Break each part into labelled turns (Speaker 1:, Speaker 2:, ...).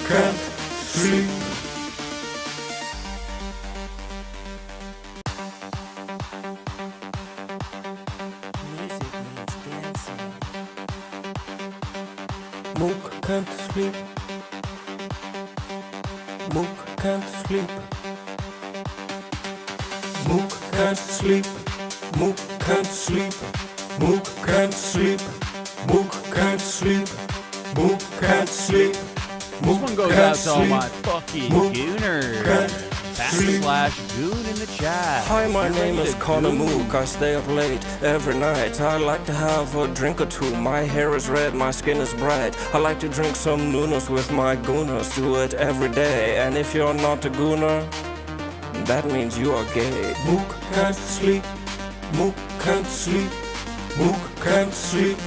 Speaker 1: can't sleep.
Speaker 2: Music means dancing.
Speaker 1: Mook can't sleep. Mook can't sleep. Mook can't sleep. Mook can't sleep. Mook can't sleep. Mook can't sleep. Mook can't sleep.
Speaker 3: This one goes out to all my fucking gooners. /goon in the chat.
Speaker 1: Hi, my
Speaker 3: You're
Speaker 1: name
Speaker 3: ready
Speaker 1: is
Speaker 3: to
Speaker 1: Connor
Speaker 3: goon.
Speaker 1: Mook. I stay up late every night. I like to have a drink or two. My hair is red, my skin is bright. I like to drink some noodles with my gooners. Do it every day. And if you're not a gooner, that means you are gay. Mook can't sleep. Mook can't sleep. Mook can't sleep.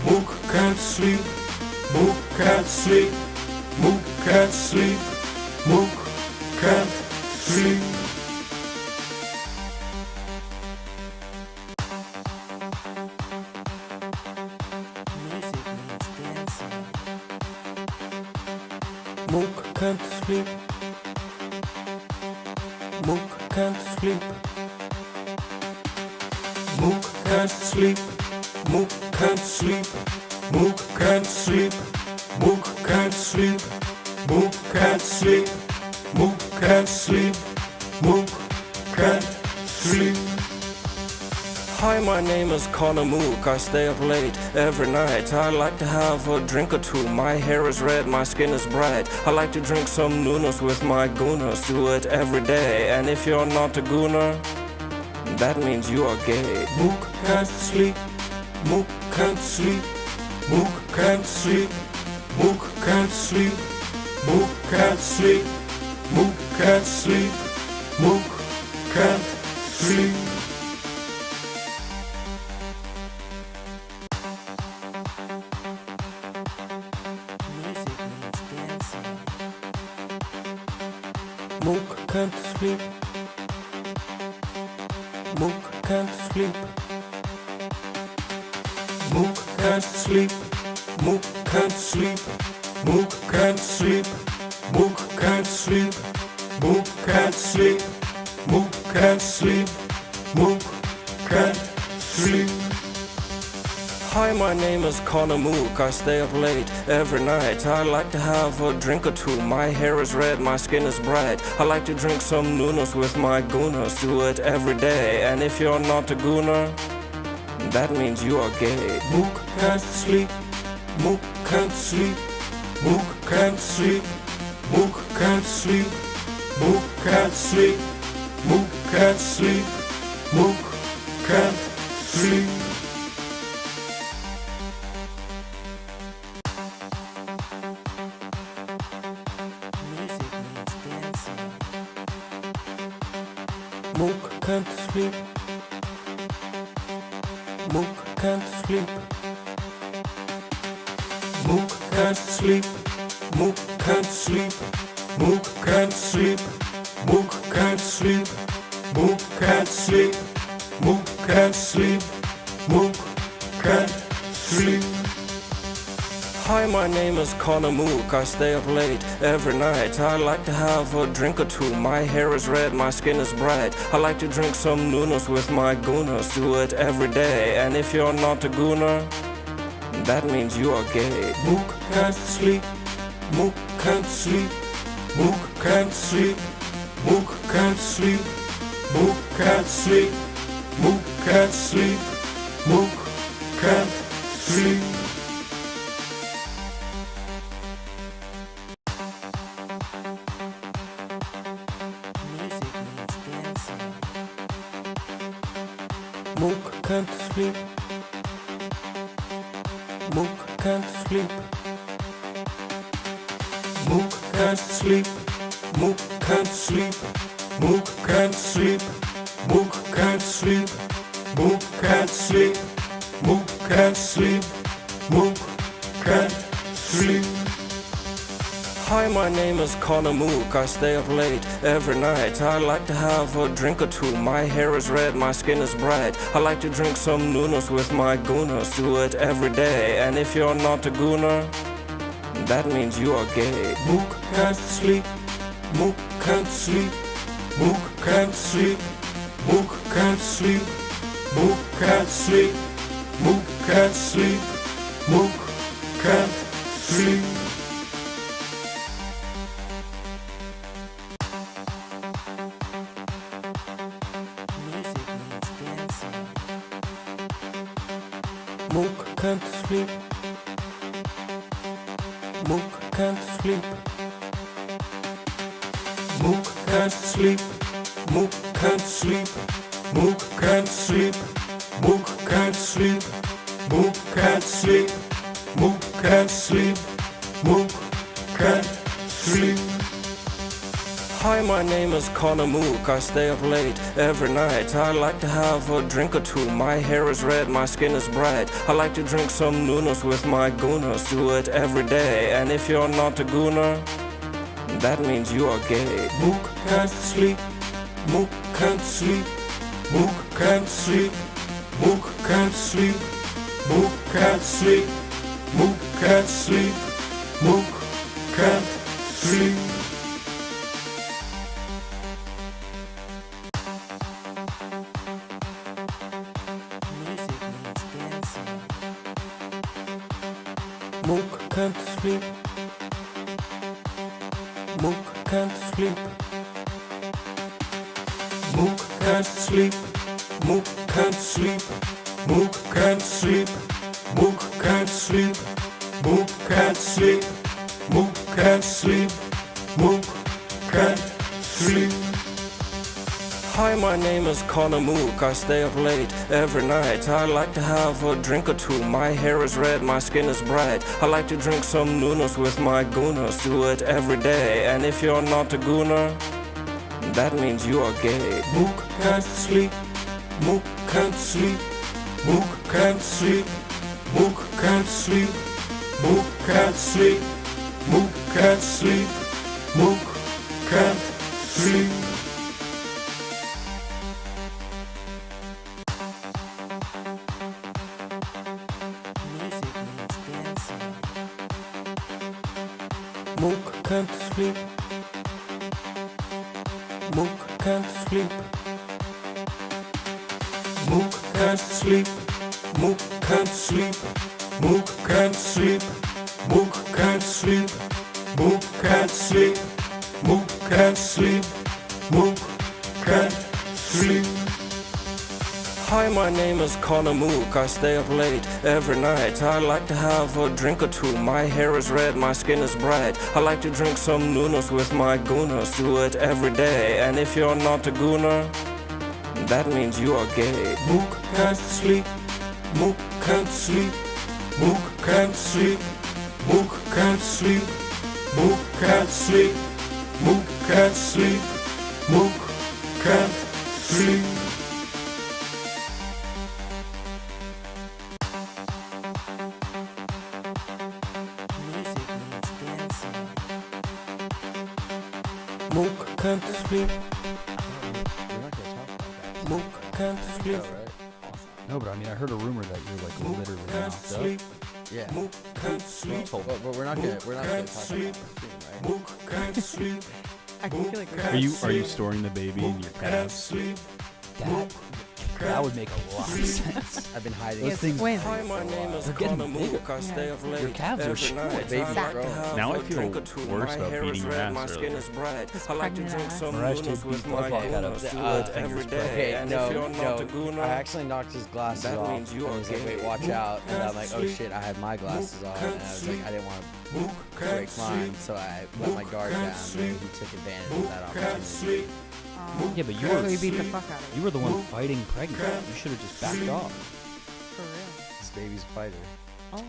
Speaker 1: Mook can't sleep. Mook can't sleep. Mook can't sleep. Mook can't sleep.
Speaker 2: Music means dancing.
Speaker 1: Mook can't sleep. Mook can't sleep. Mook can't sleep. Mook can't sleep. Mook can't sleep. Mook can't sleep. Mook can't sleep. Mook can't sleep. Mook can't sleep. Hi, my name is Connor Mook. I stay up late every night. I like to have a drink or two. My hair is red, my skin is bright. I like to drink some noodles with my gooners. Do it every day. And if you're not a gooner, that means you are gay. Mook can't sleep. Mook can't sleep. Mook can't sleep. Mook can't sleep. Mook can't sleep. Mook can't sleep. Mook can't sleep.
Speaker 2: Music means dancing.
Speaker 1: Mook can't sleep. Mook can't sleep. Mook can't sleep. Mook can't sleep. Mook can't sleep. Mook can't sleep. Mook can't sleep. Mook can't sleep. Mook can't sleep. Hi, my name is Connor Mook. I stay up late every night. I like to have a drink or two. My hair is red, my skin is bright. I like to drink some noodles with my gooners. Do it every day. And if you're not a gooner, that means you are gay. Mook can't sleep. Mook can't sleep. Mook can't sleep. Mook can't sleep. Mook can't sleep. Mook can't sleep. Mook can't sleep.
Speaker 2: Music means dancing.
Speaker 1: Mook can't sleep. Mook can't sleep. Mook can't sleep. Mook can't sleep. Mook can't sleep. Mook can't sleep. Mook can't sleep. Mook can't sleep. Mook can't sleep. Hi, my name is Connor Mook. I stay up late every night. I like to have a drink or two. My hair is red, my skin is bright. I like to drink some noodles with my gooners. Do it every day. And if you're not a gooner, that means you are gay. Mook can't sleep. Mook can't sleep. Mook can't sleep. Mook can't sleep. Mook can't sleep. Mook can't sleep. Mook can't sleep.
Speaker 2: Music means dancing.
Speaker 1: Mook can't sleep. Mook can't sleep. Mook can't sleep. Mook can't sleep. Mook can't sleep. Mook can't sleep. Mook can't sleep. Mook can't sleep. Mook can't sleep. Hi, my name is Connor Mook. I stay up late every night. I like to have a drink or two. My hair is red, my skin is bright. I like to drink some noodles with my gooners. Do it every day. And if you're not a gooner, that means you are gay. Mook can't sleep, Mook can't sleep, Mook can't sleep, Mook can't sleep, Mook can't sleep, Mook can't sleep, Mook can't sleep.
Speaker 2: Music means dancing.
Speaker 1: Mook can't sleep, Mook can't sleep, Mook can't sleep, Mook can't sleep, Mook can't sleep, Mook can't sleep, Mook can't sleep, Mook can't sleep, Mook can't sleep. Hi, my name is Connor Mook. I stay up late every night. I like to have a drink or two. My hair is red, my skin is bright. I like to drink some noonas with my gooners. Do it every day. And if you're not a gooner, that means you are gay. Mook can't sleep, Mook can't sleep, Mook can't sleep, Mook can't sleep, Mook can't sleep, Mook can't sleep, Mook can't sleep.
Speaker 2: Music means dancing.
Speaker 1: Mook can't sleep, Mook can't sleep, Mook can't sleep, Mook can't sleep, Mook can't sleep, Mook can't sleep, Mook can't sleep, Mook can't sleep, Mook can't sleep. Hi, my name is Connor Mook. I stay up late every night. I like to have a drink or two. My hair is red, my skin is bright. I like to drink some noonas with my gooners. Do it every day. And if you're not a gooner, that means you are gay. Mook can't sleep, Mook can't sleep, Mook can't sleep, Mook can't sleep, Mook can't sleep, Mook can't sleep, Mook can't sleep.
Speaker 2: Music means dancing.
Speaker 1: Mook can't sleep, Mook can't sleep, Mook can't sleep, Mook can't sleep, Mook can't sleep, Mook can't sleep, Mook can't sleep, Mook can't sleep, Mook can't sleep. Hi, my name is Connor Mook. I stay up late every night. I like to have a drink or two. My hair is red, my skin is bright. I like to drink some noonas with my gooners. Do it every day. And if you're not a gooner, that means you are gay. Mook can't sleep, Mook can't sleep, Mook can't sleep, Mook can't sleep, Mook can't sleep, Mook can't sleep, Mook can't sleep.
Speaker 2: Music means dancing.
Speaker 1: Mook can't sleep,
Speaker 3: We're not gonna talk about that.
Speaker 1: Mook can't sleep,
Speaker 4: No, but I mean, I heard a rumor that you're like
Speaker 1: Mook
Speaker 4: literally
Speaker 1: can't
Speaker 4: knocked up.
Speaker 1: sleep,
Speaker 5: Yeah.
Speaker 1: Mook can't sleep,
Speaker 5: But we're not gonna
Speaker 1: Mook
Speaker 5: talk about
Speaker 1: can't
Speaker 5: that
Speaker 1: sleep,
Speaker 5: soon, right?
Speaker 1: Mook can't sleep,
Speaker 6: I feel like we're
Speaker 4: Are you storing the baby in your
Speaker 1: can't
Speaker 4: calves?
Speaker 1: sleep.
Speaker 4: That would make a lot of sense.
Speaker 5: I've been hiding.
Speaker 4: Those
Speaker 6: It's
Speaker 4: things.
Speaker 6: twins.
Speaker 1: Hi, my name is
Speaker 4: They're getting
Speaker 1: Connor
Speaker 4: bigger.
Speaker 1: Mook. I stay up late
Speaker 4: Your calves are
Speaker 1: every
Speaker 4: short.
Speaker 1: night.
Speaker 5: Baby
Speaker 1: I like
Speaker 5: grow.
Speaker 1: to have
Speaker 3: Now I
Speaker 1: a
Speaker 3: feel
Speaker 1: drink or two.
Speaker 3: worse
Speaker 1: My
Speaker 3: about
Speaker 1: hair
Speaker 3: beating
Speaker 1: is
Speaker 3: your
Speaker 1: red,
Speaker 3: ass
Speaker 1: my skin
Speaker 3: earlier.
Speaker 1: is bright.
Speaker 6: This
Speaker 1: I like to
Speaker 6: pregnant
Speaker 1: drink
Speaker 6: ass.
Speaker 1: some
Speaker 4: Mariah
Speaker 1: noonas
Speaker 4: did
Speaker 1: with
Speaker 4: beat
Speaker 1: my
Speaker 4: the fuck out of
Speaker 1: gooners.
Speaker 4: it.
Speaker 1: Do
Speaker 5: Uh,
Speaker 1: it every day.
Speaker 5: Okay,
Speaker 1: And
Speaker 5: no,
Speaker 1: if you're not a
Speaker 5: no.
Speaker 1: gooner,
Speaker 5: I accidentally knocked his glasses
Speaker 1: that
Speaker 5: off.
Speaker 1: means you
Speaker 5: and
Speaker 1: are
Speaker 5: he's like,
Speaker 1: gay.
Speaker 5: wait, watch
Speaker 1: Mook
Speaker 5: out. And
Speaker 1: can't
Speaker 5: I'm like, oh
Speaker 1: sleep.
Speaker 5: shit, I had my glasses
Speaker 1: Mook
Speaker 5: on.
Speaker 1: can't
Speaker 5: And I was
Speaker 1: sleep.
Speaker 5: like, I didn't want
Speaker 1: Mook
Speaker 5: to
Speaker 1: can't
Speaker 5: break mine,
Speaker 1: sleep.
Speaker 5: so I let my
Speaker 1: Mook
Speaker 5: guard
Speaker 1: can't
Speaker 5: down. And
Speaker 1: sleep.
Speaker 5: he took advantage
Speaker 1: Mook
Speaker 5: of that
Speaker 1: can't
Speaker 5: opportunity.
Speaker 1: sleep.
Speaker 4: Yeah, but you
Speaker 6: So
Speaker 4: were
Speaker 6: he beat the fuck out of
Speaker 4: you
Speaker 6: you.
Speaker 4: were the one
Speaker 1: Mook
Speaker 4: fighting pregnant.
Speaker 1: can't
Speaker 4: You should have just backed
Speaker 1: sleep.
Speaker 4: off.
Speaker 6: For real.
Speaker 5: This baby's a fighter.
Speaker 6: Oh.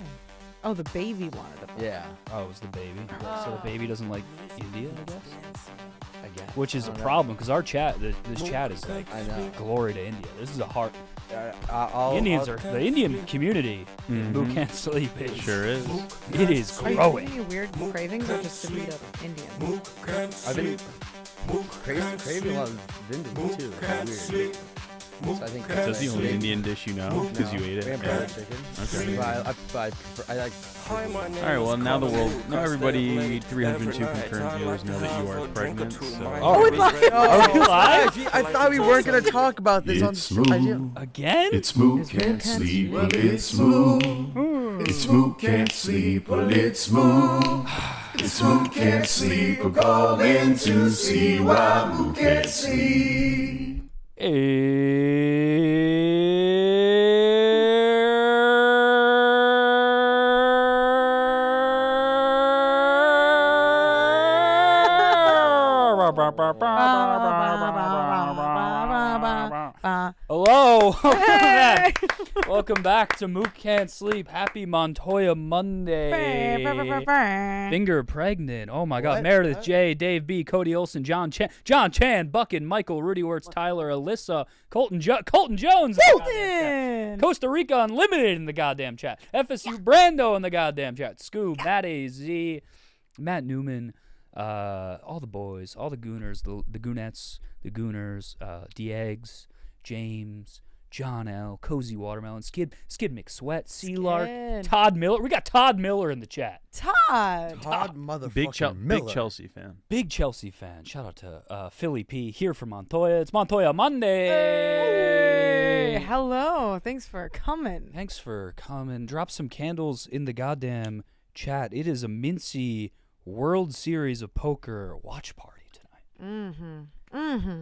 Speaker 6: Oh, the baby wanted to fuck.
Speaker 5: Yeah,
Speaker 4: Oh, it was the baby. So the baby doesn't like India, I guess.
Speaker 5: I guess.
Speaker 4: Which is
Speaker 5: I
Speaker 4: a
Speaker 5: don't know.
Speaker 4: problem because our chat, this chat is like
Speaker 5: I know.
Speaker 4: glory to India. This is a heart.
Speaker 5: I'll,
Speaker 4: Indians
Speaker 5: I'll,
Speaker 4: are the Indian community who can't sleep.
Speaker 3: It sure is.
Speaker 4: It is
Speaker 6: Are you
Speaker 4: growing.
Speaker 6: getting any weird cravings or just to meet up Indian?
Speaker 1: Mook can't
Speaker 5: I've been
Speaker 1: sleep. Mook can't
Speaker 5: craving a lot
Speaker 1: sleep.
Speaker 5: of Vindaloo
Speaker 1: Mook
Speaker 5: too.
Speaker 1: can't
Speaker 5: It's
Speaker 1: sleep.
Speaker 5: weird. So I think
Speaker 3: That's the only
Speaker 5: maybe-
Speaker 3: Indian dish you know because you ate
Speaker 5: We have
Speaker 3: it.
Speaker 5: butter chicken.
Speaker 3: Okay.
Speaker 5: But I like.
Speaker 1: Hi, my name
Speaker 3: All right. Well,
Speaker 1: is
Speaker 3: now the
Speaker 1: Colin
Speaker 3: world,
Speaker 1: Luke.
Speaker 3: now
Speaker 1: I
Speaker 3: everybody,
Speaker 1: stay up late
Speaker 3: 302
Speaker 1: every night.
Speaker 3: concurrent
Speaker 1: I
Speaker 3: viewers
Speaker 1: like
Speaker 3: know
Speaker 1: to
Speaker 3: that you
Speaker 1: have
Speaker 3: are
Speaker 1: a drink or
Speaker 3: pregnant.
Speaker 1: two.
Speaker 3: So.
Speaker 1: My
Speaker 5: Oh,
Speaker 1: baby's
Speaker 5: it's
Speaker 1: ready.
Speaker 4: Are we live?
Speaker 5: Gee, I thought we weren't gonna talk about this on.
Speaker 7: It's
Speaker 5: I do-
Speaker 7: Mook.
Speaker 4: Again?
Speaker 7: It's Mook can't sleep. Well, it's Mook. It's Mook can't sleep. Well, it's Mook. It's Mook can't sleep. We're calling to see why Mook can't sleep.
Speaker 4: Hello. Welcome back to Mook Can't Sleep. Happy Montoya Monday. Finger pregnant. Oh my God.
Speaker 5: What?
Speaker 4: Meredith
Speaker 5: What?
Speaker 4: J, Dave B, Cody Olson, John Chan, Buckin, Michael, Rudy Wirtz, Tyler, Alyssa, Colton Jones. Costa Rica Unlimited in the goddamn chat. FSU Brando in the goddamn chat. Scoob, Matt AZ, Matt Newman, all the boys, all the gooners, the goonettes, the gooners, Diegs, James, John L, Cozy Watermelon, Skid McSweat, Sealark,
Speaker 6: Skid.
Speaker 4: Todd Miller. We got Todd Miller in the chat.
Speaker 6: Todd.
Speaker 5: Todd motherfucking
Speaker 3: Big
Speaker 5: Miller.
Speaker 3: Chelsea fan.
Speaker 4: Big Chelsea fan. Shout out to Philly P here from Montoya. It's Montoya Monday.
Speaker 6: Hey, hello. Thanks for coming.
Speaker 4: Thanks for coming. Drop some candles in the goddamn chat. It is a MINTZY World Series of Poker watch party tonight.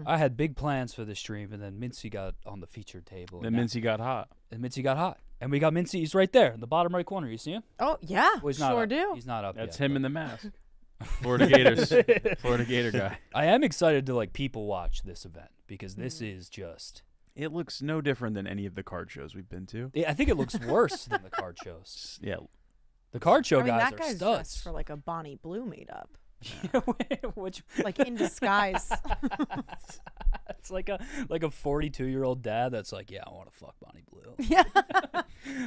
Speaker 4: I had big plans for this stream, and then MINTZY got on the featured table.
Speaker 3: Then MINTZY got hot.
Speaker 4: And MINTZY got hot. And we got MINTZY. He's right there in the bottom right corner. You see him?
Speaker 6: Oh, yeah.
Speaker 4: Well, he's not
Speaker 6: sure
Speaker 4: up.
Speaker 6: do.
Speaker 4: He's not up
Speaker 3: That's
Speaker 4: yet,
Speaker 3: him in the mask. Florida Gators. Florida Gator guy.
Speaker 4: I am excited to people watch this event because this is just.
Speaker 3: It looks no different than any of the card shows we've been to.
Speaker 4: I think it looks worse than the card shows.
Speaker 3: Yeah.
Speaker 4: The card show
Speaker 6: I mean,
Speaker 4: guys
Speaker 6: that
Speaker 4: are
Speaker 6: guy's
Speaker 4: studs.
Speaker 6: dressed for like a Bonnie Blue meetup.
Speaker 4: Which
Speaker 6: Like in disguise.
Speaker 4: it's like a 42-year-old dad that's like, yeah, I want to fuck Bonnie Blue.
Speaker 6: Yeah.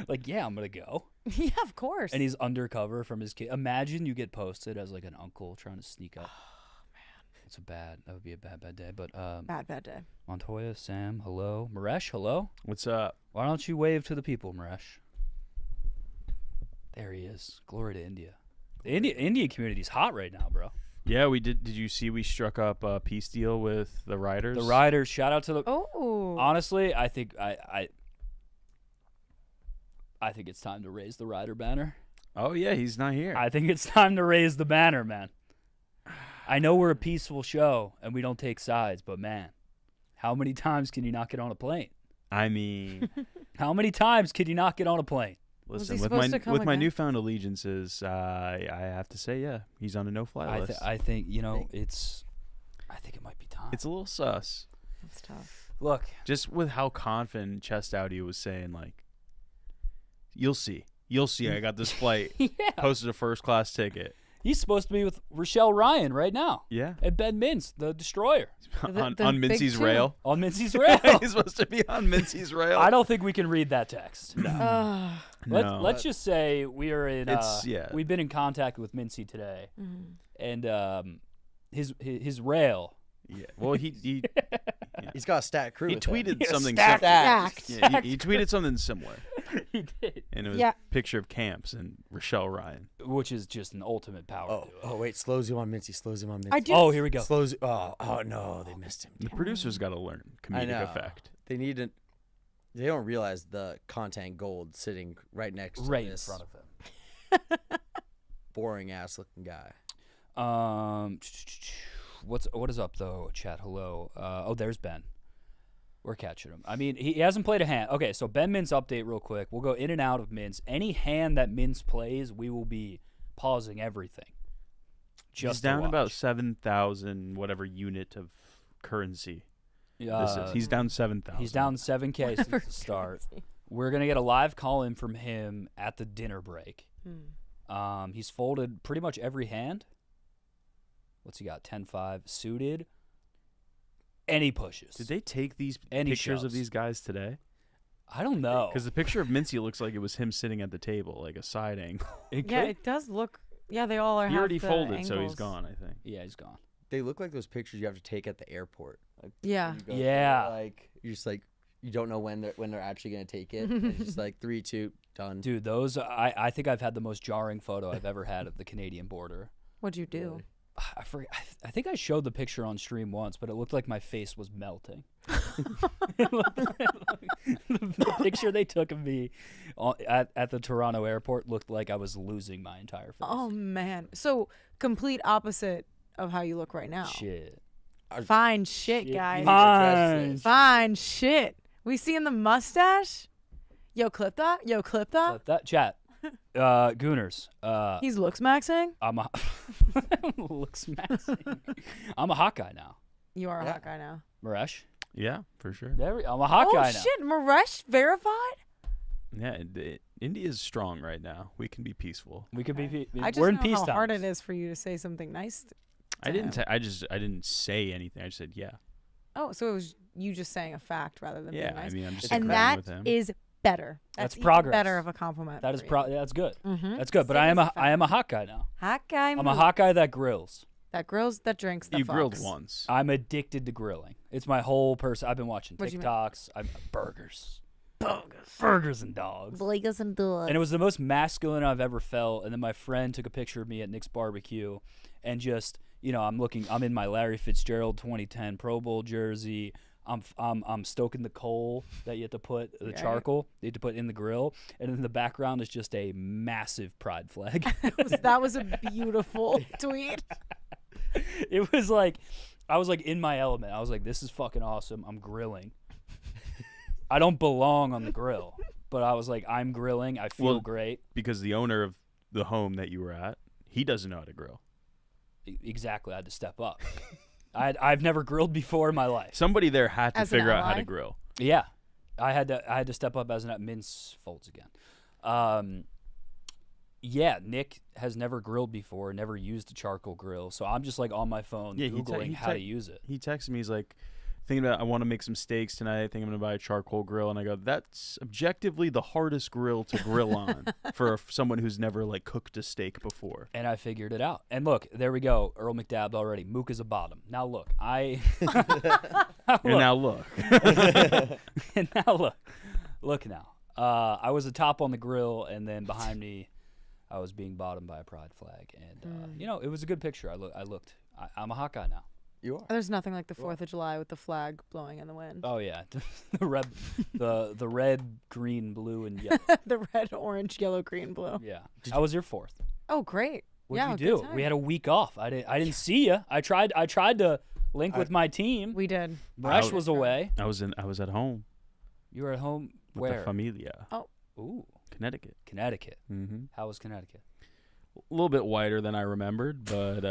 Speaker 4: Like, yeah, I'm gonna go.
Speaker 6: Yeah, of course.
Speaker 4: And he's undercover from his kid. Imagine you get posted as like an uncle trying to sneak up. Oh man, that would be a bad day. But
Speaker 6: bad day.
Speaker 4: Montoya, Sam, hello, Maresh, hello.
Speaker 3: What's up?
Speaker 4: Why don't you wave to the people, Maresh? There he is. Glory to India. The India community's hot right now, bro.
Speaker 3: Yeah, we did. Did you see we struck up a peace deal with the Riders?
Speaker 4: The Riders, shout out to the.
Speaker 6: Oh.
Speaker 4: Honestly, I think I think it's time to raise the Rider banner.
Speaker 3: Oh yeah, he's not here.
Speaker 4: I think it's time to raise the banner, man. I know we're a peaceful show and we don't take sides, but man, how many times can you not get on a plane?
Speaker 3: I mean,
Speaker 4: How many times can you not get on a plane?
Speaker 3: listen,
Speaker 6: he
Speaker 3: with
Speaker 6: supposed
Speaker 3: my
Speaker 6: to come
Speaker 3: with my
Speaker 6: again?
Speaker 3: newfound allegiances, I have to say, yeah, he's on a no-fly list.
Speaker 4: I think I think it might be time.
Speaker 3: It's a little sus.
Speaker 6: That's tough.
Speaker 4: Look,
Speaker 3: Just with how confident Chest Audi was saying, like, you'll see. I got this flight.
Speaker 4: yeah,
Speaker 3: Posted a first-class ticket.
Speaker 4: he's supposed to be with Rochelle Ryan right now
Speaker 3: Yeah.
Speaker 4: at Ben Mintz, the Destroyer,
Speaker 3: on
Speaker 6: the big
Speaker 3: Mincy's
Speaker 6: two.
Speaker 3: rail.
Speaker 4: on Mincy's rail.
Speaker 3: He's supposed to be on Mincy's rail.
Speaker 4: I don't think we can read that text.
Speaker 3: No.
Speaker 4: Let's just say we are in.
Speaker 3: It's- yeah.
Speaker 4: We've been in contact with Mincy today, and his rail.
Speaker 3: Yeah. Well, he
Speaker 5: He's got a stat crew.
Speaker 3: he
Speaker 5: with him.
Speaker 3: tweeted something
Speaker 4: stacked.
Speaker 3: similar. Yeah, he tweeted something similar,
Speaker 4: He did,
Speaker 3: and it was
Speaker 6: Yeah.
Speaker 3: a picture of Camps and Rochelle Ryan.
Speaker 4: which is just an ultimate power.
Speaker 5: Oh,
Speaker 4: duo.
Speaker 5: oh wait, slows you on Mincy. Slows him on Mincy.
Speaker 6: I do.
Speaker 4: Oh, here we go.
Speaker 5: Slows. Oh no, they missed him.
Speaker 3: The producers got to learn
Speaker 5: I
Speaker 3: comedic
Speaker 5: know.
Speaker 3: effect.
Speaker 5: They need to. They don't realize the content gold sitting right next to
Speaker 4: Right in
Speaker 5: this
Speaker 4: front of him.
Speaker 5: boring ass looking guy.
Speaker 4: What is up though? Chat. Hello. Oh, there's Ben. We're catching him. I mean, he hasn't played a hand. Okay, so Ben Mintz update real quick. We'll go in and out of Mintz. Any hand that Mintz plays, we will be pausing everything.
Speaker 3: He's
Speaker 4: Just to
Speaker 3: down about
Speaker 4: watch.
Speaker 3: 7,000 whatever unit of currency this
Speaker 4: Uh,
Speaker 3: is. He's down 7,000.
Speaker 4: He's down 7K since the start. We're gonna get a live call in from him at the dinner break. He's folded pretty much every hand. What's he got? 10-5 suited. And he pushes.
Speaker 3: Did they take these
Speaker 4: And he
Speaker 3: pictures of
Speaker 4: shoves.
Speaker 3: these guys today?
Speaker 4: I don't know.
Speaker 3: Because the picture of Mincy looks like it was him sitting at the table, like a side angle.
Speaker 4: It
Speaker 6: Yeah,
Speaker 4: could-
Speaker 6: it does look. Yeah, they all are.
Speaker 3: He
Speaker 6: have
Speaker 3: already
Speaker 6: the
Speaker 3: folded, so he's
Speaker 6: angles.
Speaker 3: gone, I think.
Speaker 4: yeah, he's gone.
Speaker 5: They look like those pictures you have to take at the airport. Like,
Speaker 6: Yeah.
Speaker 5: when you go
Speaker 4: Yeah.
Speaker 5: there, like you're just like you don't know when they're actually gonna take it. And it's just like 3, 2, done.
Speaker 4: Dude, those I think I've had the most jarring photo I've ever had of the Canadian border.
Speaker 6: What'd you do?
Speaker 4: I forget. I think I showed the picture on stream once, but it looked like my face was melting. The picture they took of me at the Toronto airport looked like I was losing my entire face.
Speaker 6: Oh man. So complete opposite of how you look right now.
Speaker 4: Shit.
Speaker 6: Fine shit,
Speaker 4: Shit,
Speaker 6: guys.
Speaker 4: you
Speaker 5: Fine.
Speaker 6: Fine shit. We seeing the mustache? Yo, clip that. Yo, clip that.
Speaker 4: But that chat. Gooners.
Speaker 6: He's looks maxing.
Speaker 4: I'm a looks maxing. I'm a hot guy now.
Speaker 6: You are a
Speaker 5: Yeah.
Speaker 6: hot guy now.
Speaker 4: Maresh.
Speaker 3: Yeah, for sure.
Speaker 4: I'm a hot
Speaker 6: Oh
Speaker 4: guy now.
Speaker 6: shit, Maresh verified.
Speaker 3: Yeah, India is strong right now. We can be peaceful.
Speaker 4: We could be.
Speaker 6: I just
Speaker 4: We're in
Speaker 6: know
Speaker 4: peace
Speaker 6: how hard
Speaker 4: times.
Speaker 6: it is for you to say something nice.
Speaker 3: I didn't. I didn't say anything. I just said yeah.
Speaker 6: Oh, so it was you just saying a fact rather than
Speaker 3: Yeah,
Speaker 6: being nice.
Speaker 3: I mean, I'm just
Speaker 6: and
Speaker 3: agreeing
Speaker 6: that
Speaker 3: with him.
Speaker 6: is better.
Speaker 4: That's
Speaker 6: even
Speaker 4: progress.
Speaker 6: Better of a compliment.
Speaker 4: That is
Speaker 6: for you.
Speaker 4: that's good.
Speaker 6: Mhm.
Speaker 4: That's good. But
Speaker 6: Same
Speaker 4: I am
Speaker 6: as a
Speaker 4: I am a hot guy now.
Speaker 6: hot guy.
Speaker 4: I'm a
Speaker 6: Mook.
Speaker 4: hot guy that grills.
Speaker 6: That grills, that drinks, that
Speaker 3: You grilled
Speaker 6: fucks.
Speaker 3: once.
Speaker 4: I'm addicted to grilling. It's my whole person. I've been watching
Speaker 6: What do you mean?
Speaker 4: TikToks. Burgers and dogs.
Speaker 6: Boygos and dogs.
Speaker 4: And it was the most masculine I've ever felt. And then my friend took a picture of me at Nick's barbecue, and just I'm in my Larry Fitzgerald 2010 Pro Bowl jersey. I'm stoking the coal that you have to put the
Speaker 6: Right.
Speaker 4: charcoal you have to put in the grill, and in the background is just a massive pride flag.
Speaker 6: That was a beautiful tweet.
Speaker 4: It was like I was like in my element. I was like, this is fucking awesome. I'm grilling. I don't belong on the grill, but I was like, I'm grilling. I feel
Speaker 3: Well,
Speaker 4: great.
Speaker 3: Because the owner of the home that you were at, he doesn't know how to grill.
Speaker 4: Exactly. I had to step up. I've never grilled before in my life.
Speaker 3: Somebody there had to
Speaker 6: As an
Speaker 3: figure out how
Speaker 6: ally?
Speaker 3: to grill.
Speaker 4: Yeah, I had to step up as an mince folds again. Yeah, Nick has never grilled before, never used a charcoal grill, so I'm just like on my phone
Speaker 3: Yeah,
Speaker 4: googling how to use it.
Speaker 3: He texted me. He's like, thinking about I want to make some steaks tonight. I think I'm gonna buy a charcoal grill, and I go, that's objectively the hardest grill to grill on for someone who's never like cooked a steak before.
Speaker 4: And I figured it out. And look, there we go. Earl McDabbed already. Mook is a bottom. Now look,
Speaker 3: And now look,
Speaker 4: and now look now. I was a top on the grill, and then behind me, I was being bottomed by a pride flag. And it was a good picture. I'm a hot guy now.
Speaker 5: You are.
Speaker 6: There's nothing like the 4th of July with the flag blowing in the wind.
Speaker 4: Oh yeah, the red, green, blue, and yellow.
Speaker 6: The red, orange, yellow, green, blue.
Speaker 4: Yeah. How was your 4th?
Speaker 6: Oh, great.
Speaker 4: What'd
Speaker 6: yeah,
Speaker 4: you
Speaker 6: good
Speaker 4: do?
Speaker 6: time.
Speaker 4: We had a week off. I didn't see you. I tried to link with my team.
Speaker 6: We did.
Speaker 4: Bresh was away.
Speaker 3: I was at home
Speaker 4: You were at home.
Speaker 3: with
Speaker 4: Where?
Speaker 3: the familia,
Speaker 4: Ooh,
Speaker 3: Connecticut.
Speaker 4: Connecticut.
Speaker 3: Mm-hmm.
Speaker 4: How was Connecticut?
Speaker 3: A little bit whiter than I remembered, but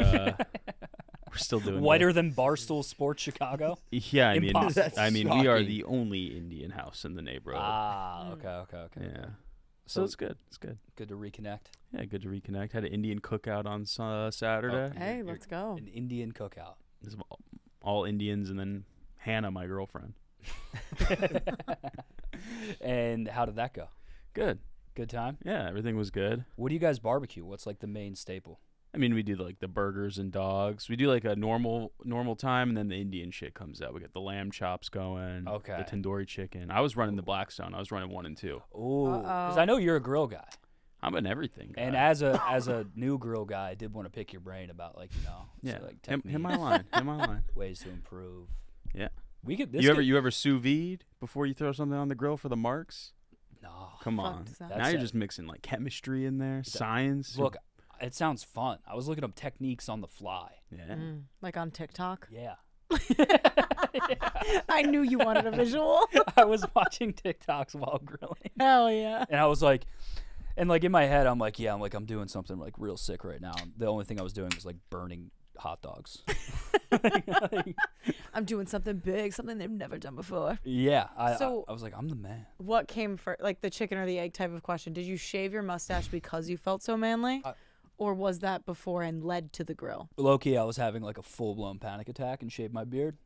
Speaker 3: we're still doing
Speaker 4: Whiter than Barstool Sports Chicago?
Speaker 3: good. Yeah, I mean,
Speaker 4: Impossible.
Speaker 3: I mean, we are
Speaker 5: Shocking.
Speaker 3: the only Indian house in the neighborhood.
Speaker 4: Ah, okay.
Speaker 3: Yeah,
Speaker 4: So-
Speaker 3: so it's good. It's good.
Speaker 4: Good to reconnect.
Speaker 3: Yeah, good to reconnect. Had an Indian cookout on Saturday.
Speaker 4: Oh.
Speaker 6: Hey,
Speaker 4: You're-
Speaker 6: let's go.
Speaker 4: An Indian cookout.
Speaker 3: It was all Indians, and then Hannah, my girlfriend.
Speaker 4: And how did that go?
Speaker 3: Good.
Speaker 4: Good time?
Speaker 3: Yeah, everything was good.
Speaker 4: What do you guys barbecue? What's like the main staple?
Speaker 3: I mean, we do like the burgers and dogs. We do like a normal time, and then the Indian shit comes out. We got the lamb chops going.
Speaker 4: Okay.
Speaker 3: The tandoori chicken. I was running the Blackstone. I was running 1 and 2.
Speaker 4: Ooh, because
Speaker 6: Uh-oh.
Speaker 4: I know you're a grill guy.
Speaker 3: I'm an everything guy.
Speaker 4: And as a new grill guy, I did want to pick your brain about
Speaker 3: yeah,
Speaker 4: like
Speaker 3: hit
Speaker 4: technique,
Speaker 3: my line. Hit my line.
Speaker 4: ways to improve.
Speaker 3: Yeah.
Speaker 4: We could.
Speaker 3: You ever sous vide before you throw something on the grill for the marks?
Speaker 4: No.
Speaker 3: Come
Speaker 6: Fuck
Speaker 3: on.
Speaker 6: does that
Speaker 3: Now
Speaker 4: That's
Speaker 3: you're
Speaker 4: it.
Speaker 3: just mixing like chemistry in there, science.
Speaker 4: Look, it sounds fun. I was looking up techniques on the fly.
Speaker 3: Yeah.
Speaker 6: Like on TikTok.
Speaker 4: Yeah.
Speaker 6: I knew you wanted a visual.
Speaker 4: I was watching TikToks while grilling,
Speaker 6: Hell yeah.
Speaker 4: and I was like, and like in my head, I'm like, I'm doing something like real sick right now. The only thing I was doing was like burning hot dogs.
Speaker 6: I'm doing something big, something they've never done before.
Speaker 4: Yeah. I
Speaker 6: So-
Speaker 4: was like, I'm the man.
Speaker 6: What came first, like the chicken or the egg type of question? Did you shave your mustache because you felt so manly? Or was that before and led to the grill?
Speaker 4: Low-key, I was having like a full-blown panic attack and shaved my beard.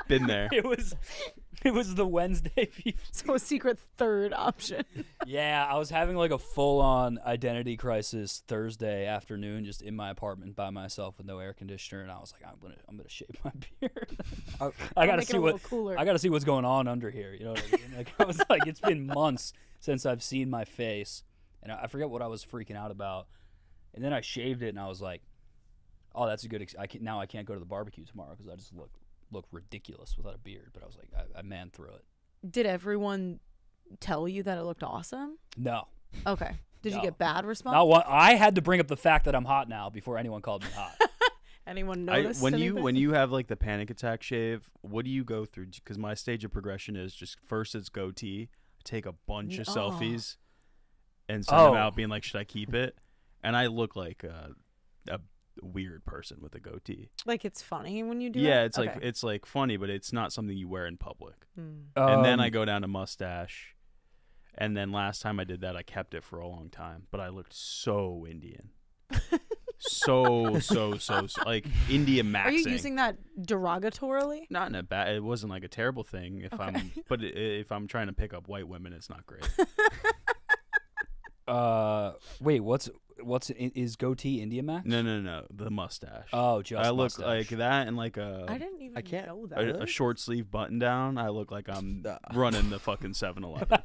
Speaker 3: Been there.
Speaker 4: It was It was the Wednesday before.
Speaker 6: So a secret third option.
Speaker 4: Yeah, I was having like a full-on identity crisis Thursday afternoon, just in my apartment by myself with no air conditioner, and I was like, I'm gonna shave my beard. I gotta
Speaker 6: Make it
Speaker 4: see
Speaker 6: a
Speaker 4: what
Speaker 6: little cooler.
Speaker 4: I gotta see what's going on under here. You know what I mean? Like I was like, it's been months since I've seen my face, and I forget what I was freaking out about, and then I shaved it, and I was like, oh, that's a good. Now I can't go to the barbecue tomorrow because I just look ridiculous without a beard. But I was like, I man through it.
Speaker 6: Did everyone tell you that it looked awesome?
Speaker 4: No.
Speaker 6: Okay. Did you
Speaker 4: No.
Speaker 6: get bad response?
Speaker 4: Not one. I had to bring up the fact that I'm hot now before anyone called me hot.
Speaker 6: Anyone notice?
Speaker 3: when
Speaker 6: anything?
Speaker 3: you have like the panic attack shave, what do you go through? Because my stage of progression is just first it's goatee, take a bunch of selfies, and send them out being like, should I keep it? And I look like a weird person with a goatee.
Speaker 6: Like it's funny when you do
Speaker 3: Yeah,
Speaker 6: it?
Speaker 3: it's like funny, but it's not something you wear in public.
Speaker 6: Hmm.
Speaker 3: And then I go down to mustache. And then last time I did that, I kept it for a long time, but I looked so Indian. so like Indian maxing.
Speaker 6: Are you using that derogatorily?
Speaker 3: Not in a bad. It wasn't like a terrible thing. If I'm trying to pick up white women, it's not great.
Speaker 4: Wait, is goatee India Max?
Speaker 3: No, the mustache.
Speaker 4: Oh, just
Speaker 3: I look
Speaker 4: mustache.
Speaker 3: like that and like
Speaker 6: I didn't even
Speaker 5: can't-
Speaker 6: know that.
Speaker 3: a short sleeve button down. I look like I'm running the fucking 7-Eleven.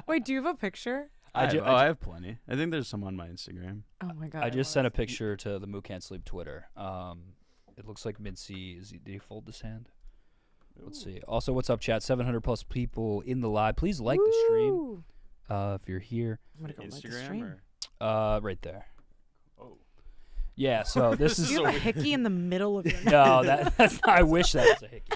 Speaker 6: Wait, do you have a picture?
Speaker 3: I have plenty. I think there's some on my Instagram.
Speaker 6: Oh my god.
Speaker 4: I just sent a picture to the Mook Can't Sleep Twitter. It looks like MINTZY. Did he fold his hand? Let's see. Also, what's up, chat? 700 plus people in the live. Please like the stream if you're here.
Speaker 6: I'm gonna go like the
Speaker 3: Instagram
Speaker 6: stream.
Speaker 3: or
Speaker 4: Right there.
Speaker 3: oh,
Speaker 4: Yeah. So this is.
Speaker 6: Do you have a hickey in the middle of your
Speaker 4: No, that's. I wish that was a hickey.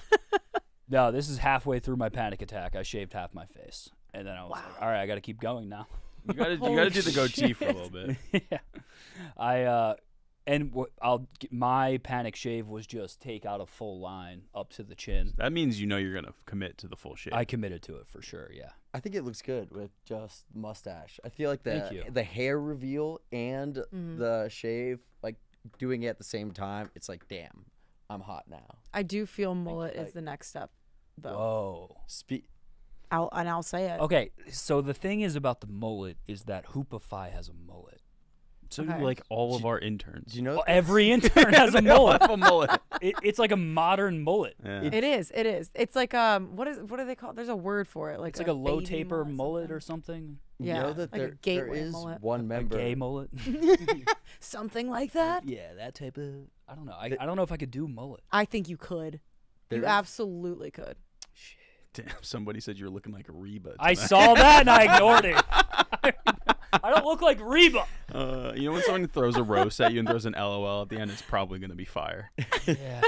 Speaker 4: No, this is halfway through my panic attack. I shaved half my face, and then I was like, "All right, I got to keep going now."
Speaker 3: you gotta do the goatee for a little bit.
Speaker 4: Yeah, my panic shave was just take out a full line up to the chin.
Speaker 3: That means you know you're gonna commit to the full shave.
Speaker 4: I committed to it for sure. Yeah.
Speaker 5: I think it looks good with just mustache. I feel like
Speaker 4: Thank you.
Speaker 5: the hair reveal and the shave, like doing it at the same time, it's like, damn, I'm hot now.
Speaker 6: I do feel mullet is the next step, though.
Speaker 4: Whoa.
Speaker 6: I'll say it.
Speaker 4: Okay, so the thing is about the mullet is that Hoopify has a mullet.
Speaker 3: so
Speaker 6: Okay.
Speaker 3: do like all of our interns.
Speaker 5: Do you know?
Speaker 4: Well, every intern has a mullet.
Speaker 3: a mullet.
Speaker 4: It's like a modern mullet.
Speaker 3: Yeah.
Speaker 6: It is. It's like what do they call it? There's a word for it. Like
Speaker 4: It's like a low
Speaker 6: baby
Speaker 4: taper mullet
Speaker 6: something.
Speaker 4: or something.
Speaker 6: Yeah,
Speaker 5: You know that
Speaker 6: like a
Speaker 5: there
Speaker 6: gateway
Speaker 5: is
Speaker 6: mullet.
Speaker 5: one member.
Speaker 4: A gay mullet.
Speaker 6: Something like that.
Speaker 4: Yeah, that type of. I don't know. I don't know if I could do mullet.
Speaker 6: I think you could.
Speaker 5: There
Speaker 6: You
Speaker 5: is-
Speaker 6: absolutely could.
Speaker 3: Damn, somebody said you were looking like a Reba.
Speaker 4: I
Speaker 3: tonight.
Speaker 4: saw that and I ignored it. I don't look like Reba.
Speaker 3: You know when someone throws a roast at you and throws an LOL at the end, it's probably gonna be fire.
Speaker 4: Yeah.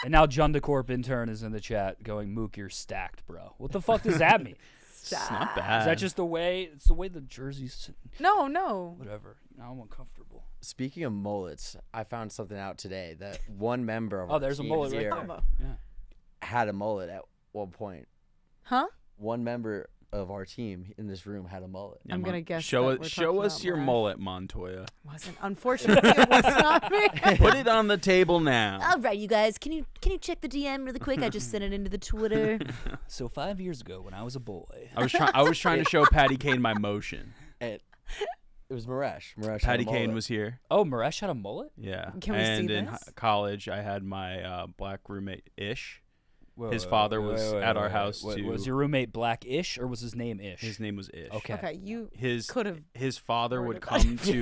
Speaker 4: And now John DeCorp intern is in the chat going, Mook, you're stacked, bro. What the fuck does that mean?
Speaker 3: It's not bad.
Speaker 4: Is that just the way? It's the way the jersey's sitting.
Speaker 6: No.
Speaker 4: Whatever. Now I'm uncomfortable.
Speaker 5: Speaking of mullets, I found something out today that one member of
Speaker 4: Oh,
Speaker 5: our
Speaker 4: there's a
Speaker 5: team
Speaker 4: mullet right
Speaker 5: here
Speaker 4: there.
Speaker 6: Combo.
Speaker 4: Yeah.
Speaker 5: had a mullet at one point.
Speaker 6: Huh?
Speaker 5: One member of our team in this room had a mullet.
Speaker 3: Yeah,
Speaker 6: I'm gonna guess
Speaker 3: Show
Speaker 6: that we're
Speaker 3: show
Speaker 6: talking
Speaker 3: us
Speaker 6: about
Speaker 3: your
Speaker 6: Marash.
Speaker 3: mullet, Montoya.
Speaker 6: Wasn't. Unfortunately, it was not me.
Speaker 3: Put it on the table now.
Speaker 8: All right, you guys, can you check the DM really quick? I just sent it into the Twitter.
Speaker 4: So 5 years ago, when I was a boy,
Speaker 3: I was trying to show Patty Kane my motion.
Speaker 5: And it was Maresh. Maresh
Speaker 3: Patty
Speaker 5: had a
Speaker 3: Kane
Speaker 5: mullet.
Speaker 3: was here.
Speaker 4: oh, Maresh had a mullet.
Speaker 3: Yeah.
Speaker 6: Can we see
Speaker 3: and in
Speaker 6: this?
Speaker 3: college, I had my black roommate Ish.
Speaker 4: Wait,
Speaker 3: His
Speaker 4: wait,
Speaker 3: father
Speaker 4: wait,
Speaker 3: was
Speaker 4: wait,
Speaker 3: at
Speaker 4: wait,
Speaker 3: our
Speaker 4: wait,
Speaker 3: house
Speaker 4: wait.
Speaker 3: to-
Speaker 4: Was your roommate Black-ish or was his name Ish?
Speaker 3: His name was Ish.
Speaker 4: Okay.
Speaker 6: Okay, you
Speaker 3: His
Speaker 6: could have.
Speaker 3: his father would
Speaker 6: worded that.
Speaker 3: come to.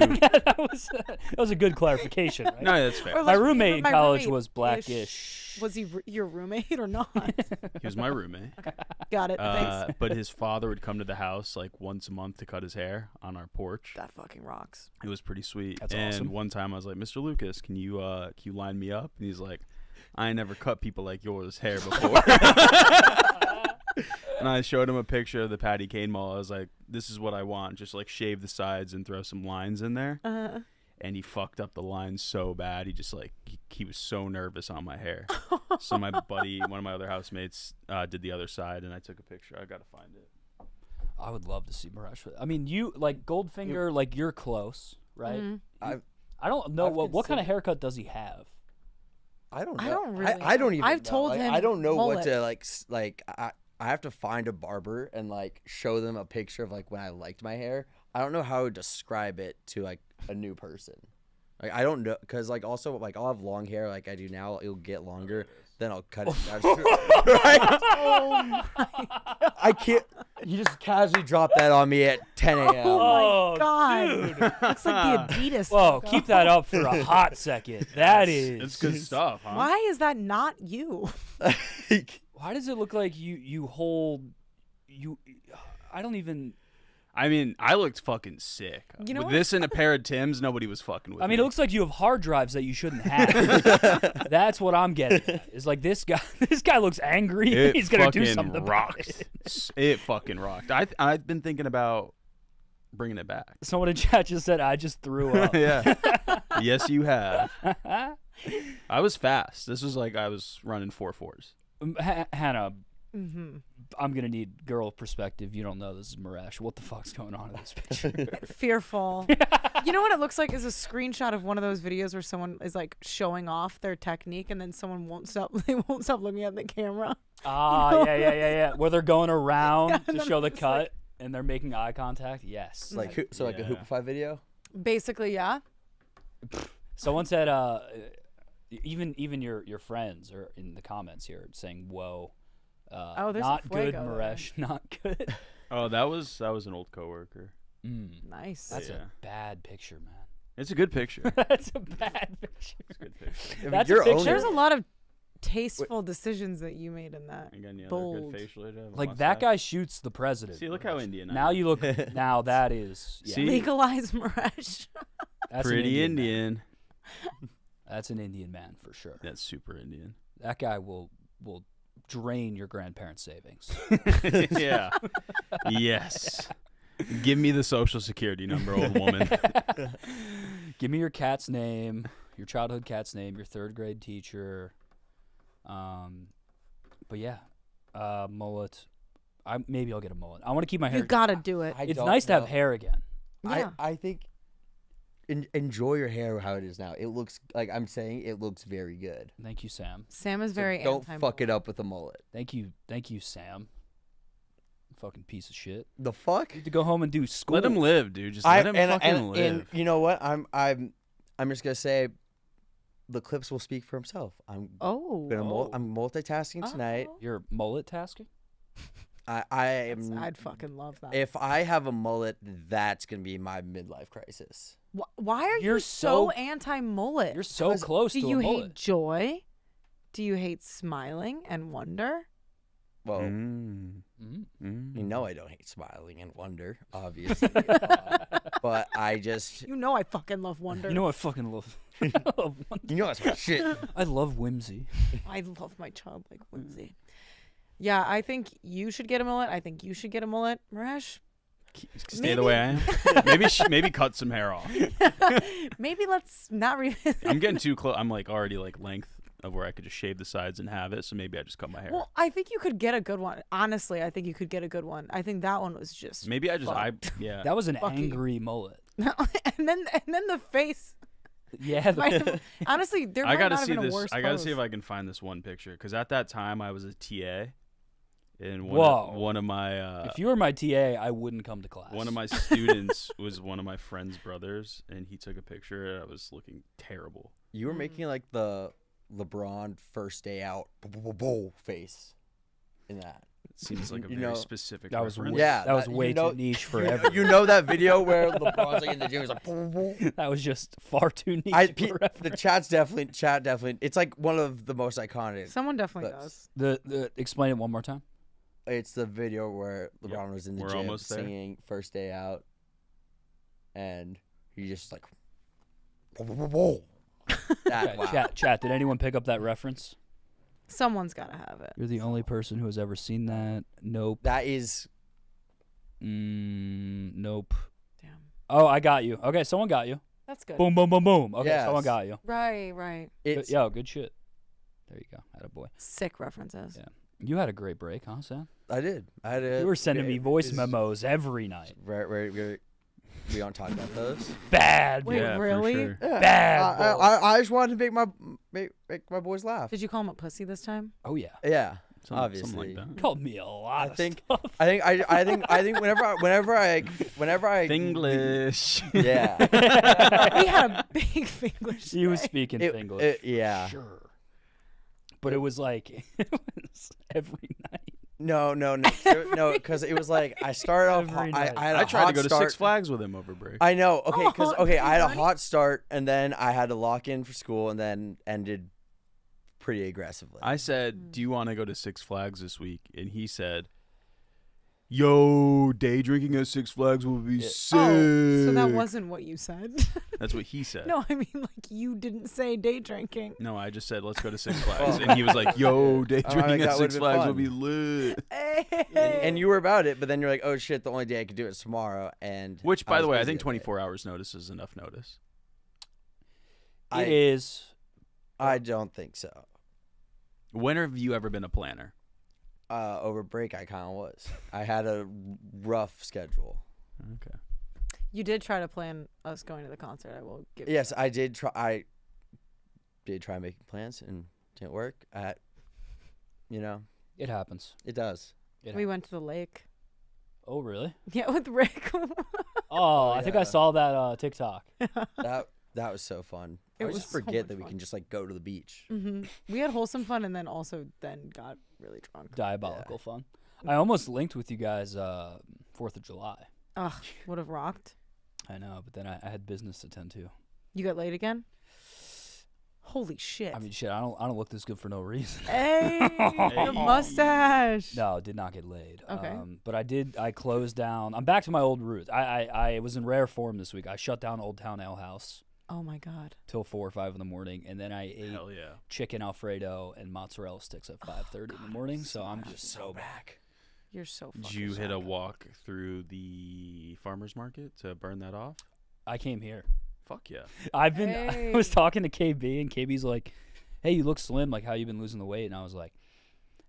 Speaker 4: that was a good clarification, right?
Speaker 3: No, that's fair.
Speaker 6: Or
Speaker 4: My
Speaker 6: like,
Speaker 4: roommate
Speaker 6: even
Speaker 4: in
Speaker 6: my
Speaker 4: college
Speaker 6: roommate
Speaker 4: was Black-ish.
Speaker 6: Was he your roommate or not?
Speaker 3: He was my roommate.
Speaker 6: Got it. Thanks.
Speaker 3: But his father would come to the house like once a month to cut his hair on our porch.
Speaker 6: That fucking rocks.
Speaker 3: It was pretty sweet.
Speaker 4: That's
Speaker 3: and
Speaker 4: awesome.
Speaker 3: one time I was like, Mr. Lucas, can you line me up? And he's like, I ain't never cut people like yours hair before. And I showed him a picture of the Patty Kane mall. I was like, this is what I want. Just like shave the sides and throw some lines in there. And he fucked up the lines so bad. He just like, he was so nervous on my hair. So my buddy, one of my other housemates, did the other side and I took a picture. I got to find it.
Speaker 4: I would love to see Maresh. I mean, you like Goldfinger, like you're close, right?
Speaker 6: Mhm.
Speaker 4: I don't know
Speaker 5: I've
Speaker 4: what kind of
Speaker 5: considered-
Speaker 4: haircut does he have?
Speaker 5: I don't know.
Speaker 6: I don't really
Speaker 5: I don't
Speaker 6: know.
Speaker 5: even.
Speaker 6: I've
Speaker 5: know.
Speaker 6: told
Speaker 5: Like,
Speaker 6: him
Speaker 5: I don't know what to
Speaker 6: mullet.
Speaker 5: like. I have to find a barber and like show them a picture of like when I liked my hair. I don't know how to describe it to like a new person. Like I don't know, cause like also like I'll have long hair like I do now. It'll get longer, then I'll cut it down. Right?
Speaker 6: Oh
Speaker 5: I can't. You just casually drop that on me at 10 a.m.
Speaker 6: Oh my god.
Speaker 4: dude.
Speaker 6: Looks like the Adidas.
Speaker 4: Whoa,
Speaker 6: logo.
Speaker 4: keep that up for a hot second. That is.
Speaker 3: It's good stuff, huh?
Speaker 6: Why is that not you?
Speaker 4: Why does it look like you hold you? I don't even.
Speaker 3: I mean, I looked fucking sick.
Speaker 6: You know
Speaker 3: With
Speaker 6: what?
Speaker 3: this and a pair of Timbs, nobody was fucking with
Speaker 4: I
Speaker 3: me.
Speaker 4: mean, it looks like you have hard drives that you shouldn't have. That's what I'm getting. At. It's like this guy. This guy looks angry.
Speaker 3: It
Speaker 4: He's gonna do
Speaker 3: fucking
Speaker 4: something about
Speaker 3: rocked.
Speaker 4: it.
Speaker 3: It fucking rocked. I've been thinking about bringing it back.
Speaker 4: Someone in chat just said, "I just threw up."
Speaker 3: Yeah. Yes, you have. I was fast. This was like I was running 4.4s.
Speaker 4: Hannah,
Speaker 6: Mm-hmm.
Speaker 4: I'm gonna need girl perspective. You don't know this is Maresh. What the fuck's going on in this picture?
Speaker 6: Fearful. You know what it looks like is a screenshot of one of those videos where someone is like showing off their technique and then someone won't stop. They won't stop looking at the camera.
Speaker 4: Yeah. Where they're going around
Speaker 6: Yeah,
Speaker 4: to
Speaker 6: and then
Speaker 4: show the
Speaker 6: it's like-
Speaker 4: cut and they're making eye contact. Yes.
Speaker 5: like a
Speaker 3: Yeah.
Speaker 5: Hoopify video.
Speaker 6: Basically, yeah.
Speaker 4: Someone said, even your friends are in the comments here saying, "Whoa."
Speaker 6: Oh, there's a
Speaker 4: not good,
Speaker 6: fuego there.
Speaker 4: Maresh. Not good.
Speaker 3: Oh, that was an old coworker.
Speaker 6: Nice.
Speaker 4: That's
Speaker 3: Yeah.
Speaker 4: a bad picture, man.
Speaker 3: It's a good picture.
Speaker 4: That's a bad picture.
Speaker 3: It's a good picture.
Speaker 5: I mean,
Speaker 4: That's a
Speaker 5: you're
Speaker 4: picture.
Speaker 5: owning
Speaker 6: There's
Speaker 5: it.
Speaker 6: a lot of tasteful decisions that you made in that.
Speaker 3: Again, yeah, they're
Speaker 6: Bold.
Speaker 3: good facially. They have a
Speaker 4: Like that
Speaker 3: mustache.
Speaker 4: guy shoots the president.
Speaker 3: See, look how Indian I
Speaker 4: Now
Speaker 3: am.
Speaker 4: you look. Now that is yeah,
Speaker 3: See?
Speaker 6: Legalize Maresh.
Speaker 4: that's an
Speaker 3: Pretty
Speaker 4: Indian. man.
Speaker 3: Indian.
Speaker 4: That's an Indian man for sure.
Speaker 3: That's super Indian.
Speaker 4: That guy will drain your grandparents' savings.
Speaker 3: Yeah. Yes. Give me the social security number, old woman.
Speaker 4: Give me your cat's name, your childhood cat's name, your third grade teacher. But yeah, mullet. Maybe I'll get a mullet. I want to keep my hair.
Speaker 6: You gotta do it.
Speaker 4: It's
Speaker 5: don't
Speaker 4: nice to have
Speaker 5: know.
Speaker 4: hair again.
Speaker 6: Yeah.
Speaker 5: I think enjoy your hair how it is now. It looks like I'm saying it looks very good.
Speaker 4: Thank you, Sam.
Speaker 6: Sam is
Speaker 5: So
Speaker 6: very
Speaker 5: don't
Speaker 6: anti.
Speaker 5: fuck it up with a mullet.
Speaker 4: Thank you, Sam. Fucking piece of shit.
Speaker 5: The fuck?
Speaker 4: Need to go home and do school.
Speaker 3: Let him live, dude. Just let him fucking live.
Speaker 5: And you know what? I'm just gonna say, the clips will speak for himself. I'm
Speaker 6: Oh.
Speaker 5: I'm multitasking tonight.
Speaker 4: You're mullet tasking.
Speaker 5: I am.
Speaker 6: I'd fucking love that.
Speaker 5: If I have a mullet, that's gonna be my midlife crisis.
Speaker 6: Why are
Speaker 4: You're
Speaker 6: you so
Speaker 4: so-
Speaker 6: anti-mullet?
Speaker 4: You're so
Speaker 5: 'Cause
Speaker 4: close
Speaker 6: Do
Speaker 4: to
Speaker 6: you
Speaker 4: a
Speaker 6: hate
Speaker 4: mullet.
Speaker 6: joy? Do you hate smiling and wonder?
Speaker 5: Well,
Speaker 3: Mm.
Speaker 5: you know I don't hate smiling and wonder, obviously. But I just,
Speaker 6: You know I fucking love wonder.
Speaker 4: You know I fucking love. I love wonder.
Speaker 5: you know that's my shit.
Speaker 4: I love whimsy.
Speaker 6: I love my childlike whimsy. Yeah, I think you should get a mullet. I think you should get a mullet. Maresh,
Speaker 3: Stay the way I am. Maybe cut some hair off.
Speaker 6: maybe let's not revisit.
Speaker 3: I'm getting too close. I'm like already like length of where I could just shave the sides and have it. So maybe I just cut my hair.
Speaker 6: Well, I think you could get a good one. Honestly, I think you could get a good one. I think that one was just
Speaker 3: Maybe I just
Speaker 6: fucked.
Speaker 3: yeah.
Speaker 4: That was an
Speaker 6: Fuck you.
Speaker 4: angry mullet.
Speaker 6: and then the face.
Speaker 4: Yeah.
Speaker 6: Might- honestly, there
Speaker 3: I
Speaker 6: might
Speaker 3: gotta
Speaker 6: not have
Speaker 3: see
Speaker 6: been a
Speaker 3: this.
Speaker 6: worse
Speaker 3: I gotta see
Speaker 6: pose.
Speaker 3: if I can find this one picture because at that time I was a TA, and
Speaker 4: Whoa.
Speaker 3: one of my
Speaker 4: If you were my TA, I wouldn't come to class.
Speaker 3: one of my students was one of my friend's brothers, and he took a picture. And I was looking terrible.
Speaker 5: You were making like the LeBron first day out face in that.
Speaker 3: It seems like a
Speaker 5: You
Speaker 3: very
Speaker 5: know,
Speaker 3: specific.
Speaker 4: That was
Speaker 3: reference.
Speaker 4: way,
Speaker 5: Yeah,
Speaker 4: that was
Speaker 5: that-
Speaker 4: way
Speaker 5: you know-
Speaker 4: too niche for everyone.
Speaker 5: You know that video where LeBron's like in the gym, he's like,
Speaker 4: That was just far too niche. of a
Speaker 5: the
Speaker 4: reference.
Speaker 5: chat definitely. It's like one of the most iconic.
Speaker 6: Someone definitely
Speaker 5: That's-
Speaker 6: does.
Speaker 4: The explain it one more time.
Speaker 5: It's the video where LeBron was in the
Speaker 3: we're
Speaker 5: gym
Speaker 3: almost there.
Speaker 5: singing first day out, and he just like.
Speaker 4: Okay,
Speaker 5: Wow.
Speaker 4: chat. Did anyone pick up that reference?
Speaker 6: Someone's got to have it.
Speaker 4: You're the only person who has ever seen that. Nope.
Speaker 5: That is
Speaker 4: Nope.
Speaker 6: Damn.
Speaker 4: Oh, I got you. Okay, someone got you.
Speaker 6: That's good.
Speaker 4: Boom, boom, boom, boom. Okay,
Speaker 5: Yes.
Speaker 4: someone got you.
Speaker 6: Right.
Speaker 5: it's
Speaker 4: Yo, good shit. There you go. Attaboy.
Speaker 6: Sick references.
Speaker 4: Yeah. You had a great break, huh, Sam?
Speaker 5: I did. I had a.
Speaker 4: You were sending me voice
Speaker 5: it's
Speaker 4: memos every night.
Speaker 5: Very we don't talk about those.
Speaker 4: Bad.
Speaker 6: Wait,
Speaker 3: Yeah, for
Speaker 6: really?
Speaker 3: sure.
Speaker 5: Yeah.
Speaker 4: Bad.
Speaker 5: I just wanted to make my boys laugh.
Speaker 6: Did you call him a pussy this time?
Speaker 4: Oh yeah.
Speaker 5: Yeah,
Speaker 3: Something
Speaker 5: obviously.
Speaker 3: like that.
Speaker 4: Called me a lot
Speaker 5: I think
Speaker 4: of stuff.
Speaker 5: I think whenever I
Speaker 3: English.
Speaker 5: yeah.
Speaker 6: We had a big English.
Speaker 4: He was speaking English.
Speaker 5: Yeah.
Speaker 4: Sure. But it was like it was every night.
Speaker 5: No, because it was like I started off.
Speaker 4: Every
Speaker 5: I
Speaker 4: night.
Speaker 5: had a
Speaker 3: I tried to
Speaker 5: hot
Speaker 3: go to
Speaker 5: start.
Speaker 3: Six Flags with him over break.
Speaker 5: I know. Okay, because
Speaker 6: Oh,
Speaker 5: I had a
Speaker 6: buddy.
Speaker 5: hot start, and then I had to lock in for school, and then ended pretty aggressively.
Speaker 3: I said, "Do you want to go to Six Flags this week?" And he said, "Yo, day drinking at Six Flags will be sick."
Speaker 6: Oh, so that wasn't what you said.
Speaker 3: That's what he said.
Speaker 6: No, I mean like you didn't say day drinking.
Speaker 3: No, I just said, "Let's go to Six Flags," and he was like, "Yo, day
Speaker 5: I
Speaker 3: drinking
Speaker 5: think
Speaker 3: at
Speaker 5: that
Speaker 3: Six
Speaker 5: would've been
Speaker 3: Flags will
Speaker 5: fun.
Speaker 3: be lit."
Speaker 5: and you were about it, but then you're like, oh shit, the only day I could do it is tomorrow. And
Speaker 3: Which, by
Speaker 5: was
Speaker 3: the way, I
Speaker 5: busy
Speaker 3: think
Speaker 5: that day.
Speaker 3: 24 hours notice is enough notice.
Speaker 4: It is.
Speaker 5: I don't think so.
Speaker 3: When have you ever been a planner?
Speaker 5: Over break, I kind of was. I had a rough schedule.
Speaker 3: Okay.
Speaker 6: You did try to plan us going to the concert. I will give.
Speaker 5: Yes, I did try. I did try making plans and didn't work.
Speaker 4: It happens.
Speaker 5: It does.
Speaker 6: you. We went to the lake.
Speaker 4: Oh really?
Speaker 6: Yeah, with Rick.
Speaker 4: Oh, I think I
Speaker 5: yeah.
Speaker 4: saw that TikTok.
Speaker 5: That was so fun.
Speaker 6: It
Speaker 5: I
Speaker 6: was
Speaker 5: just
Speaker 6: so
Speaker 5: forget
Speaker 6: much
Speaker 5: that we
Speaker 6: fun.
Speaker 5: can just like go to the beach.
Speaker 6: We had wholesome fun, and then got really drunk.
Speaker 4: Diabolical fun. I almost linked with you guys 4th of July.
Speaker 6: Ugh, would have rocked.
Speaker 4: I know, but then I had business to tend to.
Speaker 6: You got laid again? Holy shit!
Speaker 4: I mean, shit, I don't look this good for no reason.
Speaker 6: hey, the mustache.
Speaker 4: No, did not get laid.
Speaker 6: Okay.
Speaker 4: But I closed down. I'm back to my old roots. I was in rare form this week. I shut down Old Town Ale House
Speaker 6: Oh my god.
Speaker 4: till 4 or 5 in the morning, and then I ate
Speaker 3: Hell yeah.
Speaker 4: chicken Alfredo and mozzarella sticks at 5:30 in the morning. So I'm just so back.
Speaker 6: You're so fucking
Speaker 3: Did you hit a
Speaker 6: shocked.
Speaker 3: walk through the farmer's market to burn that off?
Speaker 4: I came here.
Speaker 3: Fuck yeah.
Speaker 4: I
Speaker 6: Hey.
Speaker 4: was talking to KB, and KB's like, "Hey, you look slim. Like, how you been losing the weight?" And I was like,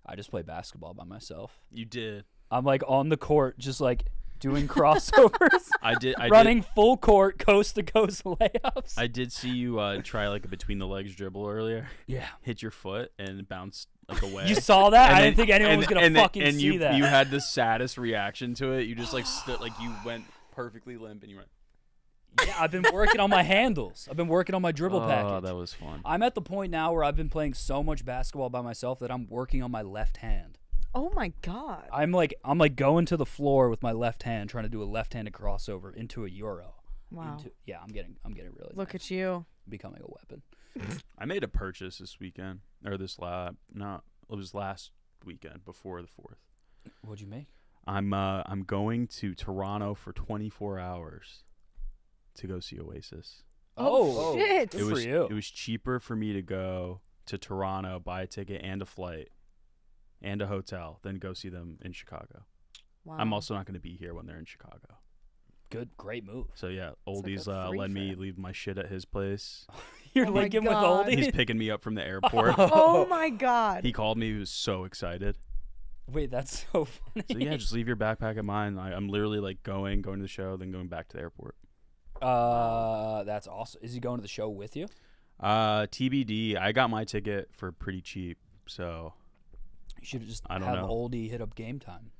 Speaker 4: "I just play basketball by myself.
Speaker 3: You did.
Speaker 4: I'm like on the court, just like doing crossovers,
Speaker 3: I did.
Speaker 4: running full court, coast to coast layups."
Speaker 3: I did see you try like a between the legs dribble earlier.
Speaker 4: Yeah.
Speaker 3: Hit your foot and bounced like away.
Speaker 4: You saw that?
Speaker 3: And
Speaker 4: I
Speaker 3: then-
Speaker 4: didn't think anyone
Speaker 3: and-
Speaker 4: was gonna
Speaker 3: and then-
Speaker 4: fucking
Speaker 3: and
Speaker 4: see
Speaker 3: you,
Speaker 4: that.
Speaker 3: You had the saddest reaction to it. You just like stood like you went perfectly limp and you went.
Speaker 4: Yeah, I've been working on my handles. I've been working on my dribble
Speaker 3: Oh,
Speaker 4: package.
Speaker 3: that was fun.
Speaker 4: I'm at the point now where I've been playing so much basketball by myself that I'm working on my left hand.
Speaker 6: Oh my god.
Speaker 4: I'm like going to the floor with my left hand, trying to do a left-handed crossover into a euro.
Speaker 6: Wow.
Speaker 4: Yeah, I'm getting really
Speaker 6: Look
Speaker 4: nice.
Speaker 6: at you.
Speaker 4: Becoming a weapon.
Speaker 3: I made a purchase this weekend or this it was last weekend before the 4th.
Speaker 4: What'd you make?
Speaker 3: I'm going to Toronto for 24 hours to go see Oasis.
Speaker 4: Oh,
Speaker 6: shit.
Speaker 4: Good
Speaker 3: it
Speaker 4: for
Speaker 3: was
Speaker 4: you.
Speaker 3: it was cheaper for me to go to Toronto, buy a ticket and a flight and a hotel than go see them in Chicago.
Speaker 6: Wow.
Speaker 3: I'm also not going to be here when they're in Chicago.
Speaker 4: Good, great move.
Speaker 3: So yeah,
Speaker 6: like
Speaker 3: Oldie's
Speaker 6: a free
Speaker 3: let me
Speaker 6: for him.
Speaker 3: leave my shit at his place.
Speaker 4: You're
Speaker 6: Oh my
Speaker 4: linking with
Speaker 6: God.
Speaker 4: oldie.
Speaker 3: He's picking me up from the airport.
Speaker 6: Oh my god.
Speaker 3: He called me. He was so excited.
Speaker 4: Wait, that's so funny.
Speaker 3: So yeah, just leave your backpack at mine. I'm literally like going to the show, then going back to the airport.
Speaker 4: That's awesome. Is he going to the show with you?
Speaker 3: TBD. I got my ticket for pretty cheap, so
Speaker 4: You should just
Speaker 3: I don't
Speaker 4: have
Speaker 3: know.
Speaker 4: oldie hit up Game Time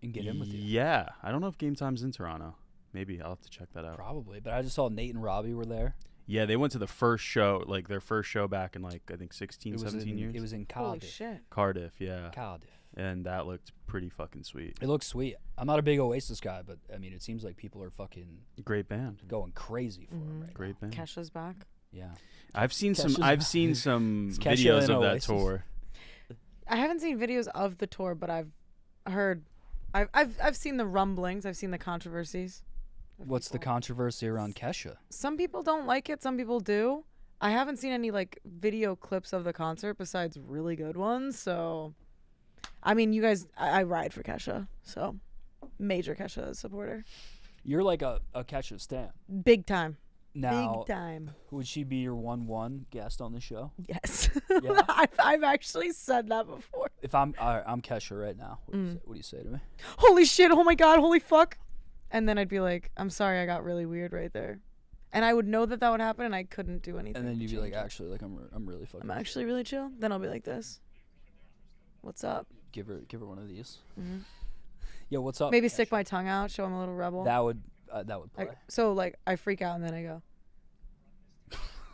Speaker 4: and get in with you.
Speaker 3: Yeah, I don't know if Game Time's in Toronto. Maybe I'll have to check that out.
Speaker 4: Probably, but I just saw Nate and Robbie were there.
Speaker 3: Yeah, they went to the first show, like their first show back in like I think 16,
Speaker 4: It was
Speaker 3: 17
Speaker 4: in,
Speaker 3: years.
Speaker 4: It was in
Speaker 6: Holy
Speaker 4: Cardiff.
Speaker 6: shit.
Speaker 3: Cardiff, yeah,
Speaker 4: Cardiff.
Speaker 3: and that looked pretty fucking sweet.
Speaker 4: It looks sweet. I'm not a big Oasis guy, but I mean, it seems like people are fucking
Speaker 3: Great band,
Speaker 4: going crazy for him right
Speaker 3: great band.
Speaker 6: Kesha's back.
Speaker 4: now. Yeah.
Speaker 3: I've seen
Speaker 4: Kesha's
Speaker 3: some. I've
Speaker 4: back.
Speaker 3: seen some
Speaker 4: Is Kesha
Speaker 3: videos
Speaker 4: in
Speaker 3: of that
Speaker 4: Oasis?
Speaker 3: tour.
Speaker 6: I haven't seen videos of the tour, but I've heard I've seen the rumblings, I've seen the controversies. of
Speaker 4: What's the
Speaker 6: people.
Speaker 4: controversy around Kesha?
Speaker 6: Some people don't like it, some people do. I haven't seen any like video clips of the concert besides really good ones, so I mean, you guys I ride for Kesha, so major Kesha supporter.
Speaker 4: You're like a Kesha stan.
Speaker 6: Big time.
Speaker 4: Now,
Speaker 6: Big time.
Speaker 4: would she be your 1-1 guest on the show?
Speaker 6: Yes.
Speaker 4: Yeah.
Speaker 6: I've actually said that before.
Speaker 4: If I'm Kesha right now, what do you say to me?
Speaker 6: Holy shit, oh my god, holy fuck. and then I'd be like, I'm sorry, I got really weird right there. And I would know that would happen, and I couldn't do anything.
Speaker 4: And then
Speaker 6: to
Speaker 4: you'd be like,
Speaker 6: change it.
Speaker 4: actually, like I'm really fucking.
Speaker 6: I'm actually really chill. Then I'll be like this. What's up?
Speaker 4: Give her one of these.
Speaker 6: Hmm.
Speaker 4: Yo, what's up?
Speaker 6: Maybe stick my tongue out, show I'm a little rebel.
Speaker 4: That would play.
Speaker 6: So like I freak out and then I go.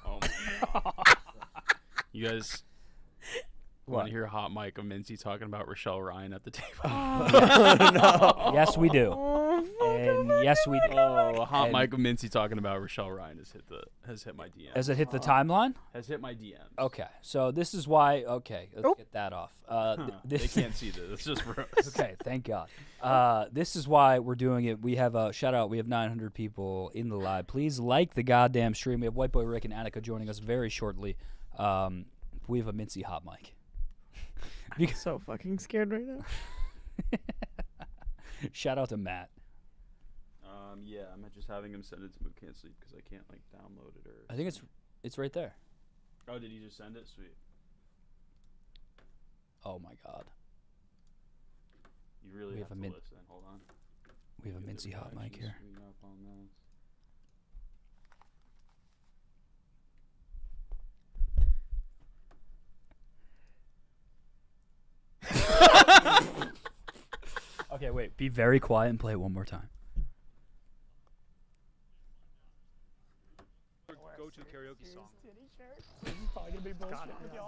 Speaker 3: Oh my. You guys want to hear a hot mic of Mincy talking about Rochelle Ryan at the table?
Speaker 4: Yes, we do.
Speaker 6: Oh,
Speaker 4: And yes, we do.
Speaker 3: Oh, a hot
Speaker 4: And-
Speaker 3: mic of Mincy talking about Rochelle Ryan has hit my DM.
Speaker 4: Has it hit the timeline?
Speaker 3: Has hit my DM.
Speaker 4: Okay, so this is why. Okay, let's get that off.
Speaker 3: They
Speaker 4: This,
Speaker 3: can't see this. It's just for us.
Speaker 4: okay, thank God. This is why we're doing it. We have a shout out. We have 900 people in the live. Please like the goddamn stream. We have White Boy Rick and Annika joining us very shortly. We have a Mincy hot mic.
Speaker 6: I'm so fucking scared right now.
Speaker 4: Shout out to Matt.
Speaker 3: Yeah, I'm just having him send it to Mook Can't Sleep because I can't like download it or.
Speaker 4: I think it's right there.
Speaker 3: Oh, did he just send it? Sweet.
Speaker 4: Oh my God.
Speaker 3: You really
Speaker 4: We
Speaker 3: have
Speaker 4: have
Speaker 3: to
Speaker 4: a
Speaker 3: listen. Hold on.
Speaker 4: We have a
Speaker 3: Get the
Speaker 4: Mincy hot mic
Speaker 3: reaction
Speaker 4: here.
Speaker 3: screen up on this.
Speaker 4: Okay, wait. Be very quiet and play it one more time.
Speaker 9: Go-to karaoke song.
Speaker 10: You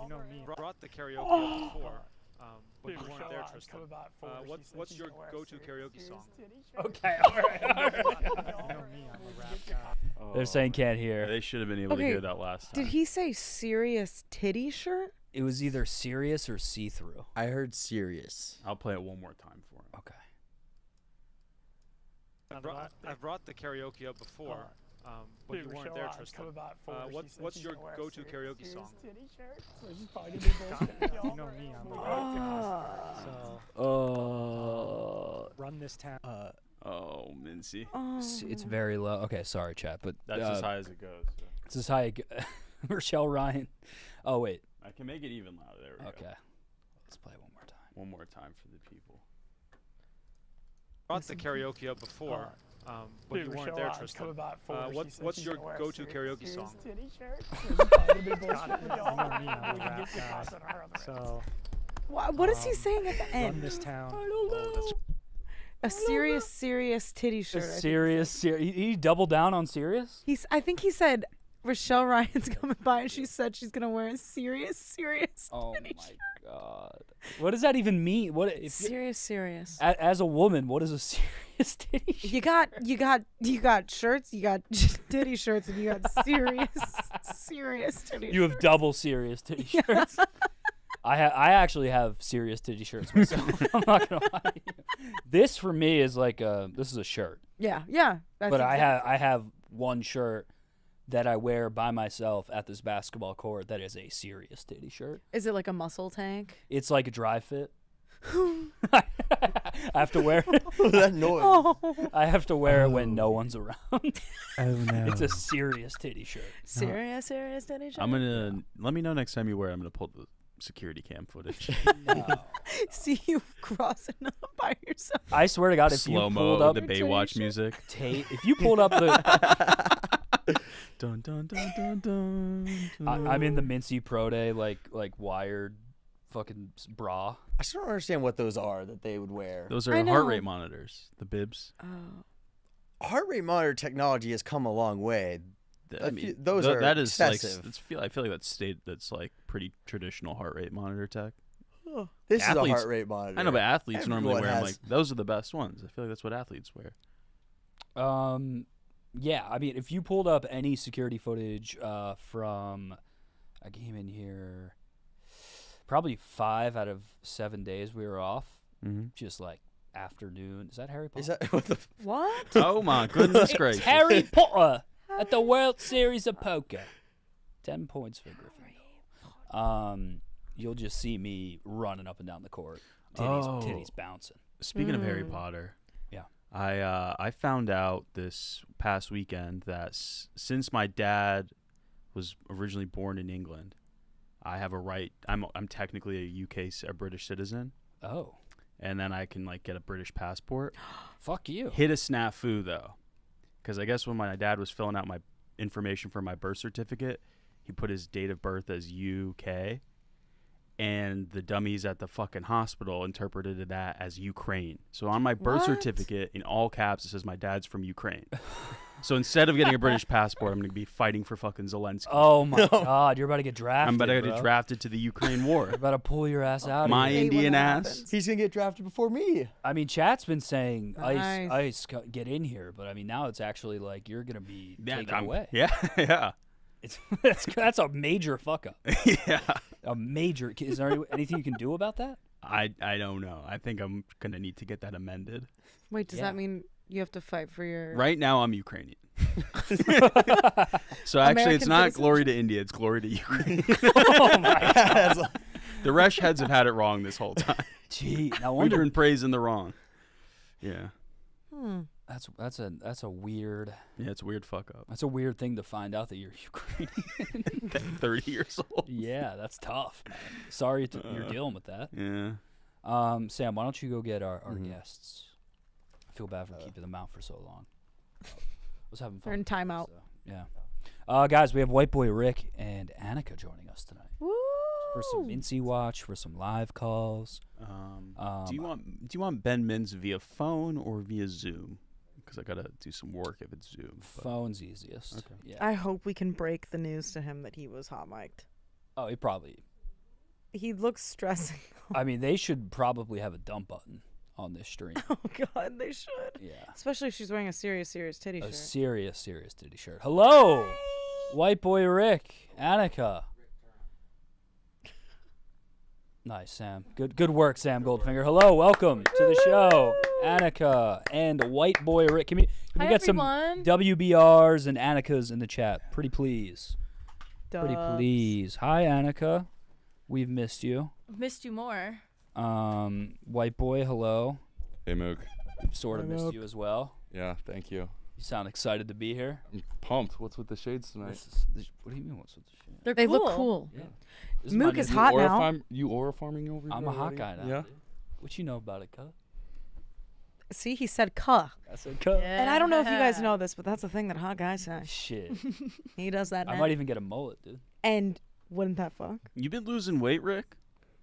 Speaker 10: know me.
Speaker 9: Brought the karaoke up before, but you weren't there, Tristan. What's your go-to karaoke song?
Speaker 4: Okay, all right.
Speaker 10: You know me. I'm a rap guy.
Speaker 4: They're saying can't
Speaker 3: Yeah,
Speaker 4: hear.
Speaker 3: they should have been able to
Speaker 6: Okay,
Speaker 3: hear that last time.
Speaker 6: Did he say serious titty shirt?
Speaker 4: It was either serious or see-through.
Speaker 5: I heard serious.
Speaker 3: I'll play it one more time for him.
Speaker 4: Okay.
Speaker 9: I've brought the karaoke up before, but you weren't there, Tristan. What's your go-to karaoke song?
Speaker 10: You know me. I'm a rap guy. So run this town.
Speaker 3: Oh, Mincy.
Speaker 4: It's very low. Okay, sorry, chat, but
Speaker 3: That's as high as it goes. So.
Speaker 4: it's as high. Rochelle Ryan. Oh wait.
Speaker 3: I can make it even louder. There we
Speaker 4: Okay.
Speaker 3: go.
Speaker 4: Let's play it one more time.
Speaker 3: One more time for the people.
Speaker 9: Brought the karaoke up before, but you weren't there, Tristan. What's your go-to karaoke song?
Speaker 10: You know me. I'm a rap guy. So
Speaker 6: What is he saying at the
Speaker 10: run
Speaker 6: end?
Speaker 10: this town.
Speaker 6: A serious titty shirt. I think.
Speaker 4: Serious. He doubled down on serious.
Speaker 6: I think he said Rochelle Ryan's coming by and she said she's gonna wear a serious
Speaker 4: Oh
Speaker 6: titty
Speaker 4: my
Speaker 6: shirt.
Speaker 4: God. What does that even mean? What if
Speaker 6: Serious.
Speaker 4: as a woman? What is a serious titty?
Speaker 6: You got shirts, you got titty shirts, and you got serious titty.
Speaker 4: You have double serious titty shirts. I actually have serious titty shirts myself. I'm not gonna lie to you. This for me is like this is a shirt.
Speaker 6: Yeah. That's
Speaker 4: But
Speaker 6: exactly.
Speaker 4: I have one shirt that I wear by myself at this basketball court that is a serious titty shirt.
Speaker 6: Is it like a muscle tank?
Speaker 4: It's like a dry fit. I have to wear it.
Speaker 5: That noise.
Speaker 6: Oh,
Speaker 4: I have to wear it when no one's around.
Speaker 10: Oh no.
Speaker 4: It's a serious titty shirt.
Speaker 6: serious titty shirt.
Speaker 3: I'm gonna let me know next time you wear it. I'm gonna pull the security cam footage.
Speaker 6: see you crossing up by yourself.
Speaker 4: I swear to God, if
Speaker 3: Slow
Speaker 4: you
Speaker 3: mo
Speaker 4: pulled up
Speaker 3: with the Baywatch music.
Speaker 4: if you pulled up the
Speaker 3: Dun dun dun dun dun.
Speaker 4: I'm in the Mincy Pro Day like wired fucking bra.
Speaker 5: I still don't understand what those are that they would wear.
Speaker 3: Those
Speaker 6: I
Speaker 3: are
Speaker 6: know.
Speaker 3: heart rate monitors. The bibs.
Speaker 6: Oh.
Speaker 5: Heart rate monitor technology has come a long way.
Speaker 3: I mean,
Speaker 5: those are
Speaker 3: that is
Speaker 5: excessive.
Speaker 3: like I feel like that's like pretty traditional heart rate monitor tech.
Speaker 5: This is a
Speaker 3: Athletes-
Speaker 5: heart rate monitor.
Speaker 3: I know, but athletes normally
Speaker 5: Everyone
Speaker 3: wear them.
Speaker 5: has-
Speaker 3: Like those are the best ones. I feel like that's what athletes wear.
Speaker 4: Yeah, I mean, if you pulled up any security footage from, I came in here, probably 5 out of 7 days we were off, just like afternoon. Is that Harry Potter?
Speaker 5: Is that what the?
Speaker 6: What?
Speaker 3: Oh my goodness gracious!
Speaker 4: Harry Potter at the World Series of Poker. 10 points for Griffin. You'll just see me running up and down the court, titties bouncing.
Speaker 3: Speaking of Harry Potter,
Speaker 4: Yeah.
Speaker 3: I found out this past weekend that since my dad was originally born in England, I have a right. I'm technically a British citizen.
Speaker 4: Oh.
Speaker 3: and then I can like get a British passport.
Speaker 4: Fuck you.
Speaker 3: Hit a snafu though, because I guess when my dad was filling out my information for my birth certificate, he put his date of birth as UK, and the dummies at the fucking hospital interpreted that as Ukraine. So on my birth certificate, in all caps, it says my dad's from Ukraine. So instead of getting a British passport, I'm going to be fighting for fucking Zelensky.
Speaker 4: Oh my God, you're about to get drafted.
Speaker 3: I'm about to
Speaker 4: bro.
Speaker 3: get drafted to the Ukraine war.
Speaker 4: You're about to pull your ass out of
Speaker 3: My
Speaker 4: here.
Speaker 3: Indian ass.
Speaker 5: He's gonna get drafted before me.
Speaker 4: I mean, chat's been saying
Speaker 6: Nice.
Speaker 4: ice, get in here, but I mean now it's actually like you're gonna be taken away.
Speaker 3: Yeah, yeah.
Speaker 4: It's that's a major fuck up.
Speaker 3: Yeah.
Speaker 4: A major. Is there anything you can do about that?
Speaker 3: I don't know. I think I'm going to need to get that amended.
Speaker 6: Wait, does
Speaker 4: Yeah.
Speaker 6: that mean you have to fight for your...
Speaker 3: Right now, I'm Ukrainian. So actually, it's
Speaker 6: American
Speaker 3: not
Speaker 6: citizenship?
Speaker 3: glory to India. It's glory to Ukraine.
Speaker 4: Oh my God.
Speaker 3: The Resh heads have had it wrong this whole time.
Speaker 4: Gee, now
Speaker 3: We've
Speaker 4: wonder
Speaker 3: been praising the wrong. Yeah.
Speaker 4: that's a weird.
Speaker 3: Yeah, it's a weird fuck up.
Speaker 4: That's a weird thing to find out that you're Ukrainian.
Speaker 3: At 30 years old.
Speaker 4: Yeah, that's tough, man. Sorry you're dealing with that.
Speaker 3: Yeah.
Speaker 4: Sam, why don't you go get our guests? I feel bad for keeping them out for so long. Was having fun.
Speaker 6: They're in timeout.
Speaker 4: So, yeah. Guys, we have White Boy Rick and Annika joining us tonight
Speaker 6: Woo!
Speaker 4: for some MINTZY watch, for some live calls.
Speaker 3: Do you want Ben Mintz via phone or via Zoom? Because I gotta do some work if it's Zoom. but-
Speaker 4: Phone's easiest.
Speaker 3: Okay.
Speaker 4: Yeah.
Speaker 6: I hope we can break the news to him that he was hot mic'd.
Speaker 4: Oh, he probably.
Speaker 6: He looks stressing.
Speaker 4: I mean, they should probably have a dump button on this stream.
Speaker 6: Oh, God, they should.
Speaker 4: Yeah.
Speaker 6: Especially if she's wearing a serious titty
Speaker 4: A
Speaker 6: shirt.
Speaker 4: serious titty shirt. Hello, White Boy Rick, Annika. Nice, Sam. Good work, Sam Goldfinger. Hello, welcome to the show, Annika and White Boy Rick. Can we get some WBRs and Annikas in the chat? Pretty please. Pretty
Speaker 6: Dubs.
Speaker 4: please. Hi, Annika. We've missed you.
Speaker 11: Missed you more.
Speaker 4: White Boy, hello.
Speaker 12: Hey, Mook.
Speaker 4: We've sort of
Speaker 6: Hi,
Speaker 4: missed
Speaker 6: Mook.
Speaker 4: you as well.
Speaker 12: Yeah, thank you.
Speaker 4: You sound excited to be here.
Speaker 12: I'm pumped. What's with the shades tonight?
Speaker 4: What do you mean? What's with the shit?
Speaker 11: They're
Speaker 6: They
Speaker 11: cool.
Speaker 6: look cool.
Speaker 4: Yeah.
Speaker 6: Mook is hot now.
Speaker 12: You aura farming over
Speaker 4: I'm
Speaker 12: here
Speaker 4: a hot
Speaker 12: already?
Speaker 4: guy now.
Speaker 12: Yeah.
Speaker 4: Dude. What you know about it, cuz?
Speaker 6: See, he said "cuh,"
Speaker 4: That's a cuz.
Speaker 6: and I don't know if you guys know this, but that's the thing that hot guys say.
Speaker 4: Shit.
Speaker 6: He does that
Speaker 4: I
Speaker 6: now.
Speaker 4: might even get a mullet, dude.
Speaker 6: And wouldn't that fuck?
Speaker 3: You been losing weight, Rick?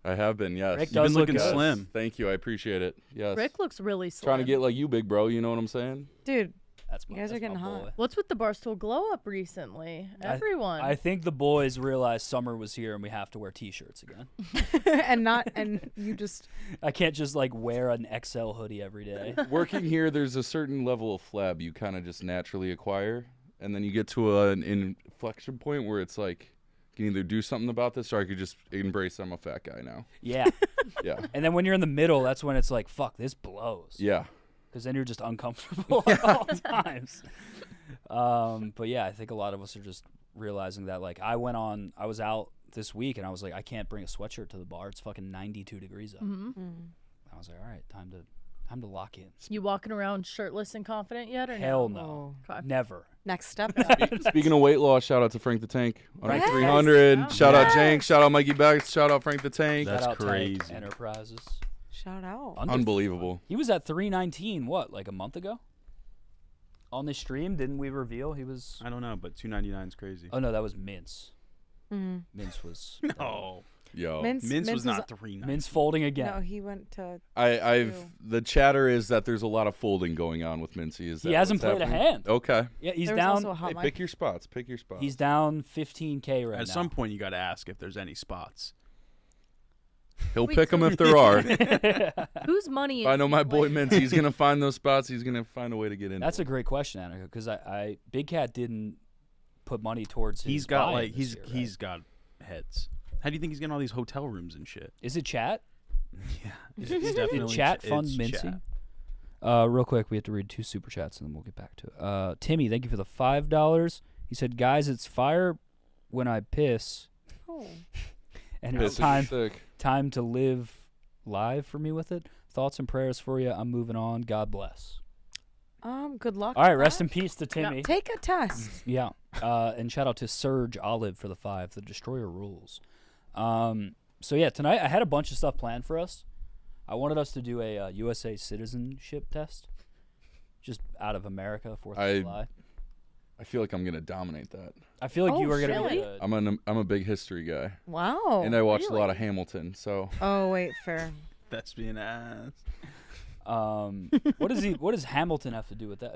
Speaker 12: I have been, yes.
Speaker 4: Rick
Speaker 3: You've been
Speaker 4: does look
Speaker 3: looking
Speaker 4: good.
Speaker 3: slim.
Speaker 12: Thank you. I appreciate it. Yes.
Speaker 11: Rick looks really slim.
Speaker 12: Trying to get like you, big bro. You know what I'm saying?
Speaker 6: Dude,
Speaker 4: That's
Speaker 6: You
Speaker 4: my,
Speaker 6: guys
Speaker 4: that's
Speaker 6: are getting
Speaker 4: my
Speaker 6: hot.
Speaker 4: boy.
Speaker 11: What's with the Barstool glow up recently? Everyone.
Speaker 4: I think the boys realized summer was here and we have to wear t-shirts again.
Speaker 6: and you just
Speaker 4: I can't just like wear an XL hoodie every day.
Speaker 12: Working here, there's a certain level of flab you kind of just naturally acquire. And then you get to an inflection point where it's like, I can either do something about this or I could just embrace I'm a fat guy now.
Speaker 4: Yeah.
Speaker 12: Yeah.
Speaker 4: And then when you're in the middle, that's when it's like, fuck, this blows.
Speaker 12: Yeah.
Speaker 4: Because then you're just uncomfortable at all times. But yeah, I think a lot of us are just realizing that. Like, I was out this week and I was like, I can't bring a sweatshirt to the bar. It's fucking 92 degrees out. I was like, all right, time to lock in.
Speaker 11: You walking around shirtless and confident yet, or
Speaker 4: Hell
Speaker 11: no?
Speaker 4: no.
Speaker 11: Okay.
Speaker 4: Never.
Speaker 6: next step.
Speaker 12: Speaking of weight loss, shout out to Frank the Tank on
Speaker 6: Yes.
Speaker 12: 300. Shout out
Speaker 6: Yes.
Speaker 12: Jenks. Shout out Mikey Becks. Shout out Frank the Tank.
Speaker 3: That's
Speaker 4: Shout out Tank
Speaker 3: crazy.
Speaker 4: Enterprises.
Speaker 6: Shout out.
Speaker 12: Unbelievable.
Speaker 4: He was at 319, what, like a month ago? On this stream, didn't we reveal he was...
Speaker 3: I don't know, but 299 is crazy.
Speaker 4: Oh, no, that was Mince.
Speaker 6: Mm-hmm.
Speaker 4: Mince was...
Speaker 3: No.
Speaker 12: Yo.
Speaker 3: Mince was not 399.
Speaker 4: Mince folding again.
Speaker 6: No, he went to.
Speaker 12: The chatter is that there's a lot of folding going on with Mincy. Is that
Speaker 4: He hasn't
Speaker 12: what's
Speaker 4: played a
Speaker 12: happening?
Speaker 4: hand.
Speaker 12: Okay.
Speaker 4: Yeah, he's
Speaker 6: There was
Speaker 4: down...
Speaker 6: also a hot
Speaker 12: Hey,
Speaker 6: mic.
Speaker 12: pick your spots. Pick your spots.
Speaker 4: He's down 15K right
Speaker 3: At
Speaker 4: now.
Speaker 3: some point, you got to ask if there's any spots.
Speaker 12: He'll
Speaker 11: Wait,
Speaker 12: pick them
Speaker 11: so-
Speaker 12: if there are.
Speaker 11: Whose money is
Speaker 12: If I know my boy
Speaker 11: like-
Speaker 12: Mincy. He's gonna find those spots. He's gonna find a way to get in.
Speaker 4: That's a great question, Annika, because I Big Cat didn't put money towards his
Speaker 3: He's got
Speaker 4: buy-in
Speaker 3: like
Speaker 4: this year, right?
Speaker 3: he's got heads. How do you think he's getting all these hotel rooms and shit?
Speaker 4: Is it chat?
Speaker 3: Yeah, it's definitely
Speaker 4: Chat
Speaker 3: ch-
Speaker 4: fund
Speaker 3: it's
Speaker 4: Mincy?
Speaker 3: chat.
Speaker 4: Real quick, we have to read 2 super chats and then we'll get back to it. Timmy, thank you for the $5. He said, "Guys, it's fire when I piss,
Speaker 6: Oh.
Speaker 4: and it's time to live live for me with it. Thoughts and prayers for you. I'm moving on. God bless."
Speaker 6: Good luck.
Speaker 4: All right,
Speaker 6: with
Speaker 4: rest
Speaker 6: that.
Speaker 4: in peace to Timmy.
Speaker 6: Take a test.
Speaker 4: Yeah. And shout out to Serge Olive for the 5. The Destroyer rules. So yeah, tonight I had a bunch of stuff planned for us. I wanted us to do a USA citizenship test, just out of America, 4th of July.
Speaker 12: I feel like I'm gonna dominate that.
Speaker 4: I feel like you were gonna
Speaker 11: really?
Speaker 4: be good.
Speaker 12: I'm a big history guy.
Speaker 6: Wow.
Speaker 12: And I watched a lot of Hamilton, so.
Speaker 6: Oh wait, fair.
Speaker 3: That's being ass.
Speaker 4: What does Hamilton have to do with that?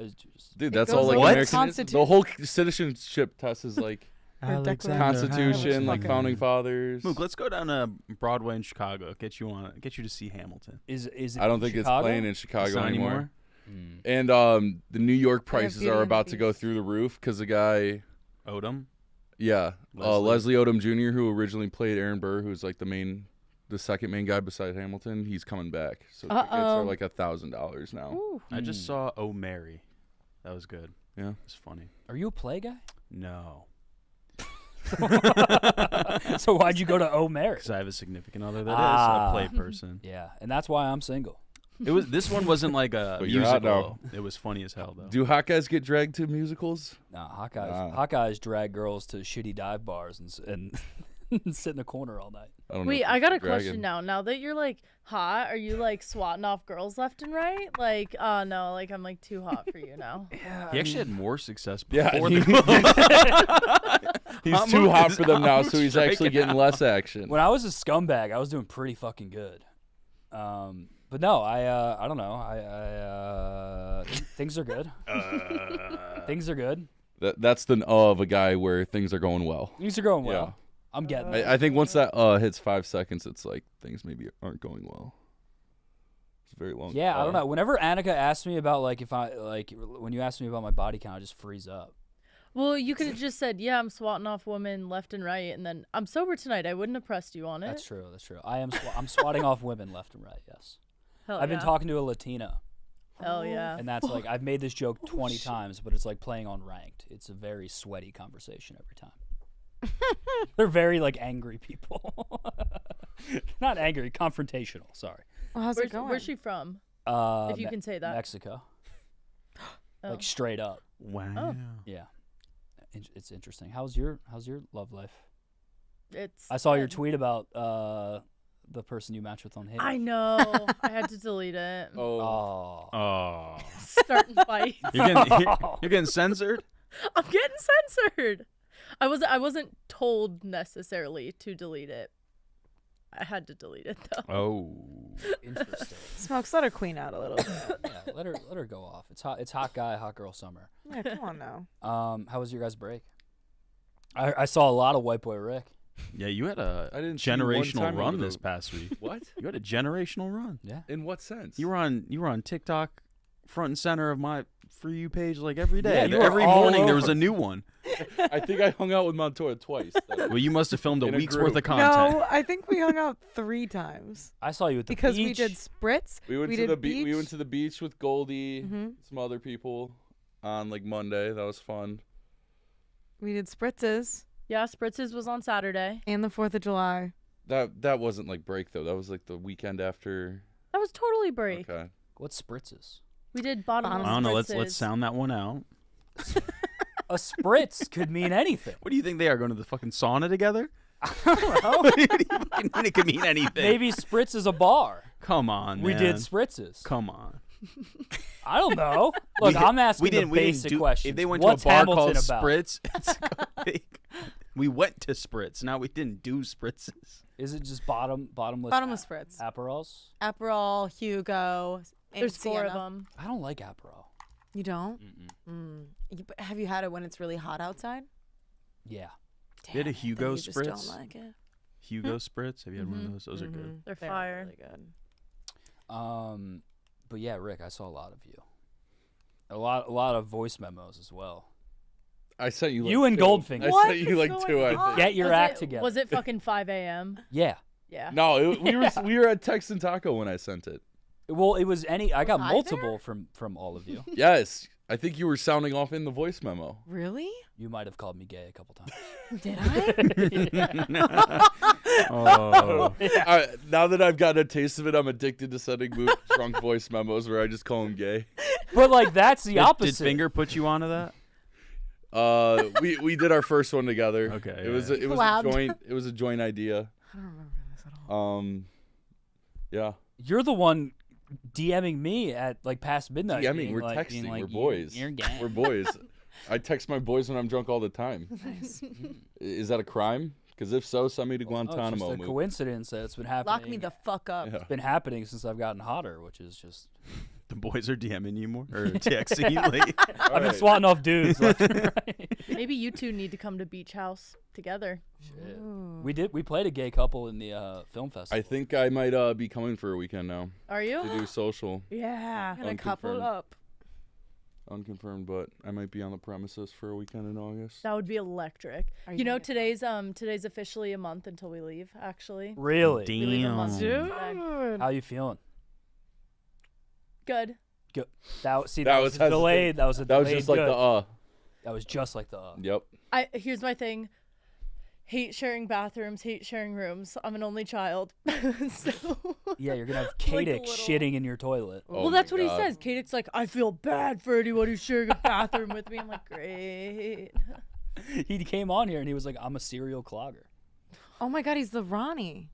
Speaker 12: Dude, that's
Speaker 6: goes
Speaker 12: all like
Speaker 6: over the
Speaker 12: American.
Speaker 6: Constitution.
Speaker 12: The whole citizenship test is like
Speaker 3: Alexander
Speaker 12: Constitution, like
Speaker 3: Hamilton.
Speaker 12: founding fathers.
Speaker 3: Mook, let's go down to Broadway in Chicago. Get you to see Hamilton.
Speaker 4: Is it
Speaker 12: I don't
Speaker 4: in
Speaker 12: think
Speaker 4: Chicago?
Speaker 12: it's playing in Chicago
Speaker 3: It's not
Speaker 12: anymore.
Speaker 4: Mm.
Speaker 12: And the New York prices
Speaker 6: Beauty
Speaker 12: are
Speaker 6: and the
Speaker 12: about to go
Speaker 6: Beast.
Speaker 12: through the roof because the guy,
Speaker 3: Odom.
Speaker 12: yeah,
Speaker 3: Leslie.
Speaker 12: Leslie Odom Jr., who originally played Aaron Burr, who's like the second main guy beside Hamilton, he's coming back. So tickets are like $1,000 now.
Speaker 11: Ooh.
Speaker 3: I just saw Oh Mary. That was good.
Speaker 12: Yeah,
Speaker 3: It's funny.
Speaker 4: Are you a play guy?
Speaker 3: No,
Speaker 4: So why'd you go to Oh Mary?
Speaker 3: because I have a significant other that is a play person.
Speaker 4: Yeah, and that's why I'm single.
Speaker 3: This one wasn't like a
Speaker 12: But you're hot
Speaker 3: musical. It was funny as hell though.
Speaker 12: Do hot guys get dragged to musicals?
Speaker 4: Nah, hot guys drag girls to shitty dive bars and sit in the corner all night.
Speaker 12: I don't know.
Speaker 11: Wait,
Speaker 12: if
Speaker 11: I
Speaker 12: it's
Speaker 11: got a
Speaker 12: dragging.
Speaker 11: question now. Now that you're like hot, are you like swatting off girls left and right? Like, oh no, like I'm like too hot for you now.
Speaker 3: He actually had more success
Speaker 12: Yeah,
Speaker 3: before
Speaker 12: he- he's too hot for them now, so he's actually getting less action.
Speaker 4: When I was a scumbag, I was doing pretty fucking good. But no, I don't know. Things are good. Things are good.
Speaker 12: That's the of a guy where things are going well.
Speaker 4: Things are going well.
Speaker 12: Yeah.
Speaker 4: I'm getting.
Speaker 12: I think once that hits 5 seconds, it's like things maybe aren't going well. It's very long.
Speaker 4: Yeah, I don't know. Whenever Annika asks me about like if I like when you ask me about my body count, I just freeze up.
Speaker 11: Well, you could have just said, "Yeah, I'm swatting off women left and right," and then I'm sober tonight. I wouldn't have pressed you on it.
Speaker 4: That's true. That's true. I'm swatting off women left and right. Yes.
Speaker 11: Hell
Speaker 4: I've been
Speaker 11: yeah.
Speaker 4: talking to a Latina,
Speaker 11: Hell yeah.
Speaker 4: and that's like I've made this joke 20 times, but it's like playing on ranked. It's a very sweaty conversation every time. They're very like angry people. Not angry, confrontational. Sorry.
Speaker 6: Well, how's it going?
Speaker 11: Where's she from? If you can say that.
Speaker 4: Mexico.
Speaker 11: Oh.
Speaker 4: Like straight up.
Speaker 3: Wow.
Speaker 4: Yeah. It's interesting. How's your love life?
Speaker 11: It's.
Speaker 4: I saw your tweet about the person you matched with on Hinge.
Speaker 11: I know. I had to delete it.
Speaker 12: Oh.
Speaker 3: Oh.
Speaker 11: Starting fights.
Speaker 3: You're getting censored?
Speaker 11: I'm getting censored. I wasn't told necessarily to delete it. I had to delete it though.
Speaker 3: Oh.
Speaker 4: Interesting.
Speaker 6: Smokes, let her queen out a little bit.
Speaker 4: Yeah, let her go off. It's hot guy, hot girl summer.
Speaker 6: Yeah, come on now.
Speaker 4: How was your guys' break? I saw a lot of White Boy Rick.
Speaker 3: Yeah, you had a
Speaker 12: I didn't see you one
Speaker 3: generational
Speaker 12: time
Speaker 3: run
Speaker 12: over
Speaker 3: this
Speaker 12: the-
Speaker 3: past week.
Speaker 12: What?
Speaker 3: You had a generational run.
Speaker 4: Yeah.
Speaker 12: In what sense?
Speaker 3: You were on TikTok, front and center of my For You page like every day.
Speaker 4: Yeah, you were
Speaker 3: every
Speaker 4: all
Speaker 3: morning there was
Speaker 4: over.
Speaker 3: a new one.
Speaker 12: I think I hung out with Montoya twice.
Speaker 3: Well, you must have filmed a
Speaker 12: In a
Speaker 3: week's
Speaker 12: group.
Speaker 3: worth of content.
Speaker 6: No, I think we hung out 3 times
Speaker 4: I saw you at the
Speaker 6: because
Speaker 4: beach.
Speaker 6: we did spritz.
Speaker 12: We went to
Speaker 6: did
Speaker 12: the
Speaker 6: beach.
Speaker 12: we went to the beach with Goldie,
Speaker 6: Mhm.
Speaker 12: some other people, on like Monday. That was fun.
Speaker 6: We did spritzes
Speaker 11: Yeah, Spritzes was on Saturday.
Speaker 6: and the 4th of July.
Speaker 12: That wasn't like break though. That was like the weekend after.
Speaker 11: That was totally break.
Speaker 12: Okay.
Speaker 4: What spritzes?
Speaker 11: We did bottomless
Speaker 3: I don't know.
Speaker 11: Spritzes.
Speaker 3: Let's sound that one out.
Speaker 4: A spritz could mean anything.
Speaker 3: What do you think they are going to the fucking sauna together?
Speaker 4: I don't know.
Speaker 3: What do you fucking mean it could mean anything?
Speaker 4: Maybe spritz is a bar.
Speaker 3: Come on,
Speaker 4: We
Speaker 3: man.
Speaker 4: did spritzes.
Speaker 3: Come on.
Speaker 4: I don't know. Look, I'm asking the basic questions.
Speaker 3: If they went
Speaker 4: What's
Speaker 3: to a bar
Speaker 4: Hamilton
Speaker 3: called
Speaker 4: about?
Speaker 3: Spritz, it's we went to Spritz. Now we didn't do Spritzes.
Speaker 4: Is it just bottomless?
Speaker 6: Bottomless spritz.
Speaker 4: Aperols?
Speaker 6: Aperol, Hugo.
Speaker 11: There's 4 of
Speaker 6: Sienna.
Speaker 11: them.
Speaker 4: I don't like Aperol.
Speaker 6: You don't?
Speaker 4: Mm-mm.
Speaker 6: But have you had it when it's really hot outside?
Speaker 4: Yeah.
Speaker 3: They had a
Speaker 6: Damn it, then
Speaker 3: Hugo
Speaker 6: you just
Speaker 3: Spritz.
Speaker 6: don't like it.
Speaker 3: Hugo Spritz. Have you had one of those? Those are good.
Speaker 11: They're
Speaker 6: They're
Speaker 11: fire.
Speaker 6: really good.
Speaker 4: But yeah, Rick, I saw a lot of you. A lot of voice memos as well.
Speaker 12: I sent you. Like
Speaker 4: You and
Speaker 12: 2.
Speaker 4: Goldfinger.
Speaker 12: I
Speaker 6: What
Speaker 12: sent you
Speaker 6: is
Speaker 12: like
Speaker 6: going
Speaker 12: 2. I
Speaker 6: on?
Speaker 12: think.
Speaker 4: Get your
Speaker 11: Was
Speaker 4: act
Speaker 11: it-
Speaker 4: together.
Speaker 11: Was it fucking 5 a.m.?
Speaker 4: Yeah.
Speaker 11: Yeah.
Speaker 12: No, we were at Tex and Taco when I sent it.
Speaker 4: Well, it was any. I got
Speaker 6: Was I
Speaker 4: multiple from all of you.
Speaker 12: Yes, I think you were sounding off in the voice memo.
Speaker 6: Really?
Speaker 4: You might have called me gay a couple times.
Speaker 6: Did I?
Speaker 3: Oh.
Speaker 12: Now that I've gotten a taste of it, I'm addicted to sending Mook drunk voice memos where I just call him gay.
Speaker 4: But like that's the
Speaker 3: Did
Speaker 4: opposite.
Speaker 3: Finger put you onto that?
Speaker 12: We did our first one together.
Speaker 3: Okay,
Speaker 12: It was
Speaker 3: yeah.
Speaker 12: a
Speaker 6: Collabed.
Speaker 12: joint. It was a joint idea.
Speaker 6: I don't remember this at all.
Speaker 12: Yeah.
Speaker 4: You're the one DMing me at like past midnight.
Speaker 12: Yeah, I
Speaker 4: being
Speaker 12: mean, we're
Speaker 4: like, being
Speaker 12: texting.
Speaker 4: like,
Speaker 12: We're boys.
Speaker 4: You're gay.
Speaker 12: We're boys. I text my boys when I'm drunk all the time.
Speaker 6: Nice.
Speaker 12: Is that a crime? Because if so, send me to
Speaker 4: Oh,
Speaker 12: Guantanamo.
Speaker 4: it's just a
Speaker 12: Mook.
Speaker 4: coincidence that it's been happening.
Speaker 6: Lock me the fuck up.
Speaker 12: Yeah.
Speaker 4: It's been happening since I've gotten hotter, which is just.
Speaker 3: The boys are DMing you more or texting you lately.
Speaker 4: I've been swatting off dudes left and right.
Speaker 11: Maybe you two need to come to Beach House together.
Speaker 4: Shit. We played a gay couple in the film festival.
Speaker 12: I think I might be coming for a weekend now
Speaker 11: Are you?
Speaker 12: to do social.
Speaker 11: Yeah.
Speaker 6: Gonna couple
Speaker 12: Unconfirmed.
Speaker 6: up.
Speaker 12: Unconfirmed, but I might be on the premises for a weekend in August.
Speaker 11: That would be electric.
Speaker 6: Are
Speaker 11: You know,
Speaker 6: gonna get
Speaker 11: today's officially a month until we leave, actually.
Speaker 4: Really?
Speaker 11: We leave a month
Speaker 3: Damn.
Speaker 11: today.
Speaker 4: How you feeling?
Speaker 11: Good.
Speaker 4: Good. That was
Speaker 12: That was
Speaker 4: delayed. That was a
Speaker 12: That was
Speaker 4: delayed
Speaker 12: just like
Speaker 4: good.
Speaker 12: the
Speaker 4: That was just like the.
Speaker 12: Yep.
Speaker 11: Here's my thing. Hate sharing bathrooms, hate sharing rooms. I'm an only child. So
Speaker 4: Yeah, you're gonna have
Speaker 11: Like a
Speaker 4: Kadek
Speaker 11: little-
Speaker 4: shitting in your toilet.
Speaker 12: Oh
Speaker 11: well, that's
Speaker 12: my
Speaker 11: what
Speaker 12: God.
Speaker 11: he says. Kadek's like, I feel bad for anyone who's sharing a bathroom with me. I'm like, great.
Speaker 4: He came on here and he was like, "I'm a serial clogger."
Speaker 6: Oh my God, he's the Ronnie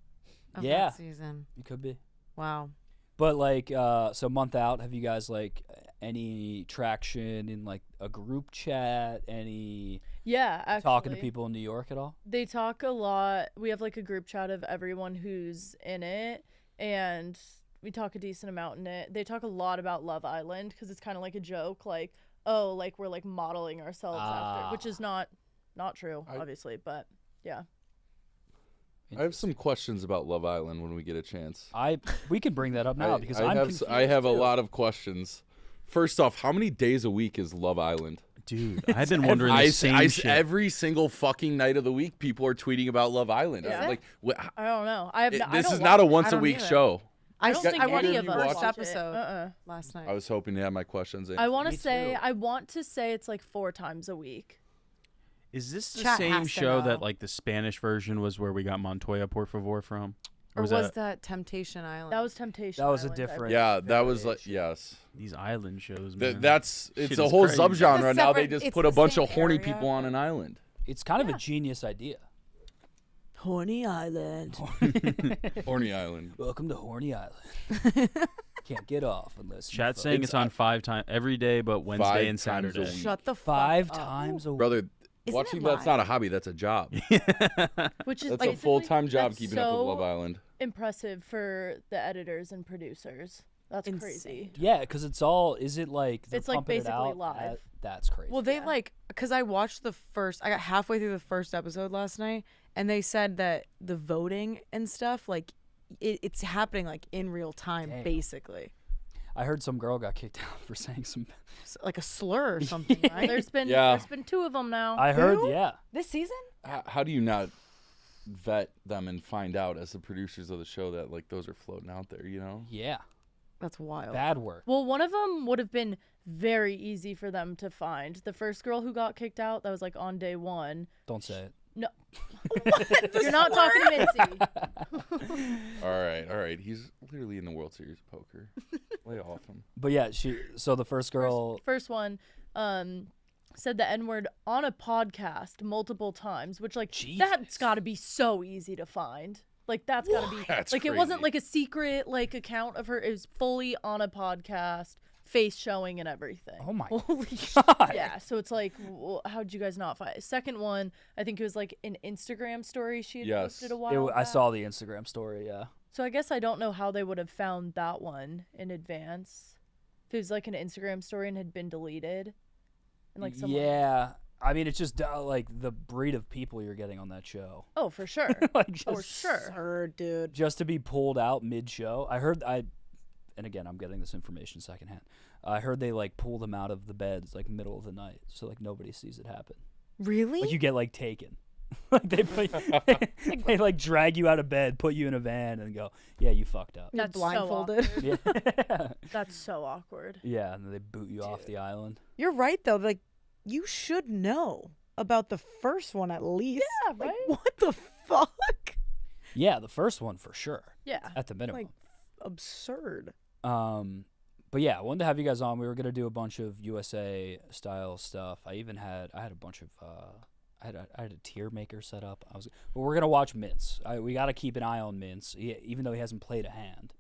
Speaker 6: of
Speaker 4: Yeah.
Speaker 6: that season.
Speaker 4: You could be.
Speaker 6: Wow.
Speaker 4: But like, so month out, have you guys like any traction in like a group chat? Any
Speaker 11: Yeah, actually.
Speaker 4: talking to people in New York at all?
Speaker 11: They talk a lot. We have like a group chat of everyone who's in it, and we talk a decent amount in it. They talk a lot about Love Island because it's kind of like a joke, like, oh, like we're like modeling ourselves after, which is not true, obviously, but yeah.
Speaker 12: I have some questions about Love Island when we get a chance.
Speaker 4: We can bring that up now because I'm confused
Speaker 12: I have a
Speaker 4: too.
Speaker 12: lot of questions. First off, how many days a week is Love Island?
Speaker 3: Dude, I've been wondering the same shit.
Speaker 12: Every single fucking night of the week, people are tweeting about Love Island.
Speaker 11: Yeah.
Speaker 12: I'm like,
Speaker 11: I don't know. I
Speaker 12: this
Speaker 11: don't
Speaker 12: is not a
Speaker 11: watch it.
Speaker 12: once a
Speaker 6: don't
Speaker 12: week
Speaker 6: either.
Speaker 12: show.
Speaker 11: I don't think
Speaker 12: Either
Speaker 11: any
Speaker 12: of
Speaker 11: of
Speaker 12: you
Speaker 11: us
Speaker 12: watch
Speaker 11: watch
Speaker 6: first
Speaker 11: it.
Speaker 6: episode last night.
Speaker 12: I was hoping to have my questions in.
Speaker 11: I want to
Speaker 4: Me
Speaker 11: say
Speaker 4: too.
Speaker 11: I want to say it's like 4 times a week.
Speaker 3: Is this the
Speaker 6: Chat
Speaker 3: same
Speaker 6: has to
Speaker 3: show that
Speaker 6: know.
Speaker 3: like the Spanish version was where we got Montoya por favor from?
Speaker 6: Or was that Temptation Island?
Speaker 11: That was Temptation.
Speaker 4: That was a
Speaker 11: Island, I
Speaker 4: different.
Speaker 12: Yeah, that was like yes.
Speaker 3: these island shows, man?
Speaker 12: It's
Speaker 3: Shit
Speaker 12: a
Speaker 3: is
Speaker 12: whole
Speaker 3: crazy.
Speaker 12: subgenre
Speaker 6: It's a
Speaker 12: now. They
Speaker 6: separate-
Speaker 12: just
Speaker 6: it's
Speaker 12: put a
Speaker 6: the
Speaker 12: bunch
Speaker 6: same
Speaker 12: of horny
Speaker 6: area,
Speaker 12: people on an island.
Speaker 4: It's kind of a genius idea.
Speaker 6: Horny Island.
Speaker 12: Horny Island.
Speaker 4: Welcome to Horny Island. Can't get off unless you
Speaker 3: Chat
Speaker 4: fuck.
Speaker 3: saying it's on 5 times every day, but Wednesday and
Speaker 12: times a
Speaker 3: Saturday.
Speaker 12: week.
Speaker 6: Shut the fuck
Speaker 4: 5
Speaker 6: up.
Speaker 4: times a week.
Speaker 12: Brother,
Speaker 6: Isn't
Speaker 12: watching
Speaker 6: it
Speaker 12: that's not a
Speaker 6: live?
Speaker 12: hobby. That's a job.
Speaker 11: Which is
Speaker 12: That's
Speaker 11: like
Speaker 12: a full-time job
Speaker 11: that's
Speaker 12: keeping up with
Speaker 11: so
Speaker 12: Love Island.
Speaker 11: impressive for the editors and producers. That's
Speaker 6: Insane.
Speaker 11: crazy.
Speaker 4: Yeah, because it's all. Is it like they're
Speaker 11: It's, like,
Speaker 4: pumping it
Speaker 11: basically
Speaker 4: out
Speaker 11: live.
Speaker 4: that's crazy.
Speaker 6: Well, they because I watched I got halfway through the first episode last night, and they said that the voting and stuff, like, it's happening, like, in real time,
Speaker 4: Damn.
Speaker 6: basically.
Speaker 4: I heard some girl got kicked out for saying some.
Speaker 6: Like a slur or something, right?
Speaker 11: There's been
Speaker 12: Yeah.
Speaker 11: 2 of them now.
Speaker 4: I heard,
Speaker 6: Who?
Speaker 4: yeah.
Speaker 6: This season?
Speaker 12: How do you not vet them and find out as the producers of the show that like those are floating out there? You know?
Speaker 4: Yeah.
Speaker 6: That's wild.
Speaker 4: Bad work.
Speaker 11: Well, one of them would have been very easy for them to find. The first girl who got kicked out, that was like on day 1.
Speaker 4: Don't say it.
Speaker 11: No. You're not talking to Mincy.
Speaker 12: All right. He's literally in the World Series of Poker. Lay off him.
Speaker 4: But yeah, so the first girl.
Speaker 11: First one said the N-word on a podcast multiple times, which like that's got to be so easy to find. Like that's got to be
Speaker 12: That's
Speaker 11: like it wasn't
Speaker 12: crazy.
Speaker 11: like a secret like account of her. It was fully on a podcast, face showing and everything.
Speaker 4: Oh my
Speaker 11: Holy
Speaker 4: God.
Speaker 11: Yeah, so it's like, how'd you guys not find? Second one, I think it was like an Instagram story she had
Speaker 12: Yes.
Speaker 11: posted a while
Speaker 4: I
Speaker 11: back.
Speaker 4: saw the Instagram story. Yeah.
Speaker 11: So I guess I don't know how they would have found that one in advance. If it was like an Instagram story and had been deleted, and like someone.
Speaker 4: Yeah. I mean, it's just like the breed of people you're getting on that show.
Speaker 11: Oh, for sure.
Speaker 4: Like just,
Speaker 11: For sure.
Speaker 6: Absurd, dude.
Speaker 4: Just to be pulled out mid-show. And again, I'm getting this information secondhand. I heard they like pulled them out of the beds like middle of the night, so like nobody sees it happen.
Speaker 6: Really?
Speaker 4: Like you get like taken. Like they like drag you out of bed, put you in a van, and go, "Yeah, you fucked up."
Speaker 11: That's
Speaker 6: blindfolded.
Speaker 11: So awkward.
Speaker 4: Yeah.
Speaker 11: That's so awkward.
Speaker 4: Yeah, and then they boot you off the island.
Speaker 6: You're right, though. Like, you should know about the first one at least.
Speaker 11: Yeah,
Speaker 6: Like,
Speaker 11: right?
Speaker 6: what the fuck?
Speaker 4: Yeah, the first one for sure.
Speaker 11: Yeah.
Speaker 4: At the minimum.
Speaker 6: Like, absurd.
Speaker 4: But yeah, I wanted to have you guys on. We were gonna do a bunch of USA style stuff. I had a bunch of I had a tier maker set up. But we're gonna watch Mintz. We got to keep an eye on Mintz, even though he hasn't played a hand.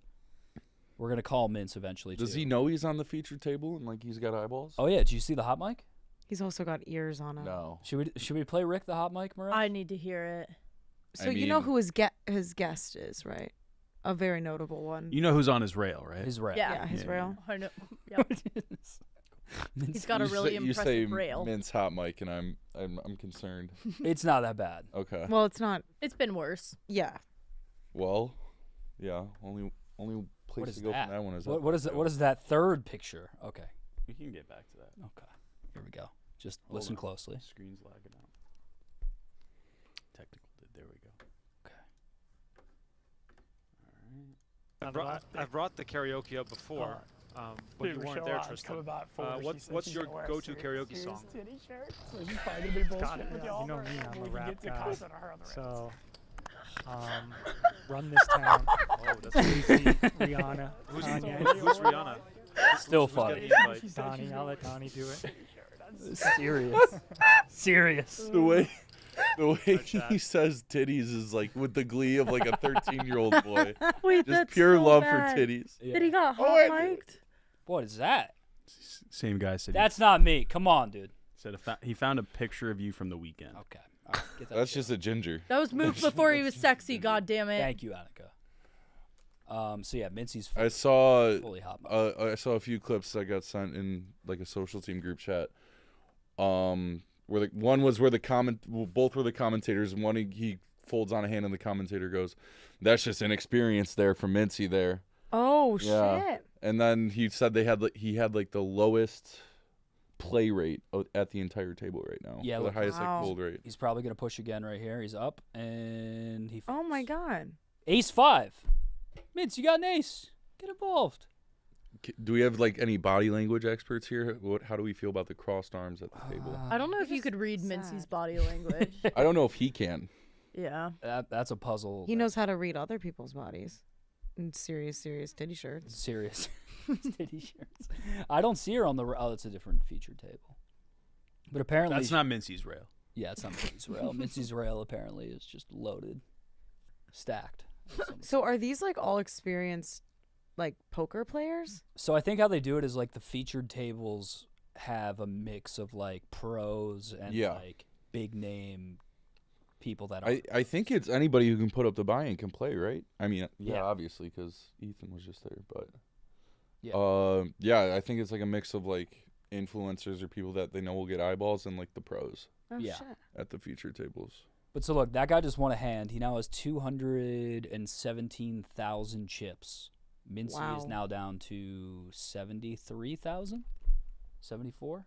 Speaker 4: We're gonna call Mintz eventually.
Speaker 12: Does
Speaker 4: too.
Speaker 12: he know he's on the featured table and like he's got eyeballs?
Speaker 4: Oh yeah, did you see the hot mic?
Speaker 6: He's also got ears on him.
Speaker 12: No.
Speaker 4: Should we play Rick the hot mic, Mariah?
Speaker 11: I need to hear it.
Speaker 6: So you know who his guest is, right? A very notable one.
Speaker 3: You know who's on his rail, right?
Speaker 4: His rail.
Speaker 11: Yeah,
Speaker 6: his rail.
Speaker 11: I know. Yep. He's got a really
Speaker 12: you
Speaker 11: impressive
Speaker 12: say
Speaker 11: rail.
Speaker 12: Mint's hot mic, and I'm concerned.
Speaker 4: It's not that bad.
Speaker 12: Okay.
Speaker 6: Well, it's not.
Speaker 11: It's been worse.
Speaker 6: Yeah.
Speaker 12: Well, yeah. Only place
Speaker 4: What is
Speaker 12: to go
Speaker 4: that?
Speaker 12: from that one is
Speaker 4: What is that? What is that third picture? Okay.
Speaker 3: We can get back to that.
Speaker 4: Okay. Here we go. Just
Speaker 3: Hold
Speaker 4: listen
Speaker 3: on.
Speaker 4: closely.
Speaker 3: Screen's lagging out. Technical did. There we go.
Speaker 9: I've brought the karaoke up before, but you weren't there, Tristan. What's your go-to karaoke song?
Speaker 10: God, you know me, I'm a rap guy. So, Run This Town.
Speaker 9: Oh, that's
Speaker 10: Jay-Z, Rihanna.
Speaker 9: Who's
Speaker 10: Kanye.
Speaker 9: Rihanna?
Speaker 4: Still
Speaker 9: Who's
Speaker 4: funny.
Speaker 9: got the invite?
Speaker 10: Donnie, I'll let Donnie do it.
Speaker 4: Serious.
Speaker 12: The way
Speaker 9: chat.
Speaker 12: he says titties is like with the glee of like a 13-year-old boy.
Speaker 11: Wait,
Speaker 12: Just
Speaker 11: that's
Speaker 12: pure
Speaker 11: so
Speaker 12: love
Speaker 11: bad.
Speaker 12: for titties.
Speaker 11: That he got hot
Speaker 12: wait.
Speaker 11: mic'd?
Speaker 4: What is that?
Speaker 3: Same guy said.
Speaker 4: That's not me. Come on, dude.
Speaker 3: He found a picture of you from the weekend.
Speaker 4: Okay. All right, get that
Speaker 12: That's
Speaker 4: shit.
Speaker 12: just a ginger.
Speaker 11: That was Mook before he was sexy. God damn it.
Speaker 4: Thank you, Annika. So yeah, Mintzy's
Speaker 12: I saw
Speaker 4: fully hot mic.
Speaker 12: I saw a few clips that got sent in like a social team group chat. Where the one was where both were the commentators, and one he folds on a hand and the commentator goes, "That's just inexperience there from Mintzy there."
Speaker 6: Oh
Speaker 12: Yeah.
Speaker 6: shit.
Speaker 12: And then he said he had like the lowest play rate at the entire table right now.
Speaker 4: Yeah,
Speaker 12: the
Speaker 4: look,
Speaker 12: highest
Speaker 6: wow.
Speaker 12: like fold rate.
Speaker 4: He's probably gonna push again right here. He's up and he.
Speaker 6: Oh my
Speaker 4: folds.
Speaker 6: god.
Speaker 4: Ace 5. Mintz, you got an ace. Get involved.
Speaker 12: Do we have like any body language experts here? How do we feel about the crossed arms at the table?
Speaker 11: I don't know if you
Speaker 6: just
Speaker 11: could read
Speaker 6: sad.
Speaker 11: Mintzy's body language.
Speaker 12: I don't know if he can.
Speaker 11: Yeah.
Speaker 4: That's a puzzle.
Speaker 6: He knows how to read other people's bodies. In serious titty shirts.
Speaker 4: Serious. Titty shirts. I don't see her on the. Oh, it's a different featured table. But apparently
Speaker 3: That's not Mintzy's rail.
Speaker 4: Yeah, it's not Mintzy's rail. Mintzy's rail apparently is just loaded, stacked.
Speaker 6: So are these like all experienced like poker players?
Speaker 4: So I think how they do it is like the featured tables have a mix of like pros and
Speaker 12: Yeah.
Speaker 4: like big name people that are.
Speaker 12: I think it's anybody who can put up the buy-in can play, right? I mean, yeah,
Speaker 4: Yeah.
Speaker 12: obviously, because Ethan was just there, but
Speaker 4: Yeah.
Speaker 12: I think it's like a mix of like influencers or people that they know will get eyeballs and like the pros
Speaker 6: Oh
Speaker 4: Yeah.
Speaker 6: shit.
Speaker 12: at the feature tables.
Speaker 4: But so look, that guy just won a hand. He now has 217,000 chips. Mintzy is
Speaker 6: Wow.
Speaker 4: now down to 73,000, 74.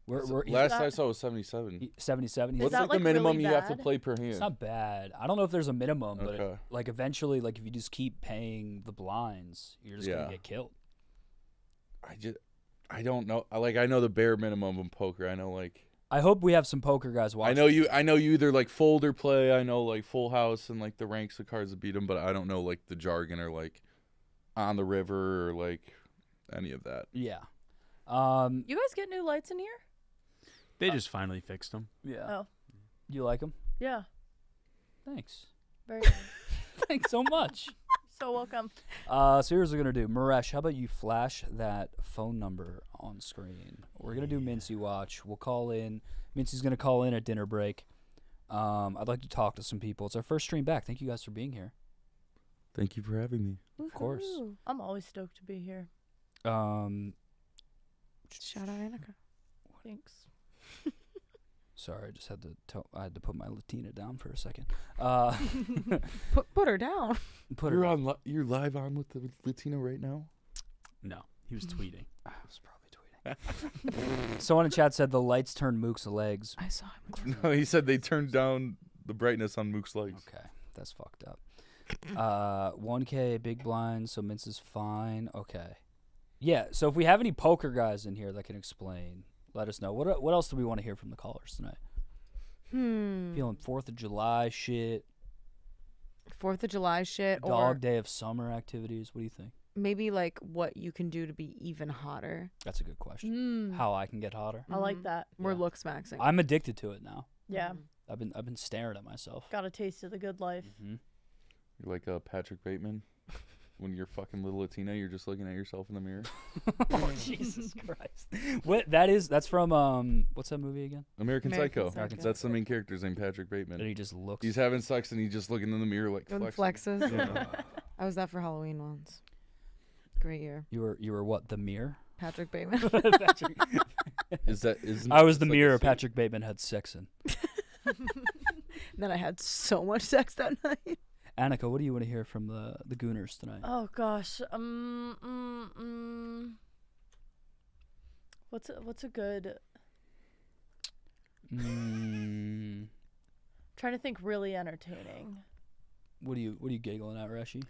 Speaker 4: We're
Speaker 12: Last I saw was 77.
Speaker 4: 77.
Speaker 11: Is
Speaker 12: What's
Speaker 11: that,
Speaker 12: like
Speaker 11: like,
Speaker 12: the minimum
Speaker 11: really
Speaker 12: you have to
Speaker 11: bad?
Speaker 12: play per hand?
Speaker 4: It's not bad. I don't know if there's a minimum, but
Speaker 12: Okay.
Speaker 4: like eventually, like if you just keep paying the blinds, you're just
Speaker 12: Yeah.
Speaker 4: gonna get killed.
Speaker 12: I don't know. I know the bare minimum in poker. I know like
Speaker 4: I hope we have some poker guys watching.
Speaker 12: I know you either like fold or play. I know like full house and like the ranks of cards that beat them, but I don't know like the jargon or like on the river or like any of that.
Speaker 4: Yeah.
Speaker 11: You guys get new lights in here?
Speaker 3: They just finally fixed them.
Speaker 4: Yeah.
Speaker 11: Oh.
Speaker 4: You like them?
Speaker 11: Yeah.
Speaker 4: Thanks.
Speaker 11: Very nice.
Speaker 4: Thanks so much.
Speaker 11: So welcome.
Speaker 4: So here's what we're gonna do. Maresh, how about you flash that phone number on screen? We're gonna do Mintzy Watch. We'll call in. Mintzy's gonna call in at dinner break. I'd like to talk to some people. It's our first stream back. Thank you guys for being here.
Speaker 12: Thank you for having me.
Speaker 4: Of course.
Speaker 6: Woohoo.
Speaker 11: I'm always stoked to be here.
Speaker 6: Shout out Annika.
Speaker 11: Thanks.
Speaker 4: Sorry, I just had to. I had to put my Latina down for a second.
Speaker 6: Put her down.
Speaker 4: Put
Speaker 12: You're
Speaker 4: her.
Speaker 12: on. You're live on with the Latino right now.
Speaker 3: No, he was tweeting.
Speaker 4: I was probably tweeting. Someone in chat said the lights turned Mook's legs.
Speaker 6: I saw him.
Speaker 12: No, he said they turned down the brightness on Mook's legs.
Speaker 4: Okay, that's fucked up. 1K big blind, so Mintz is fine. Okay. Yeah, so if we have any poker guys in here that can explain, let us know. What else do we want to hear from the callers tonight? Feeling 4th of July shit,
Speaker 6: 4th of July shit, or
Speaker 4: dog day of summer activities. What do you think?
Speaker 6: maybe like what you can do to be even hotter.
Speaker 4: That's a good question. How I can get hotter?
Speaker 11: I like that.
Speaker 6: We're looks maxing.
Speaker 4: I'm addicted to it now.
Speaker 11: Yeah.
Speaker 4: I've been staring at myself.
Speaker 11: Got a taste of the good life.
Speaker 4: Mm-hmm.
Speaker 12: You're like Patrick Bateman when you're fucking little Latina, you're just looking at yourself in the mirror.
Speaker 4: Oh, Jesus Christ. That's from what's that movie again?
Speaker 12: American Psycho.
Speaker 6: Psycho.
Speaker 12: That's the main character's name, Patrick Bateman.
Speaker 4: And he just looks.
Speaker 12: He's having sex and he's just looking in the mirror like
Speaker 6: And
Speaker 12: flexing.
Speaker 6: flexes.
Speaker 12: Yeah.
Speaker 6: I was that for Halloween once. Great year.
Speaker 4: You were what? The mirror?
Speaker 6: Patrick Bateman.
Speaker 4: Patrick. I was the mirror Patrick Bateman had sex in.
Speaker 6: Then I had so much sex that night.
Speaker 4: Annika, what do you want to hear from the Gooners tonight?
Speaker 11: Oh gosh. What's a good? Trying to think really entertaining.
Speaker 4: What are you giggling at, Reshi?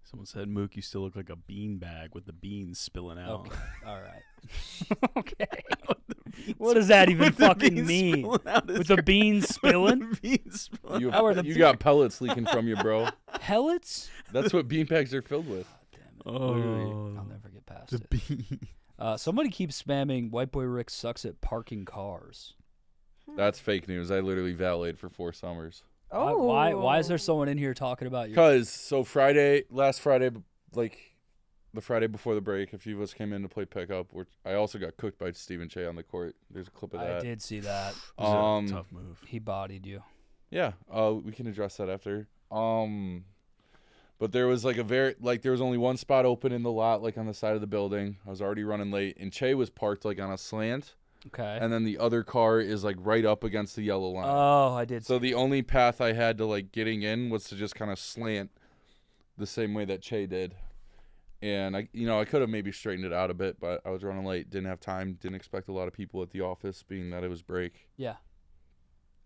Speaker 3: Someone said, Mook, you still look like a bean bag with the beans spilling out.
Speaker 4: Okay. All right. Okay. What does that even fucking mean? With the beans spilling?
Speaker 12: You got pellets leaking from you, bro.
Speaker 4: Pellets?
Speaker 12: That's what bean bags are filled with.
Speaker 4: Damn it. Literally, I'll never get past it. Somebody keeps spamming White Boy Rick sucks at parking cars.
Speaker 12: That's fake news. I literally valeted for 4 summers.
Speaker 6: Oh.
Speaker 4: Why is there someone in here talking about you?
Speaker 12: Because, last Friday, like the Friday before the break, a few of us came in to play pickup. I also got cooked by Stephen Che on the court. There's a clip of that.
Speaker 4: I did see that.
Speaker 3: It was a tough move.
Speaker 4: He bodied you.
Speaker 12: Yeah, we can address that after. But there was there was only one spot open in the lot, like on the side of the building. I was already running late, and Che was parked like on a slant.
Speaker 4: Okay.
Speaker 12: And then the other car is like right up against the yellow line.
Speaker 4: Oh, I did.
Speaker 12: So the only path I had to like getting in was to just kind of slant the same way that Che did. And I could have maybe straightened it out a bit, but I was running late, didn't have time, didn't expect a lot of people at the office, being that it was break.
Speaker 4: Yeah.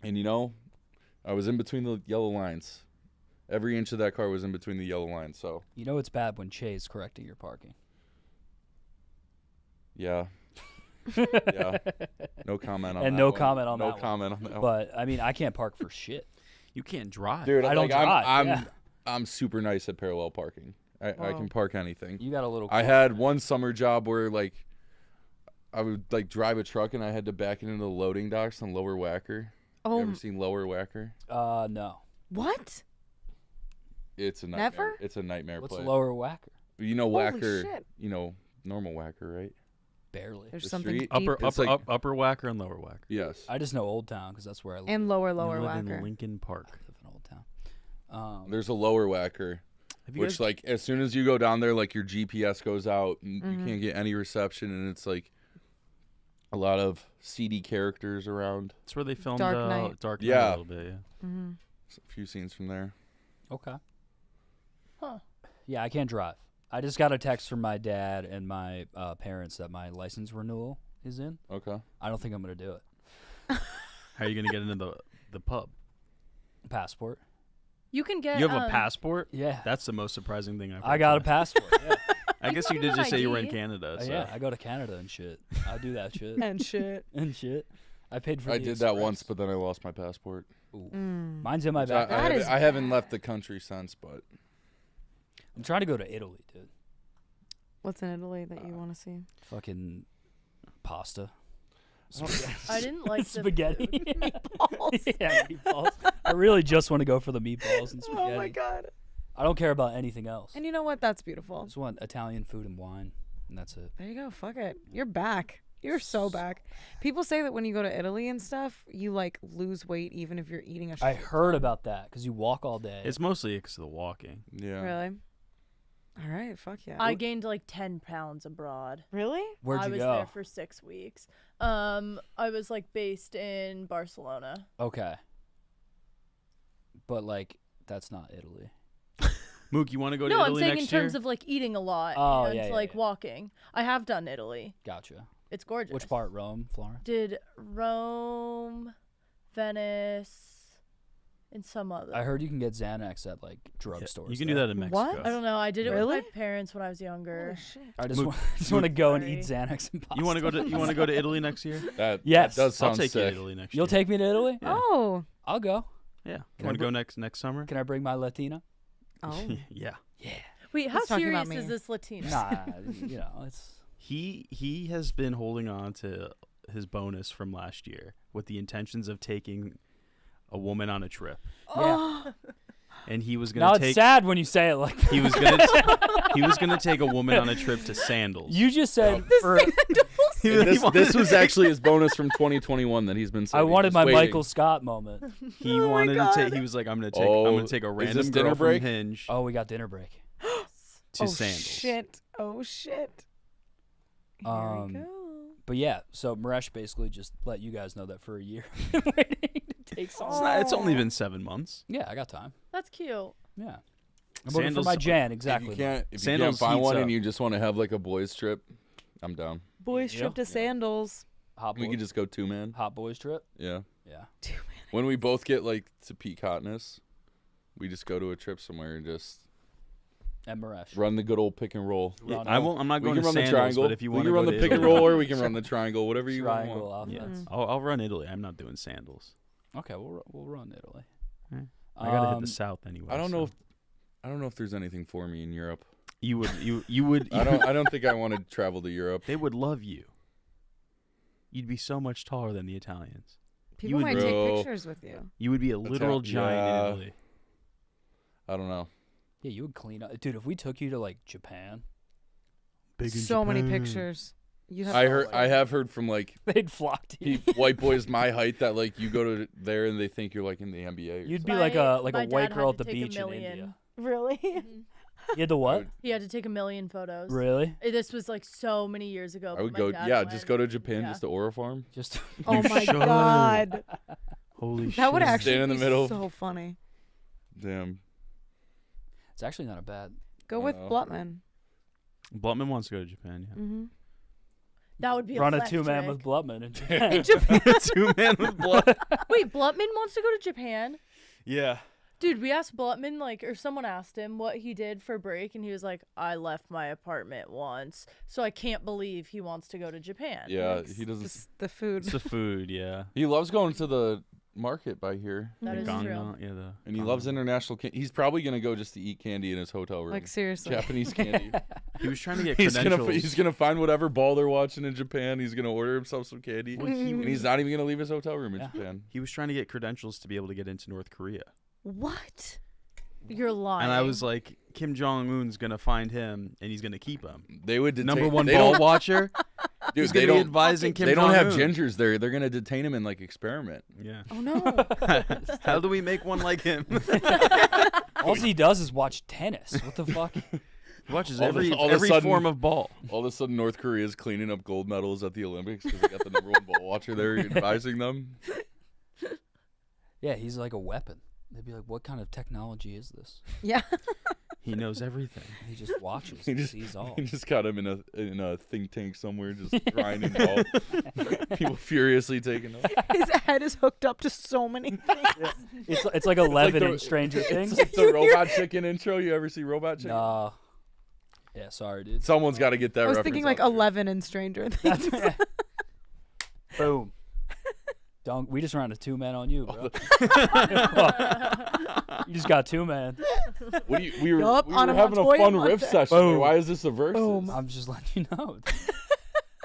Speaker 12: And I was in between the yellow lines. Every inch of that car was in between the yellow lines. So
Speaker 4: it's bad when Che's correcting your parking.
Speaker 12: Yeah. Yeah. No comment on that.
Speaker 4: And no
Speaker 12: one.
Speaker 4: comment on that.
Speaker 12: No comment on that.
Speaker 4: But I mean, I can't park for shit.
Speaker 3: You can't drive.
Speaker 12: Dude,
Speaker 4: I don't drive.
Speaker 12: I'm super nice at parallel parking. I can park anything.
Speaker 4: You got a little.
Speaker 12: I had one summer job where like I would like drive a truck and I had to back it into the loading docks on Lower Wacker.
Speaker 6: Oh.
Speaker 12: You ever seen Lower Wacker?
Speaker 4: No.
Speaker 6: What?
Speaker 12: It's a nightmare.
Speaker 6: Never?
Speaker 12: It's a nightmare
Speaker 4: What's
Speaker 12: place.
Speaker 4: Lower Wacker?
Speaker 12: You know
Speaker 6: Holy
Speaker 12: Wacker.
Speaker 6: shit.
Speaker 12: You know normal Wacker, right?
Speaker 4: Barely.
Speaker 6: There's
Speaker 12: The
Speaker 6: something
Speaker 12: street?
Speaker 6: deep.
Speaker 3: Upper Whacker and Lower Whacker.
Speaker 12: Yes.
Speaker 4: I just know Old Town because that's where I live.
Speaker 6: And lower
Speaker 3: You live
Speaker 6: Wacker.
Speaker 3: in Lincoln Park.
Speaker 4: I live in Old Town.
Speaker 12: There's a Lower Wacker. Which, like, as soon as you go down there, like, your GPS goes out and you can't get any reception, and it's, like, a lot of seedy characters around.
Speaker 3: That's where they filmed
Speaker 6: Dark Knight.
Speaker 3: Dark Knight
Speaker 12: Yeah.
Speaker 3: a little bit, yeah.
Speaker 6: Mm-hmm.
Speaker 12: A few scenes from there.
Speaker 4: Okay.
Speaker 11: Huh.
Speaker 4: Yeah, I can't drive. I just got a text from my dad and my parents that my license renewal is in.
Speaker 12: Okay.
Speaker 4: I don't think I'm going to do it.
Speaker 3: How are you going to get into the pub?
Speaker 4: Passport.
Speaker 11: You can get.
Speaker 3: You have a passport?
Speaker 4: Yeah.
Speaker 3: That's the most surprising thing I've heard.
Speaker 4: I got a passport. Yeah.
Speaker 3: I guess you did just say you were in Canada. So.
Speaker 4: Yeah, I go to Canada and shit. I do that shit.
Speaker 6: And shit.
Speaker 4: And shit. I paid for
Speaker 12: I
Speaker 4: the
Speaker 12: did that
Speaker 4: Express.
Speaker 12: once, but then I lost my passport.
Speaker 4: Ooh.
Speaker 6: Mm.
Speaker 4: Mine's in my back.
Speaker 12: I haven't left the country since, but
Speaker 4: I'm trying to go to Italy, dude.
Speaker 6: What's in Italy that you want to see?
Speaker 4: Fucking pasta.
Speaker 11: I didn't like the
Speaker 4: spaghetti.
Speaker 6: Meatballs.
Speaker 4: Yeah, meatballs. I really just want to go for the meatballs and spaghetti.
Speaker 6: Oh my god.
Speaker 4: I don't care about anything else.
Speaker 6: And you know what? That's beautiful.
Speaker 4: I just want Italian food and wine, and that's it.
Speaker 6: There you go. Fuck it. You're back. You're so back. People say that when you go to Italy and stuff, you like lose weight even if you're eating a shit
Speaker 4: I heard about that because you walk all day.
Speaker 3: It's mostly because of the walking.
Speaker 12: yeah.
Speaker 6: Really? All right. Fuck yeah.
Speaker 11: I gained like 10 pounds abroad.
Speaker 6: Really?
Speaker 4: Where'd
Speaker 11: I
Speaker 4: you
Speaker 11: was
Speaker 4: go?
Speaker 11: there for 6 weeks. I was like based in Barcelona.
Speaker 4: Okay. But like, that's not Italy.
Speaker 3: Mook, you want to go to
Speaker 11: No, I'm
Speaker 3: Italy
Speaker 11: saying in
Speaker 3: next year?
Speaker 11: terms of like eating a lot
Speaker 4: Oh,
Speaker 11: and
Speaker 4: yeah, yeah,
Speaker 11: like
Speaker 4: yeah.
Speaker 11: walking. I have done Italy.
Speaker 4: Gotcha.
Speaker 11: It's gorgeous.
Speaker 4: Which part? Rome, Florence?
Speaker 11: Did Rome, Venice, and some other.
Speaker 4: I heard you can get Xanax at like drugstores.
Speaker 3: You can do that in Mexico.
Speaker 6: What?
Speaker 11: I don't know. I did it
Speaker 6: Really?
Speaker 11: with my parents when I was younger.
Speaker 6: Holy shit.
Speaker 4: I just
Speaker 3: Mook-
Speaker 4: want, want to go and eat Xanax and pasta.
Speaker 3: You want to go to Italy next year?
Speaker 12: That
Speaker 4: Yes.
Speaker 12: does
Speaker 3: I'll
Speaker 12: sound
Speaker 3: take you to
Speaker 12: sick.
Speaker 3: Italy next
Speaker 4: You'll
Speaker 3: year.
Speaker 4: take me to Italy?
Speaker 3: Yeah.
Speaker 6: Oh.
Speaker 4: I'll go.
Speaker 3: Yeah.
Speaker 4: Can
Speaker 3: You
Speaker 4: I
Speaker 3: want to
Speaker 4: br-
Speaker 3: go next summer?
Speaker 4: Can I bring my Latina?
Speaker 6: Oh.
Speaker 3: Yeah.
Speaker 4: Yeah.
Speaker 11: Wait, how
Speaker 6: He's talking about
Speaker 11: serious is
Speaker 6: me.
Speaker 11: this Latina?
Speaker 4: Nah, you know, it's
Speaker 3: He has been holding on to his bonus from last year with the intentions of taking a woman on a trip.
Speaker 4: yeah.
Speaker 3: and he was
Speaker 4: Now
Speaker 3: gonna
Speaker 4: it's
Speaker 3: take.
Speaker 4: sad when you say it like that.
Speaker 3: He was gonna take a woman on a trip to Sandals.
Speaker 4: You just said for,
Speaker 12: This was actually his bonus from 2021 that he's been saying.
Speaker 4: I wanted
Speaker 12: Just
Speaker 4: my
Speaker 12: waiting.
Speaker 4: Michael Scott moment.
Speaker 3: He wanted to take. He was like, I'm gonna take a
Speaker 12: is
Speaker 3: random
Speaker 12: this dinner
Speaker 3: girl
Speaker 12: break?
Speaker 3: from Hinge
Speaker 4: Oh, we got dinner break.
Speaker 3: to
Speaker 6: Oh
Speaker 3: Sandals.
Speaker 6: shit! Oh shit! Here we go.
Speaker 4: But yeah, so Maresh basically just let you guys know that for a year waiting to take some.
Speaker 3: It's only been 7 months.
Speaker 4: Yeah, I got time.
Speaker 11: That's cute.
Speaker 4: Yeah. I'm looking for
Speaker 3: Sandals-
Speaker 4: my Jan, exactly.
Speaker 12: If you can't
Speaker 3: Sandals
Speaker 12: find
Speaker 3: heats
Speaker 12: one
Speaker 3: up.
Speaker 12: and you just want to have like a boys trip, I'm down.
Speaker 6: Boys trip to Sandals.
Speaker 4: Hot
Speaker 12: We
Speaker 4: boy-
Speaker 12: could just go 2-man.
Speaker 4: Hot boys trip.
Speaker 12: Yeah.
Speaker 4: Yeah.
Speaker 12: When we both get like to peak hotness, we just go to a trip somewhere and just
Speaker 4: And Maresh.
Speaker 12: run the good old pick and roll.
Speaker 4: Run
Speaker 3: I won't. I'm not
Speaker 12: We
Speaker 3: going
Speaker 12: can
Speaker 3: to
Speaker 12: run the
Speaker 3: Sandals,
Speaker 12: triangle.
Speaker 3: but if you
Speaker 12: We
Speaker 3: want
Speaker 12: can
Speaker 3: to
Speaker 12: run the pick and roll, or we can run the triangle. Whatever you want.
Speaker 4: Triangle offense.
Speaker 3: I'll run Italy. I'm not doing Sandals.
Speaker 4: Okay, we'll run Italy.
Speaker 3: I gotta hit the south anyway.
Speaker 12: I don't
Speaker 3: so.
Speaker 12: know. I don't know if there's anything for me in Europe.
Speaker 3: You would.
Speaker 12: I don't think I want to travel to Europe.
Speaker 3: They would love you. You'd be so much taller than the Italians.
Speaker 6: People
Speaker 3: would
Speaker 6: might
Speaker 3: be-
Speaker 6: take pictures with you.
Speaker 3: You would be a literal giant
Speaker 12: yeah.
Speaker 3: in Italy.
Speaker 12: I don't know.
Speaker 4: Yeah, you would clean up, dude. If we took you to like Japan,
Speaker 6: So many pictures. You have
Speaker 12: I have heard from like
Speaker 4: they'd flock to you.
Speaker 12: white boys my height that like you go to there and they think you're like in the NBA. or
Speaker 4: You'd be
Speaker 11: My-
Speaker 4: like a
Speaker 11: my
Speaker 4: white
Speaker 11: dad
Speaker 4: girl
Speaker 11: had
Speaker 4: at the
Speaker 11: to take a
Speaker 4: beach in
Speaker 11: million.
Speaker 4: India.
Speaker 6: Really?
Speaker 4: You had to what?
Speaker 11: He had to take 1 million photos.
Speaker 4: Really?
Speaker 11: This was like so many years ago.
Speaker 12: I
Speaker 11: but
Speaker 12: would
Speaker 11: my
Speaker 12: go.
Speaker 11: dad
Speaker 12: Yeah,
Speaker 11: went.
Speaker 12: just go to Japan,
Speaker 11: Yeah.
Speaker 12: just to Aura Farm.
Speaker 4: Just
Speaker 6: Oh my
Speaker 3: should.
Speaker 6: god.
Speaker 3: Holy shit.
Speaker 6: That would actually
Speaker 12: Stand in the
Speaker 6: be
Speaker 12: middle.
Speaker 6: so funny.
Speaker 12: Damn.
Speaker 4: it's actually not a bad.
Speaker 6: Go with
Speaker 12: know.
Speaker 6: Blutman.
Speaker 3: Blutman wants to go to Japan. Yeah.
Speaker 6: Mm-hmm.
Speaker 11: That would be
Speaker 4: Run a
Speaker 11: electric.
Speaker 4: 2-man with Blutman in Japan.
Speaker 3: 2-man with blood.
Speaker 11: Wait, Blutman wants to go to Japan?
Speaker 3: Yeah.
Speaker 11: Dude, we asked Blutman, like, or someone asked him what he did for break, and he was like, I left my apartment once, so I can't believe he wants to go to Japan.
Speaker 12: Yeah, he doesn't.
Speaker 6: Just the food.
Speaker 3: It's the food. Yeah.
Speaker 12: He loves going to the market by here,
Speaker 11: That is true.
Speaker 3: Gangnam, yeah.
Speaker 12: and he loves international. He's probably gonna go just to eat candy in his hotel room.
Speaker 6: Like seriously.
Speaker 12: Japanese candy.
Speaker 3: He was trying to get
Speaker 12: he's
Speaker 3: credentials.
Speaker 12: gonna find whatever ball they're watching in Japan. He's gonna order himself some candy,
Speaker 3: Well, he
Speaker 12: and he's not even gonna leave his hotel room in
Speaker 4: Yeah.
Speaker 12: Japan.
Speaker 3: He was trying to get credentials to be able to get into North Korea.
Speaker 6: What?
Speaker 11: You're lying.
Speaker 3: And I was like, Kim Jong Un's gonna find him and he's gonna keep him.
Speaker 12: They would detain,
Speaker 3: Number one
Speaker 12: they
Speaker 3: ball
Speaker 12: don't-
Speaker 3: watcher.
Speaker 12: Dude,
Speaker 3: He's
Speaker 12: they
Speaker 3: gonna be
Speaker 12: don't.
Speaker 3: advising Kim
Speaker 12: They don't have
Speaker 3: Jong-un.
Speaker 12: gingers there. They're gonna detain him and like experiment.
Speaker 3: Yeah.
Speaker 6: Oh no.
Speaker 3: How do we make one like him?
Speaker 4: All he does is watch tennis. What the fuck?
Speaker 3: He watches
Speaker 12: All of a-
Speaker 3: every
Speaker 12: all of a
Speaker 3: every
Speaker 12: sudden-
Speaker 3: form of ball.
Speaker 12: All of a sudden, North Korea is cleaning up gold medals at the Olympics because they got the number one ball watcher there advising them.
Speaker 4: Yeah, he's like a weapon. They'd be like, "What kind of technology is this?"
Speaker 6: Yeah.
Speaker 3: He knows everything.
Speaker 4: He just watches.
Speaker 12: He
Speaker 4: He
Speaker 12: just,
Speaker 4: sees all.
Speaker 12: he just got him in a think tank somewhere, just grinding ball. People furiously taking up.
Speaker 6: His head is hooked up to so many things.
Speaker 4: It's like 11
Speaker 12: the-
Speaker 4: in Stranger Things.
Speaker 12: It's like the Robot Chicken intro. You ever see Robot Chicken?
Speaker 4: Nah. Yeah, sorry, dude.
Speaker 12: Someone's got to get that
Speaker 6: I was
Speaker 12: reference
Speaker 6: thinking
Speaker 12: out
Speaker 6: like
Speaker 12: there.
Speaker 6: 11 in Stranger Things.
Speaker 4: Boom. Don't. We just ran a 2-man on you, bro. You just got 2-man.
Speaker 12: What do you, we were,
Speaker 6: Yup,
Speaker 12: we
Speaker 6: on
Speaker 12: were
Speaker 6: a
Speaker 12: having a
Speaker 6: Montoya
Speaker 12: fun
Speaker 6: Monday.
Speaker 12: riff session. there.
Speaker 4: Boom.
Speaker 12: Why is this a versus?
Speaker 6: Boom.
Speaker 4: I'm just letting you know.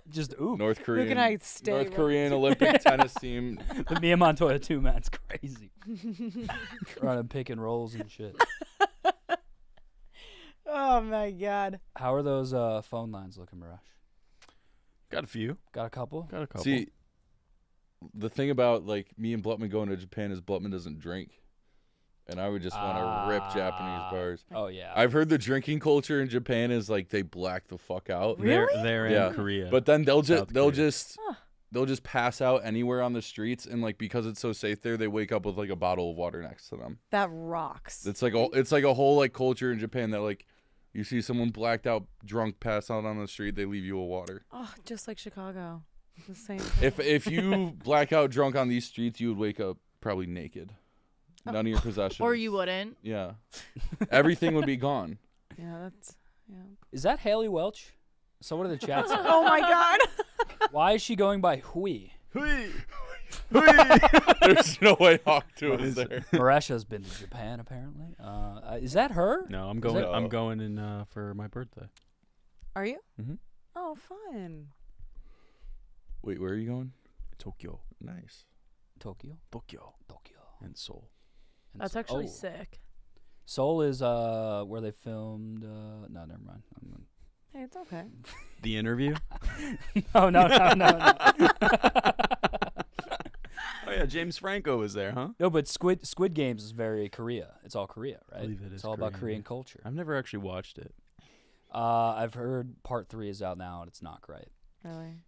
Speaker 4: Just ooh.
Speaker 12: North Korean.
Speaker 6: and I stay
Speaker 12: North
Speaker 6: with
Speaker 12: Korean
Speaker 6: it.
Speaker 12: Olympic tennis team.
Speaker 4: The me and Montoya 2-man's crazy. Running pick and rolls and shit.
Speaker 6: Oh my god.
Speaker 4: How are those phone lines looking, Marash?
Speaker 3: Got a few.
Speaker 4: Got a couple?
Speaker 3: Got a couple.
Speaker 12: See, the thing about like me and Blutman going to Japan is Blutman doesn't drink, and I would just want to rip Japanese bars.
Speaker 4: Oh yeah.
Speaker 12: I've heard the drinking culture in Japan is like they black the fuck out.
Speaker 3: They're
Speaker 12: Yeah.
Speaker 3: in Korea.
Speaker 12: But then they'll
Speaker 3: South Korea.
Speaker 12: they'll just pass out anywhere on the streets, and like because it's so safe there, they wake up with like a bottle of water next to them.
Speaker 6: That rocks.
Speaker 12: It's like a whole like culture in Japan that like you see someone blacked out drunk pass out on the street, they leave you a water.
Speaker 6: Oh, just like Chicago. The same.
Speaker 12: If you black out drunk on these streets, you would wake up probably naked. None of your possessions.
Speaker 11: Or you wouldn't.
Speaker 12: Yeah. Everything would be gone.
Speaker 6: Yeah, that's
Speaker 4: Is that Haley Welch? Someone in the chat said.
Speaker 6: Oh my god.
Speaker 4: Why is she going by Hui?
Speaker 12: There's no way Hawk 2 is there.
Speaker 4: Maresha's been to Japan apparently. Is that her?
Speaker 3: No, I'm
Speaker 4: Is
Speaker 3: going.
Speaker 4: that-
Speaker 3: I'm going in for my birthday.
Speaker 6: Are you?
Speaker 3: Mhm.
Speaker 6: Oh, fun.
Speaker 12: Wait, where are you going?
Speaker 3: Tokyo,
Speaker 12: Nice.
Speaker 4: Tokyo.
Speaker 3: Tokyo,
Speaker 4: Tokyo.
Speaker 3: and Seoul.
Speaker 4: And
Speaker 11: That's
Speaker 4: so-
Speaker 11: actually
Speaker 4: oh.
Speaker 11: sick.
Speaker 4: Seoul is where they filmed. No, never mind.
Speaker 6: Hey, it's okay.
Speaker 3: The Interview.
Speaker 4: No.
Speaker 3: Oh yeah, James Franco was there, huh?
Speaker 4: No, but Squid Games is very Korea. It's all Korea, right?
Speaker 3: I believe it is
Speaker 4: It's all about
Speaker 3: Korean.
Speaker 4: Korean culture.
Speaker 3: I've never actually watched it.
Speaker 4: I've heard part 3 is out now and it's not great.
Speaker 6: Really?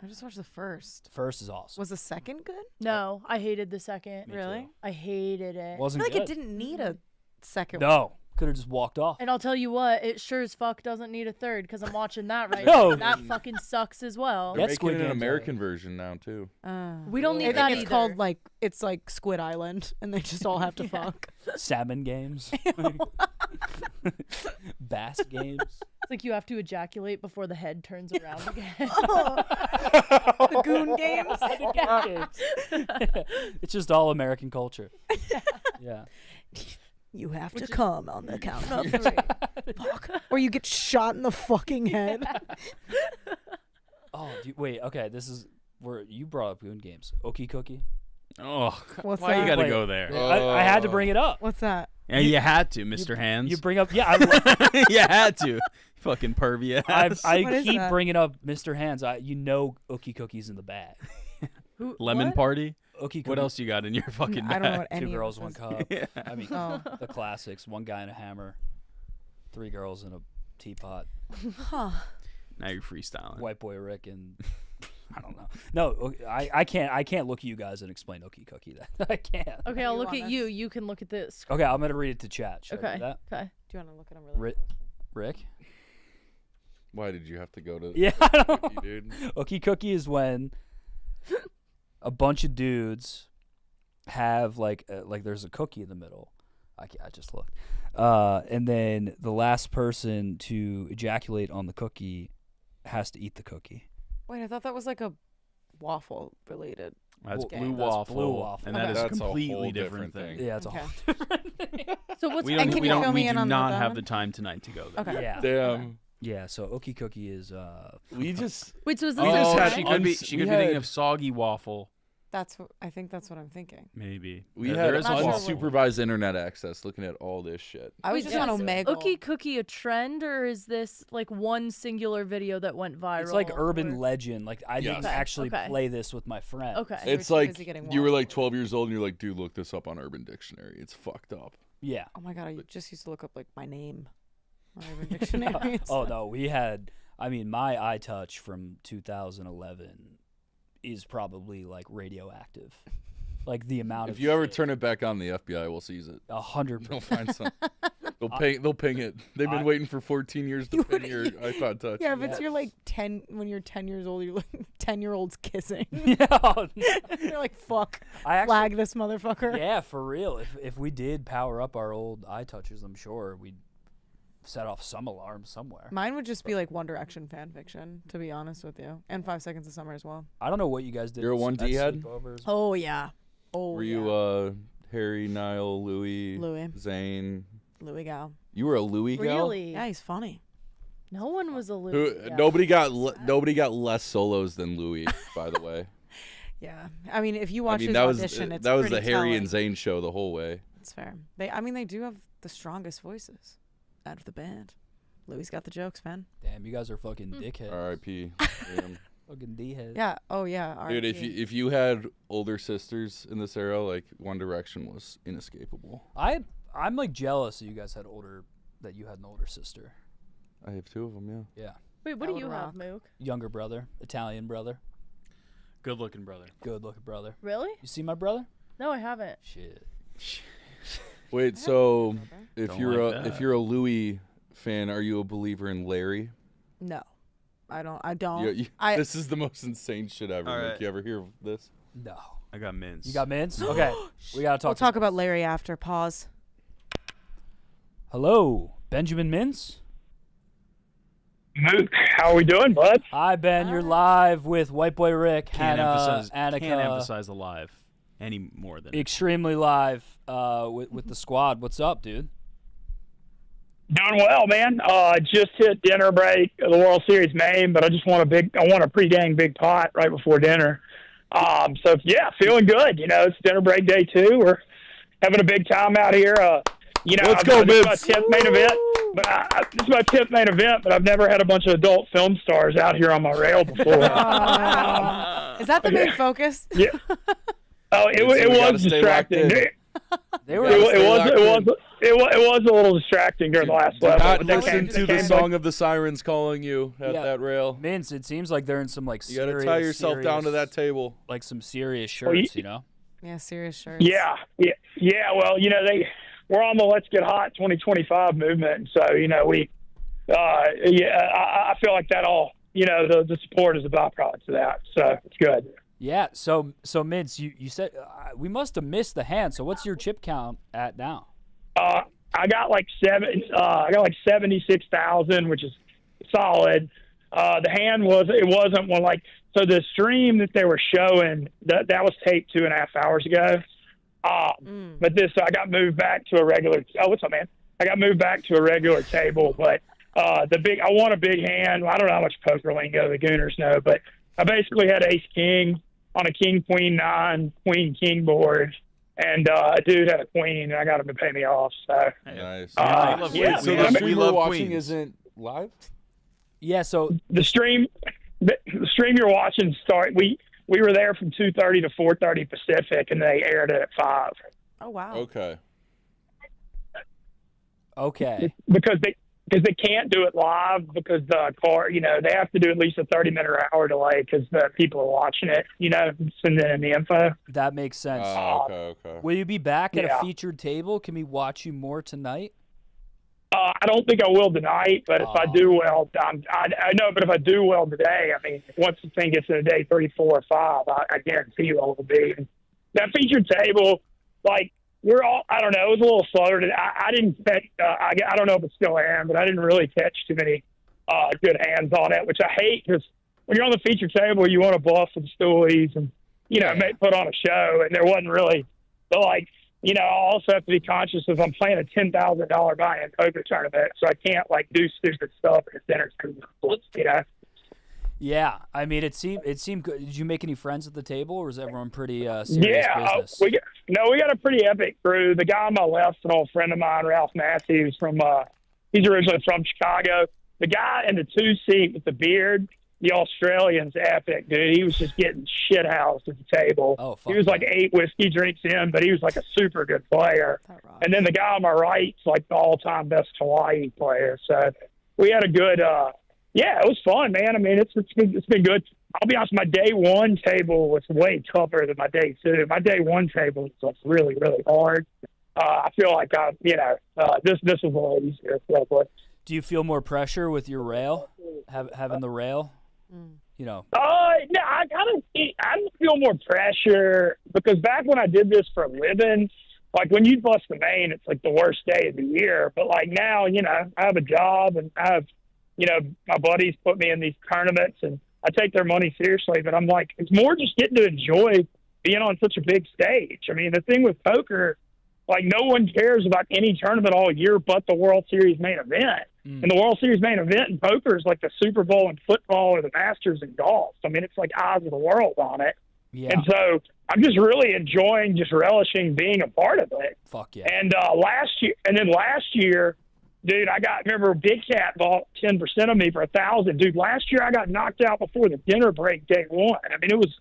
Speaker 6: I just watched the first.
Speaker 4: First is awesome.
Speaker 6: Was the second good?
Speaker 11: No, I hated the second.
Speaker 4: Me
Speaker 6: Really?
Speaker 4: too.
Speaker 11: I hated it.
Speaker 6: I
Speaker 4: Wasn't
Speaker 6: feel like
Speaker 4: good.
Speaker 6: it didn't need a second one.
Speaker 4: No, could have just walked off.
Speaker 11: And I'll tell you what, it sure as fuck doesn't need a third because I'm watching that right
Speaker 4: No.
Speaker 11: now. That fucking sucks as well.
Speaker 12: They're
Speaker 4: That's
Speaker 12: making
Speaker 4: Squid
Speaker 12: an
Speaker 4: Games,
Speaker 12: American version now too.
Speaker 11: We don't need
Speaker 6: I
Speaker 11: that
Speaker 6: think it's
Speaker 11: either.
Speaker 6: called like Squid Island, and they just all have to fuck.
Speaker 4: Salmon games. Bass games.
Speaker 11: It's like you have to ejaculate before the head turns around again.
Speaker 6: The Goon Games.
Speaker 4: It's just all American culture. Yeah.
Speaker 6: You have to come on the count of 3. Fuck. Or you get shot in the fucking head.
Speaker 4: Oh, wait. Okay, this is where you brought up Goon Games. Okie Cookie.
Speaker 3: Oh,
Speaker 6: What's
Speaker 3: why you
Speaker 6: that?
Speaker 3: gotta
Speaker 4: Wait.
Speaker 3: go there?
Speaker 4: I had to bring it up.
Speaker 6: What's that?
Speaker 3: Yeah, you had to, Mr. Hands.
Speaker 4: You bring up, yeah. I,
Speaker 3: You had to. Fucking pervy ass.
Speaker 4: I
Speaker 6: What is
Speaker 4: keep
Speaker 6: that?
Speaker 4: bringing up Mr. Hands. You know, Okie Cookie's in the bag.
Speaker 3: Lemon
Speaker 11: What?
Speaker 3: Party.
Speaker 4: Okie Cookie.
Speaker 3: What else you got in your fucking
Speaker 6: I
Speaker 3: bag?
Speaker 6: don't know what any
Speaker 4: Two
Speaker 6: of
Speaker 4: girls,
Speaker 6: this
Speaker 4: one
Speaker 6: is.
Speaker 4: cup.
Speaker 3: Yeah.
Speaker 4: I mean,
Speaker 6: Oh.
Speaker 4: the classics. One guy and a hammer. 3 girls in a teapot.
Speaker 6: Huh.
Speaker 3: Now you're freestyling.
Speaker 4: White boy Rick and I don't know. No, I can't look at you guys and explain Okie Cookie. That I can't.
Speaker 11: Okay,
Speaker 6: Do
Speaker 11: I'll
Speaker 6: you
Speaker 11: look
Speaker 6: want
Speaker 11: at you. You can look at this.
Speaker 4: Okay, I'm gonna read it to chat. Should I
Speaker 11: Okay.
Speaker 4: do that?
Speaker 11: Okay.
Speaker 6: Do you want to look at them really
Speaker 4: Rick?
Speaker 12: Why did you have to go to?
Speaker 4: Yeah, I know.
Speaker 12: Cookie, dude?
Speaker 4: Okie Cookie is when a bunch of dudes have like there's a cookie in the middle. I just looked. And then the last person to ejaculate on the cookie has to eat the cookie.
Speaker 6: Wait, I thought that was like a waffle related.
Speaker 3: That's
Speaker 6: Okay.
Speaker 3: blue
Speaker 4: That's
Speaker 3: waffle.
Speaker 4: blue waffle.
Speaker 3: And that
Speaker 6: Okay.
Speaker 3: is a
Speaker 12: That's a whole
Speaker 3: completely different
Speaker 12: different
Speaker 3: thing.
Speaker 4: Yeah, it's a
Speaker 6: Okay.
Speaker 4: whole different thing.
Speaker 11: So what's
Speaker 3: We
Speaker 6: And
Speaker 3: don't.
Speaker 6: can
Speaker 3: We
Speaker 6: you
Speaker 3: don't.
Speaker 6: fill
Speaker 3: We
Speaker 6: me in
Speaker 3: do
Speaker 6: on
Speaker 3: not
Speaker 6: that
Speaker 3: have
Speaker 6: one?
Speaker 3: the time tonight to go there.
Speaker 6: Okay.
Speaker 4: Yeah.
Speaker 12: Damn.
Speaker 4: Yeah, so Okie Cookie is
Speaker 12: We just.
Speaker 11: wait? So is this
Speaker 3: Oh,
Speaker 11: a
Speaker 12: just had
Speaker 3: she
Speaker 11: trend?
Speaker 3: could be.
Speaker 12: uns-
Speaker 3: She
Speaker 12: we
Speaker 3: could be thinking
Speaker 12: had-
Speaker 3: of soggy waffle.
Speaker 6: I think that's what I'm thinking.
Speaker 3: Maybe.
Speaker 12: We
Speaker 3: There
Speaker 12: had
Speaker 3: is a
Speaker 6: Not sure
Speaker 3: waffle.
Speaker 12: unsupervised internet access looking at all this shit.
Speaker 6: I was
Speaker 11: Wait,
Speaker 6: just on
Speaker 11: is
Speaker 6: Omegle.
Speaker 11: Okie Cookie a trend, or is this like one singular video that went viral?
Speaker 4: it's like urban
Speaker 11: or-
Speaker 4: legend. Like I didn't
Speaker 11: Okay,
Speaker 4: actually
Speaker 11: okay.
Speaker 4: play this with my friend.
Speaker 11: Okay.
Speaker 6: You were
Speaker 12: It's
Speaker 6: too
Speaker 12: like
Speaker 6: busy getting
Speaker 12: you were like
Speaker 6: waffles.
Speaker 12: 12 years old and you're like, dude, look this up on Urban Dictionary. It's fucked up.
Speaker 4: Yeah.
Speaker 6: Oh my god, I just used to look up like my name on Urban Dictionary. and
Speaker 4: Oh
Speaker 6: stuff.
Speaker 4: no, we had. I mean, my iTouch from 2011 is probably like radioactive. Like the amount
Speaker 12: If
Speaker 4: of
Speaker 12: you ever
Speaker 4: shit.
Speaker 12: turn it back on, the FBI will seize it.
Speaker 4: 100%.
Speaker 12: They'll find some. They'll ping it. They've been waiting for 14 years to ping your iPod Touch.
Speaker 6: Yeah, if it's your like 10 when you're 10 years old, you're like 10-year-olds kissing.
Speaker 4: Yeah.
Speaker 6: You're like, fuck,
Speaker 4: I actually,
Speaker 6: flag this motherfucker.
Speaker 4: yeah, for real. If we did power up our old iTouches, I'm sure we'd set off some alarm somewhere.
Speaker 6: Mine would just be like One Direction fan fiction, to be honest with you, and 5 Seconds of Summer as well.
Speaker 4: I don't know what you guys did.
Speaker 12: You're a
Speaker 4: at
Speaker 12: 1D head?
Speaker 4: sleepovers.
Speaker 6: Oh yeah. Oh.
Speaker 12: Were
Speaker 6: yeah.
Speaker 12: you Harry, Niall, Louis,
Speaker 6: Louis?
Speaker 12: Zane?
Speaker 6: Louis Gal.
Speaker 12: You were a Louis gal?
Speaker 11: Really?
Speaker 6: Yeah, he's funny.
Speaker 11: No one was a
Speaker 12: Who,
Speaker 11: Louis. Yeah.
Speaker 12: nobody got less solos than Louis, by the way.
Speaker 6: Yeah, I mean, if you
Speaker 12: I
Speaker 6: watch
Speaker 12: mean
Speaker 6: his
Speaker 12: that was
Speaker 6: audition, it's
Speaker 12: that was the
Speaker 6: pretty
Speaker 12: Harry
Speaker 6: telling.
Speaker 12: and Zane show the whole way.
Speaker 6: It's fair. They do have the strongest voices out of the band. Louis got the jokes, man.
Speaker 4: Damn, you guys are fucking dickheads.
Speaker 12: R.I.P. Damn.
Speaker 4: Fucking D-heads.
Speaker 6: Yeah. Oh yeah.
Speaker 12: Dude,
Speaker 6: R.I.P.
Speaker 12: if you had older sisters in this era, like One Direction was inescapable.
Speaker 4: I'm like jealous that you guys had you had an older sister.
Speaker 12: I have 2 of them, yeah.
Speaker 4: Yeah.
Speaker 11: Wait, what
Speaker 6: That
Speaker 11: do you
Speaker 6: would
Speaker 11: have,
Speaker 6: rock.
Speaker 11: Mook?
Speaker 4: Younger brother, Italian brother,
Speaker 3: Good looking brother.
Speaker 4: good looking brother.
Speaker 11: Really?
Speaker 4: You see my brother?
Speaker 11: No, I haven't.
Speaker 4: Shit.
Speaker 12: Wait, so if
Speaker 3: Don't
Speaker 12: you're
Speaker 3: like
Speaker 12: if
Speaker 3: that.
Speaker 12: you're a Louis fan, are you a believer in Larry?
Speaker 6: No, I don't.
Speaker 12: This is the most insane shit ever.
Speaker 3: All
Speaker 12: Like,
Speaker 3: right.
Speaker 12: you ever hear of this?
Speaker 4: No.
Speaker 3: I got mints.
Speaker 4: You got mints? Okay. We gotta
Speaker 6: We'll
Speaker 4: talk.
Speaker 6: talk about Larry after. Pause.
Speaker 4: Hello, Benjamin Mintz.
Speaker 13: Mook, how are we doing, bud?
Speaker 4: Hi, Ben. You're live with White Boy Rick,
Speaker 3: Can't
Speaker 4: Hannah,
Speaker 3: emphasize.
Speaker 4: Annika.
Speaker 3: Can't emphasize the live any more than.
Speaker 4: Extremely live with the squad. What's up, dude?
Speaker 13: Doing well, man. Just hit dinner break of the World Series main, but I want a pretty dang big pot right before dinner. So yeah, feeling good. You know, it's dinner break day 2. We're having a big time out here.
Speaker 12: Let's go,
Speaker 13: this is my
Speaker 12: Mintz.
Speaker 13: 10th main event. But this is my 10th main event, but I've never had a bunch of adult film stars out here on my rail before.
Speaker 6: Is that the main focus?
Speaker 13: Yeah. Oh, it was distracting.
Speaker 4: They were.
Speaker 13: It was a little distracting during the last level.
Speaker 12: Not
Speaker 13: but they
Speaker 12: listen
Speaker 13: came-
Speaker 12: to
Speaker 13: they
Speaker 12: the
Speaker 13: came
Speaker 12: song of the sirens calling you at
Speaker 4: Yeah.
Speaker 12: that rail.
Speaker 4: Mints, it seems like they're in some like
Speaker 12: You gotta
Speaker 4: serious,
Speaker 12: tie yourself down to that table.
Speaker 4: like some serious
Speaker 13: Well,
Speaker 4: shirts, you know.
Speaker 6: Yeah, serious shirts.
Speaker 13: Yeah. Well, we're on the Let's Get Hot 2025 movement, so I feel like that all the support is a byproduct of that, so it's good.
Speaker 4: Yeah. So Mints, you said we must have missed the hand. So what's your chip count at now?
Speaker 13: I got like 76,000, which is solid. The hand wasn't one like. So the stream that they were showing, that was taped 2.5 hours ago. But I got moved back to a regular. Oh, what's up, man? I got moved back to a regular table, but I want a big hand. I don't know how much poker lingo the Gooners know, but I basically had ace king on a king queen 9 queen king board, and a dude had a queen, and I got him to pay me off. So
Speaker 12: nice.
Speaker 13: So
Speaker 12: the stream we're watching isn't live.
Speaker 4: Yeah. So
Speaker 13: the stream you're watching we were there from 2:30 to 4:30 Pacific, and they aired it at 5.
Speaker 6: Oh wow.
Speaker 12: Okay.
Speaker 4: Okay.
Speaker 13: Because they can't do it live because the car, they have to do at least a 30-minute or hour delay because the people are watching it, sending in the info.
Speaker 4: That makes sense.
Speaker 12: Okay.
Speaker 4: Will you be back at
Speaker 13: Yeah.
Speaker 4: a featured table? Can we watch you more tonight?
Speaker 13: I don't think I will tonight, but if I do well, I know. But if I do well today, I mean, once the thing gets to day 34 or 5, I guarantee you I will be. And that featured table, like we're all, I don't know, it was a little slower. I didn't catch. I don't know if it's still am, but I didn't really catch too many good hands on it, which I hate because when you're on the featured table, you want to bluff some stories and put on a show, and there wasn't really I also have to be conscious of I'm playing a $10,000 buy-in poker tournament, so I can't do stupid stuff at dinner.
Speaker 4: Yeah, I mean, it seemed good. Did you make any friends at the table, or was everyone pretty serious business?
Speaker 13: We got a pretty epic crew. The guy on my left's an old friend of mine, Ralph Massey, who's he's originally from Chicago. The guy in the 2 seat with the beard, the Australian's epic, dude. He was just getting shit housed at the table.
Speaker 4: Oh,
Speaker 13: he was like 8 whiskey drinks in, but he was like a super good player. And then the guy on my right's like the all-time best Hawaii player. So we had a good, it was fun, man. I mean, it's been good. I'll be honest, my day 1 table was way tougher than my day 2. My day 1 table was really, really hard. I feel like this was a little easier.
Speaker 4: Do you feel more pressure with your rail, having the rail?
Speaker 13: No, I feel more pressure because back when I did this for a living, like when you bust the main, it's like the worst day of the year. But like now, I have a job and I have, my buddies put me in these tournaments and I take their money seriously. But I'm like, it's more just getting to enjoy being on such a big stage. I mean, the thing with poker, like no one cares about any tournament all year but the World Series main event. And the World Series main event in poker is like the Super Bowl in football or the Masters in golf. I mean, it's like eyes of the world on it.
Speaker 4: Yeah.
Speaker 13: And so I'm just really enjoying, just relishing being a part of it.
Speaker 4: Fuck yeah.
Speaker 13: And last year, dude, remember Big Cat bought 10% of me for $1,000. Dude, last year I got knocked out before the dinner break day 1. I mean, it was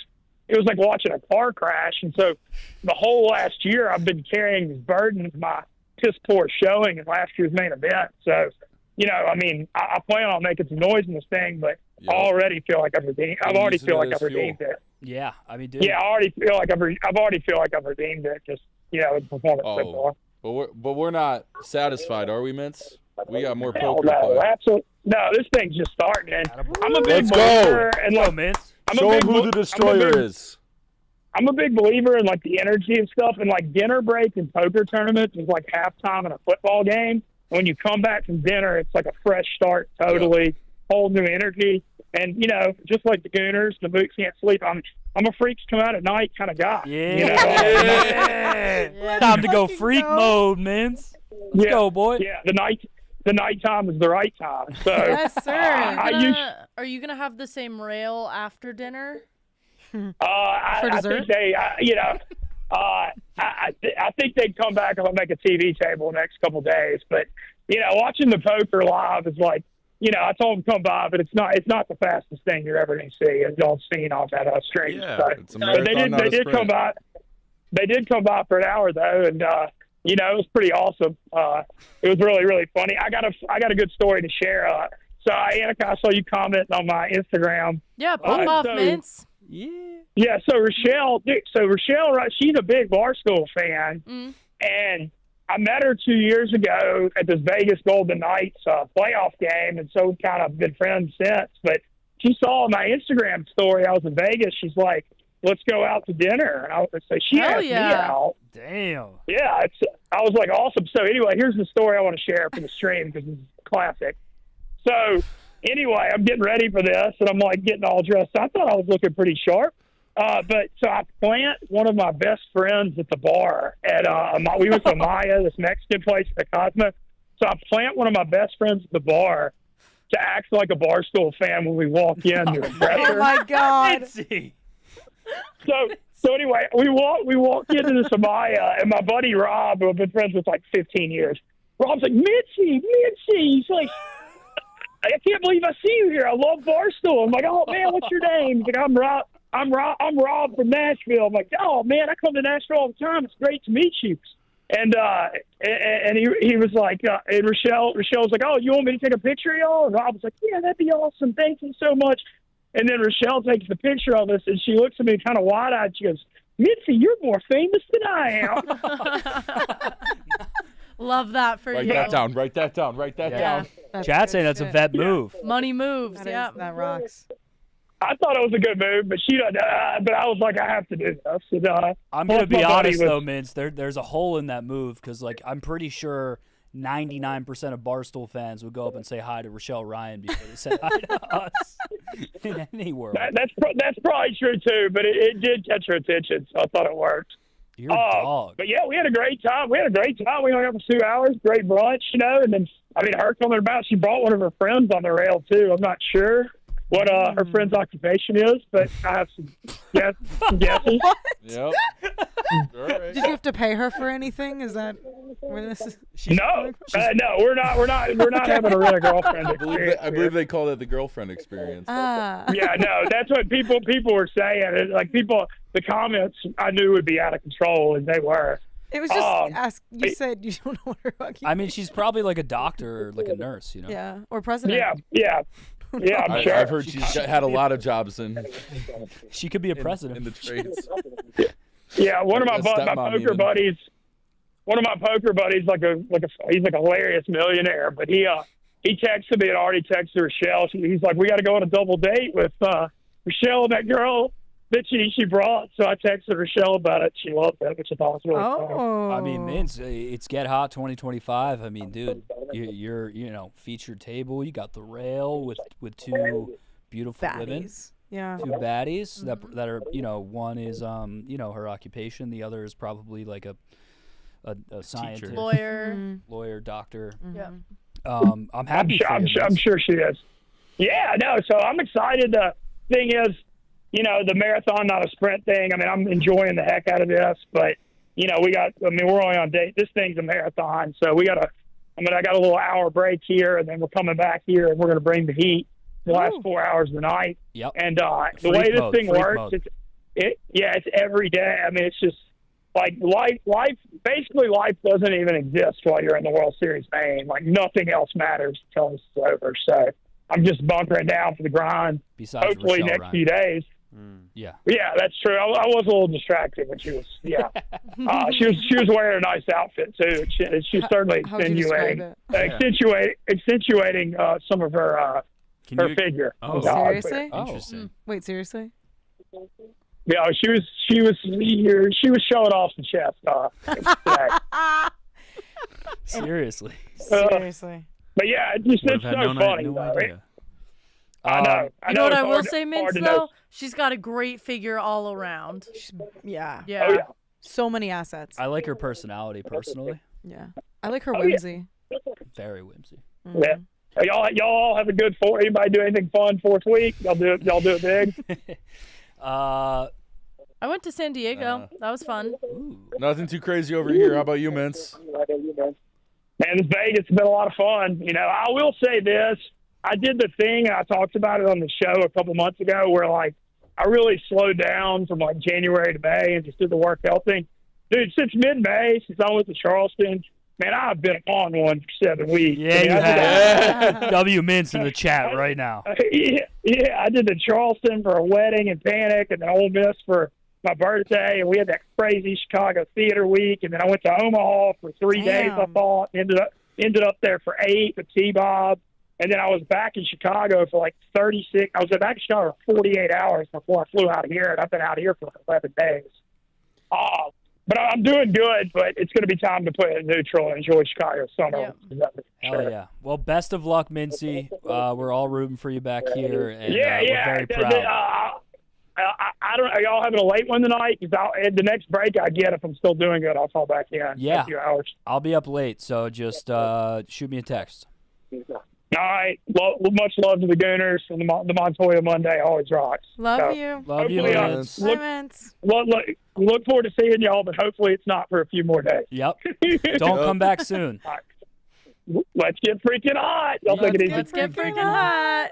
Speaker 13: like watching a car crash. And so the whole last year I've been carrying this burden of my piss poor showing in last year's main event. So, I mean, I plan on making some noise in this thing, but I already feel like I've redeemed. I've already feel like I've redeemed it.
Speaker 4: Yeah, I mean, dude.
Speaker 13: Yeah, I already feel like I've redeemed it. Just in performance football.
Speaker 12: But we're not satisfied, are we, Mintz? We got more
Speaker 13: Hell
Speaker 12: poker to
Speaker 13: no,
Speaker 12: play.
Speaker 13: absolutely. No, this thing's just starting. And I'm a big
Speaker 12: Let's
Speaker 13: believer
Speaker 12: go.
Speaker 13: in
Speaker 4: Mintz.
Speaker 12: Show them who the destroyer is.
Speaker 13: I'm a big believer in like the energy and stuff, and like dinner break and poker tournaments is like halftime in a football game. When you come back from dinner, it's like a fresh start, totally whole new energy. And just like the Gooners, the Mook can't sleep. I'm a freaks come out at night kind of guy.
Speaker 4: Yeah. Time to go freak mode, Mints. Let's go, boy.
Speaker 13: Yeah, the nighttime is the right time. So
Speaker 6: Yes, sir.
Speaker 11: Are you gonna have the same rail after dinner?
Speaker 13: I
Speaker 6: dessert?
Speaker 13: think I think they'd come back if I make a TV table the next couple days. But watching the poker live is like, I told them to come by, but it's not the fastest thing you're ever going to see, as y'all seen off that stream.
Speaker 12: Yeah,
Speaker 13: so,
Speaker 12: it's a marathon, not
Speaker 13: they
Speaker 12: a
Speaker 13: did
Speaker 12: sprint.
Speaker 13: come by. They did come by for an hour though, and it was pretty awesome. It was really, really funny. I got a good story to share. So Annika, I saw you commenting on my Instagram.
Speaker 11: Yeah, pop off,
Speaker 13: so-
Speaker 11: Mints.
Speaker 13: Yeah, so Rochelle, right? She's a big Barstool fan, and I met her 2 years ago at this Vegas Golden Knights playoff game, and so we've kind of been friends since. But she saw my Instagram story. I was in Vegas. She's like, "Let's go out to dinner," and I was so she
Speaker 11: Hell
Speaker 13: asked me
Speaker 11: yeah.
Speaker 13: out.
Speaker 4: Damn.
Speaker 13: Yeah, I was like, awesome. So anyway, here's the story I want to share from the stream because it's classic. So anyway, I'm getting ready for this, and I'm like getting all dressed. I thought I was looking pretty sharp. But so I plant one of my best friends at the bar at we went to Maya, this Mexican place at the Cosmo. So I plant one of my best friends at the bar to act like a Barstool fan when we walk in to impress
Speaker 6: Oh
Speaker 13: her.
Speaker 6: my God.
Speaker 4: Mitzi.
Speaker 13: So anyway, we walk into this Amaya, and my buddy Rob, who I've been friends with like 15 years, Rob's like, Mitzi. He's like, I can't believe I see you here. I love Barstool. I'm like, oh man, what's your name? He's like, I'm Rob. I'm Rob from Nashville. I'm like, oh man, I come to Nashville all the time. It's great to meet you. And he was like, and Rochelle was like, oh, you want me to take a picture of y'all? And Rob was like, yeah, that'd be awesome. Thank you so much. And then Rochelle takes the picture of us, and she looks at me kind of wide-eyed. She goes, Mitzi, you're more famous than I am.
Speaker 11: Love that for
Speaker 12: Write
Speaker 11: you.
Speaker 12: that down. Write that down.
Speaker 4: Chat saying that's a vet move.
Speaker 11: Money moves. Yeah.
Speaker 6: That rocks.
Speaker 13: I thought it was a good move, but but I was like, I have to do this. And,
Speaker 4: I'm gonna be
Speaker 13: my buddy
Speaker 4: honest
Speaker 13: was-
Speaker 4: though, Mints. There's a hole in that move because like I'm pretty sure 99% of Barstool fans would go up and say hi to Rochelle Ryan before they said hi to us in any world.
Speaker 13: That's probably true too, but it did catch her attention, so I thought it worked.
Speaker 4: You're a dog.
Speaker 13: But yeah, we had a great time. We only hung out for 2 hours. Great brunch, and then her coming about. She brought one of her friends on the rail too. I'm not sure what her friend's occupation is, but I have some guesses.
Speaker 12: Yep.
Speaker 6: Did you have to pay her for anything? Is that where this is?
Speaker 13: No, we're not having a real girlfriend experience.
Speaker 12: I believe they call that the girlfriend experience.
Speaker 13: Yeah, no, that's what people were saying. The comments I knew would be out of control, and they were.
Speaker 6: It was just you said you don't know what her occupation.
Speaker 4: I mean, she's probably like a doctor or like a nurse, you know?
Speaker 6: Yeah, or president.
Speaker 13: Yeah. I'm sure.
Speaker 12: I've heard she's had a lot of jobs in.
Speaker 4: She could be a president
Speaker 12: in the trades.
Speaker 13: Yeah, one of my
Speaker 12: A stepmom
Speaker 13: poker
Speaker 12: even.
Speaker 13: buddies. One of my poker buddies, he's like a hilarious millionaire, but he texted me and already texted Rochelle. He's like, we got to go on a double date with Rochelle and that girl that she brought. So I texted Rochelle about it. She loved it, which I thought was really funny.
Speaker 4: I mean, Mints, it's Get Hot 2025. I mean, dude, you're featured table. You got the rail with two beautiful women.
Speaker 6: Baddies. Yeah.
Speaker 4: Two baddies that are, one is her occupation, the other is probably like a scientist,
Speaker 11: Lawyer,
Speaker 4: doctor.
Speaker 11: Yeah.
Speaker 4: I'm happy for you.
Speaker 13: I'm sure she is. Yeah, no, so I'm excited. The thing is, the marathon, not a sprint thing. I mean, I'm enjoying the heck out of this, but, we're only on date. This thing's a marathon, so I got a little hour break here, and then we're coming back here, and we're going to bring the heat the last 4 hours of the night.
Speaker 4: Yep.
Speaker 13: And the way this thing works, it's every day. I mean, it's just like life doesn't even exist while you're in the World Series main. Like nothing else matters until this is over. So I'm just bunkering down for the grind.
Speaker 4: Besides
Speaker 13: hopefully
Speaker 4: Rochelle
Speaker 13: next
Speaker 4: Ryan.
Speaker 13: few days.
Speaker 4: Yeah.
Speaker 13: Yeah, that's true. I was a little distracted when she was. Yeah. She was wearing a nice outfit too. She's certainly
Speaker 6: How would you describe
Speaker 13: accentuating some of her figure.
Speaker 3: Oh,
Speaker 6: Seriously?
Speaker 3: Interesting.
Speaker 6: Wait, seriously?
Speaker 13: Yeah, she was showing off the chest today.
Speaker 4: Seriously.
Speaker 6: Seriously.
Speaker 13: But yeah, it's so funny.
Speaker 3: No
Speaker 13: though.
Speaker 3: idea.
Speaker 13: I know.
Speaker 11: You know what
Speaker 13: it's
Speaker 11: I will
Speaker 13: hard-
Speaker 11: say, Mints,
Speaker 13: hard to
Speaker 11: though?
Speaker 13: know.
Speaker 11: She's got a great figure all around.
Speaker 6: Yeah.
Speaker 11: Yeah.
Speaker 13: Oh yeah.
Speaker 6: So many assets.
Speaker 4: I like her personality personally.
Speaker 6: Yeah. I like her
Speaker 13: Oh, yeah.
Speaker 6: whimsy.
Speaker 4: Very whimsy.
Speaker 13: Yeah. Y'all all have a good Anybody do anything fun 4th week? Y'all do it big.
Speaker 11: I went to San Diego. That was fun.
Speaker 12: Nothing too crazy over here. How about you, Mintz?
Speaker 13: Man, this Vegas has been a lot of fun. You know, I will say this. I did the thing, and I talked about it on the show a couple months ago, where, like, I really slowed down from, like, January to May and just did the work health thing. Dude, since mid-May, since I went to Charleston, man, I've been on one for 7 weeks.
Speaker 4: Yeah, you have. W Mintz in the chat right now.
Speaker 13: Yeah, I did the Charleston for a wedding and Panic, and then Ole Miss for my birthday, and we had that crazy Chicago theater week, and then I went to Omaha for 3 days. I thought ended up there for 8 with T-Bob, and then I was back in Chicago for like 36. I was back in Chicago for 48 hours before I flew out of here, and I've been out here for 11 days. But I'm doing good, but it's going to be time to put it in neutral and enjoy Chicago summer.
Speaker 4: Hell yeah. Well, best of luck, Mincy. We're all rooting for you back here, and
Speaker 13: yeah.
Speaker 4: we're very proud.
Speaker 13: I don't. Are y'all having a late one tonight? Because the next break I get, if I'm still doing good, I'll call back in.
Speaker 4: Yeah.
Speaker 13: In a few hours.
Speaker 4: I'll be up late, so just shoot me a text.
Speaker 13: All right. Much love to the Gooners, and the Montoya Monday always rocks.
Speaker 6: Love you.
Speaker 4: Love you, Mintz.
Speaker 13: Look forward to seeing y'all, but hopefully it's not for a few more days.
Speaker 4: Yep. Don't come back soon.
Speaker 13: All right. Let's get freaking hot. Y'all take it easy.
Speaker 11: Let's get freaking hot.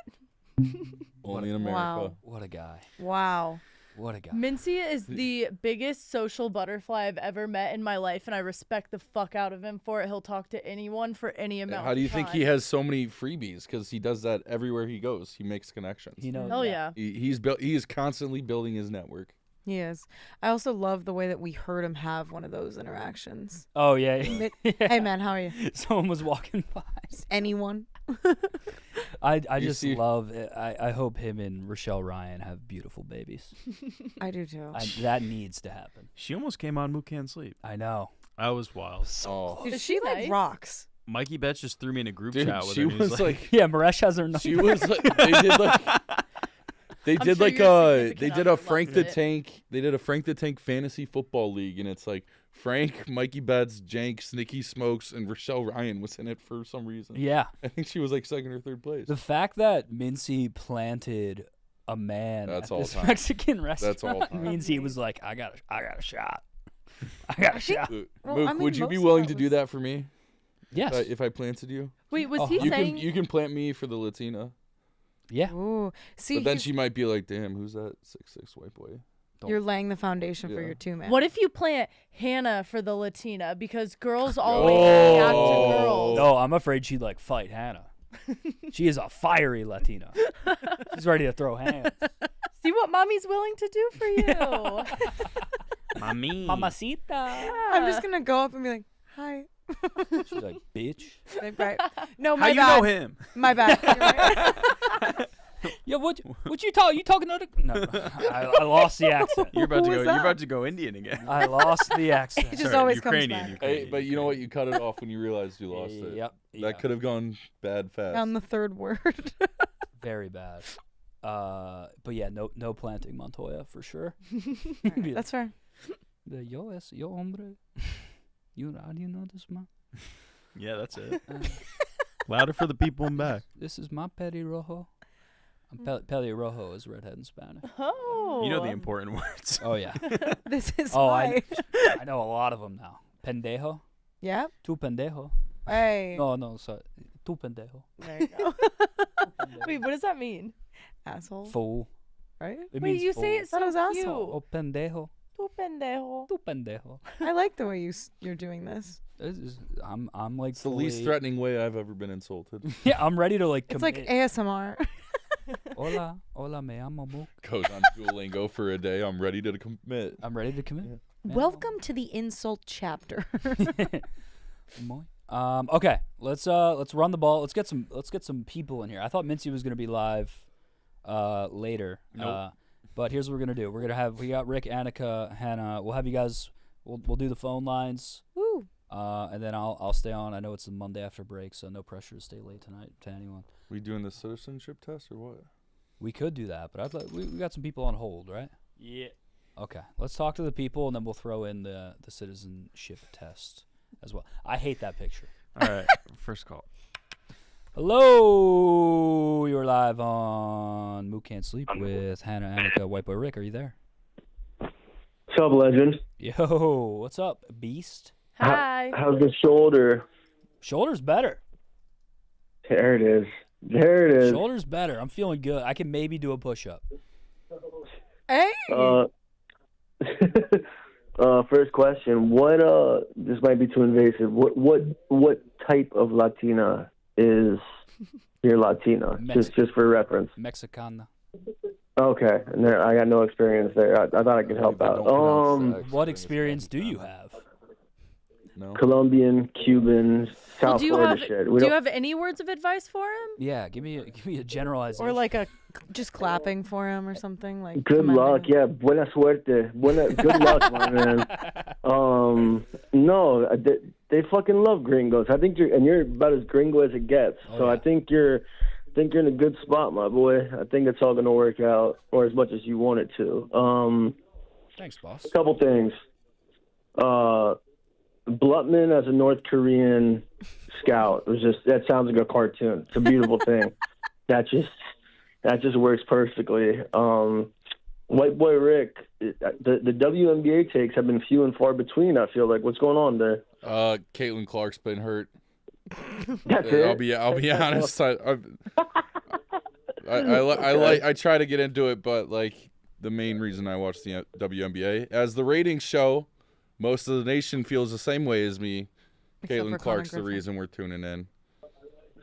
Speaker 12: Only in America.
Speaker 6: Wow.
Speaker 4: What a guy.
Speaker 6: Wow.
Speaker 4: What a guy.
Speaker 11: Mincy is the biggest social butterfly I've ever met in my life, and I respect the fuck out of him for it. He'll talk to anyone for any amount
Speaker 12: How do you
Speaker 11: of
Speaker 12: think
Speaker 11: time.
Speaker 12: he has so many freebies? Because he does that everywhere he goes. He makes connections.
Speaker 4: He knows.
Speaker 11: Hell yeah.
Speaker 12: He is constantly building his network.
Speaker 6: He is. I also love the way that we heard him have one of those interactions.
Speaker 4: Oh, yeah.
Speaker 6: Hey, man, how are you?
Speaker 4: Someone was walking by.
Speaker 6: Anyone?
Speaker 4: I just love it. I hope him and Rochelle Ryan have beautiful babies.
Speaker 6: I do too.
Speaker 4: That needs to happen.
Speaker 3: She almost came on Mook Can't Sleep.
Speaker 4: I know.
Speaker 3: I was wild.
Speaker 6: Dude, she like rocks.
Speaker 3: Mikey Betts just threw me in a group
Speaker 12: Dude,
Speaker 3: chat with
Speaker 12: she
Speaker 3: her. and he
Speaker 12: was like,
Speaker 4: yeah, Maresh has her number.
Speaker 12: She was like, they did a Frank the Tank fantasy football league, and it's like Frank, Mikey Betts, Jenks, Nikki Smokes, and Rochelle Ryan was in it for some reason.
Speaker 4: Yeah.
Speaker 12: I think she was like second or third place.
Speaker 4: The fact that Mincy planted a man
Speaker 12: That's
Speaker 4: at
Speaker 12: all
Speaker 4: this
Speaker 12: time.
Speaker 4: Mexican restaurant
Speaker 12: That's all time.
Speaker 4: means he was like, I got a shot. I got a shot.
Speaker 12: Mook, would you be willing to do that for me?
Speaker 4: Yes.
Speaker 12: If I planted you?
Speaker 11: Wait, was he
Speaker 12: you
Speaker 11: saying...
Speaker 12: You can plant me for the Latina.
Speaker 4: Yeah.
Speaker 6: Ooh. See,
Speaker 12: but then she might be like, damn, who's that 6'6" white boy?
Speaker 6: You're laying the foundation for your two man.
Speaker 11: What if you plant Hannah for the Latina? Because girls always react to girls.
Speaker 4: No, I'm afraid she'd like fight Hannah. She is a fiery Latina. She's ready to throw hands.
Speaker 11: See what mommy's willing to do for you.
Speaker 3: Mami.
Speaker 4: Mamacita.
Speaker 6: I'm just gonna go up and be like, hi.
Speaker 4: She's like, bitch.
Speaker 6: Like, right. No, my
Speaker 3: How you
Speaker 6: bad.
Speaker 3: know him?
Speaker 6: My bad. You're right.
Speaker 4: Yeah, what you talking? You talking to the? No, I lost the accent.
Speaker 3: You're about to
Speaker 6: Who
Speaker 3: go.
Speaker 6: was
Speaker 3: You're
Speaker 6: that?
Speaker 3: about to go Indian again.
Speaker 4: I lost the accent.
Speaker 6: It just always comes
Speaker 3: Ukrainian,
Speaker 6: back.
Speaker 3: Ukrainian.
Speaker 12: Hey, but you know what? You cut it off when you realized you lost it.
Speaker 4: Yep.
Speaker 12: That could have gone bad fast.
Speaker 6: On the third word.
Speaker 4: Very bad. But yeah, no planting Montoya for sure.
Speaker 6: Right, that's fair.
Speaker 4: Yo hombre. How do you know this, man?
Speaker 3: Yeah, that's it. Louder for the people in back.
Speaker 4: This is my pelirrojo. Pelirrojo is redhead in Spanish.
Speaker 11: Oh.
Speaker 3: You know the important words.
Speaker 4: Oh yeah.
Speaker 6: This is
Speaker 4: I know a lot of them now. Pendejo.
Speaker 6: Yeah.
Speaker 4: Tu pendejo.
Speaker 6: Hey.
Speaker 4: No, sorry. Tu pendejo.
Speaker 6: There you go.
Speaker 11: Wait, what does that mean?
Speaker 6: Asshole.
Speaker 4: Fool.
Speaker 6: Right?
Speaker 4: It
Speaker 11: Wait,
Speaker 4: means
Speaker 11: you
Speaker 4: fool.
Speaker 11: say it
Speaker 6: Thought it
Speaker 11: so
Speaker 6: was
Speaker 11: cute.
Speaker 6: asshole.
Speaker 4: Oh pendejo.
Speaker 11: Tu pendejo.
Speaker 4: Tu pendejo.
Speaker 6: I like the way you're doing this.
Speaker 4: I'm like
Speaker 12: It's the least threatening way I've ever been insulted.
Speaker 4: Yeah, I'm ready to like.
Speaker 6: It's
Speaker 4: commit.
Speaker 6: like ASMR.
Speaker 4: Hola, me amo Mook.
Speaker 12: Goes on Duolingo for a day. I'm ready to commit.
Speaker 4: I'm ready to commit.
Speaker 12: Yeah.
Speaker 6: Welcome to the insult chapter.
Speaker 4: Okay, let's run the ball. Let's get some people in here. I thought Mincy was gonna be live later.
Speaker 3: Nope.
Speaker 4: But here's what we're gonna do. We got Rick, Annika, Hannah. We'll have you guys. We'll do the phone lines.
Speaker 6: Woo.
Speaker 4: And then I'll stay on. I know it's the Monday after break, so no pressure to stay late tonight to anyone.
Speaker 12: We doing the citizenship test or what?
Speaker 4: We could do that, but I'd like we got some people on hold, right?
Speaker 3: Yeah.
Speaker 4: Okay, let's talk to the people, and then we'll throw in the citizenship test as well. I hate that picture.
Speaker 3: All right. First call.
Speaker 4: Hello, you're live on Mook Can't Sleep with Hannah, Annika, White Boy Rick. Are you there?
Speaker 14: What's up, legend?
Speaker 4: Yo, what's up, beast?
Speaker 11: Hi.
Speaker 14: How's the shoulder?
Speaker 4: Shoulder's better.
Speaker 14: There it is. There it is.
Speaker 4: Shoulder's better. I'm feeling good. I can maybe do a push-up.
Speaker 6: Hey.
Speaker 14: First question. What? This might be too invasive. What type of Latina is your Latina? Just for reference.
Speaker 4: Mexicana.
Speaker 14: Okay, and there, I got no experience there. I thought I could help out.
Speaker 4: What experience do you have?
Speaker 12: No.
Speaker 14: Colombian, Cuban, South
Speaker 11: do you
Speaker 14: Florida
Speaker 11: have
Speaker 14: shit.
Speaker 11: do you have any words of advice for him?
Speaker 4: Yeah, give me a generalization.
Speaker 6: Or like just clapping for him or something like.
Speaker 14: Good luck, yeah. Buena suerte. Good luck, my man. No, they fucking love gringos. I think you're about as gringo as it gets. So I think you're in a good spot, my boy. I think it's all gonna work out, or as much as you want it to.
Speaker 4: Thanks, boss.
Speaker 14: A couple things. Blutman as a North Korean scout that sounds like a cartoon. It's a beautiful thing. That just works perfectly. White Boy Rick, the WNBA takes have been few and far between. I feel like. What's going on there?
Speaker 12: Caitlin Clark's been hurt.
Speaker 14: That's it.
Speaker 12: I'll be honest. I try to get into it, but like the main reason I watch the WNBA, as the ratings show, most of the nation feels the same way as me. Caitlin Clark's the reason we're tuning in.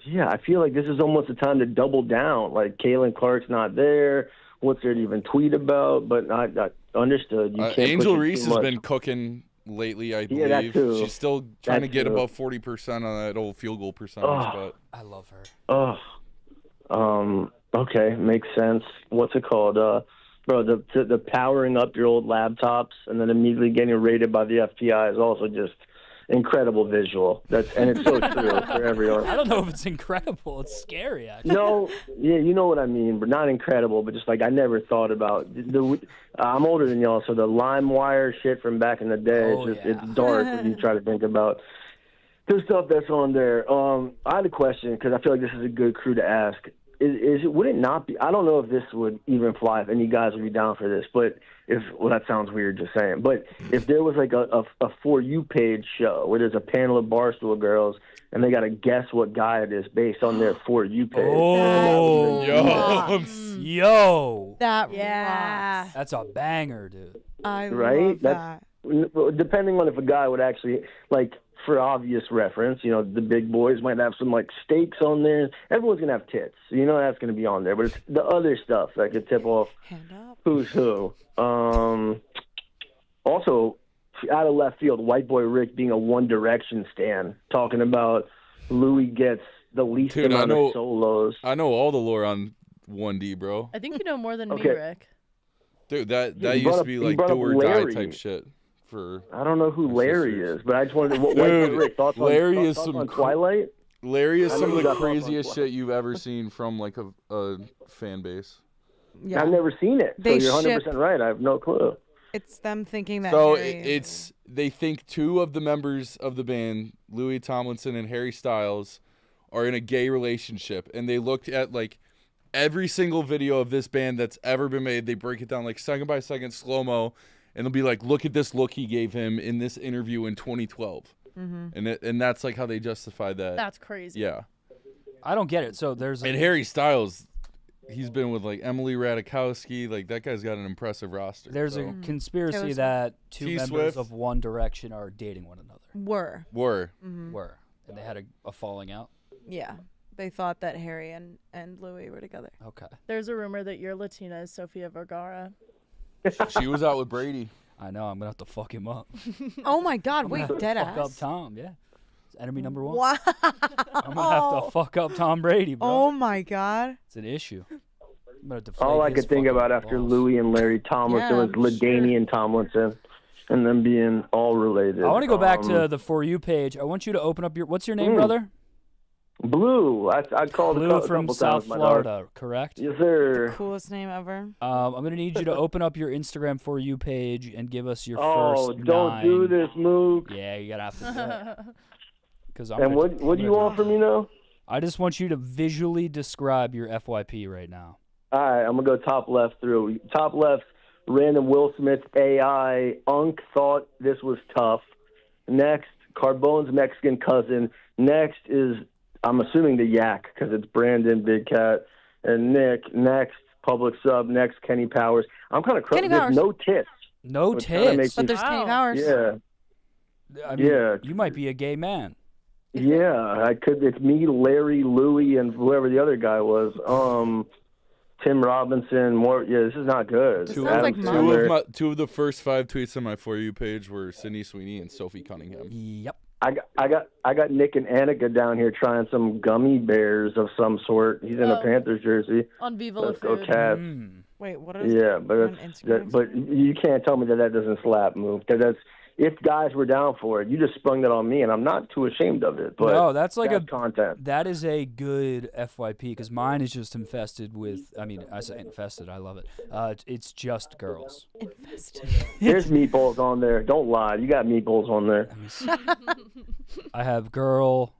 Speaker 14: Yeah, I feel like this is almost the time to double down. Like, Caitlin Clark's not there. What's there to even tweet about? But I understood. You can't
Speaker 12: Angel
Speaker 14: push it
Speaker 12: Reese
Speaker 14: too
Speaker 12: has
Speaker 14: much.
Speaker 12: been cooking lately, I believe.
Speaker 14: Yeah, that too.
Speaker 12: She's still trying to get
Speaker 14: too.
Speaker 12: above 40% on that old field goal percentage. But
Speaker 4: I love her.
Speaker 14: Okay, makes sense. What's it called? Bro, the powering up your old laptops and then immediately getting raided by the FBI is also just incredible visual. And it's so true for everyone.
Speaker 4: I don't know if it's incredible. It's scary, actually.
Speaker 14: No, yeah, you know what I mean, but not incredible. But just like I never thought about. I'm older than y'all, so the LimeWire shit from back in the day, it's dark when you try to think about the stuff that's on there. I had a question because I feel like this is a good crew to ask. Would it not be? I don't know if this would even fly. If any guys would be down for this, but that sounds weird just saying. But if there was like a For You page show where there's a panel of Barstool girls and they got to guess what guy it is based on their For You page.
Speaker 4: Oh, yo,
Speaker 6: that rocks.
Speaker 4: That's a banger, dude.
Speaker 6: I
Speaker 14: Right?
Speaker 6: love that.
Speaker 14: Depending on if a guy would actually like. For obvious reference, the big boys might have some like steaks on there. Everyone's gonna have tits, that's gonna be on there. But it's the other stuff that could tip off who's who. Also, out of left field, White Boy Rick being a One Direction stan, talking about Louis gets the least amount of solos.
Speaker 12: I know all the lore on 1D, bro.
Speaker 11: I think you know more than me,
Speaker 14: Okay.
Speaker 11: Rick.
Speaker 12: Dude, that
Speaker 14: Yeah,
Speaker 12: used to be like do or die type shit.
Speaker 14: I don't know who Larry is, but I just wanted to. What Rick, thoughts
Speaker 12: Larry
Speaker 14: on,
Speaker 12: is
Speaker 14: thoughts
Speaker 12: some
Speaker 14: on Twilight?
Speaker 12: Larry is
Speaker 14: I
Speaker 12: some
Speaker 14: know
Speaker 12: of
Speaker 14: you
Speaker 12: the
Speaker 14: got thoughts on
Speaker 12: craziest
Speaker 14: Twilight.
Speaker 12: shit you've ever seen from like a fan base.
Speaker 6: Yeah.
Speaker 14: I've never seen it.
Speaker 6: They
Speaker 14: so you're 100%
Speaker 6: ship-
Speaker 14: right. I have no clue.
Speaker 6: It's them thinking that.
Speaker 12: So
Speaker 6: Harry
Speaker 12: they think two of the members of the band, Louis Tomlinson and Harry Styles, are in a gay relationship, and they looked at like every single video of this band that's ever been made. They break it down like second by second slow mo, and they'll be like, "Look at this look he gave him in this interview in 2012," and that's like how they justify that.
Speaker 11: That's crazy.
Speaker 12: Yeah,
Speaker 4: I don't get it. So there's
Speaker 12: and Harry Styles. He's been with like Emily Ratajkowski. Like that guy's got an impressive roster.
Speaker 4: There's
Speaker 12: so.
Speaker 4: a conspiracy
Speaker 6: Taylor
Speaker 4: that two
Speaker 12: T.
Speaker 4: members
Speaker 12: Swift.
Speaker 4: of One Direction are dating one another.
Speaker 6: were.
Speaker 12: Were.
Speaker 4: And they had a falling out.
Speaker 6: Yeah. They thought that Harry and Louis were together.
Speaker 4: Okay.
Speaker 11: There's a rumor that your Latina is Sofia Vergara.
Speaker 12: She was out with Brady.
Speaker 4: I know. I'm gonna have to fuck him up.
Speaker 6: Oh my God! Wait, dead
Speaker 4: Fuck up
Speaker 6: ass.
Speaker 4: Tom. Yeah. It's enemy number one.
Speaker 6: Wow.
Speaker 4: I'm gonna have to fuck up Tom Brady, bro.
Speaker 6: Oh my God.
Speaker 4: It's an issue. I'm gonna deflate
Speaker 14: All I
Speaker 4: his
Speaker 14: could think
Speaker 4: fucking
Speaker 14: about after
Speaker 4: balls.
Speaker 14: Louis and Larry Tomlinson
Speaker 6: Yeah,
Speaker 14: was LaDainian Tomlinson, and them being all related.
Speaker 4: I want to go back to the For You page. I want you to open up your. What's your name,
Speaker 14: Mm.
Speaker 4: brother?
Speaker 14: Blue. I called
Speaker 4: Blue
Speaker 14: a couple
Speaker 4: from
Speaker 14: times,
Speaker 4: South
Speaker 14: my dog.
Speaker 4: Florida, correct?
Speaker 14: Yes, sir.
Speaker 6: Coolest name ever.
Speaker 4: I'm gonna need you to open up your Instagram For You page and give us your
Speaker 14: Oh,
Speaker 4: first
Speaker 14: don't
Speaker 4: 9.
Speaker 14: do this, Mook.
Speaker 4: Yeah, you gotta have to do it. Because
Speaker 14: And what do you want from me now?
Speaker 4: I just want you to visually describe your FYP right now.
Speaker 14: All right, I'm gonna go top left through. Top left, random Will Smith AI. Unk thought this was tough. Next, Carbone's Mexican cousin. Next is, I'm assuming, the Yak because it's Brandon, Big Cat, and Nick. Next, Public Sub. Next, Kenny Powers. I'm kind of
Speaker 6: Kenny Powers.
Speaker 14: no tits.
Speaker 4: No
Speaker 14: which kinda
Speaker 4: tits.
Speaker 14: makes
Speaker 6: But
Speaker 14: me-
Speaker 6: there's Kenny Powers.
Speaker 14: Yeah.
Speaker 4: I mean,
Speaker 14: Yeah.
Speaker 4: you might be a gay man.
Speaker 14: Yeah, I could. It's me, Larry, Louie, and whoever the other guy was. Tim Robinson. More. Yeah, this is not good.
Speaker 6: This sounds like
Speaker 12: Two of the first 5 tweets on my For You page were Sydney Sweeney and Sophie Cunningham.
Speaker 4: Yep.
Speaker 14: I got Nick and Annika down here trying some gummy bears of some sort. He's in a
Speaker 11: Oh.
Speaker 14: Panthers jersey.
Speaker 11: On Viva La
Speaker 14: Let's go
Speaker 11: Food.
Speaker 14: Cats.
Speaker 6: Wait, what is
Speaker 14: Yeah,
Speaker 6: it?
Speaker 14: but
Speaker 6: On
Speaker 14: it's,
Speaker 6: Instagram?
Speaker 14: but you can't tell me that doesn't slap, Move. Because that's, if guys were down for it, you just sprung that on me, and I'm not too ashamed of it. But
Speaker 4: No, that's like
Speaker 14: that's content.
Speaker 4: That is a good FYP because mine is just infested with. I mean, I say infested. I love it. It's just girls.
Speaker 6: Infested.
Speaker 14: There's meatballs on there. Don't lie. You got meatballs on there.
Speaker 4: I have girl.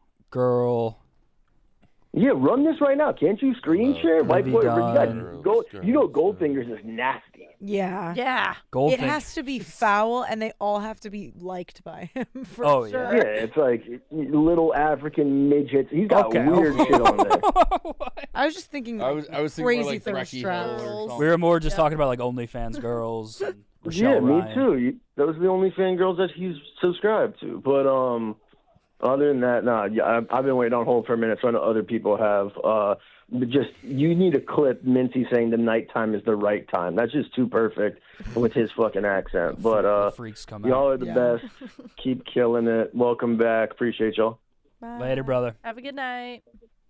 Speaker 14: Yeah, run this right now. Can't you screen share? White boy, you got
Speaker 4: Girls,
Speaker 14: gold. You know, Goldfingers is nasty.
Speaker 6: Yeah.
Speaker 11: Yeah.
Speaker 6: It has to be foul, and they all have to be liked by him for
Speaker 4: Oh, yeah.
Speaker 6: sure.
Speaker 14: Yeah, it's like little African midgets. He's got
Speaker 4: Okay,
Speaker 14: weird
Speaker 4: okay.
Speaker 14: shit on there.
Speaker 6: I was just thinking
Speaker 12: I was thinking
Speaker 6: crazy
Speaker 12: more like
Speaker 6: thirst
Speaker 12: Brecky
Speaker 6: traps.
Speaker 12: Hill or something.
Speaker 4: We were more just talking about like OnlyFans girls. And Rochelle
Speaker 14: Yeah, me
Speaker 4: Ryan.
Speaker 14: too. Those are the only fan girls that he's subscribed to. But other than that, nah. Yeah, I've been waiting on hold for a minute, so I know other people have. But just you need a clip Minty saying the nighttime is the right time. That's just too perfect with his fucking accent. But
Speaker 4: The freaks come
Speaker 14: y'all
Speaker 4: out.
Speaker 14: are the best. Keep killing it. Welcome back. Appreciate y'all.
Speaker 4: Later, brother.
Speaker 11: Have a good night.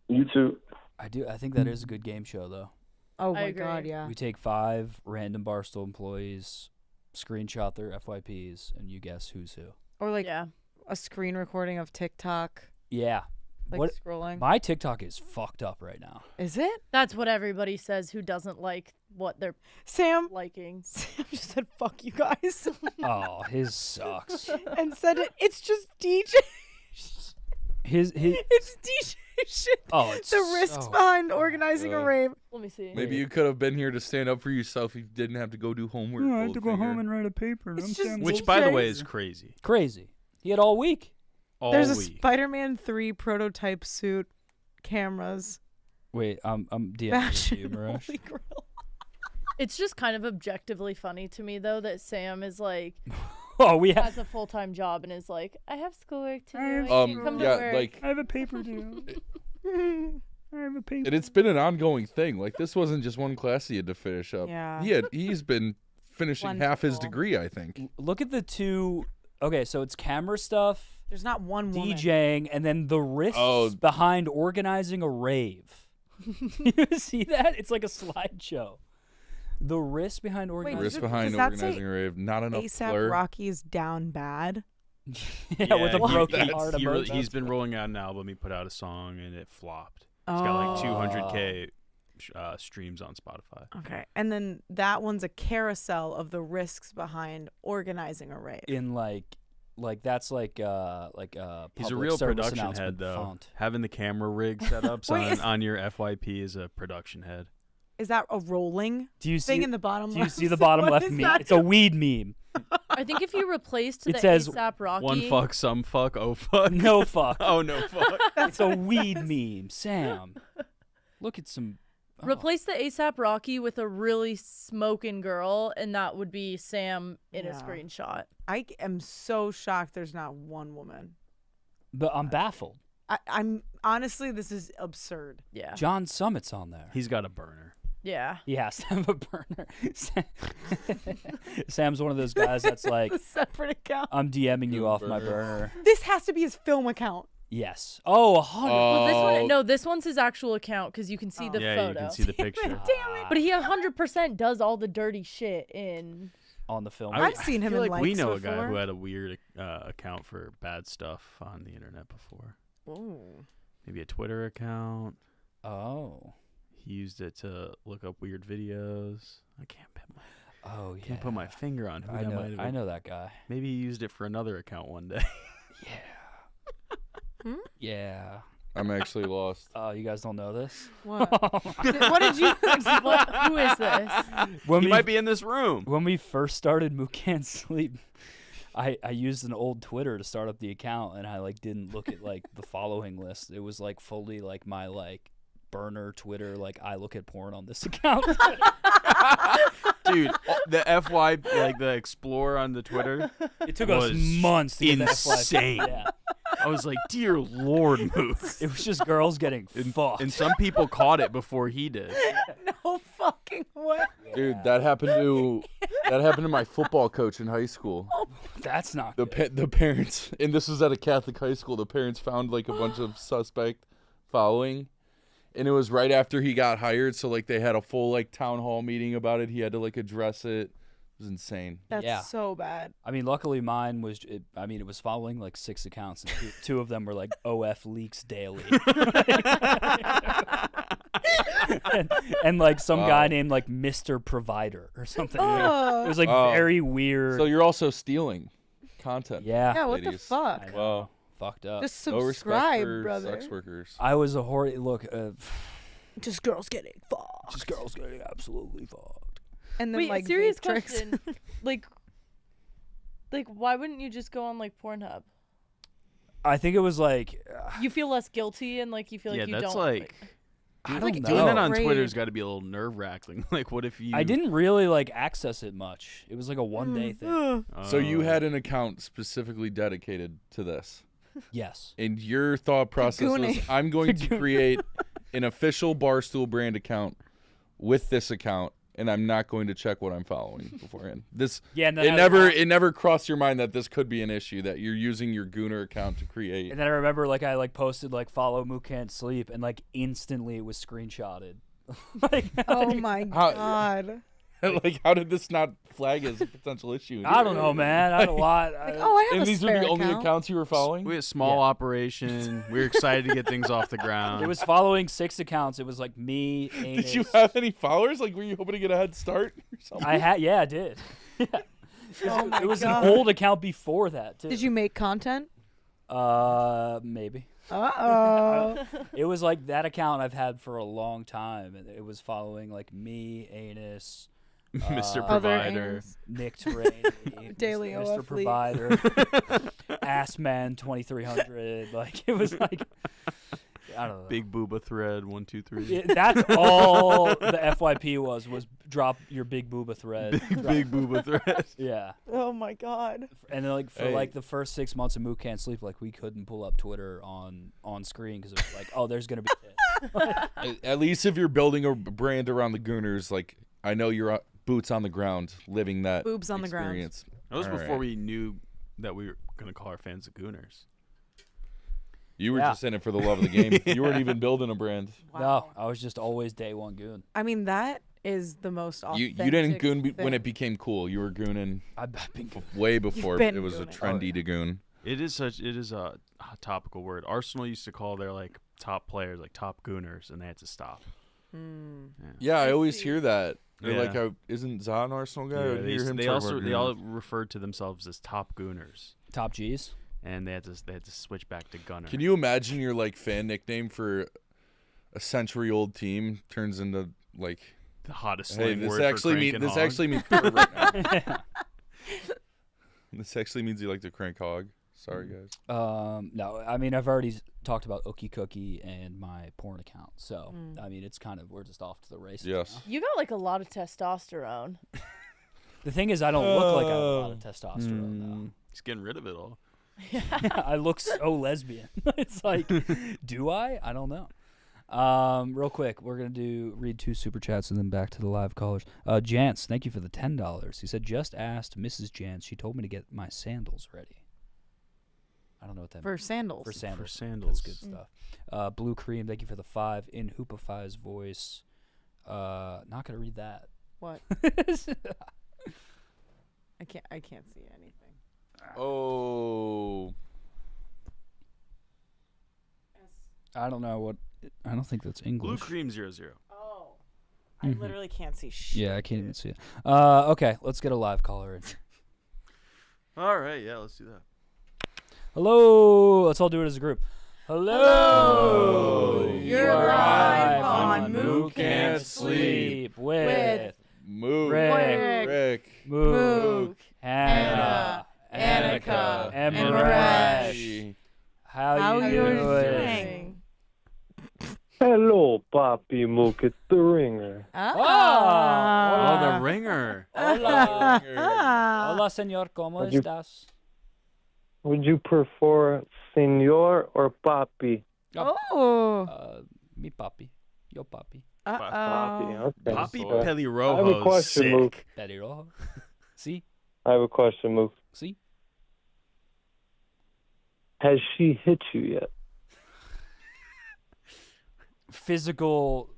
Speaker 14: You too.
Speaker 4: I do. I think that is a good game show though.
Speaker 6: Oh
Speaker 11: I
Speaker 6: my
Speaker 11: agree.
Speaker 6: god, yeah.
Speaker 4: We take 5 random Barstool employees, screenshot their FYPs, and you guess who's who.
Speaker 6: Or like
Speaker 11: Yeah.
Speaker 6: a screen recording of TikTok,
Speaker 4: Yeah.
Speaker 6: like scrolling.
Speaker 4: My TikTok is fucked up right now.
Speaker 6: Is it?
Speaker 11: That's what everybody says who doesn't like what they're
Speaker 6: Sam
Speaker 11: liking.
Speaker 6: Sam just said fuck you guys
Speaker 4: Oh, his sucks.
Speaker 6: and said it's just DJ.
Speaker 4: His
Speaker 6: It's DJ shit.
Speaker 4: Oh, it's
Speaker 6: the risks
Speaker 4: so
Speaker 6: behind organizing a rave.
Speaker 11: Let me see.
Speaker 12: Maybe you could have been here to stand up for yourself. You didn't have to go do homework. Goldfinger.
Speaker 4: write a paper.
Speaker 6: It's just
Speaker 3: Which, by the way,
Speaker 6: DJs.
Speaker 3: is crazy.
Speaker 4: Crazy. He had all week.
Speaker 3: All
Speaker 6: There's a
Speaker 3: week.
Speaker 6: Spider-Man 3 prototype suit, cameras,
Speaker 4: Wait, I'm DMing
Speaker 6: fashion,
Speaker 4: you, Marash.
Speaker 6: Holy Grail.
Speaker 11: It's just kind of objectively funny to me though that Sam is like
Speaker 4: Oh, we
Speaker 11: has a full-time job and is like, I have schoolwork to do. I can't come to
Speaker 12: yeah,
Speaker 11: work.
Speaker 12: like
Speaker 4: I have a paper due. I have a paper.
Speaker 12: and it's been an ongoing thing. Like this wasn't just one class he had to finish up.
Speaker 6: Yeah.
Speaker 12: He's been finishing half his
Speaker 6: Plentiful.
Speaker 12: degree, I think.
Speaker 4: Look at the two. Okay, so it's camera stuff,
Speaker 6: There's not one woman.
Speaker 4: DJing, and then the risks behind organizing a rave. You see that? It's like a slideshow. The risk behind organizing.
Speaker 12: Risk behind
Speaker 6: does that say
Speaker 12: organizing a rave. Not enough
Speaker 6: ASAP
Speaker 12: blur.
Speaker 6: Rocky is down bad.
Speaker 4: Yeah, with a
Speaker 3: he-
Speaker 4: broken
Speaker 3: he-
Speaker 4: heart.
Speaker 3: he's been rolling out an album. He put out a song and it flopped. It's got like 200K streams on Spotify.
Speaker 6: Okay, and then that one's a carousel of the risks behind organizing a rave.
Speaker 4: In like that's like
Speaker 3: He's a
Speaker 4: public
Speaker 3: real
Speaker 4: service
Speaker 3: production
Speaker 4: announcement
Speaker 3: head, though.
Speaker 4: font.
Speaker 3: Having the camera rig set up
Speaker 6: Wait,
Speaker 3: on your FYP is a production head.
Speaker 6: Is that a rolling
Speaker 4: Do you
Speaker 6: thing
Speaker 4: see
Speaker 6: in the bottom
Speaker 4: Do you
Speaker 6: left?
Speaker 4: see the bottom
Speaker 6: What
Speaker 4: left
Speaker 6: is
Speaker 4: meme?
Speaker 6: that?
Speaker 4: It's a weed meme.
Speaker 11: I think if you replaced
Speaker 4: It
Speaker 11: the
Speaker 4: says
Speaker 11: ASAP Rocky
Speaker 3: One fuck, some fuck, oh fuck.
Speaker 4: No fuck.
Speaker 3: Oh no fuck.
Speaker 4: It's a weed meme. Sam, look at some.
Speaker 11: replace the ASAP Rocky with a really smoking girl, and that would be Sam in a
Speaker 6: Yeah.
Speaker 11: screenshot.
Speaker 6: I am so shocked there's not one woman.
Speaker 4: But I'm baffled.
Speaker 6: I'm honestly, this is absurd.
Speaker 11: Yeah.
Speaker 4: John Summit's on there.
Speaker 3: He's got a burner.
Speaker 11: Yeah.
Speaker 4: He has to have a burner. Sam's one of those guys that's like,
Speaker 6: It's a separate account.
Speaker 4: I'm DMing you off my burner.
Speaker 6: This has to be his film account.
Speaker 4: Yes. Oh, 100.
Speaker 11: Well, this one, no, this one's his actual account because you can see the
Speaker 3: Yeah,
Speaker 11: photo.
Speaker 3: you can see the picture.
Speaker 6: Damn it.
Speaker 11: But he 100% does all the dirty shit in.
Speaker 4: On the film.
Speaker 6: I've seen him
Speaker 3: I feel
Speaker 6: in
Speaker 3: like we
Speaker 6: likes
Speaker 3: know a guy
Speaker 6: before.
Speaker 3: who had a weird account for bad stuff on the internet before.
Speaker 6: Ooh.
Speaker 3: Maybe a Twitter account.
Speaker 4: Oh.
Speaker 3: He used it to look up weird videos. I can't put my
Speaker 4: yeah.
Speaker 3: can't put my finger on who
Speaker 4: I
Speaker 3: that
Speaker 4: know.
Speaker 3: might have been.
Speaker 4: I know that guy.
Speaker 3: Maybe he used it for another account one day.
Speaker 4: Yeah.
Speaker 12: I'm actually lost.
Speaker 4: You guys don't know this?
Speaker 6: What? What did you?
Speaker 11: Who is this?
Speaker 3: He might be in this room.
Speaker 4: When we first started Mook Can't Sleep, I used an old Twitter to start up the account, and I like didn't look at like the following list. It was like fully like my like burner Twitter, like I look at porn on this account.
Speaker 3: Dude, the FY, like the Explorer on the Twitter,
Speaker 4: it took us months to get the FY.
Speaker 3: insane.
Speaker 4: Yeah.
Speaker 3: I was like, dear Lord, Mook.
Speaker 4: It was just girls getting fucked.
Speaker 3: And some people caught it before he did.
Speaker 6: No fucking way.
Speaker 12: Dude, that happened to my football coach in high school.
Speaker 4: That's not
Speaker 12: the parents, and this was at a Catholic high school. The parents found like a bunch of suspect following, and it was right after he got hired. So like they had a full like town hall meeting about it. He had to like address it. It was insane.
Speaker 6: That's so bad.
Speaker 4: I mean, luckily mine was. It was following like 6 accounts, and two of them were like OF leaks daily, and like some guy named like Mr. Provider or something.
Speaker 6: Oh.
Speaker 4: It was like very weird.
Speaker 12: So you're also stealing content.
Speaker 4: Yeah.
Speaker 6: Yeah. What the
Speaker 12: ladies.
Speaker 6: fuck?
Speaker 12: Wow.
Speaker 4: Fucked up.
Speaker 6: Just
Speaker 12: No respect
Speaker 6: subscribe,
Speaker 12: for
Speaker 6: brother.
Speaker 12: sex workers.
Speaker 4: I was a look.
Speaker 6: Just girls getting fucked.
Speaker 4: Just girls getting absolutely fucked.
Speaker 6: And then
Speaker 11: Wait,
Speaker 6: like
Speaker 11: serious
Speaker 6: vape tricks.
Speaker 11: question. like, why wouldn't you just go on like Pornhub?
Speaker 4: I think it was like.
Speaker 11: You feel less guilty and like you feel like you
Speaker 3: that's
Speaker 11: don't.
Speaker 3: like.
Speaker 4: I don't
Speaker 3: Like
Speaker 4: know.
Speaker 3: doing that on Twitter's got to be a little nerve-wracking. Like, what if you?
Speaker 4: I didn't really like access it much. It was like a one-day thing.
Speaker 12: So you had an account specifically dedicated to this.
Speaker 4: Yes.
Speaker 12: And your thought process was,
Speaker 6: Gooning.
Speaker 12: I'm going to create an official Barstool brand account with this account, and I'm not going to check what I'm following beforehand. This
Speaker 4: Yeah, and then
Speaker 12: it never crossed your mind that this could be an issue, that you're using your Gooner account to create.
Speaker 4: And then I remember like I like posted like follow Mook Can't Sleep, and like instantly it was screenshotted.
Speaker 6: Oh my god.
Speaker 12: Like, how did this not flag as a potential issue?
Speaker 4: I don't know, man. I had a lot.
Speaker 6: Like, oh, I have
Speaker 12: And
Speaker 6: a
Speaker 12: these
Speaker 6: spare
Speaker 12: were the only
Speaker 6: account.
Speaker 12: accounts you were following?
Speaker 3: We had a small operation. We were excited to get things off the ground.
Speaker 4: It was following 6 accounts. It was like me, Anus.
Speaker 12: Did you have any followers? Like, were you hoping to get a head start or something?
Speaker 4: I did. Yeah.
Speaker 6: Oh my
Speaker 4: It was
Speaker 6: God.
Speaker 4: an old account before that too.
Speaker 6: Did you make content?
Speaker 4: Maybe.
Speaker 6: Uh-oh.
Speaker 4: It was like that account I've had for a long time, and it was following like me, Anus,
Speaker 3: Mr.
Speaker 6: Other
Speaker 3: Provider.
Speaker 6: Anus.
Speaker 4: Nick Terrain,
Speaker 6: Daily
Speaker 4: Mr.
Speaker 6: OF
Speaker 4: Provider, Assman 2300. Like it was like I don't know.
Speaker 3: Big Booba Thread 1 2 3.
Speaker 4: Yeah, that's all the FYP was drop your big booba thread.
Speaker 3: Big Booba Thread.
Speaker 4: Yeah.
Speaker 6: Oh my god.
Speaker 4: And then like for like the first 6 months of Mook Can't Sleep, like we couldn't pull up Twitter on screen because it was like, oh, there's gonna be tits.
Speaker 12: At least if you're building a brand around the Gooners, like, I know you're boots on the ground, living that
Speaker 6: Boobs on the ground.
Speaker 12: experience.
Speaker 3: That was
Speaker 12: All
Speaker 3: before
Speaker 12: right.
Speaker 3: we knew that we were gonna call our fans the Gooners.
Speaker 12: You were
Speaker 4: Yeah.
Speaker 12: just in it for the love of the game. You weren't even building a brand.
Speaker 4: No, I was just always day one goon.
Speaker 6: I mean, that is the most authentic
Speaker 12: You didn't goon when
Speaker 6: thing.
Speaker 12: it became cool. You were gooning
Speaker 4: I've been
Speaker 12: way before
Speaker 6: been
Speaker 12: it was a
Speaker 6: gooning.
Speaker 12: trendy to goon.
Speaker 3: It is a topical word. Arsenal used to call their like top players like top Gooners, and they had to stop.
Speaker 12: Yeah, I always hear that. They're
Speaker 3: Yeah.
Speaker 12: like, isn't Za an Arsenal guy?
Speaker 3: Yeah,
Speaker 12: I hear him
Speaker 3: they
Speaker 12: talk
Speaker 3: also
Speaker 12: about
Speaker 3: they all
Speaker 12: Gooners.
Speaker 3: referred to themselves as top Gooners,
Speaker 4: Top G's.
Speaker 3: and they had to switch back to Gunner.
Speaker 12: Can you imagine your like fan nickname for a century-old team turns into like
Speaker 3: the hottest
Speaker 12: hey,
Speaker 3: slang
Speaker 12: this
Speaker 3: word
Speaker 12: actually
Speaker 3: for crank and
Speaker 12: this
Speaker 3: hog?
Speaker 12: actually means right now. This actually means you like to crank hog. Sorry, guys.
Speaker 4: No, I mean I've already talked about Ookie Cookie and my porn account, so I mean it's kind of we're just off to the races.
Speaker 12: Yes.
Speaker 4: now.
Speaker 11: You got like a lot of testosterone.
Speaker 4: The thing is, I don't look like I have a lot of testosterone.
Speaker 3: He's getting rid of it all.
Speaker 4: Though. I look so lesbian. It's like, do I? I don't know. Real quick, we're gonna read 2 super chats and then back to the live callers. Jance, thank you for the $10. He said, just asked Mrs. Jance. She told me to get my sandals ready. I don't know what that
Speaker 6: For
Speaker 4: means.
Speaker 6: sandals.
Speaker 4: For sandals.
Speaker 3: For sandals.
Speaker 4: That's good stuff. Blue Cream, thank you for the 5 in Hoopify's voice. Not gonna read that.
Speaker 6: What? I can't see anything.
Speaker 12: Oh.
Speaker 4: I don't know what. I don't think that's English.
Speaker 3: Blue Cream 00.
Speaker 6: Oh. I literally can't see shit.
Speaker 4: Yeah, I can't even see it. Okay, let's get a live caller in.
Speaker 3: All right, yeah, let's do that.
Speaker 4: Hello. Let's all do it as a group. Hello.
Speaker 6: You're live on Mook
Speaker 12: Can't Sleep
Speaker 4: with
Speaker 12: Mook,
Speaker 6: Rick,
Speaker 4: Mook,
Speaker 6: Hannah,
Speaker 4: Annika, and
Speaker 6: and
Speaker 4: Maresh. How you doing?
Speaker 15: Hello, Papi Mook. It's the ringer.
Speaker 3: Oh, the ringer.
Speaker 4: Hola. Hola, señor. ¿Cómo
Speaker 15: Would you-
Speaker 4: estás?
Speaker 15: Would you prefer senor or papi?
Speaker 6: Oh.
Speaker 4: Mi papi. Yo papi.
Speaker 15: Papi, okay.
Speaker 3: Poppy
Speaker 15: I have a
Speaker 3: Pelirrojo's
Speaker 15: question,
Speaker 3: sick.
Speaker 15: Mook.
Speaker 4: Pelirrojo. See?
Speaker 15: I have a question, Mook.
Speaker 4: See?
Speaker 15: Has she hit you yet?
Speaker 4: Physical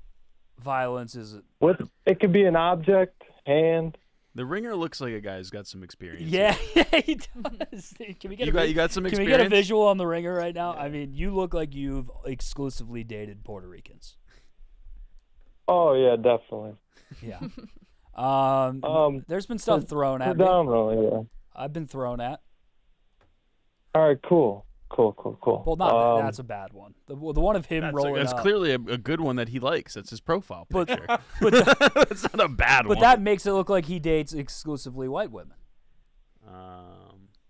Speaker 4: violence is.
Speaker 15: What? It could be an object, hand.
Speaker 3: The ringer looks like a guy who's got some experience.
Speaker 4: Yeah, he does. Can we get
Speaker 3: You got some
Speaker 4: Can we
Speaker 3: experience?
Speaker 4: get a visual on the ringer right now? I mean, you look like you've exclusively dated Puerto Ricans.
Speaker 15: Oh yeah, definitely.
Speaker 4: Yeah. There's been stuff thrown at me.
Speaker 15: Predominantly, yeah.
Speaker 4: I've been thrown at.
Speaker 15: All right, cool.
Speaker 4: Well, not that's a bad one. The one of him rolling
Speaker 3: That's
Speaker 4: up.
Speaker 3: clearly a good one that he likes. That's his profile
Speaker 4: But-
Speaker 3: picture.
Speaker 4: but
Speaker 3: That's not a bad one.
Speaker 4: But that makes it look like he dates exclusively white women.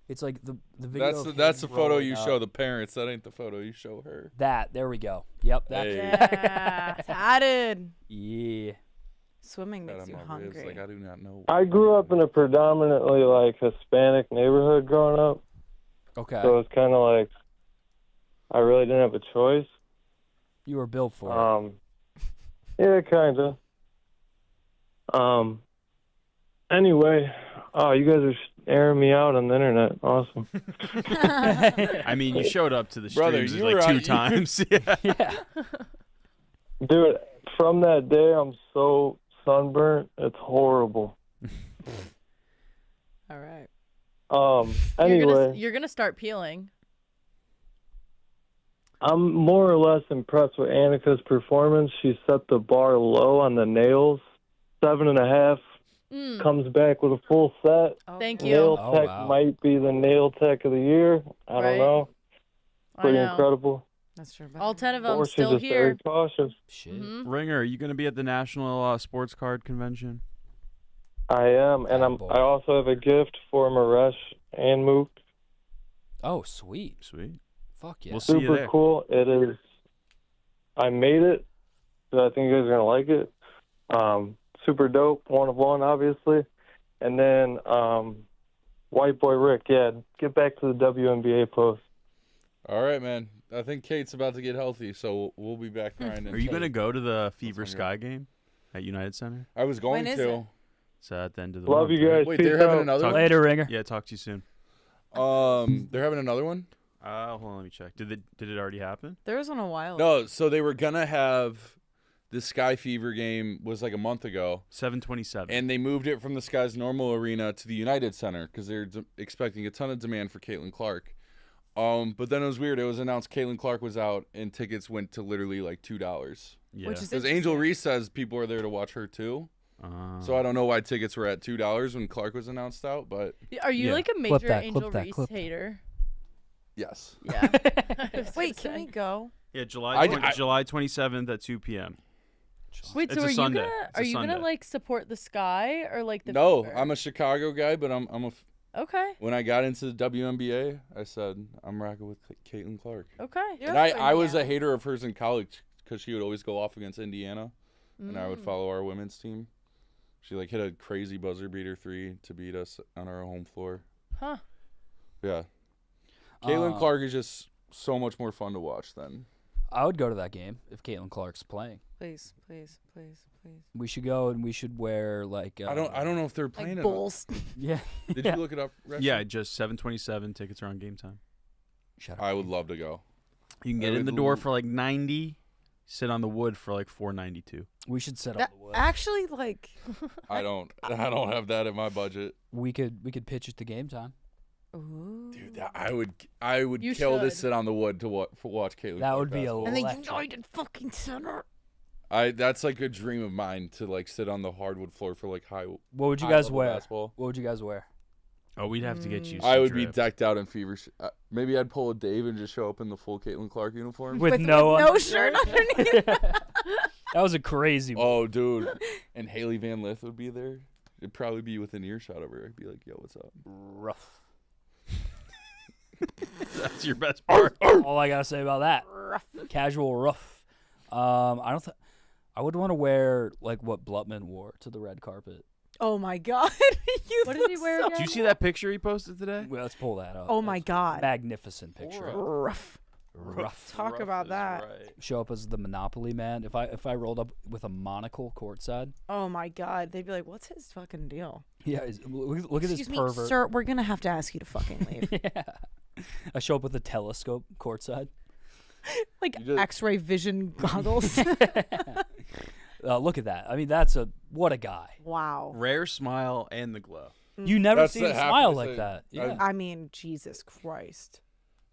Speaker 4: It's like the video.
Speaker 12: That's
Speaker 4: of
Speaker 12: the
Speaker 4: him
Speaker 12: photo
Speaker 4: rolling
Speaker 12: you
Speaker 4: up.
Speaker 12: show the parents. That ain't the photo you show her.
Speaker 4: There we go. Yep. That.
Speaker 12: Hey.
Speaker 6: Yeah. Tatted.
Speaker 4: Yeah.
Speaker 6: Swimming makes you
Speaker 12: Ribs,
Speaker 6: hungry.
Speaker 12: like I do not know.
Speaker 15: I grew up in a predominantly like Hispanic neighborhood growing up,
Speaker 4: Okay.
Speaker 15: so it's kind of like I really didn't have a choice.
Speaker 4: You were built for it.
Speaker 15: Yeah, kind of. Anyway, you guys are airing me out on the internet. Awesome.
Speaker 3: I mean, you showed up to the
Speaker 12: Brother,
Speaker 3: streams
Speaker 12: you
Speaker 3: like
Speaker 12: were
Speaker 3: 2
Speaker 12: on-
Speaker 3: times. Yeah.
Speaker 4: Yeah.
Speaker 15: Dude, from that day, I'm so sunburnt. It's horrible.
Speaker 6: All right.
Speaker 15: Anyway,
Speaker 11: You're gonna start peeling.
Speaker 15: I'm more or less impressed with Annika's performance. She set the bar low on the nails. 7.5. Comes back with a full set.
Speaker 11: Thank you.
Speaker 15: Nail
Speaker 4: Oh,
Speaker 15: tech
Speaker 4: wow.
Speaker 15: might be the nail tech of the year. I
Speaker 11: Right.
Speaker 15: don't know.
Speaker 11: I
Speaker 15: Pretty
Speaker 11: know.
Speaker 15: incredible.
Speaker 6: That's true.
Speaker 11: All 10 of them
Speaker 15: Or she's
Speaker 11: still
Speaker 15: just very
Speaker 11: here.
Speaker 15: cautious.
Speaker 4: Shit.
Speaker 11: Mhm.
Speaker 3: Ringer, are you going to be at the National Sports Card Convention?
Speaker 15: I am, and
Speaker 4: Boy.
Speaker 15: I also have a gift for Maresh and Mook.
Speaker 4: Oh, sweet.
Speaker 3: Sweet.
Speaker 4: Fuck yeah.
Speaker 3: We'll see you
Speaker 15: Super
Speaker 3: there.
Speaker 15: cool. It is. I made it, so I think you guys are gonna like it. Super dope. 1 of 1, obviously. And then White Boy Rick. Yeah, get back to the WNBA post.
Speaker 12: All right, man. I think Kate's about to get healthy, so we'll be back grinding.
Speaker 3: Are you going to go to the Fever
Speaker 12: on
Speaker 3: Sky game at United Center?
Speaker 12: I was going
Speaker 6: When is
Speaker 12: to.
Speaker 6: it?
Speaker 3: It's at the end of the
Speaker 15: Love
Speaker 3: month,
Speaker 15: you
Speaker 3: right?
Speaker 15: guys.
Speaker 12: Wait,
Speaker 15: Peace
Speaker 12: they're having
Speaker 15: out.
Speaker 12: another one?
Speaker 4: Later, ringer.
Speaker 3: Yeah, talk to you soon.
Speaker 12: They're having another one?
Speaker 3: Hold on, let me check. Did it already happen?
Speaker 6: There was one a while ago.
Speaker 12: No, so they were gonna have the Sky Fever game was like a month ago,
Speaker 3: 7/27.
Speaker 12: and they moved it from the Sky's normal arena to the United Center because they're expecting a ton of demand for Caitlin Clark. But then it was weird. It was announced Caitlin Clark was out, and tickets went to literally like $2.
Speaker 3: Yeah.
Speaker 6: Which is
Speaker 12: Because Angel Reese says people are there to watch her too. So I don't know why tickets were at $2 when Clark was announced out, but
Speaker 11: Are you
Speaker 3: Yeah.
Speaker 11: like a
Speaker 4: Clip
Speaker 11: major
Speaker 4: that,
Speaker 11: Angel
Speaker 4: clip that,
Speaker 11: Reese
Speaker 4: clip that.
Speaker 11: hater?
Speaker 12: yes.
Speaker 11: Yeah. I was
Speaker 6: Wait,
Speaker 11: gonna
Speaker 6: can we
Speaker 11: say.
Speaker 6: go?
Speaker 3: Yeah,
Speaker 12: I-
Speaker 3: July 27th at 2 p.m.
Speaker 11: Wait,
Speaker 3: It's
Speaker 11: so
Speaker 3: a
Speaker 11: are
Speaker 3: Sunday.
Speaker 11: you
Speaker 3: It's a
Speaker 11: are you gonna
Speaker 3: Sunday.
Speaker 11: like support the Sky or like the
Speaker 12: No,
Speaker 11: Fever?
Speaker 12: I'm a Chicago guy, but
Speaker 11: Okay.
Speaker 12: when I got into the WNBA, I said I'm rocking with Caitlin Clark.
Speaker 11: Okay.
Speaker 12: And I was a hater of hers in college because she would always go off against Indiana, and I would follow our women's team. She like hit a crazy buzzer beater 3 to beat us on our home floor.
Speaker 11: Huh.
Speaker 12: Yeah. Caitlin Clark is just so much more fun to watch than.
Speaker 4: I would go to that game if Caitlin Clark's playing.
Speaker 6: Please, please, please, please.
Speaker 4: We should go and we should wear like.
Speaker 12: I don't know if they're playing
Speaker 6: Like
Speaker 12: it.
Speaker 6: bulls.
Speaker 4: Yeah.
Speaker 12: Did you look it up? Rex?
Speaker 3: Yeah, just 7/27. Tickets are on Game Time.
Speaker 4: Shut up.
Speaker 12: I would love to go.
Speaker 3: You can
Speaker 12: I
Speaker 3: get in
Speaker 12: would
Speaker 3: the door
Speaker 12: l-
Speaker 3: for like 90. Sit on the wood for like 492.
Speaker 4: We should set
Speaker 6: That,
Speaker 4: up the wood.
Speaker 6: actually, like,
Speaker 12: I don't have that in my budget.
Speaker 4: We could pitch it to Game Time.
Speaker 6: ooh.
Speaker 12: Dude, I would
Speaker 11: You
Speaker 12: kill to
Speaker 11: should.
Speaker 12: sit on the wood to watch Caitlin.
Speaker 4: That
Speaker 12: Clark
Speaker 4: would be
Speaker 12: basketball.
Speaker 6: And the
Speaker 4: electric.
Speaker 6: United fucking Center.
Speaker 12: That's like a dream of mine to like sit on the hardwood floor for like high.
Speaker 4: What would you
Speaker 12: high
Speaker 4: guys
Speaker 12: level
Speaker 4: wear?
Speaker 12: Basketball.
Speaker 4: What would you guys wear?
Speaker 3: Oh, we'd have to get you.
Speaker 12: I
Speaker 3: some
Speaker 12: would be
Speaker 3: drip.
Speaker 12: decked out in fever. Maybe I'd pull a Dave and just show up in the full Caitlin Clark uniform
Speaker 4: With no
Speaker 6: shirt underneath.
Speaker 4: That was a crazy one.
Speaker 12: Oh, dude. And Haley Van Lith would be there. It'd probably be within earshot of her. I'd be like, yo, what's up?
Speaker 4: Rough.
Speaker 3: That's your best part.
Speaker 4: All I gotta say about that. Casual rough. I would want to wear like what Blutman wore to the red carpet.
Speaker 6: Oh my god.
Speaker 11: What did he wear
Speaker 6: so
Speaker 11: again?
Speaker 3: Did you see that picture he posted today?
Speaker 4: Well, let's pull that up.
Speaker 6: Oh my god.
Speaker 4: Magnificent picture.
Speaker 6: Rough.
Speaker 4: Rough.
Speaker 6: Talk about that.
Speaker 4: Show up as the Monopoly man. If I rolled up with a monocle courtside.
Speaker 6: Oh my god. They'd be like, "What's his fucking deal?"
Speaker 4: Yeah, look at this
Speaker 6: Excuse me,
Speaker 4: pervert.
Speaker 6: sir. We're gonna have to ask you to fucking leave.
Speaker 4: Yeah. I show up with a telescope courtside.
Speaker 6: Like X-ray vision goggles.
Speaker 4: Look at that. I mean, what a guy.
Speaker 6: Wow.
Speaker 3: Rare smile and the glow.
Speaker 4: You never
Speaker 12: That's
Speaker 4: seen a
Speaker 12: the happy
Speaker 4: smile
Speaker 12: to
Speaker 4: like
Speaker 12: say.
Speaker 4: that. Yeah.
Speaker 6: I mean, Jesus Christ.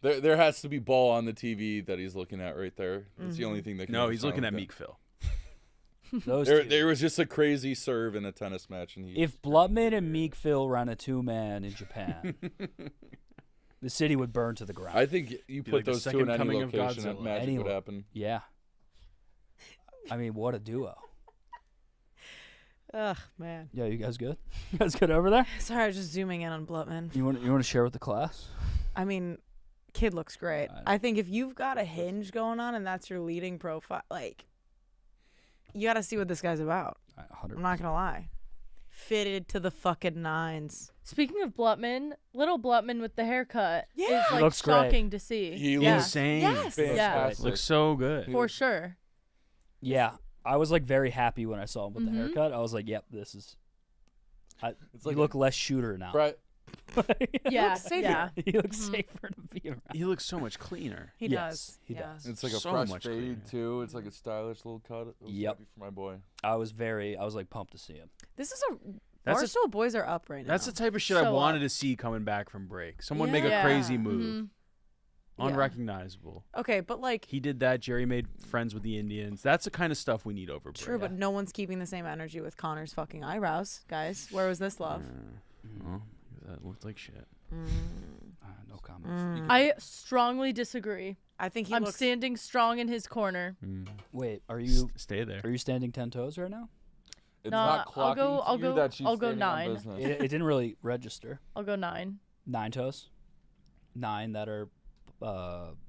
Speaker 12: There has to be ball on the TV that he's looking at right there. That's the only thing that can
Speaker 3: No,
Speaker 12: make a
Speaker 3: he's
Speaker 12: smile
Speaker 3: looking
Speaker 12: like
Speaker 3: at
Speaker 12: that.
Speaker 3: Meek Phil.
Speaker 12: There was just a crazy serve in a tennis match, and he.
Speaker 4: If Blutman and Meek Phil ran a 2-man in Japan, the city would burn to the ground.
Speaker 12: I think you
Speaker 3: Be
Speaker 12: put
Speaker 3: like the
Speaker 12: those two
Speaker 3: second
Speaker 12: in any
Speaker 3: coming of
Speaker 12: location, that
Speaker 3: Godzilla.
Speaker 12: magic would happen.
Speaker 4: Yeah. I mean, what a duo.
Speaker 6: Ugh, man.
Speaker 4: Yeah, you guys good? You guys good over there?
Speaker 6: Sorry, I was just zooming in on Blutman.
Speaker 4: You want to share with the class?
Speaker 6: I mean, kid looks great. I think if you've got a hinge going on and that's your leading profile, like, you got to see what this guy's about.
Speaker 4: 100%.
Speaker 6: I'm not gonna lie. Fitted to the fucking nines.
Speaker 11: Speaking of Blutman, little Blutman with the haircut
Speaker 6: Yeah.
Speaker 11: is like
Speaker 4: Looks great.
Speaker 11: shocking to see.
Speaker 12: He
Speaker 11: yeah.
Speaker 12: looks
Speaker 3: Insane.
Speaker 6: Yes.
Speaker 11: Yeah.
Speaker 3: Looks so good.
Speaker 11: For sure.
Speaker 4: Yeah, I was like very happy when I saw him with the haircut. I was like, "Yep, this is."
Speaker 12: It's
Speaker 4: You
Speaker 12: like
Speaker 4: look less shooter now.
Speaker 12: Right.
Speaker 11: Yeah.
Speaker 6: safer.
Speaker 11: Yeah.
Speaker 4: He looks safer to be around.
Speaker 3: He looks so much cleaner.
Speaker 6: He
Speaker 4: Yes,
Speaker 6: does.
Speaker 4: he
Speaker 6: Yeah.
Speaker 4: does.
Speaker 12: It's like a
Speaker 3: So
Speaker 12: fresh
Speaker 3: much
Speaker 12: fade
Speaker 3: cleaner.
Speaker 12: too. It's like a stylish little cut. It was
Speaker 4: Yep.
Speaker 12: happy for my boy.
Speaker 4: I was like pumped to see him.
Speaker 6: This is
Speaker 3: That's a-
Speaker 6: Barstool boys are up right now.
Speaker 3: That's the type of shit I
Speaker 11: So
Speaker 3: wanted
Speaker 11: up.
Speaker 3: to see coming back from break. Someone make a
Speaker 6: Yeah.
Speaker 3: crazy move.
Speaker 6: Yeah.
Speaker 3: Unrecognizable.
Speaker 6: Okay, but like,
Speaker 3: He did that. Jerry made friends with the Indians. That's the kind of stuff we need over break.
Speaker 6: true, but no one's keeping the same energy with Connor's fucking eyebrows, guys. Where was this love?
Speaker 3: Well, that looked like shit.
Speaker 4: No comments.
Speaker 11: I strongly disagree.
Speaker 6: I think he
Speaker 11: I'm
Speaker 6: looks.
Speaker 11: standing strong in his corner.
Speaker 4: Wait, are you
Speaker 3: Stay there.
Speaker 4: are you standing 10 toes right now?
Speaker 12: It's
Speaker 11: No,
Speaker 12: not
Speaker 11: I'll
Speaker 12: clocking
Speaker 11: go-
Speaker 12: to
Speaker 11: I'll
Speaker 12: you
Speaker 11: go-
Speaker 12: that she's
Speaker 11: I'll go
Speaker 12: standing on
Speaker 11: 9.
Speaker 12: business.
Speaker 4: It didn't really register.
Speaker 11: I'll go 9.
Speaker 4: 9 toes. 9 that are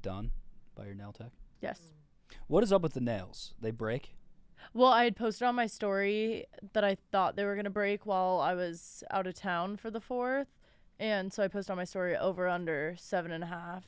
Speaker 4: done by your nail tech.
Speaker 11: Yes.
Speaker 4: What is up with the nails? They break?
Speaker 11: Well, I had posted on my story that I thought they were going to break while I was out of town for the 4th. And so I posted on my story over under 7.5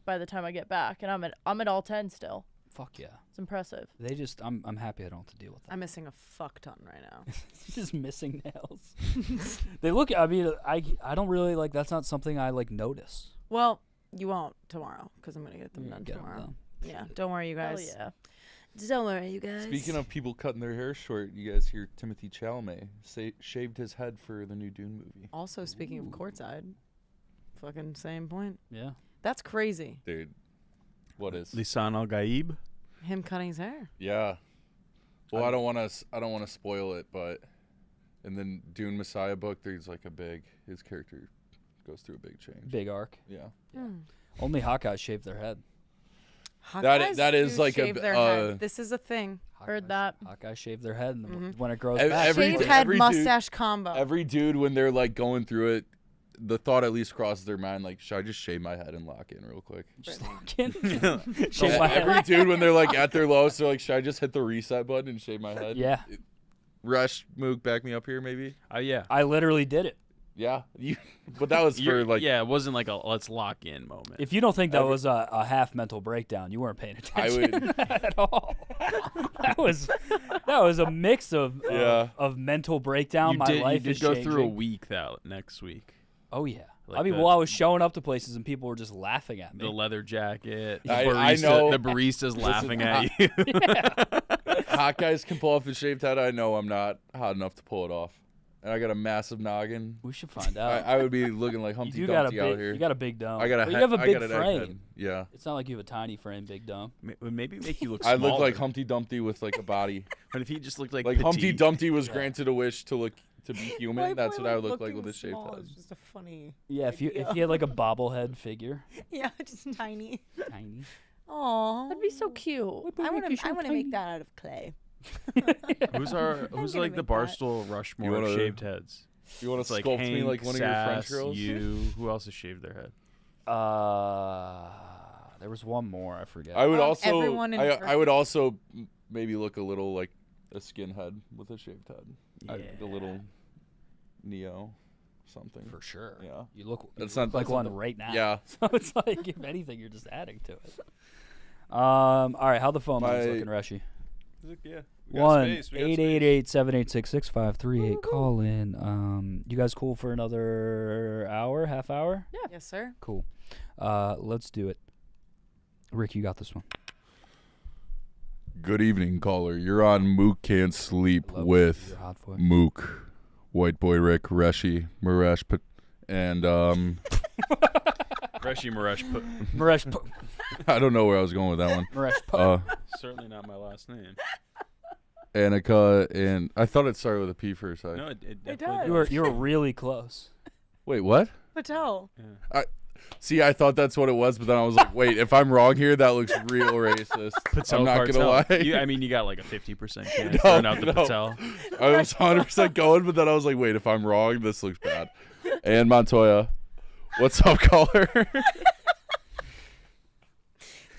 Speaker 11: by the time I get back. And I'm at all 10 still.
Speaker 4: Fuck yeah.
Speaker 11: It's impressive.
Speaker 4: They just I'm happy I don't have to deal with that.
Speaker 6: I'm missing a fuck ton right now.
Speaker 4: Just missing nails. They look. I mean, I don't really like. That's not something I like notice.
Speaker 6: Well, you won't tomorrow because I'm gonna get them
Speaker 4: Yeah,
Speaker 6: done
Speaker 4: get 'em
Speaker 6: tomorrow.
Speaker 4: done.
Speaker 6: Yeah, don't worry, you
Speaker 11: Hell
Speaker 6: guys.
Speaker 11: yeah.
Speaker 6: Don't worry, you guys.
Speaker 12: Speaking of people cutting their hair short, you guys hear Timothy Chalamet shaved his head for the new Dune movie.
Speaker 6: Also, speaking of courtside, fucking same point.
Speaker 4: Yeah.
Speaker 6: That's crazy.
Speaker 12: Dude, what is?
Speaker 3: Lisan Al Gaib.
Speaker 6: Him cutting his hair.
Speaker 12: Yeah. Well, I don't want to spoil it, but in the Dune Messiah book, there's like his character goes through a big change.
Speaker 4: Big arc.
Speaker 12: Yeah.
Speaker 4: Only Hawkeyes shave their head.
Speaker 6: Hawkeyes
Speaker 12: that is
Speaker 6: do
Speaker 12: like a
Speaker 6: shave their head. This is a thing.
Speaker 11: Heard that.
Speaker 4: Hawkeyes shave their head and when it grows
Speaker 12: Ev-
Speaker 4: back.
Speaker 12: every-
Speaker 6: Shave head
Speaker 12: every dude-
Speaker 6: mustache combo.
Speaker 12: Every dude, when they're like going through it, the thought at least crosses their mind, like, should I just shave my head and lock in real quick?
Speaker 4: Just lock in. Shave my head.
Speaker 12: Every dude, when they're like at their lowest, they're like, should I just hit the reset button and shave my head?
Speaker 4: Yeah.
Speaker 12: Rush, Mook, back me up here, maybe.
Speaker 3: Yeah.
Speaker 4: I literally did it.
Speaker 12: Yeah, but that was for like.
Speaker 3: Yeah, it wasn't like a let's lock in moment.
Speaker 4: If you don't think that was a half mental breakdown, you weren't paying attention at all. that was a mix of mental breakdown.
Speaker 3: You
Speaker 4: My
Speaker 3: did,
Speaker 4: life
Speaker 3: you
Speaker 4: is
Speaker 3: did go through a
Speaker 4: changing.
Speaker 3: week that next week.
Speaker 4: Oh yeah.
Speaker 3: Like
Speaker 4: I mean,
Speaker 3: the-
Speaker 4: I was showing up to places and people were just laughing at me.
Speaker 3: The leather jacket. The
Speaker 12: I know.
Speaker 3: The barista's laughing at you.
Speaker 12: Hot guys can pull off a shaved head. I know I'm not hot enough to pull it off. And I got a massive noggin.
Speaker 4: We should find out.
Speaker 12: I would be looking like Humpty
Speaker 4: You do got a
Speaker 12: Dumpty out
Speaker 4: big,
Speaker 12: here.
Speaker 4: you got a big dome.
Speaker 12: I got a
Speaker 4: But you
Speaker 12: he-
Speaker 4: have a
Speaker 12: I
Speaker 4: big
Speaker 12: got an egghead.
Speaker 4: frame.
Speaker 12: Yeah.
Speaker 4: It's not like you have a tiny frame, big dome.
Speaker 3: Maybe make you look
Speaker 12: I
Speaker 3: smaller.
Speaker 12: look like Humpty Dumpty with like a body.
Speaker 3: But if he just looked like
Speaker 12: Humpty
Speaker 3: petite.
Speaker 12: Dumpty was granted a wish to look to be human.
Speaker 6: White
Speaker 12: That's
Speaker 6: boy,
Speaker 12: what I would look like
Speaker 6: looking
Speaker 12: with a shaved
Speaker 6: small
Speaker 12: head.
Speaker 6: is just a funny.
Speaker 4: Yeah, if you
Speaker 6: idea.
Speaker 4: had like a bobblehead figure.
Speaker 6: Yeah, just tiny.
Speaker 4: Tiny.
Speaker 11: Aw, that'd be so cute.
Speaker 6: I want to make that out of clay.
Speaker 3: Who's
Speaker 6: gonna
Speaker 3: like the
Speaker 6: make that.
Speaker 3: Barstool Rushmore of
Speaker 12: wanna-
Speaker 3: shaved heads?
Speaker 12: You want
Speaker 3: It's
Speaker 12: to
Speaker 3: like
Speaker 12: sculpt me
Speaker 3: Hank,
Speaker 12: like one of your French
Speaker 3: Sass,
Speaker 12: girls?
Speaker 3: You. Who else has shaved their head?
Speaker 4: There was one more. I forget.
Speaker 12: I would also.
Speaker 6: everyone in
Speaker 12: I would also maybe look a little like a skinhead with a shaved head. A little Neo, something
Speaker 4: For sure.
Speaker 12: Yeah.
Speaker 4: You look.
Speaker 12: That's
Speaker 4: you
Speaker 12: not
Speaker 4: look like
Speaker 12: that's not
Speaker 4: one
Speaker 12: the-
Speaker 4: right now.
Speaker 12: Yeah.
Speaker 4: So it's like, if anything, you're just adding to it. All right. How the phone lines looking, Reshi?
Speaker 3: Yeah.
Speaker 4: 1-888-786-6538. Call in. You guys cool for another hour, half hour?
Speaker 6: Yeah. Yes, sir.
Speaker 4: Cool. Let's do it. Rick, you got this one.
Speaker 12: Good evening, caller. You're on Mook Can't Sleep
Speaker 4: Love
Speaker 12: with
Speaker 4: your hot voice.
Speaker 12: Mook, White Boy Rick, Reshi, Maresh, and
Speaker 3: Reshi Maresh.
Speaker 12: I don't know where I was going with that one.
Speaker 4: Maresh.
Speaker 3: Certainly not my last name.
Speaker 12: Annika, and I thought it started with a P for a second.
Speaker 3: No, it
Speaker 6: does.
Speaker 3: definitely
Speaker 4: You were really close.
Speaker 12: Wait, what?
Speaker 6: Patel.
Speaker 12: See, I thought that's what it was, but then I was like, wait, if I'm wrong here, that looks real racist.
Speaker 3: Patel
Speaker 12: I'm not
Speaker 3: Cartel.
Speaker 12: gonna lie.
Speaker 3: You got like a 50% chance of throwing out the Patel.
Speaker 12: I was 100% going, but then I was like, wait, if I'm wrong, this looks bad. And Montoya, what's up, caller?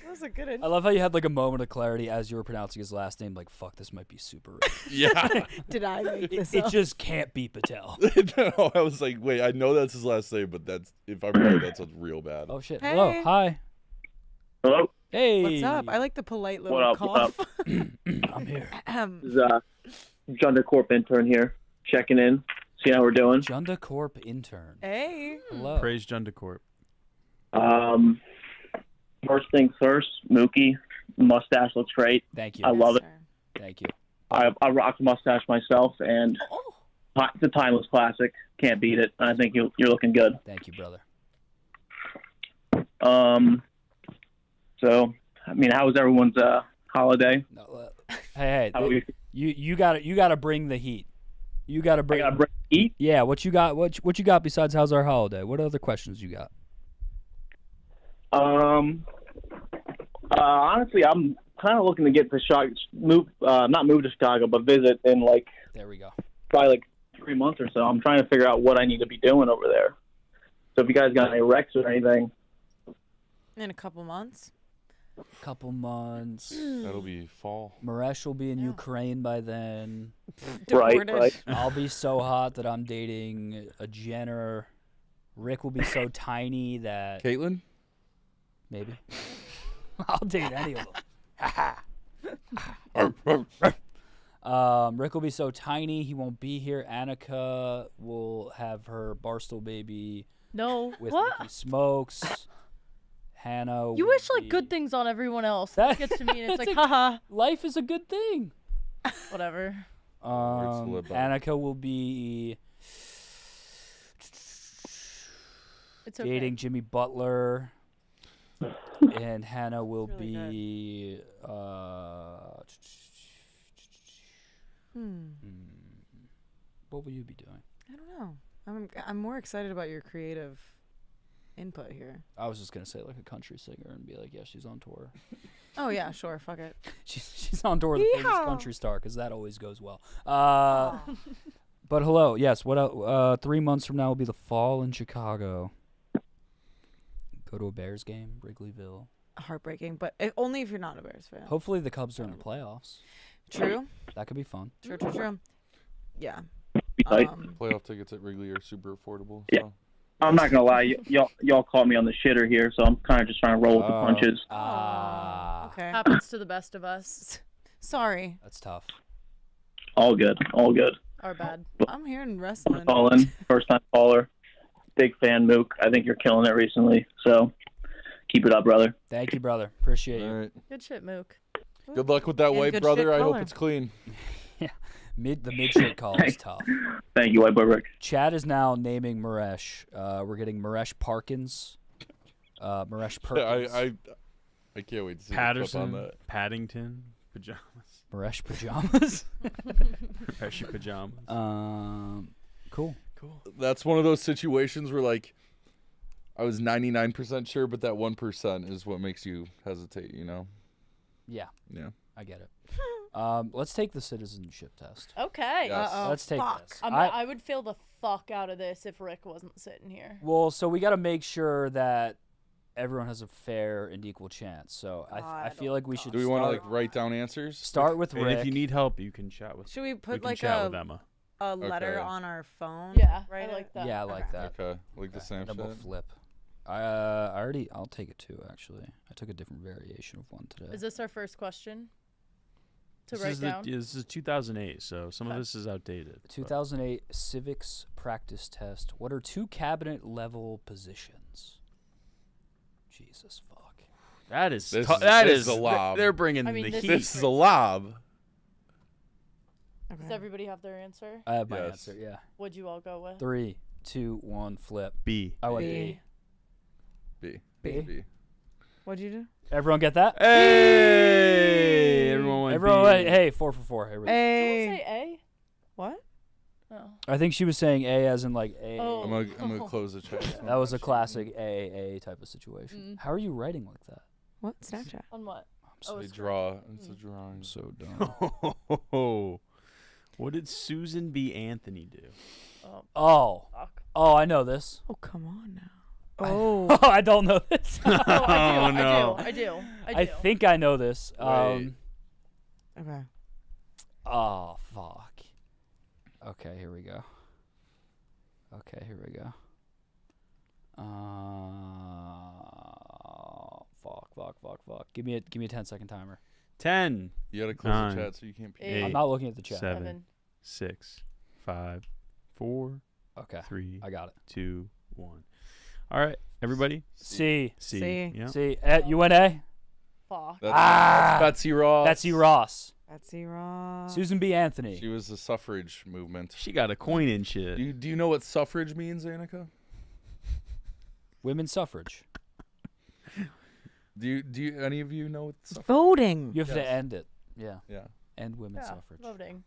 Speaker 6: That was a good.
Speaker 4: I love how you had like a moment of clarity as you were pronouncing his last name. Like, fuck, this might be super racist.
Speaker 12: Yeah.
Speaker 6: Did I make this
Speaker 4: It
Speaker 6: up?
Speaker 4: just can't be Patel.
Speaker 12: No, I was like, wait, I know that's his last name, but that's if I'm right, that's real bad.
Speaker 4: Oh shit!
Speaker 6: Hey.
Speaker 4: Hello, hi.
Speaker 16: Hello.
Speaker 4: Hey.
Speaker 6: What's up? I like the polite little
Speaker 16: What up,
Speaker 6: cough.
Speaker 16: what
Speaker 4: I'm here.
Speaker 16: This is Junder Corp intern here, checking in, seeing how we're doing.
Speaker 4: Junda Corp intern.
Speaker 6: Hey.
Speaker 4: Hello.
Speaker 3: Praise Junda Corp.
Speaker 16: First things first, Mookie, mustache looks great.
Speaker 4: Thank you.
Speaker 16: I love it.
Speaker 4: Thank you.
Speaker 16: I rock the mustache myself, and it's a timeless classic. Can't beat it. I think you're looking good.
Speaker 4: Thank you, brother.
Speaker 16: So, I mean, how was everyone's holiday?
Speaker 4: Hey,
Speaker 16: How we-
Speaker 4: you gotta bring the heat. You gotta bring.
Speaker 16: I gotta bring heat.
Speaker 4: Yeah. What you got? What you got besides how's our holiday? What other questions you got?
Speaker 16: Honestly, I'm kind of looking to get to Chicago, not move to Chicago, but visit in like
Speaker 4: There we go.
Speaker 16: probably like 3 months or so. I'm trying to figure out what I need to be doing over there. So if you guys got any recs or anything,
Speaker 6: In a couple months.
Speaker 4: Couple months.
Speaker 12: That'll be fall.
Speaker 4: Maresh will be in Ukraine by then.
Speaker 16: Right.
Speaker 4: I'll be so hot that I'm dating a Jenner. Rick will be so tiny that
Speaker 12: Caitlin?
Speaker 4: maybe. I'll date any of them. Rick will be so tiny he won't be here. Annika will have her Barstool baby.
Speaker 11: No.
Speaker 4: With
Speaker 11: What?
Speaker 4: Mickey Smokes. Hannah.
Speaker 11: You
Speaker 4: will
Speaker 11: wish like
Speaker 4: be-
Speaker 11: good things on everyone else.
Speaker 4: That-
Speaker 11: That gets to me and it's
Speaker 4: That's
Speaker 11: like,
Speaker 4: a-
Speaker 11: haha.
Speaker 4: Life is a good thing.
Speaker 11: Whatever.
Speaker 12: live by.
Speaker 4: Annika will be
Speaker 11: It's okay.
Speaker 4: dating Jimmy Butler, and Hannah will
Speaker 6: Really
Speaker 4: be. What will you be doing?
Speaker 6: I don't know. I'm more excited about your creative input here.
Speaker 4: I was just gonna say like a country singer and be like, yeah, she's on tour.
Speaker 6: Oh yeah, sure. Fuck it.
Speaker 4: She's on tour with the famous
Speaker 6: Yeehaw.
Speaker 4: country star because that always goes well. But hello, yes. What else? 3 months from now will be the fall in Chicago. Go to a Bears game, Wrigleyville.
Speaker 6: Heartbreaking, but only if you're not a Bears fan.
Speaker 4: Hopefully the Cubs are in the playoffs.
Speaker 6: True.
Speaker 4: That could be fun.
Speaker 6: True. Yeah.
Speaker 12: Playoff tickets at Wrigley are super affordable.
Speaker 16: Yeah.
Speaker 12: So.
Speaker 16: I'm not gonna lie, y'all caught me on the shitter here, so I'm kind of just trying to roll with the punches.
Speaker 6: Okay.
Speaker 11: Happens to the best of us.
Speaker 6: Sorry.
Speaker 4: That's tough.
Speaker 16: All good.
Speaker 11: Our bad.
Speaker 6: I'm here in wrestling.
Speaker 16: Calling, first time caller, big fan, Mook. I think you're killing it recently, so keep it up, brother.
Speaker 4: Thank you, brother. Appreciate you.
Speaker 12: All right.
Speaker 11: Good shit, Mook.
Speaker 12: Good luck with that
Speaker 6: And
Speaker 12: white,
Speaker 6: good
Speaker 12: brother.
Speaker 6: shit
Speaker 12: I hope
Speaker 6: color.
Speaker 12: it's clean.
Speaker 4: The mid shit call is tough.
Speaker 16: Thank you, White Boy Rick.
Speaker 4: Chad is now naming Maresh. We're getting Maresh Parkins. Maresh Perkins.
Speaker 12: I can't wait to see the clip on
Speaker 3: Patterson,
Speaker 12: that.
Speaker 3: Paddington, pajamas.
Speaker 4: Maresh pajamas.
Speaker 3: Maresh pajamas.
Speaker 4: Cool.
Speaker 12: That's one of those situations where like I was 99% sure, but that 1% is what makes you hesitate. You know?
Speaker 4: Yeah.
Speaker 12: Yeah.
Speaker 4: I get it. Let's take the citizenship test.
Speaker 11: Okay.
Speaker 12: Yes.
Speaker 4: Let's take this.
Speaker 11: I would feel the fuck out of this if Rick wasn't sitting here.
Speaker 4: Well, so we got to make sure that everyone has a fair and equal chance. So I feel like we should.
Speaker 12: Do we want to like write down answers?
Speaker 4: Start with
Speaker 3: And
Speaker 4: Rick.
Speaker 3: if you need help, you can chat with.
Speaker 6: Should we put
Speaker 3: can
Speaker 6: like
Speaker 3: chat with Emma.
Speaker 6: a letter
Speaker 12: Okay.
Speaker 6: on our phone?
Speaker 11: Yeah,
Speaker 6: right.
Speaker 11: I like that.
Speaker 4: Yeah, I like that.
Speaker 12: Okay, like the
Speaker 4: And then we'll
Speaker 12: Snapchat.
Speaker 4: flip. I'll take it too. Actually, I took a different variation of one today.
Speaker 11: Is this our first question? To
Speaker 3: This
Speaker 11: write
Speaker 3: is
Speaker 11: down.
Speaker 3: this is 2008, so some of
Speaker 11: Okay.
Speaker 3: this is outdated.
Speaker 4: 2008 civics practice test. What are 2 cabinet level positions? Jesus fuck.
Speaker 3: That is
Speaker 12: This
Speaker 3: that
Speaker 12: is
Speaker 3: is
Speaker 12: a lob.
Speaker 3: They're bringing
Speaker 11: I mean,
Speaker 3: the
Speaker 11: this
Speaker 3: heat.
Speaker 12: This is a lob.
Speaker 11: Does everybody have their answer?
Speaker 4: I have my
Speaker 12: Yes.
Speaker 4: answer. Yeah.
Speaker 11: What'd you all go with?
Speaker 4: 3, 2, 1, flip.
Speaker 3: B.
Speaker 4: I went
Speaker 6: B.
Speaker 4: B.
Speaker 12: B.
Speaker 4: B.
Speaker 6: What'd you do?
Speaker 4: Everyone get that?
Speaker 3: Hey, everyone went
Speaker 4: Everyone
Speaker 3: B.
Speaker 4: went, hey, 4 for 4. Here we go.
Speaker 6: A.
Speaker 11: Did someone say A?
Speaker 6: What?
Speaker 11: Oh.
Speaker 4: I think she was saying A as in like A.
Speaker 11: Oh.
Speaker 12: I'm gonna close the chat.
Speaker 4: That was a classic AAA type of situation. How are you writing like that?
Speaker 6: What? Snapchat.
Speaker 11: On what?
Speaker 4: so
Speaker 12: They
Speaker 11: it's
Speaker 12: draw. It's a drawing.
Speaker 4: I'm so dumb.
Speaker 3: What did Susan B. Anthony do?
Speaker 4: Oh.
Speaker 11: Fuck.
Speaker 4: Oh, I know this.
Speaker 6: Oh, come on now. Oh.
Speaker 4: I don't know this.
Speaker 11: Oh, I do.
Speaker 3: no.
Speaker 11: I do.
Speaker 4: I think I know this.
Speaker 12: Wait.
Speaker 6: Okay.
Speaker 4: Oh, fuck. Okay, here we go. Fuck. Give me a 10-second timer.
Speaker 3: 10.
Speaker 12: You gotta close
Speaker 3: 9,
Speaker 12: the chat so you can't pee.
Speaker 3: 8,
Speaker 4: I'm not looking at the chat.
Speaker 3: 7, 6, 5, 4,
Speaker 4: Okay.
Speaker 3: 3,
Speaker 4: I got it.
Speaker 3: 2, 1. All right, everybody.
Speaker 4: C.
Speaker 6: C.
Speaker 3: Yeah.
Speaker 4: C. You went A?
Speaker 11: Fuck.
Speaker 12: That's Betsy Ross.
Speaker 4: Betsy Ross.
Speaker 6: Betsy Ross.
Speaker 4: Susan B. Anthony.
Speaker 12: She was the suffrage movement.
Speaker 3: She got a coin and shit.
Speaker 12: Do you know what suffrage means, Annika?
Speaker 4: Women's suffrage.
Speaker 12: Do you any of you know what suffrage?
Speaker 6: Voting.
Speaker 4: You have to end it. Yeah.
Speaker 12: Yeah.
Speaker 4: End women's
Speaker 11: Yeah,
Speaker 4: suffrage.
Speaker 11: voting.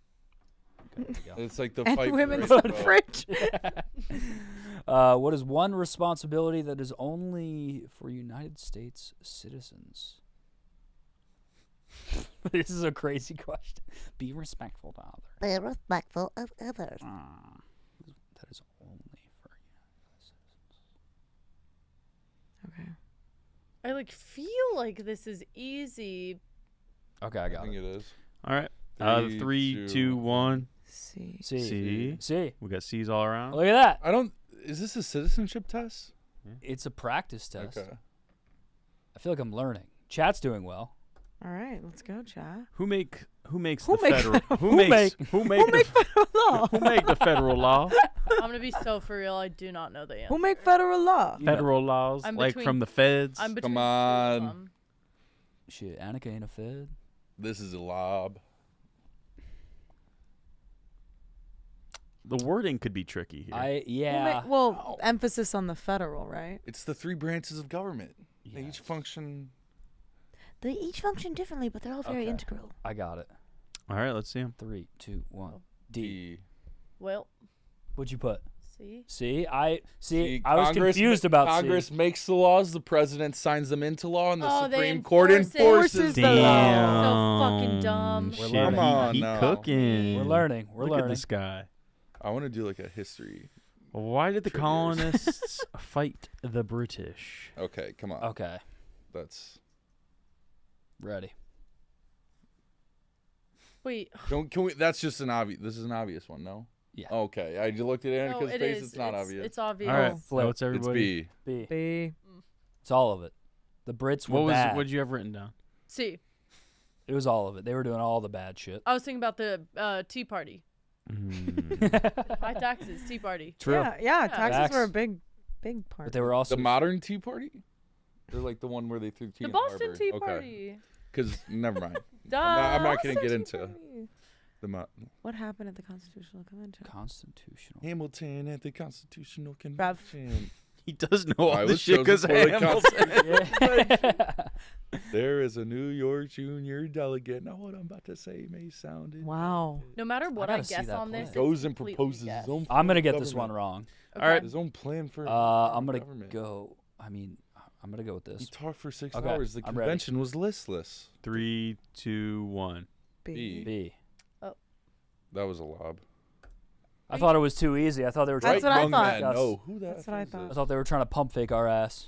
Speaker 4: Okay, there you go.
Speaker 12: It's like the
Speaker 6: And
Speaker 12: fight for
Speaker 6: women's
Speaker 12: the right to vote.
Speaker 6: suffrage.
Speaker 4: What is one responsibility that is only for United States citizens? This is a crazy question. Be respectful to others.
Speaker 8: Be respectful of others.
Speaker 4: That is only for United States.
Speaker 6: Okay.
Speaker 11: I like feel like this is easy.
Speaker 4: Okay, I
Speaker 12: I
Speaker 4: got
Speaker 12: think
Speaker 4: it.
Speaker 12: it is.
Speaker 3: All right.
Speaker 12: 3,
Speaker 3: 3, 2, 1.
Speaker 6: C.
Speaker 4: C.
Speaker 3: C. We got C's all around.
Speaker 4: Look at that.
Speaker 12: I don't. Is this a citizenship test?
Speaker 4: It's a practice test.
Speaker 12: Okay.
Speaker 4: I feel like I'm learning. Chat's doing well.
Speaker 6: All right, let's go, chat.
Speaker 3: Who makes
Speaker 6: Who
Speaker 3: the
Speaker 6: make
Speaker 3: federal?
Speaker 6: federal-
Speaker 3: Who
Speaker 6: who
Speaker 3: makes
Speaker 6: federal law?
Speaker 3: Who make the federal law?
Speaker 11: I'm gonna be so for real. I do not know the answer.
Speaker 6: Who make federal law?
Speaker 3: Federal laws,
Speaker 11: I'm
Speaker 3: like
Speaker 11: between-
Speaker 3: from the feds.
Speaker 11: I'm between
Speaker 12: Come
Speaker 11: two of
Speaker 12: on.
Speaker 11: them.
Speaker 4: Shit, Annika ain't a fed.
Speaker 12: This is a lob.
Speaker 3: The wording could be tricky here.
Speaker 4: Yeah.
Speaker 6: Well, emphasis on the federal, right?
Speaker 12: It's the 3 branches of government. They each function.
Speaker 8: They each function differently, but they're all very
Speaker 4: Okay.
Speaker 8: integral.
Speaker 4: I got it.
Speaker 3: All right, let's see him.
Speaker 4: 3, 2, 1. D.
Speaker 11: Well,
Speaker 4: What'd you put?
Speaker 11: see.
Speaker 4: C. I
Speaker 12: See,
Speaker 4: was confused about
Speaker 12: Congress
Speaker 4: C.
Speaker 12: makes the laws, the president signs them into law, and the
Speaker 11: Oh, they
Speaker 12: Supreme Court
Speaker 11: enforce it.
Speaker 12: enforces the law.
Speaker 3: Damn.
Speaker 11: So fucking dumb.
Speaker 4: We're
Speaker 3: Shit,
Speaker 4: learning.
Speaker 12: Come on
Speaker 3: he
Speaker 12: now.
Speaker 3: cooking.
Speaker 4: We're learning. We're
Speaker 3: Look
Speaker 4: learning.
Speaker 3: at this guy.
Speaker 12: I want to do like a history.
Speaker 3: Why did the
Speaker 12: Triggers.
Speaker 3: colonists fight the British?
Speaker 12: Okay, come on.
Speaker 4: Okay.
Speaker 12: That's.
Speaker 4: Ready.
Speaker 11: Wait.
Speaker 12: Can we? That's just an obvious. This is an obvious one, no?
Speaker 4: Yeah.
Speaker 12: Okay, I just looked at
Speaker 11: No,
Speaker 12: Annika's
Speaker 11: it
Speaker 12: face.
Speaker 11: is.
Speaker 12: It's not obvious.
Speaker 11: It's obvious.
Speaker 3: All right,
Speaker 4: flip.
Speaker 3: so it's
Speaker 12: It's
Speaker 3: everybody.
Speaker 12: B.
Speaker 4: B.
Speaker 6: B.
Speaker 4: It's all of it. The Brits were bad.
Speaker 3: What'd you have written down?
Speaker 11: See,
Speaker 4: It was all of it. They were doing all the bad shit.
Speaker 11: I was thinking about the Tea Party.
Speaker 3: Mm.
Speaker 11: High taxes, Tea Party.
Speaker 4: True.
Speaker 6: Yeah, taxes were a
Speaker 4: Facts.
Speaker 6: big part.
Speaker 4: But they were also
Speaker 12: The modern Tea Party. They're like the one where they threw tea.
Speaker 11: The
Speaker 12: in
Speaker 11: Boston
Speaker 12: harbor.
Speaker 11: Tea
Speaker 12: Okay.
Speaker 11: Party.
Speaker 12: Because never mind.
Speaker 11: Duh.
Speaker 12: I'm not gonna
Speaker 6: Boston
Speaker 12: get
Speaker 6: Tea
Speaker 12: into
Speaker 6: Party.
Speaker 12: the
Speaker 6: What happened at the Constitutional Convention?
Speaker 4: constitutional.
Speaker 12: Hamilton at the Constitutional
Speaker 6: Bev.
Speaker 12: Convention.
Speaker 3: He does know all
Speaker 12: I
Speaker 3: this
Speaker 12: was
Speaker 3: shit because
Speaker 12: chosen for the
Speaker 3: Hamilton.
Speaker 12: There is a New York junior delegate. Now what I'm about to say may sound
Speaker 6: Wow.
Speaker 11: No matter what I
Speaker 4: gotta see
Speaker 11: guess
Speaker 4: that
Speaker 11: on
Speaker 4: play.
Speaker 11: this, it's
Speaker 12: goes and
Speaker 11: completely
Speaker 12: proposes
Speaker 11: guess.
Speaker 12: his own.
Speaker 4: I'm gonna
Speaker 12: form of
Speaker 4: get this one
Speaker 12: government.
Speaker 4: wrong.
Speaker 11: Okay.
Speaker 3: All right.
Speaker 12: His own plan for.
Speaker 4: I'm gonna
Speaker 12: government.
Speaker 4: go. I mean, I'm gonna go with
Speaker 12: He
Speaker 4: this.
Speaker 12: talked for 6
Speaker 4: Okay,
Speaker 12: hours. The
Speaker 4: I'm ready.
Speaker 12: convention was listless.
Speaker 3: 3, 2, 1.
Speaker 12: B.
Speaker 4: B.
Speaker 12: That was a lob.
Speaker 4: I thought it was too easy. I thought they were trying
Speaker 6: That's what I
Speaker 12: young
Speaker 6: thought.
Speaker 12: man, no. Who that
Speaker 6: That's what I
Speaker 12: is
Speaker 6: thought.
Speaker 4: I thought they were trying to pump fake our ass.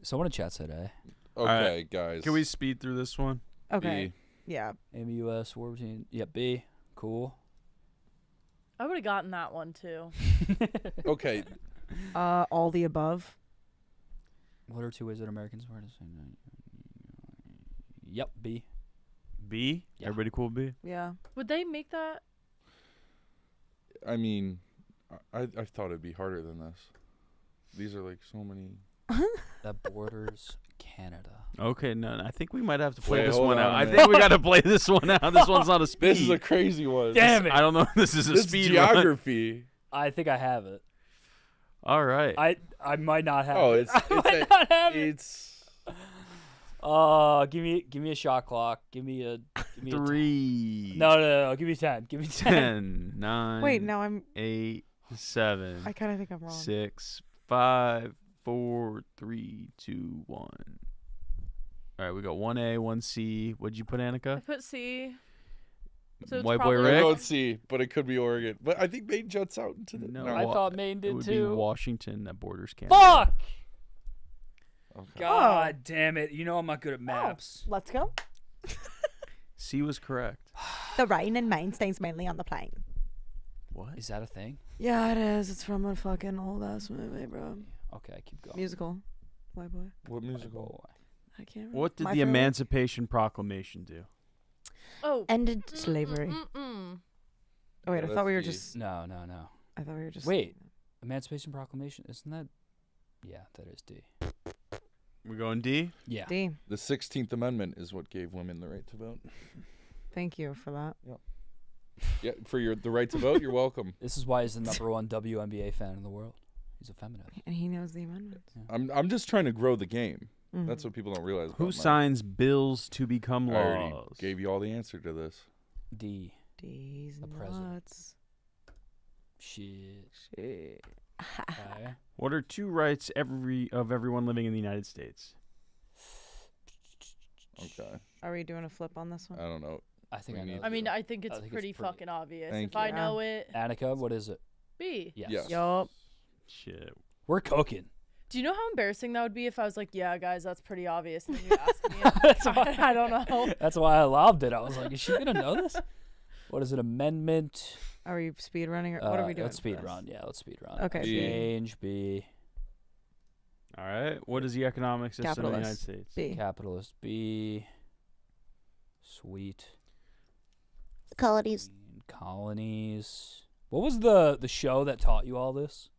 Speaker 4: Someone in chat said A.
Speaker 12: Okay,
Speaker 3: right.
Speaker 12: guys.
Speaker 3: Can we speed through this one?
Speaker 6: Okay. Yeah.
Speaker 4: AMUS, War Routine. Yeah, B. Cool.
Speaker 11: I would have gotten that one too.
Speaker 12: Okay.
Speaker 6: All the above.
Speaker 4: What are two ways that Americans wear to say no? Yep, B.
Speaker 3: B?
Speaker 4: Yeah.
Speaker 3: Everybody cool with B?
Speaker 6: Yeah.
Speaker 11: Would they make that?
Speaker 12: I mean, I thought it'd be harder than this. These are like so many.
Speaker 4: That borders Canada.
Speaker 3: Okay, no, I think we might have to play
Speaker 12: Wait,
Speaker 3: this
Speaker 12: hold
Speaker 3: one
Speaker 12: on
Speaker 3: out.
Speaker 12: a
Speaker 3: I
Speaker 12: minute.
Speaker 3: think we got to play this one out. This one's not a speed.
Speaker 12: This is a crazy one.
Speaker 4: Damn it.
Speaker 3: I don't know if this is a
Speaker 12: This
Speaker 3: speed run.
Speaker 12: geography.
Speaker 4: I think I have it.
Speaker 3: All right.
Speaker 4: I might not have
Speaker 12: Oh,
Speaker 4: it.
Speaker 12: it's
Speaker 4: I might not have it.
Speaker 12: it's
Speaker 4: Give me a shot clock. Give me a
Speaker 3: 3.
Speaker 4: No. Give me 10. Give me 10.
Speaker 3: 10, 9.
Speaker 6: Wait, now I'm.
Speaker 3: 8, 7.
Speaker 6: I kind of think I'm wrong.
Speaker 3: 6, 5, 4, 3, 2, 1. All right, we got 1A, 1C. What'd you put,
Speaker 11: I
Speaker 3: Annika?
Speaker 11: put C. So it's
Speaker 3: White boy
Speaker 11: probably
Speaker 12: I
Speaker 3: Rick?
Speaker 12: wrote C, but it could be Oregon. But I think Maine juts out into the.
Speaker 3: No,
Speaker 4: I thought Maine
Speaker 3: it
Speaker 4: did
Speaker 3: would
Speaker 4: too.
Speaker 3: be Washington that borders Canada.
Speaker 4: Fuck!
Speaker 12: Okay.
Speaker 4: God damn it. You know I'm not good at maps.
Speaker 6: Let's go.
Speaker 3: C was correct.
Speaker 6: The rain in Maine stays mainly on the plain.
Speaker 3: What?
Speaker 4: Is that a thing?
Speaker 6: Yeah, it is. It's from a fucking old ass movie, bro.
Speaker 4: Okay, keep going.
Speaker 6: Musical. White boy.
Speaker 12: What musical?
Speaker 6: I can't remember.
Speaker 3: What did
Speaker 6: My
Speaker 3: the
Speaker 6: favorite-
Speaker 3: Emancipation Proclamation do?
Speaker 11: Oh.
Speaker 6: Ended slavery.
Speaker 11: Mm-mm.
Speaker 6: Oh, wait,
Speaker 12: Yeah,
Speaker 6: I thought we were
Speaker 12: that's
Speaker 6: just.
Speaker 4: No.
Speaker 6: I thought we were just.
Speaker 4: Wait. Emancipation Proclamation, isn't that? Yeah, that is D.
Speaker 3: We're going D?
Speaker 4: Yeah.
Speaker 6: D.
Speaker 12: The 16th Amendment is what gave women the right to vote.
Speaker 6: Thank you for that.
Speaker 12: Yeah, for the right to vote, you're welcome.
Speaker 4: This is why he's the #1 WNBA fan in the world. He's a feminist.
Speaker 6: And he knows the amendments.
Speaker 12: I'm just trying to grow the game.
Speaker 6: Mhm.
Speaker 12: That's what people don't realize.
Speaker 3: Who
Speaker 12: about
Speaker 3: signs bills to become
Speaker 12: I already
Speaker 3: laws?
Speaker 12: gave you all the answer to this.
Speaker 4: D.
Speaker 6: D's
Speaker 4: The president.
Speaker 6: nuts.
Speaker 4: Shit.
Speaker 6: Shit.
Speaker 4: Okay.
Speaker 3: What are 2 rights of everyone living in the United States?
Speaker 12: Okay.
Speaker 6: Are we doing a flip on this one?
Speaker 12: I don't know.
Speaker 4: I think
Speaker 12: We
Speaker 4: I know.
Speaker 12: need
Speaker 11: I mean,
Speaker 12: to-
Speaker 11: I think it's
Speaker 4: think it's
Speaker 11: pretty
Speaker 4: pretty-
Speaker 11: fucking obvious.
Speaker 12: Thank
Speaker 11: If I
Speaker 6: you.
Speaker 11: know it,
Speaker 4: Annika, what is it?
Speaker 11: B.
Speaker 4: Yes.
Speaker 12: Yes.
Speaker 6: Yup.
Speaker 3: Shit.
Speaker 4: We're cooking.
Speaker 11: Do you know how embarrassing that would be if I was like, yeah, guys, that's pretty obvious, and then you ask me?
Speaker 4: That's why-
Speaker 11: I don't know.
Speaker 4: That's why I loved it. I was like, is she gonna know this? What is it? Amendment.
Speaker 6: Are we speed running or what are we doing?
Speaker 4: Let's
Speaker 6: for
Speaker 4: speed
Speaker 6: this?
Speaker 4: run. Yeah, let's speed run.
Speaker 6: Okay.
Speaker 12: B.
Speaker 4: Change B.
Speaker 3: All right. What is the economic system of the United
Speaker 6: Capitalist.
Speaker 3: States?
Speaker 6: B.
Speaker 4: Capitalist B. Sweet.
Speaker 8: Colonies.
Speaker 4: Colonies. What was the show that taught you all this?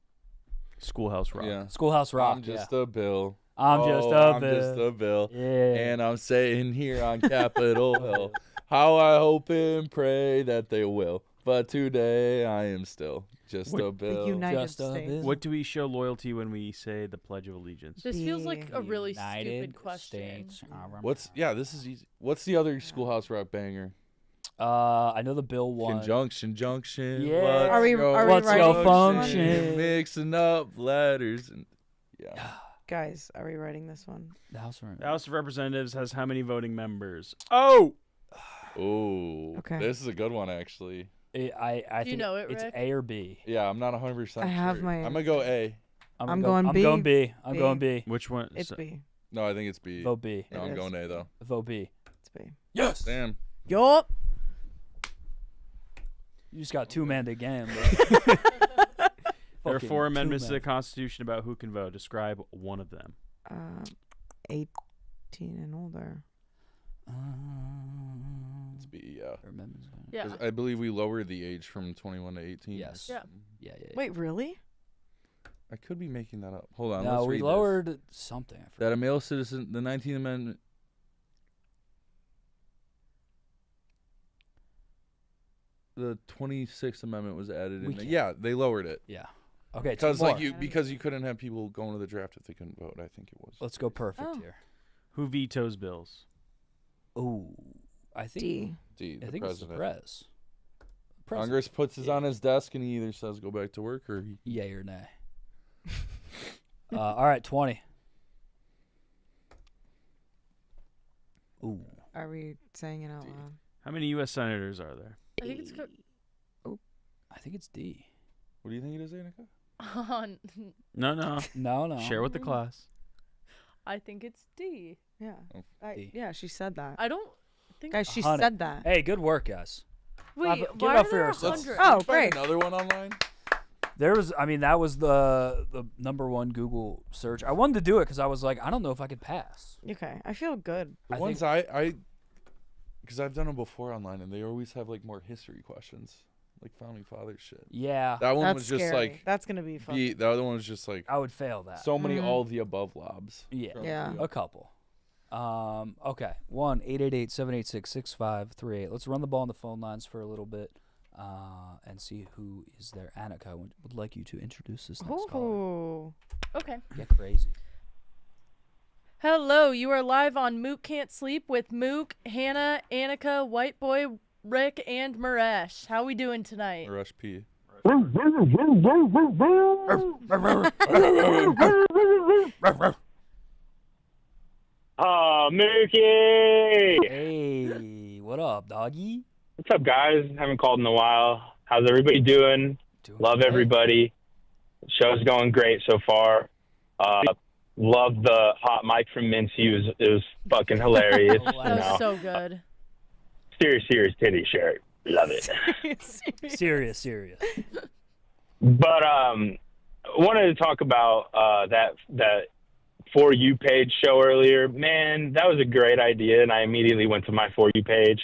Speaker 3: Schoolhouse Rock.
Speaker 12: Yeah.
Speaker 4: Schoolhouse Rock.
Speaker 12: I'm just a bill.
Speaker 4: I'm just a
Speaker 12: I'm
Speaker 4: bill.
Speaker 12: just a bill.
Speaker 4: Yeah.
Speaker 12: And I'm saying here on Capitol Hill, how I hope and pray that they will. But today I am still just a bill.
Speaker 6: United
Speaker 4: Just a
Speaker 6: States.
Speaker 4: bill.
Speaker 3: What do we show loyalty when we say the Pledge of Allegiance?
Speaker 11: This feels like a really
Speaker 4: United
Speaker 11: stupid question.
Speaker 4: States.
Speaker 12: This is easy. What's the other Schoolhouse Rock banger?
Speaker 4: I know the Bill one.
Speaker 12: Conjunction, junction.
Speaker 4: Yeah.
Speaker 12: Let's
Speaker 6: Are we
Speaker 12: go
Speaker 4: What's your
Speaker 6: writing
Speaker 4: function?
Speaker 12: Mixing up letters and yeah.
Speaker 6: Guys, are we writing this one?
Speaker 4: The House of
Speaker 3: The House of Representatives has how many voting members? Oh!
Speaker 12: Oh,
Speaker 6: Okay.
Speaker 12: this is a good one actually.
Speaker 4: I
Speaker 11: Do you
Speaker 4: think
Speaker 11: know it,
Speaker 4: it's
Speaker 11: Rick?
Speaker 4: A or B.
Speaker 12: Yeah, I'm not 100%.
Speaker 6: I have
Speaker 12: sure.
Speaker 6: my
Speaker 12: I'm gonna go A.
Speaker 6: I'm going B.
Speaker 4: I'm going B. I'm
Speaker 6: B.
Speaker 4: going B.
Speaker 3: Which one?
Speaker 6: It's
Speaker 3: So-
Speaker 6: B.
Speaker 12: No, I think it's B.
Speaker 4: Vote B.
Speaker 12: No,
Speaker 6: It
Speaker 12: I'm
Speaker 6: is.
Speaker 12: going A though.
Speaker 4: Vote B.
Speaker 6: It's B.
Speaker 4: Yes.
Speaker 12: Damn.
Speaker 6: Yup.
Speaker 4: You just got 2-man to game, bro.
Speaker 3: There are
Speaker 4: Fucking
Speaker 3: 4 amendments to the
Speaker 4: 2-man.
Speaker 3: Constitution about who can vote. Describe one of them.
Speaker 6: 18 and older.
Speaker 12: It's B. Yeah.
Speaker 4: Amendments.
Speaker 11: Yeah.
Speaker 12: 'Cause I believe we lowered the age from 21 to 18.
Speaker 4: Yes.
Speaker 11: Yeah.
Speaker 4: Yeah.
Speaker 6: Wait, really?
Speaker 12: I could be making that up. Hold on.
Speaker 4: No,
Speaker 12: let's
Speaker 4: we
Speaker 12: read this.
Speaker 4: lowered something. I forgot.
Speaker 12: That a male citizen, the 19th Amendment. The 26th Amendment was added
Speaker 4: We
Speaker 12: in.
Speaker 4: can't-
Speaker 12: Yeah, they lowered it.
Speaker 4: Yeah. Okay,
Speaker 12: because
Speaker 4: two
Speaker 12: like
Speaker 4: more.
Speaker 12: because you couldn't have people going to the draft if they couldn't vote. I think it was.
Speaker 4: Let's go perfect here.
Speaker 3: Who vetoes bills?
Speaker 4: Ooh, I think
Speaker 12: D.
Speaker 4: I
Speaker 12: The
Speaker 4: think it's the
Speaker 12: president.
Speaker 4: press.
Speaker 12: Congress puts his on his desk and he either says go back to work or he.
Speaker 4: Yay or nay. All right, 20. Ooh.
Speaker 6: Are we saying it out loud?
Speaker 3: How many U.S. senators are there?
Speaker 11: I think it's
Speaker 4: I think it's D.
Speaker 12: What do you think it is, Annika?
Speaker 3: No.
Speaker 4: No.
Speaker 3: Share with the class.
Speaker 11: I think it's D.
Speaker 6: Yeah.
Speaker 4: D.
Speaker 6: Yeah, she said that.
Speaker 11: I don't think.
Speaker 6: Guys, she
Speaker 4: 100.
Speaker 6: said that.
Speaker 4: Hey, good work, guys.
Speaker 11: Wait,
Speaker 4: Give it
Speaker 11: why
Speaker 4: up
Speaker 11: are
Speaker 4: for
Speaker 11: there
Speaker 4: yourselves.
Speaker 11: 100?
Speaker 6: Oh,
Speaker 12: Find
Speaker 6: great.
Speaker 12: Another one online.
Speaker 4: There was, I mean, that was the #1 Google search. I wanted to do it because I was like, I don't know if I could pass.
Speaker 6: Okay, I feel good.
Speaker 12: The ones I because I've done them before online and they always have like more history questions, like founding fathers shit.
Speaker 4: Yeah,
Speaker 12: that one
Speaker 6: That's
Speaker 12: was just
Speaker 6: scary.
Speaker 12: like
Speaker 6: That's gonna be fun.
Speaker 12: The other one was just like
Speaker 4: I would fail that.
Speaker 12: so many all of the above lobs.
Speaker 6: Yeah.
Speaker 4: A couple. Okay. 1-888-786-6538. Let's run the ball on the phone lines for a little bit, and see who is there. Annika, I would like you to introduce this next caller.
Speaker 6: Ooh.
Speaker 11: Okay.
Speaker 4: Get crazy.
Speaker 11: Hello, you are live on Mook Can't Sleep with Mook, Hannah, Annika, White Boy, Rick, and Maresh. How we doing tonight?
Speaker 12: Rush P.
Speaker 13: Oh, Mookie!
Speaker 4: Hey, what up, doggy?
Speaker 13: What's up, guys? Haven't called in a while. How's everybody doing? Love
Speaker 4: great.
Speaker 13: everybody. The show's going great so far. Love the hot mic from MINTZY. It was fucking hilarious.
Speaker 11: That was so good.
Speaker 13: Serious titty shirt. Love it.
Speaker 4: Serious.
Speaker 13: But wanted to talk about that For You page show earlier. Man, that was a great idea, and I immediately went to my For You page.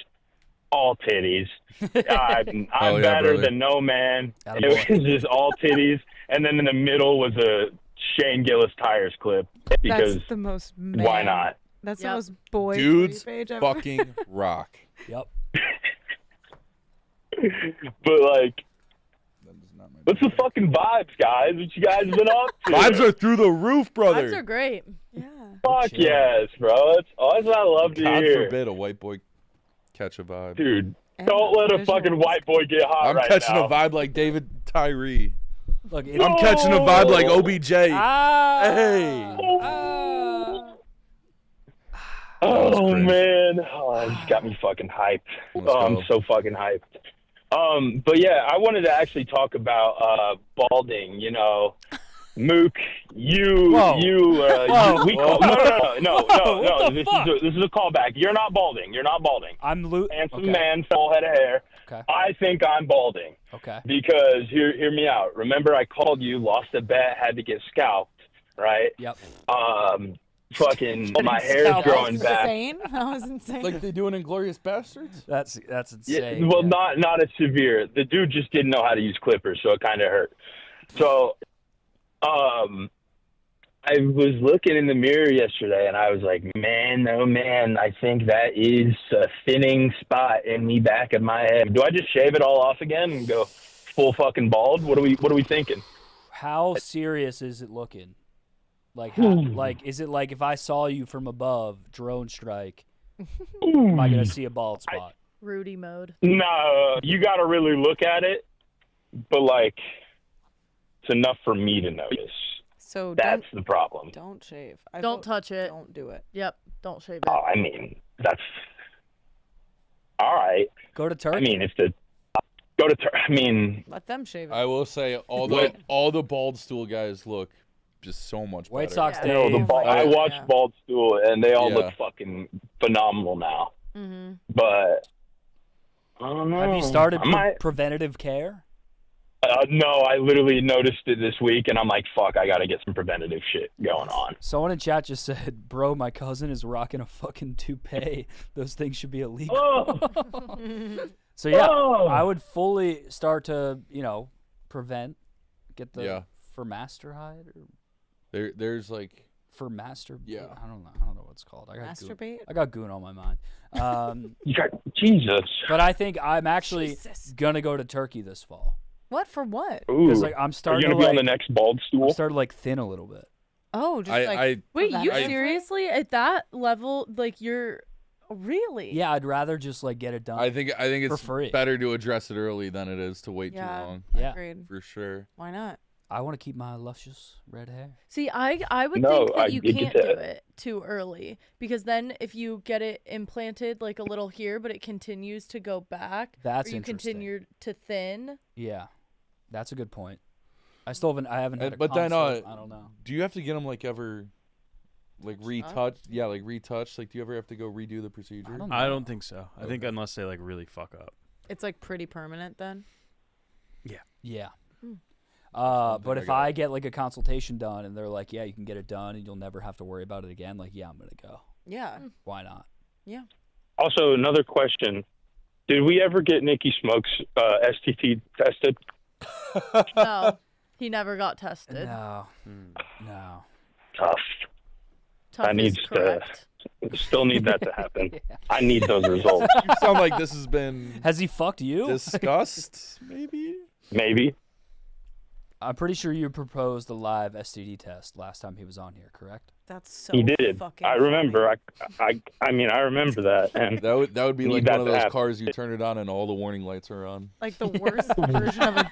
Speaker 13: All titties. I'm
Speaker 12: yeah,
Speaker 13: better
Speaker 12: brother.
Speaker 13: than no man.
Speaker 4: Attaboy.
Speaker 13: It was just all titties, and then in the middle was a Shane Gillis Tires clip because
Speaker 6: That's the most man.
Speaker 13: why not?
Speaker 6: That's
Speaker 11: Yep.
Speaker 6: the most boy
Speaker 12: Dudes
Speaker 6: page ever.
Speaker 12: fucking rock.
Speaker 4: Yep.
Speaker 13: But like, what's the fucking vibes, guys? What you guys been up to?
Speaker 12: Vibes are through the roof, brother.
Speaker 11: Vibes are great.
Speaker 6: Yeah.
Speaker 13: Fuck
Speaker 4: chill.
Speaker 13: yes, bro. That's what I love to
Speaker 12: God
Speaker 13: hear.
Speaker 12: forbid a white boy catch a vibe.
Speaker 13: Dude,
Speaker 6: And
Speaker 13: don't let a
Speaker 6: visuals.
Speaker 13: fucking white boy get hot
Speaker 12: I'm
Speaker 13: right
Speaker 12: catching
Speaker 13: now.
Speaker 12: a vibe like David Tyree.
Speaker 4: Look,
Speaker 12: I'm catching a vibe like OBJ. Hey.
Speaker 13: Oh
Speaker 12: cringe.
Speaker 13: man, that just got me fucking hyped.
Speaker 12: Let's
Speaker 13: I'm
Speaker 12: go.
Speaker 13: so fucking hyped. But yeah, I wanted to actually talk about balding. You know, Mook,
Speaker 4: Whoa.
Speaker 13: we call no.
Speaker 4: What the fuck?
Speaker 13: This is a callback. You're not balding.
Speaker 4: I'm
Speaker 13: Handsome
Speaker 4: okay.
Speaker 13: man, full head of hair.
Speaker 4: Okay.
Speaker 13: I think I'm balding.
Speaker 4: Okay.
Speaker 13: Because hear me out. Remember, I called you, lost a bet, had to get scalped, right?
Speaker 4: Yep.
Speaker 13: Fucking my hair's
Speaker 4: scalped.
Speaker 13: growing
Speaker 6: That was
Speaker 13: back.
Speaker 6: insane. That was insane.
Speaker 12: Like they do in Inglorious Bastards?
Speaker 4: That's
Speaker 13: Yeah,
Speaker 4: insane.
Speaker 13: well,
Speaker 4: yeah.
Speaker 13: not as severe. The dude just didn't know how to use clippers, so it kind of hurt. So, I was looking in the mirror yesterday, and I was like, man, oh man, I think that is a thinning spot in the back of my head. Do I just shave it all off again and go full fucking bald? What are we thinking?
Speaker 4: How serious is it looking? Like, like, is it like if I saw you from above, drone strike, am I gonna see a bald spot?
Speaker 11: Rudy mode.
Speaker 13: No, you got to really look at it, but like, it's enough for me to notice.
Speaker 6: So
Speaker 13: That's the problem.
Speaker 6: don't shave. I
Speaker 11: Don't
Speaker 6: vote
Speaker 11: touch it.
Speaker 6: Don't do it.
Speaker 11: Yep. Don't shave it.
Speaker 13: Oh, I mean, that's all right.
Speaker 4: Go to Turkey.
Speaker 13: I mean, I mean,
Speaker 6: Let them shave it.
Speaker 12: I will say all the bald stool guys look just so much
Speaker 4: White
Speaker 12: better.
Speaker 4: Sox
Speaker 13: I know
Speaker 4: Dave.
Speaker 13: I watched
Speaker 6: Yeah.
Speaker 13: Bald Stool, and they all
Speaker 12: Yeah.
Speaker 13: look fucking phenomenal now.
Speaker 11: Mm-hmm.
Speaker 13: But I don't know.
Speaker 4: Have you started
Speaker 13: I might,
Speaker 4: preventative care?
Speaker 13: no, I literally noticed it this week, and I'm like, fuck, I got to get some preventative shit going on.
Speaker 4: Someone in chat just said, "Bro, my cousin is rocking a fucking toupee. Those things should be illegal."
Speaker 13: Oh,
Speaker 4: So yeah,
Speaker 13: Oh.
Speaker 4: I would fully start to, prevent, get the
Speaker 12: Yeah.
Speaker 4: formaldehyde or
Speaker 12: There's like
Speaker 4: formaster.
Speaker 12: Yeah.
Speaker 4: I don't know what it's called.
Speaker 6: Masturbate?
Speaker 4: I got goon on my mind.
Speaker 13: you got Jesus.
Speaker 4: But I think I'm actually
Speaker 6: Jesus.
Speaker 4: gonna go to Turkey this fall.
Speaker 6: What for what?
Speaker 4: Because like I'm
Speaker 13: Are
Speaker 4: starting
Speaker 13: you
Speaker 4: to
Speaker 13: gonna be
Speaker 4: like
Speaker 13: on the next bald stool?
Speaker 4: I'm starting to like thin a little bit.
Speaker 6: Oh, just
Speaker 11: Wait, you
Speaker 6: preventative?
Speaker 11: seriously at that level? Like you're really?
Speaker 4: Yeah, I'd rather just like get it done.
Speaker 12: I think
Speaker 4: for
Speaker 12: it's
Speaker 4: free.
Speaker 12: better to address it early than it is to wait too long.
Speaker 4: Yeah,
Speaker 6: agreed.
Speaker 12: For sure.
Speaker 6: Why not?
Speaker 4: I want to keep my luscious red hair.
Speaker 11: See, I would
Speaker 13: No,
Speaker 11: think
Speaker 13: I
Speaker 11: that you
Speaker 13: get
Speaker 11: can't do
Speaker 13: that.
Speaker 11: it too early because then if you get it implanted like a little here, but it continues to go back,
Speaker 4: That's
Speaker 11: or you
Speaker 4: interesting.
Speaker 11: continue to thin.
Speaker 4: Yeah, that's a good point. I haven't had a
Speaker 12: But then,
Speaker 4: consult. I don't know.
Speaker 12: do you have to get them like ever, like retouched? Yeah, like retouched. Like, do you ever have to go redo the procedure?
Speaker 3: I don't think so. I think unless they like really fuck up.
Speaker 6: It's like pretty permanent then.
Speaker 3: Yeah.
Speaker 4: Yeah.
Speaker 6: Hmm.
Speaker 4: But if I get like a consultation done and they're like, yeah, you can get it done and you'll never have to worry about it again, like, yeah, I'm gonna go.
Speaker 6: Yeah.
Speaker 4: Why not?
Speaker 6: Yeah.
Speaker 13: Also, another question: did we ever get Nikki Smokes STT tested?
Speaker 11: No, he never got tested.
Speaker 4: No. No.
Speaker 13: Tough.
Speaker 11: Tough
Speaker 13: I
Speaker 11: is
Speaker 13: need to
Speaker 11: correct.
Speaker 13: still need that to happen. I need those results.
Speaker 12: You sound like this has been
Speaker 4: Has he fucked you?
Speaker 12: discussed.
Speaker 13: Maybe.
Speaker 4: I'm pretty sure you proposed a live STD test last time he was on here, correct?
Speaker 6: That's so
Speaker 13: He did.
Speaker 6: fucking
Speaker 13: I remember. I mean, I remember that. And
Speaker 12: that would be
Speaker 13: need
Speaker 12: like
Speaker 13: that
Speaker 12: one of
Speaker 13: to
Speaker 12: those
Speaker 13: happen.
Speaker 12: cars you turn it on and all the warning lights are on.
Speaker 6: Like the worst version of a.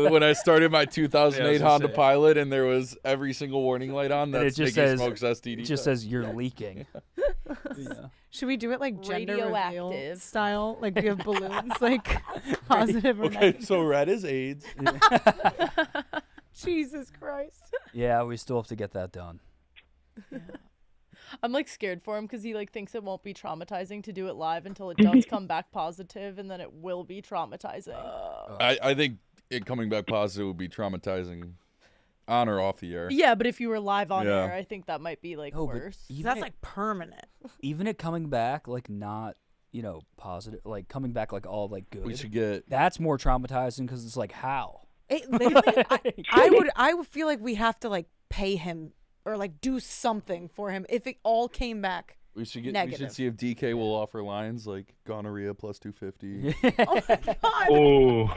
Speaker 12: When I started my 2008
Speaker 3: Yeah, I was gonna
Speaker 12: Honda
Speaker 3: say.
Speaker 12: Pilot and there was every single warning light on,
Speaker 4: And
Speaker 12: that's
Speaker 4: it just
Speaker 12: Nikki
Speaker 4: says
Speaker 12: Smokes STD.
Speaker 4: it just says you're leaking. Yeah.
Speaker 6: Should we do it like gender reveal
Speaker 11: Radioactive.
Speaker 6: style? Like we have balloons, like positive or
Speaker 12: Okay,
Speaker 6: negative.
Speaker 12: so red is AIDS.
Speaker 6: Jesus Christ.
Speaker 4: Yeah, we still have to get that done.
Speaker 11: I'm like scared for him because he like thinks it won't be traumatizing to do it live until it does come back positive, and then it will be traumatizing.
Speaker 12: I think it coming back positive would be traumatizing, on or off the air.
Speaker 11: Yeah, but if you were live on
Speaker 12: Yeah.
Speaker 11: air, I think that might be like
Speaker 4: Oh, but
Speaker 11: worse.
Speaker 4: even
Speaker 6: That's
Speaker 4: it-
Speaker 6: like permanent.
Speaker 4: even it coming back like not, positive, like coming back like all like good.
Speaker 12: We should get.
Speaker 4: That's more traumatizing because it's like how.
Speaker 6: It literally, I would feel like we have to like pay him or like do something for him if it all came back.
Speaker 12: We should get.
Speaker 6: negative.
Speaker 12: We should see if DK will offer lines like gonorrhea plus 250.
Speaker 6: Oh my God.
Speaker 13: Oh,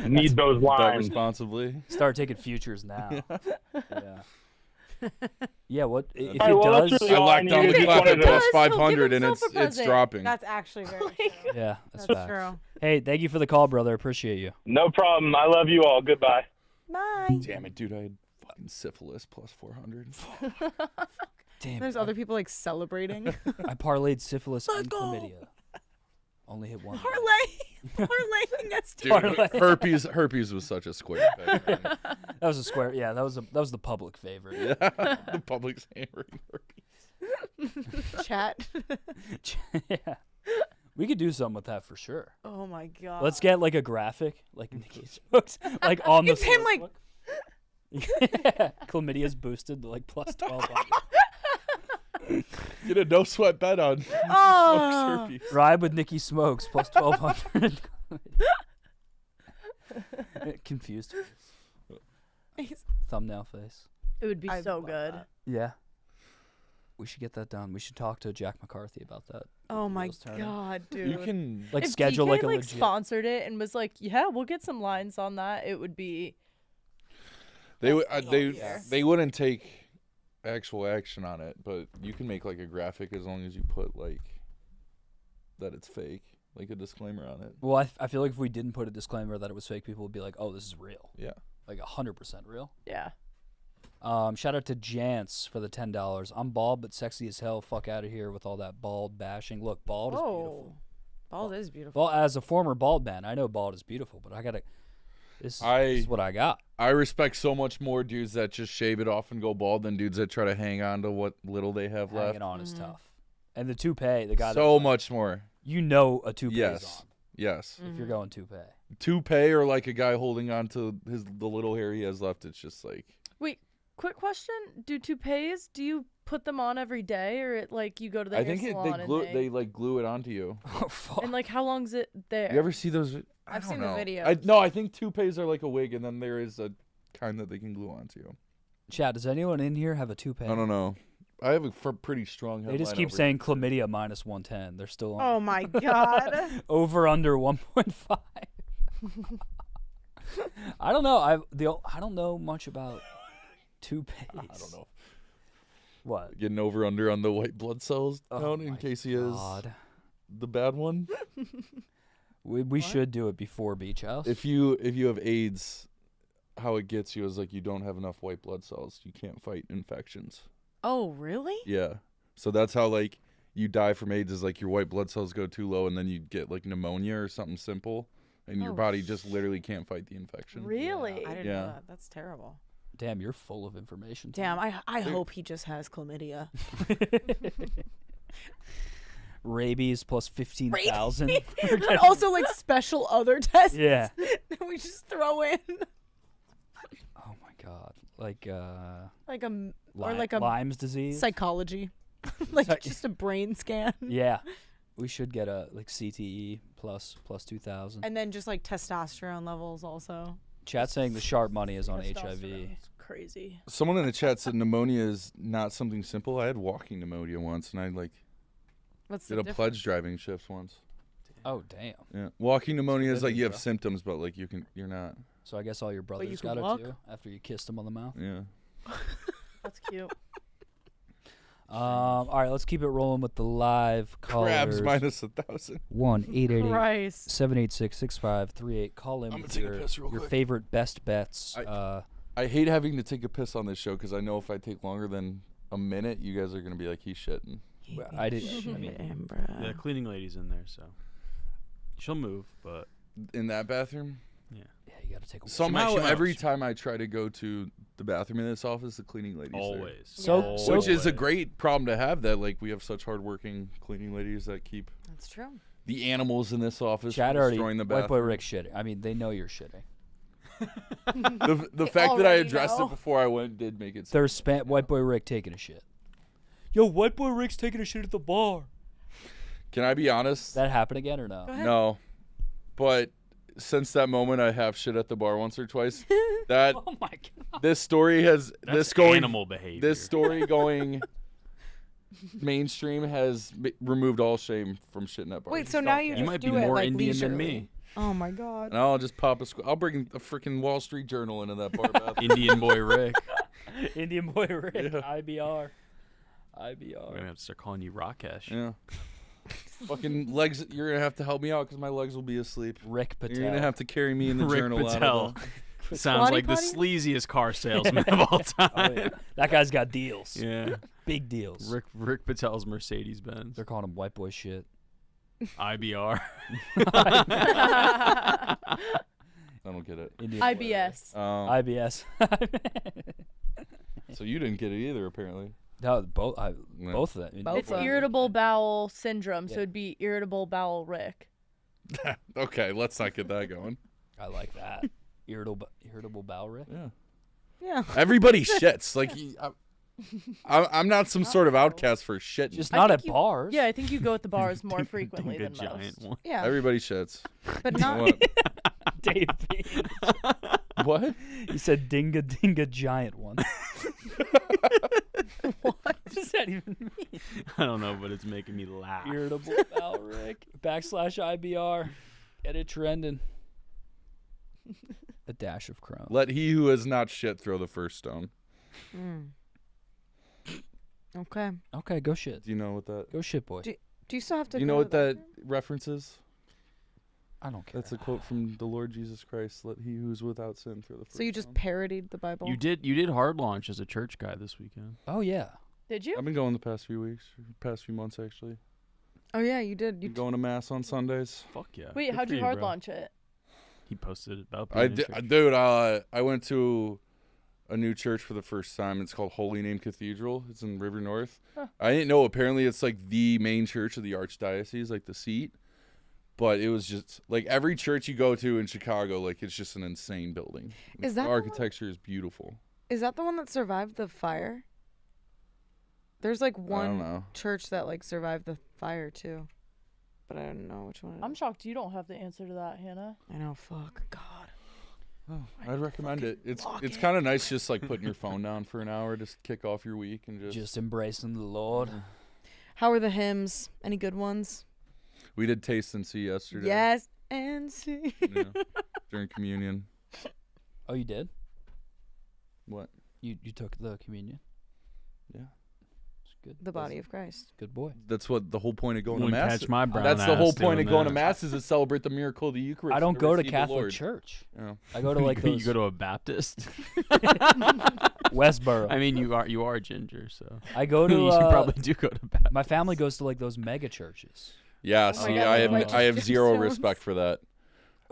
Speaker 13: need those
Speaker 12: Bet
Speaker 13: lines.
Speaker 12: responsibly.
Speaker 4: Start taking futures now. Yeah. Yeah. What if
Speaker 13: All right,
Speaker 4: it
Speaker 13: well, that's
Speaker 4: does?
Speaker 13: really
Speaker 12: I
Speaker 13: all I
Speaker 12: locked on
Speaker 13: needed.
Speaker 12: the
Speaker 13: Just
Speaker 12: clap
Speaker 13: wanted
Speaker 12: at
Speaker 13: to-
Speaker 12: plus
Speaker 11: He'll give
Speaker 12: 500 and
Speaker 11: himself a
Speaker 12: it's
Speaker 11: present.
Speaker 12: dropping.
Speaker 6: That's actually very true.
Speaker 4: Yeah, that's
Speaker 6: That's
Speaker 4: facts.
Speaker 6: true.
Speaker 4: Hey, thank you for the call, brother. Appreciate you.
Speaker 13: No problem. I love you all. Goodbye.
Speaker 6: Bye.
Speaker 12: Damn it, dude! I had fucking syphilis plus 400.
Speaker 4: Damn.
Speaker 6: There's other people like celebrating.
Speaker 4: I parlayed syphilis
Speaker 6: Let's
Speaker 4: and
Speaker 6: go.
Speaker 4: chlamydia. Only hit one.
Speaker 6: Parlaying
Speaker 12: Dude, herpes was such a square. back then.
Speaker 4: That was a square. Yeah, that was the public favorite.
Speaker 12: Yeah, the public's hammering herpes.
Speaker 6: Chat.
Speaker 4: Yeah. We could do something with that for sure.
Speaker 6: Oh my God.
Speaker 4: Let's get like a graphic, like Nikki Smokes, like on the.
Speaker 6: It's him like.
Speaker 4: Yeah. Chlamydia's boosted to like plus 1200.
Speaker 12: Get a no sweat bet on
Speaker 6: Oh.
Speaker 12: Smokes herpes.
Speaker 4: Ride with Nikki Smokes plus 1200. Confused. Thumbnail face.
Speaker 11: It would be
Speaker 6: I
Speaker 11: so
Speaker 6: love
Speaker 11: good.
Speaker 6: that.
Speaker 4: Yeah. We should get that done. We should talk to Jack McCarthy about that.
Speaker 6: Oh my
Speaker 4: Wheels turning.
Speaker 6: God, dude.
Speaker 12: You can
Speaker 4: Like
Speaker 11: If
Speaker 4: schedule
Speaker 11: DK,
Speaker 4: like a
Speaker 11: like
Speaker 4: legit.
Speaker 11: sponsored it and was like, yeah, we'll get some lines on that. It would be.
Speaker 12: They would
Speaker 11: That's
Speaker 12: they
Speaker 11: easier.
Speaker 12: they wouldn't take actual action on it, but you can make like a graphic as long as you put like that it's fake, like a disclaimer on it.
Speaker 4: Well, I feel like if we didn't put a disclaimer that it was fake, people would be like, "Oh, this is real."
Speaker 12: Yeah.
Speaker 4: Like 100% real.
Speaker 11: Yeah.
Speaker 4: Shout out to Jance for the $10. I'm bald but sexy as hell. Fuck out of here with all that bald bashing. Look, bald is beautiful.
Speaker 6: Bald is beautiful.
Speaker 4: Well, as a former bald man, I know bald is beautiful, but I gotta. This is what I got.
Speaker 12: I respect so much more dudes that just shave it off and go bald than dudes that try to hang on to what little they have left.
Speaker 4: Hanging on is tough. And the toupee, the guy.
Speaker 12: So much more.
Speaker 4: You know a toupee
Speaker 12: Yes.
Speaker 4: is on.
Speaker 12: Yes.
Speaker 4: If you're going toupee.
Speaker 12: Toupee or like a guy holding on to the little hair he has left. It's just like.
Speaker 11: Wait, quick question. Do toupees, do you put them on every day or it like you go to the
Speaker 12: I
Speaker 11: hair
Speaker 12: think
Speaker 11: salon
Speaker 12: they like glue it onto you.
Speaker 4: Oh fuck.
Speaker 11: and like how long's it there?
Speaker 12: You ever see those?
Speaker 6: I've seen
Speaker 12: know.
Speaker 6: the videos.
Speaker 12: No, I think toupees are like a wig, and then there is a kind that they can glue onto you.
Speaker 4: Chad, does anyone in here have a toupee?
Speaker 12: I don't know. I have a pretty strong.
Speaker 4: They just
Speaker 12: headline
Speaker 4: keep
Speaker 12: over
Speaker 4: saying chlamydia minus 110. They're still on.
Speaker 6: Oh my God.
Speaker 4: Over under 1.5. I don't know. I don't know much about toupees.
Speaker 12: I don't know.
Speaker 4: What?
Speaker 12: Getting over under on the white blood cells count in
Speaker 4: my
Speaker 12: case he
Speaker 4: God.
Speaker 12: has the bad one.
Speaker 4: We should do it before Beach House.
Speaker 12: If you have AIDS, how it gets you is like you don't have enough white blood cells. You can't fight infections.
Speaker 6: Oh, really?
Speaker 12: Yeah. So that's how like you die from AIDS is like your white blood cells go too low and then you get like pneumonia or something simple and your body just literally can't fight the infection.
Speaker 11: Really?
Speaker 6: I didn't know that. That's terrible.
Speaker 4: Damn, you're full of information.
Speaker 6: Damn, I hope he just has chlamydia.
Speaker 4: Rabies plus 15,000.
Speaker 6: And also like special other tests.
Speaker 4: Yeah.
Speaker 6: that we just throw in.
Speaker 4: Oh my God. Like
Speaker 6: or like a
Speaker 4: Lyme's disease.
Speaker 6: Psychology. like just a brain scan.
Speaker 4: Yeah. We should get a like CTE plus 2,000.
Speaker 6: And then just like testosterone levels also.
Speaker 4: Chat saying the sharp money is on HIV.
Speaker 11: Testosterone's crazy.
Speaker 12: Someone in the chat said pneumonia is not something simple. I had walking pneumonia once and I
Speaker 6: What's
Speaker 12: did a pledge driving shift once.
Speaker 4: Oh damn.
Speaker 12: Yeah. Walking pneumonia is like you have symptoms but like you're not.
Speaker 4: So I guess all your brothers got it too after you kissed them on the mouth.
Speaker 12: Yeah.
Speaker 11: That's cute.
Speaker 4: All right, let's keep it rolling with the live callers.
Speaker 12: Crabs minus 1,000.
Speaker 4: 1-888-786-6538. Call in with your favorite best bets.
Speaker 12: I hate having to take a piss on this show because I know if I take longer than a minute, you guys are gonna be like, he's shitting.
Speaker 4: I mean,
Speaker 3: the cleaning lady's in there, so she'll move. But
Speaker 12: in that bathroom,
Speaker 3: yeah,
Speaker 4: you gotta take a
Speaker 12: somehow every time I try to go to the bathroom in this office, the cleaning lady's
Speaker 3: always
Speaker 12: there. Which is a great problem to have. That like we have such hardworking cleaning ladies that keep.
Speaker 6: That's true.
Speaker 12: The animals in this office
Speaker 4: Chat
Speaker 12: from
Speaker 4: already.
Speaker 12: destroying the
Speaker 4: White
Speaker 12: bathroom.
Speaker 4: boy Rick shitting. I mean, they know you're shitting.
Speaker 12: the fact that I addressed it before I went did make it.
Speaker 4: There's White boy Rick taking a shit. Yo, White boy Rick's taking a shit at the bar.
Speaker 12: Can I be honest?
Speaker 4: That happened again or no?
Speaker 12: No, but since that moment, I have shit at the bar once or twice. That
Speaker 4: oh my God.
Speaker 12: This story has
Speaker 3: That's animal behavior.
Speaker 12: This story going mainstream has removed all shame from shitting at bars.
Speaker 6: Wait, so now you just
Speaker 3: might
Speaker 6: do
Speaker 3: be
Speaker 6: it,
Speaker 3: more
Speaker 6: like,
Speaker 3: Indian than
Speaker 6: leisurely.
Speaker 3: me.
Speaker 6: Oh my God.
Speaker 12: And I'll just pop I'll bring a freaking Wall Street Journal into that bar bathroom.
Speaker 3: Indian boy Rick.
Speaker 4: Indian boy Rick.
Speaker 12: Yeah.
Speaker 4: IBR.
Speaker 3: We're gonna have to start calling you Rakesh.
Speaker 12: Yeah. Fucking legs. You're gonna have to help me out because my legs will be asleep.
Speaker 4: Rick Patel.
Speaker 12: You're gonna have to carry me in the
Speaker 3: Rick
Speaker 12: journal.
Speaker 3: Patel.
Speaker 12: Out of the...
Speaker 3: Sounds like the sleaziest car salesman of all time.
Speaker 4: Oh, yeah. That guy's got deals.
Speaker 3: Yeah.
Speaker 4: Big deals.
Speaker 3: Rick Patel's Mercedes Benz.
Speaker 4: They're calling him white boy shit.
Speaker 3: IBR.
Speaker 12: I don't get it.
Speaker 11: IBS.
Speaker 4: IBS.
Speaker 12: So you didn't get it either, apparently.
Speaker 4: No, both of them.
Speaker 11: It's irritable bowel syndrome, so it'd be irritable bowel Rick.
Speaker 12: Okay, let's not get that going.
Speaker 4: I like that. Irritable bowel Rick.
Speaker 12: Yeah.
Speaker 6: Yeah.
Speaker 12: Everybody shits. Like I'm not some sort of outcast for shitting.
Speaker 4: Just not at bars.
Speaker 11: Yeah, I think you go at the bars more frequently than most.
Speaker 6: Yeah.
Speaker 12: Everybody shits.
Speaker 6: But
Speaker 12: You know
Speaker 6: not.
Speaker 12: what?
Speaker 4: Dave Beans.
Speaker 12: What?
Speaker 4: He said dinga giant one. What does that even mean?
Speaker 3: I don't know, but it's making me laugh.
Speaker 4: Irritable bowel Rick. / IBR. Get it trending. A dash of Crown.
Speaker 12: Let he who has not shit throw the first stone.
Speaker 6: Okay.
Speaker 4: Okay, go shit.
Speaker 12: Do you know what that?
Speaker 4: Go shit, boy.
Speaker 6: Do you still have to?
Speaker 12: Do you know
Speaker 6: go
Speaker 12: what
Speaker 6: to the
Speaker 12: that reference is?
Speaker 4: I don't care.
Speaker 12: That's a quote from the Lord Jesus Christ. Let he who's without sin throw the first
Speaker 6: So you just
Speaker 12: stone.
Speaker 6: parodied the Bible?
Speaker 3: You did hard launch as a church guy this weekend.
Speaker 4: Oh yeah.
Speaker 11: Did you?
Speaker 12: I've been going the past few weeks, past few months actually.
Speaker 6: Oh yeah, you did. You
Speaker 12: Been going to mass on Sundays.
Speaker 3: Fuck yeah.
Speaker 11: Wait,
Speaker 3: Good
Speaker 11: how'd
Speaker 3: for
Speaker 11: you hard
Speaker 3: bro.
Speaker 11: launch it?
Speaker 3: He posted about
Speaker 12: I
Speaker 3: being in church.
Speaker 12: dude, I went to a new church for the first time. It's called Holy Name Cathedral. It's in River North.
Speaker 11: Huh.
Speaker 12: I didn't know. Apparently, it's like the main church of the archdiocese, like the seat. But it was just like every church you go to in Chicago, like it's just an insane building.
Speaker 6: Is that
Speaker 12: the
Speaker 6: the one-
Speaker 12: architecture is beautiful?
Speaker 6: Is that the one that survived the fire? There's like
Speaker 12: don't
Speaker 6: one
Speaker 12: know.
Speaker 6: church that like survived the fire too, but I don't know which one.
Speaker 11: I'm shocked you don't have the answer to that, Hannah.
Speaker 6: I know. Fuck God.
Speaker 12: Oh, I'd recommend it. It's
Speaker 6: lock
Speaker 12: it's
Speaker 6: it.
Speaker 12: kind of nice just like putting your phone down for an hour, just kick off your week and
Speaker 4: Just embracing the Lord.
Speaker 6: How are the hymns? Any good ones?
Speaker 12: We did taste and see yesterday.
Speaker 6: Yes, and see.
Speaker 12: Yeah. during communion.
Speaker 4: Oh, you did?
Speaker 12: What?
Speaker 4: You took the communion?
Speaker 12: Yeah.
Speaker 4: It's good.
Speaker 6: The body of Christ.
Speaker 4: Good boy.
Speaker 12: That's what the whole point of going to
Speaker 3: Wouldn't
Speaker 12: mass.
Speaker 3: catch my brown
Speaker 12: That's the whole
Speaker 3: ass
Speaker 12: point of
Speaker 3: doing
Speaker 12: going to
Speaker 3: that.
Speaker 12: mass is to celebrate the miracle of the Eucharist.
Speaker 4: I don't
Speaker 12: to
Speaker 4: go to
Speaker 12: receive the
Speaker 4: Catholic
Speaker 12: Lord.
Speaker 4: church.
Speaker 12: Yeah.
Speaker 4: I go to like
Speaker 3: you
Speaker 4: those
Speaker 3: go to a Baptist.
Speaker 4: Westboro.
Speaker 3: I mean, you are ginger, so
Speaker 4: I go to.
Speaker 3: you probably do go to Baptist.
Speaker 4: My family goes to like those mega churches.
Speaker 12: Yeah.
Speaker 6: Oh my
Speaker 12: See,
Speaker 6: God,
Speaker 12: I have zero
Speaker 6: gemstones.
Speaker 12: respect for that.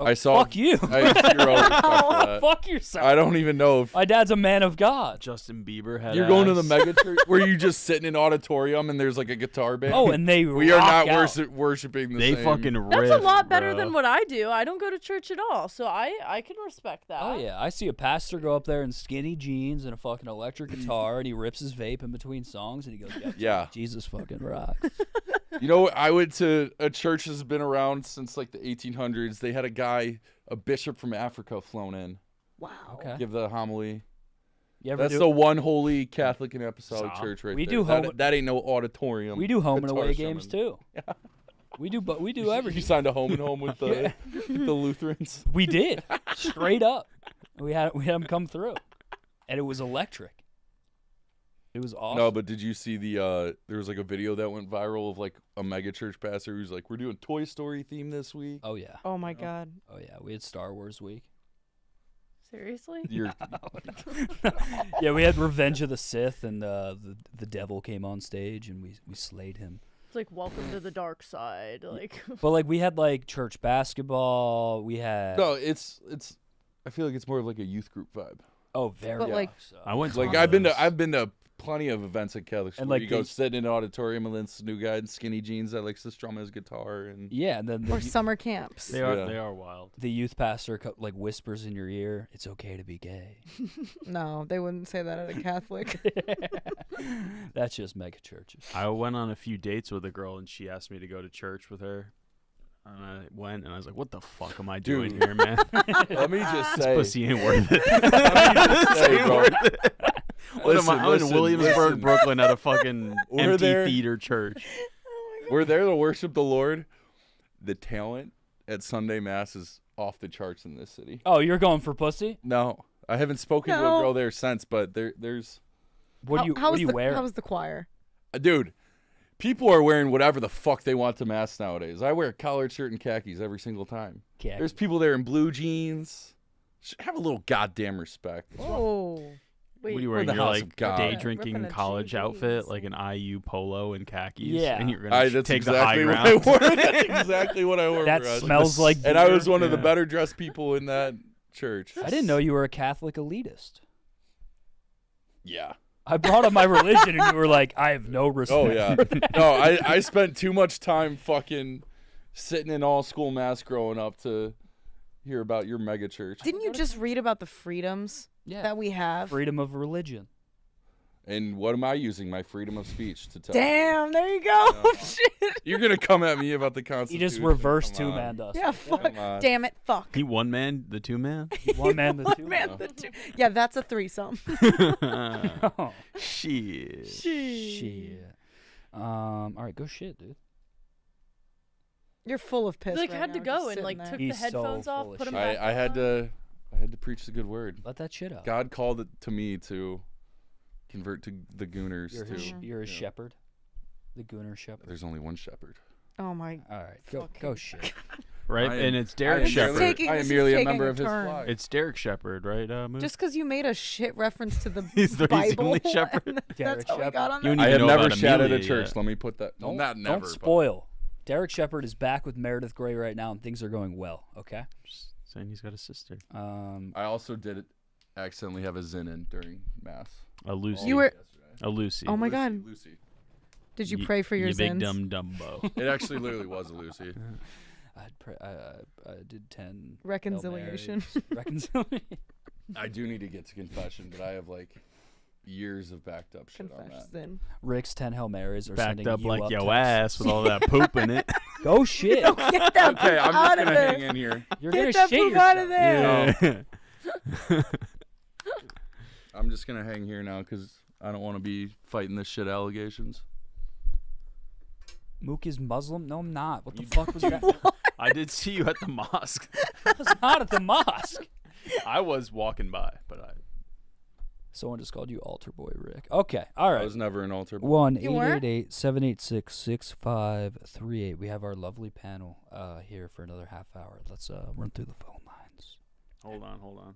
Speaker 4: Oh,
Speaker 12: I saw.
Speaker 4: Fuck you.
Speaker 12: I have zero respect for that.
Speaker 4: Fuck yourself.
Speaker 12: I don't even know if
Speaker 4: My dad's a man of God.
Speaker 3: Justin Bieber had.
Speaker 12: you're going to the
Speaker 3: ass.
Speaker 12: mega church where you just sit in an auditorium and there's like a guitar band.
Speaker 4: Oh, and they
Speaker 12: we are
Speaker 4: rock
Speaker 12: not
Speaker 4: out.
Speaker 12: worshiping the
Speaker 3: They
Speaker 12: same.
Speaker 3: fucking riff.
Speaker 11: That's a lot better
Speaker 3: bro.
Speaker 11: than what I do. I don't go to church at all, so I can respect that.
Speaker 4: Oh yeah, I see a pastor go up there in skinny jeans and a fucking electric guitar, and he rips his vape in between songs, and he goes,
Speaker 12: Yeah.
Speaker 4: Jesus fucking rocks."
Speaker 12: You know, I went to a church that's been around since like the 1800s. They had a guy, a bishop from Africa, flown in.
Speaker 6: Wow.
Speaker 4: Okay.
Speaker 12: Give the homily.
Speaker 4: You ever
Speaker 12: That's
Speaker 4: do?
Speaker 12: the one holy Catholic and Apostolic
Speaker 3: So,
Speaker 12: church right
Speaker 4: we
Speaker 12: there.
Speaker 4: do
Speaker 12: that,
Speaker 4: home-
Speaker 12: that ain't no auditorium.
Speaker 4: We do home and
Speaker 12: guitar
Speaker 4: away games
Speaker 12: strumming.
Speaker 4: too. We do, but we do
Speaker 12: You
Speaker 4: everything.
Speaker 12: signed a home and home with the with the Lutherans.
Speaker 4: We did straight up. We had them come through, and it was electric. It was awesome.
Speaker 12: No, but did you see the there was like a video that went viral of like a mega church pastor who's like, we're doing Toy Story theme this week.
Speaker 4: Oh yeah.
Speaker 6: Oh my God.
Speaker 4: Oh yeah. We had Star Wars week.
Speaker 11: Seriously?
Speaker 12: You're
Speaker 4: Yeah, we had Revenge of the Sith, and the devil came on stage, and we slayed him.
Speaker 11: It's like welcome to the dark side. Like
Speaker 4: But like we had like church basketball. We had
Speaker 12: No, it's I feel like it's more of like a youth group vibe.
Speaker 4: oh very
Speaker 6: But, like-
Speaker 4: much so.
Speaker 3: I went to
Speaker 12: Like
Speaker 3: one of
Speaker 12: I've been
Speaker 3: those.
Speaker 12: to plenty of events at Catholic school.
Speaker 4: And,
Speaker 12: Where
Speaker 4: like,
Speaker 12: you go
Speaker 4: they-
Speaker 12: sit in an auditorium and then this new guy in skinny jeans that likes to strum his guitar and
Speaker 4: Yeah, and then
Speaker 6: Or summer camps.
Speaker 3: They are
Speaker 12: Yeah.
Speaker 3: they are wild.
Speaker 4: the youth pastor like whispers in your ear, "It's okay to be gay."
Speaker 6: No, they wouldn't say that at a Catholic.
Speaker 4: That's just mega churches.
Speaker 3: I went on a few dates with a girl, and she asked me to go to church with her. And I went, and I was like, "What the fuck am I doing
Speaker 12: Dude.
Speaker 3: here, man?
Speaker 12: let me just
Speaker 3: This
Speaker 12: say,
Speaker 3: pussy ain't worth it."
Speaker 12: This ain't
Speaker 3: Ain't
Speaker 12: bro.
Speaker 3: worth it. What am I? I'm in
Speaker 12: Listen,
Speaker 3: Williamsburg,
Speaker 12: listen.
Speaker 3: Brooklyn, at a fucking
Speaker 12: We're
Speaker 3: empty
Speaker 12: there.
Speaker 3: theater church.
Speaker 12: we're there to worship the Lord. The talent at Sunday Mass is off the charts in this city.
Speaker 4: Oh, you're going for pussy?
Speaker 12: No, I haven't spoken to a
Speaker 6: No.
Speaker 12: girl there since, but there's
Speaker 4: What do
Speaker 6: How
Speaker 4: you
Speaker 6: was
Speaker 4: wear?
Speaker 6: How was the choir?
Speaker 12: dude. People are wearing whatever the fuck they want to mass nowadays. I wear a collared shirt and khakis every single time.
Speaker 4: Khaki.
Speaker 12: There's people there in blue jeans. Have a little goddamn respect.
Speaker 6: Oh.
Speaker 11: wait,
Speaker 3: What are you
Speaker 12: We're
Speaker 3: wearing?
Speaker 12: the
Speaker 3: Your
Speaker 12: house
Speaker 3: like
Speaker 12: of God.
Speaker 3: day
Speaker 6: Ripping
Speaker 3: drinking
Speaker 6: a
Speaker 3: college
Speaker 6: jeans.
Speaker 3: outfit, like an IU polo and khakis.
Speaker 4: Yeah.
Speaker 3: and you're gonna
Speaker 12: That's
Speaker 3: take the high
Speaker 12: exactly what
Speaker 3: ground.
Speaker 12: I wore. That's exactly what I wore.
Speaker 4: That
Speaker 12: for us.
Speaker 4: smells like
Speaker 12: And I
Speaker 4: beer.
Speaker 12: was one of the
Speaker 3: Yeah.
Speaker 12: better dressed people in that church.
Speaker 4: I didn't know you were a Catholic elitist.
Speaker 12: Yeah.
Speaker 4: I brought up my religion, and you were like, "I have no respect."
Speaker 12: Oh yeah. No, I spent too much time fucking sitting in all school mass growing up to hear about your mega church.
Speaker 6: Didn't you just read about the freedoms
Speaker 4: Yeah.
Speaker 6: that we have?
Speaker 4: Freedom of religion.
Speaker 12: And what am I using my freedom of speech to tell?
Speaker 6: Damn, there you go.
Speaker 12: Yeah.
Speaker 6: Shit.
Speaker 12: You're gonna come at me about the
Speaker 4: He
Speaker 12: Constitution.
Speaker 4: just reverse
Speaker 12: Come on.
Speaker 4: two-man us.
Speaker 6: Yeah, fuck.
Speaker 12: Come on.
Speaker 6: Damn it, fuck.
Speaker 3: He one man, the two man.
Speaker 4: One man, the two
Speaker 6: Man,
Speaker 4: man.
Speaker 6: the two. Yeah, that's a threesome.
Speaker 4: Oh,
Speaker 3: Shit.
Speaker 4: shit. All right, go shit, dude.
Speaker 6: You're full of piss.
Speaker 11: like
Speaker 6: right
Speaker 11: had to
Speaker 6: now,
Speaker 11: go
Speaker 6: just
Speaker 11: and like
Speaker 6: sitting
Speaker 11: took
Speaker 6: there.
Speaker 11: the
Speaker 4: He's so
Speaker 11: headphones
Speaker 4: full
Speaker 11: off,
Speaker 4: of
Speaker 11: put them
Speaker 4: shit.
Speaker 11: back
Speaker 12: I had
Speaker 11: on.
Speaker 12: to preach the good word.
Speaker 4: Let that shit out.
Speaker 12: God called it to me to convert to the Gooners
Speaker 4: You're his,
Speaker 12: too.
Speaker 4: you're his
Speaker 12: Yeah.
Speaker 4: shepherd, the Gooner shepherd.
Speaker 12: There's only one shepherd.
Speaker 6: Oh my.
Speaker 4: All right, go
Speaker 6: Fucking-
Speaker 4: shit.
Speaker 3: Right,
Speaker 12: I am-
Speaker 3: and it's
Speaker 12: I
Speaker 3: Derek
Speaker 12: am
Speaker 6: This is
Speaker 3: Shepard.
Speaker 12: merely-
Speaker 6: taking-
Speaker 12: I
Speaker 6: this
Speaker 12: am
Speaker 6: is
Speaker 12: merely a
Speaker 6: taking
Speaker 12: member
Speaker 6: a
Speaker 12: of his
Speaker 6: turn.
Speaker 12: flock.
Speaker 3: It's Derek Shepard, right? Mook?
Speaker 6: Just because you made a shit reference to the
Speaker 3: He's the
Speaker 6: Bible,
Speaker 3: only shepherd.
Speaker 6: and
Speaker 4: Derek
Speaker 6: that's how we got
Speaker 4: Shepherd.
Speaker 6: on
Speaker 3: You
Speaker 6: that.
Speaker 3: don't
Speaker 12: I
Speaker 3: even
Speaker 12: have
Speaker 3: know
Speaker 12: never
Speaker 3: about
Speaker 12: shat at a
Speaker 3: Amelia
Speaker 12: church.
Speaker 3: yet.
Speaker 12: Let me put that. Well, not never.
Speaker 4: Don't
Speaker 12: but-
Speaker 4: spoil. Derek Shepard is back with Meredith Grey right now, and things are going well. Okay.
Speaker 3: Just saying he's got a sister.
Speaker 12: I also did accidentally have a zin in during mass.
Speaker 3: A Lucy.
Speaker 6: You were.
Speaker 3: A Lucy.
Speaker 6: Oh my
Speaker 12: Lucy,
Speaker 6: God.
Speaker 12: Lucy.
Speaker 6: Did you pray for your
Speaker 3: you big
Speaker 6: sins?
Speaker 3: dumb dumbo.
Speaker 12: It actually literally was a Lucy.
Speaker 4: I did 10
Speaker 6: Reconciliation.
Speaker 4: Hail Marys. Reconciliation.
Speaker 12: I do need to get to confession, but I have like years of backed up shit on that.
Speaker 6: Confession.
Speaker 4: Rick's 10 Hail Marys are
Speaker 3: Backed
Speaker 4: sending
Speaker 3: up
Speaker 4: you
Speaker 3: like
Speaker 4: up
Speaker 3: yo
Speaker 4: to-
Speaker 3: ass with all that poop in it.
Speaker 4: Go shit.
Speaker 6: Get that
Speaker 12: Okay, I'm
Speaker 6: poop out
Speaker 12: just
Speaker 6: of
Speaker 12: gonna
Speaker 6: there.
Speaker 12: hang in here.
Speaker 4: You're
Speaker 6: Get
Speaker 4: gonna
Speaker 6: that
Speaker 4: shit
Speaker 6: poop
Speaker 4: yourself.
Speaker 6: out of there.
Speaker 3: Yeah.
Speaker 12: I'm just gonna hang here now because I don't want to be fighting this shit allegations.
Speaker 4: Mook is Muslim? No, I'm not. What the fuck was that?
Speaker 3: I did see you at the mosque.
Speaker 4: I was not at the mosque.
Speaker 3: I was walking by, but I.
Speaker 4: Someone just called you Altar Boy Rick. Okay, all right.
Speaker 12: I was never an altar boy.
Speaker 4: 1-888-786-6538. We have our lovely panel here for another half hour. Let's run through the phone lines.
Speaker 3: Hold on.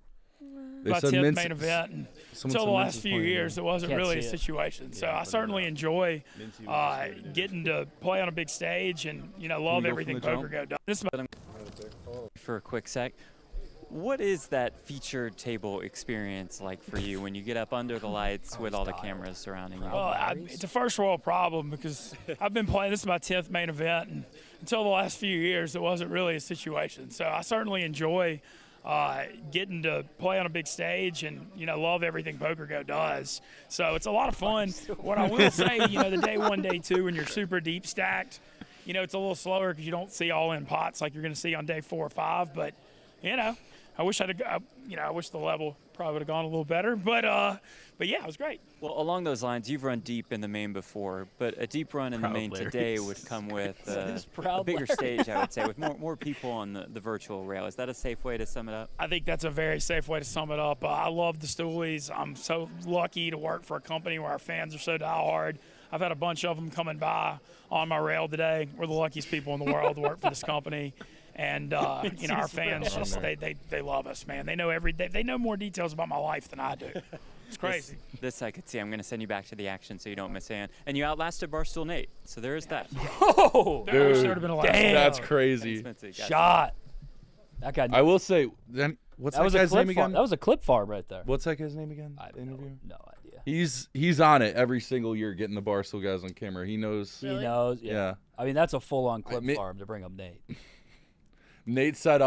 Speaker 12: They
Speaker 17: My
Speaker 12: said
Speaker 17: 10th
Speaker 12: Mintz-
Speaker 17: main event, and
Speaker 12: someone
Speaker 17: until the
Speaker 12: said
Speaker 17: last
Speaker 12: Mintz is
Speaker 17: few
Speaker 12: playing
Speaker 17: years,
Speaker 12: now.
Speaker 17: it wasn't
Speaker 4: Can't
Speaker 17: really a
Speaker 4: see it.
Speaker 17: situation. So
Speaker 3: Yeah,
Speaker 17: I
Speaker 3: put it
Speaker 17: certainly
Speaker 3: up.
Speaker 17: enjoy
Speaker 3: Mintzy was
Speaker 17: getting to play on a big stage and love
Speaker 3: go
Speaker 17: everything
Speaker 3: from the
Speaker 17: poker go does. This is my
Speaker 18: For a quick sec, what is that feature table experience like for you when you get up under the lights with all the cameras surrounding you?
Speaker 17: Well, it's a first world problem because I've been playing. This is my 10th main event, and until the last few years, it wasn't really a situation. So I certainly enjoy getting to play on a big stage and love everything Poker Go does. So it's a lot of fun. What I will say, the day one, day two, when you're super deep stacked, it's a little slower because you don't see all in pots like you're going to see on day 4 or 5. But I wish I wish the level probably would have gone a little better. But yeah, it was great.
Speaker 18: Well, along those lines, you've run deep in the main before, but a deep run in the
Speaker 3: Proud
Speaker 18: main
Speaker 3: Larry.
Speaker 18: today would come with a
Speaker 4: Proud
Speaker 18: bigger
Speaker 4: Larry.
Speaker 18: stage, I would say, with more people on the virtual rail. Is that a safe way to sum it up?
Speaker 17: I think that's a very safe way to sum it up. I love the Stoolies. I'm so lucky to work for a company where our fans are so diehard. I've had a bunch of them coming by on my rail today. We're the luckiest people in the world to work for this company. And our fans just they love us, man. They know they know more details about my life than I do. It's crazy.
Speaker 18: This I could see. I'm going to send you back to the action so you don't miss Ann. And you outlasted Barstool Nate, so there is that.
Speaker 4: Oh,
Speaker 17: I wish
Speaker 12: Dude,
Speaker 17: there would have been a lot.
Speaker 4: damn.
Speaker 12: That's crazy.
Speaker 18: Thanks, Mintzy. Gotcha.
Speaker 4: Shot. That guy.
Speaker 12: I will say, then what's that
Speaker 4: was a
Speaker 12: guy's
Speaker 4: clip
Speaker 12: name
Speaker 4: farm.
Speaker 12: again?
Speaker 4: That was a clip farm right there.
Speaker 12: What's that guy's name again?
Speaker 4: I
Speaker 12: The interview.
Speaker 4: no idea.
Speaker 12: He's on it every single year, getting the Barstool guys on camera. He knows.
Speaker 4: He knows. Yeah.
Speaker 12: Yeah.
Speaker 4: I mean, that's a full-on clip
Speaker 12: mi-
Speaker 4: farm to bring up Nate.
Speaker 12: Nate said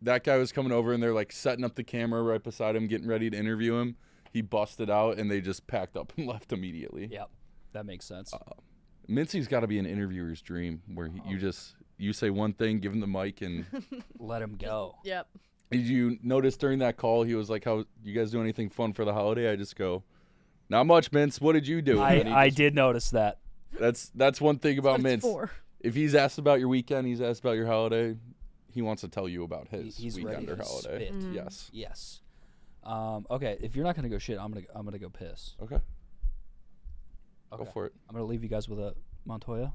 Speaker 12: that guy was coming over and they're like setting up the camera right beside him, getting ready to interview him. He busted out and they just packed up and left immediately.
Speaker 4: Yep, that makes sense.
Speaker 12: Mintzy's got to be an interviewer's dream where you say one thing, give him the mic, and
Speaker 4: Let him go.
Speaker 11: Yep.
Speaker 12: Did you notice during that call he was like, "How you guys do anything fun for the holiday?" I just go, "Not much, Mintz. What did you do?" And then he
Speaker 4: I
Speaker 12: just-
Speaker 4: did notice that.
Speaker 12: That's one thing about
Speaker 11: what it's
Speaker 12: Mintz.
Speaker 11: for.
Speaker 12: If he's asked about your weekend, he's asked about your holiday. He wants to tell you about his
Speaker 4: He's ready
Speaker 12: weekend or
Speaker 4: to
Speaker 12: holiday.
Speaker 4: spit.
Speaker 12: Yes.
Speaker 4: Yes. Okay, if you're not gonna go shit, I'm gonna go piss.
Speaker 12: Okay. Go for it.
Speaker 4: I'm gonna leave you guys with a Montoya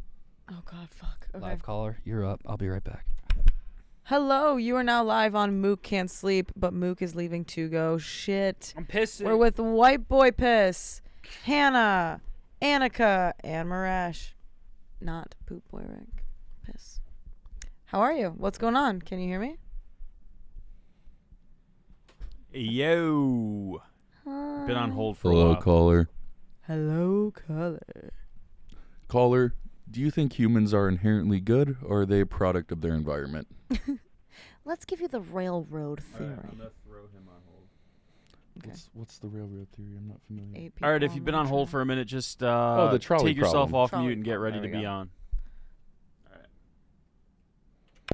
Speaker 6: Oh God, fuck. Okay.
Speaker 4: live caller. You're up. I'll be right back.
Speaker 6: Hello, you are now live on Mook Can't Sleep, but Mook is leaving to go. Shit.
Speaker 4: I'm pissing.
Speaker 6: We're with White Boy Piss, Hannah, Annika, and Marash. Not Poop Boy Rick. Piss. How are you? What's going on? Can you hear me?
Speaker 3: Yo. Been on hold for a
Speaker 12: Hello,
Speaker 3: while.
Speaker 12: caller.
Speaker 6: Hello, caller.
Speaker 12: Caller, do you think humans are inherently good, or are they a product of their environment?
Speaker 8: Let's give you the railroad theory.
Speaker 3: I'm gonna throw him on hold.
Speaker 6: Okay.
Speaker 12: What's the railroad theory? I'm not familiar.
Speaker 3: All right, if you've been on hold for a minute, just
Speaker 12: the trolley
Speaker 3: take yourself
Speaker 12: problem.
Speaker 3: off
Speaker 6: Trolley
Speaker 3: mute and get ready
Speaker 6: problem.
Speaker 3: to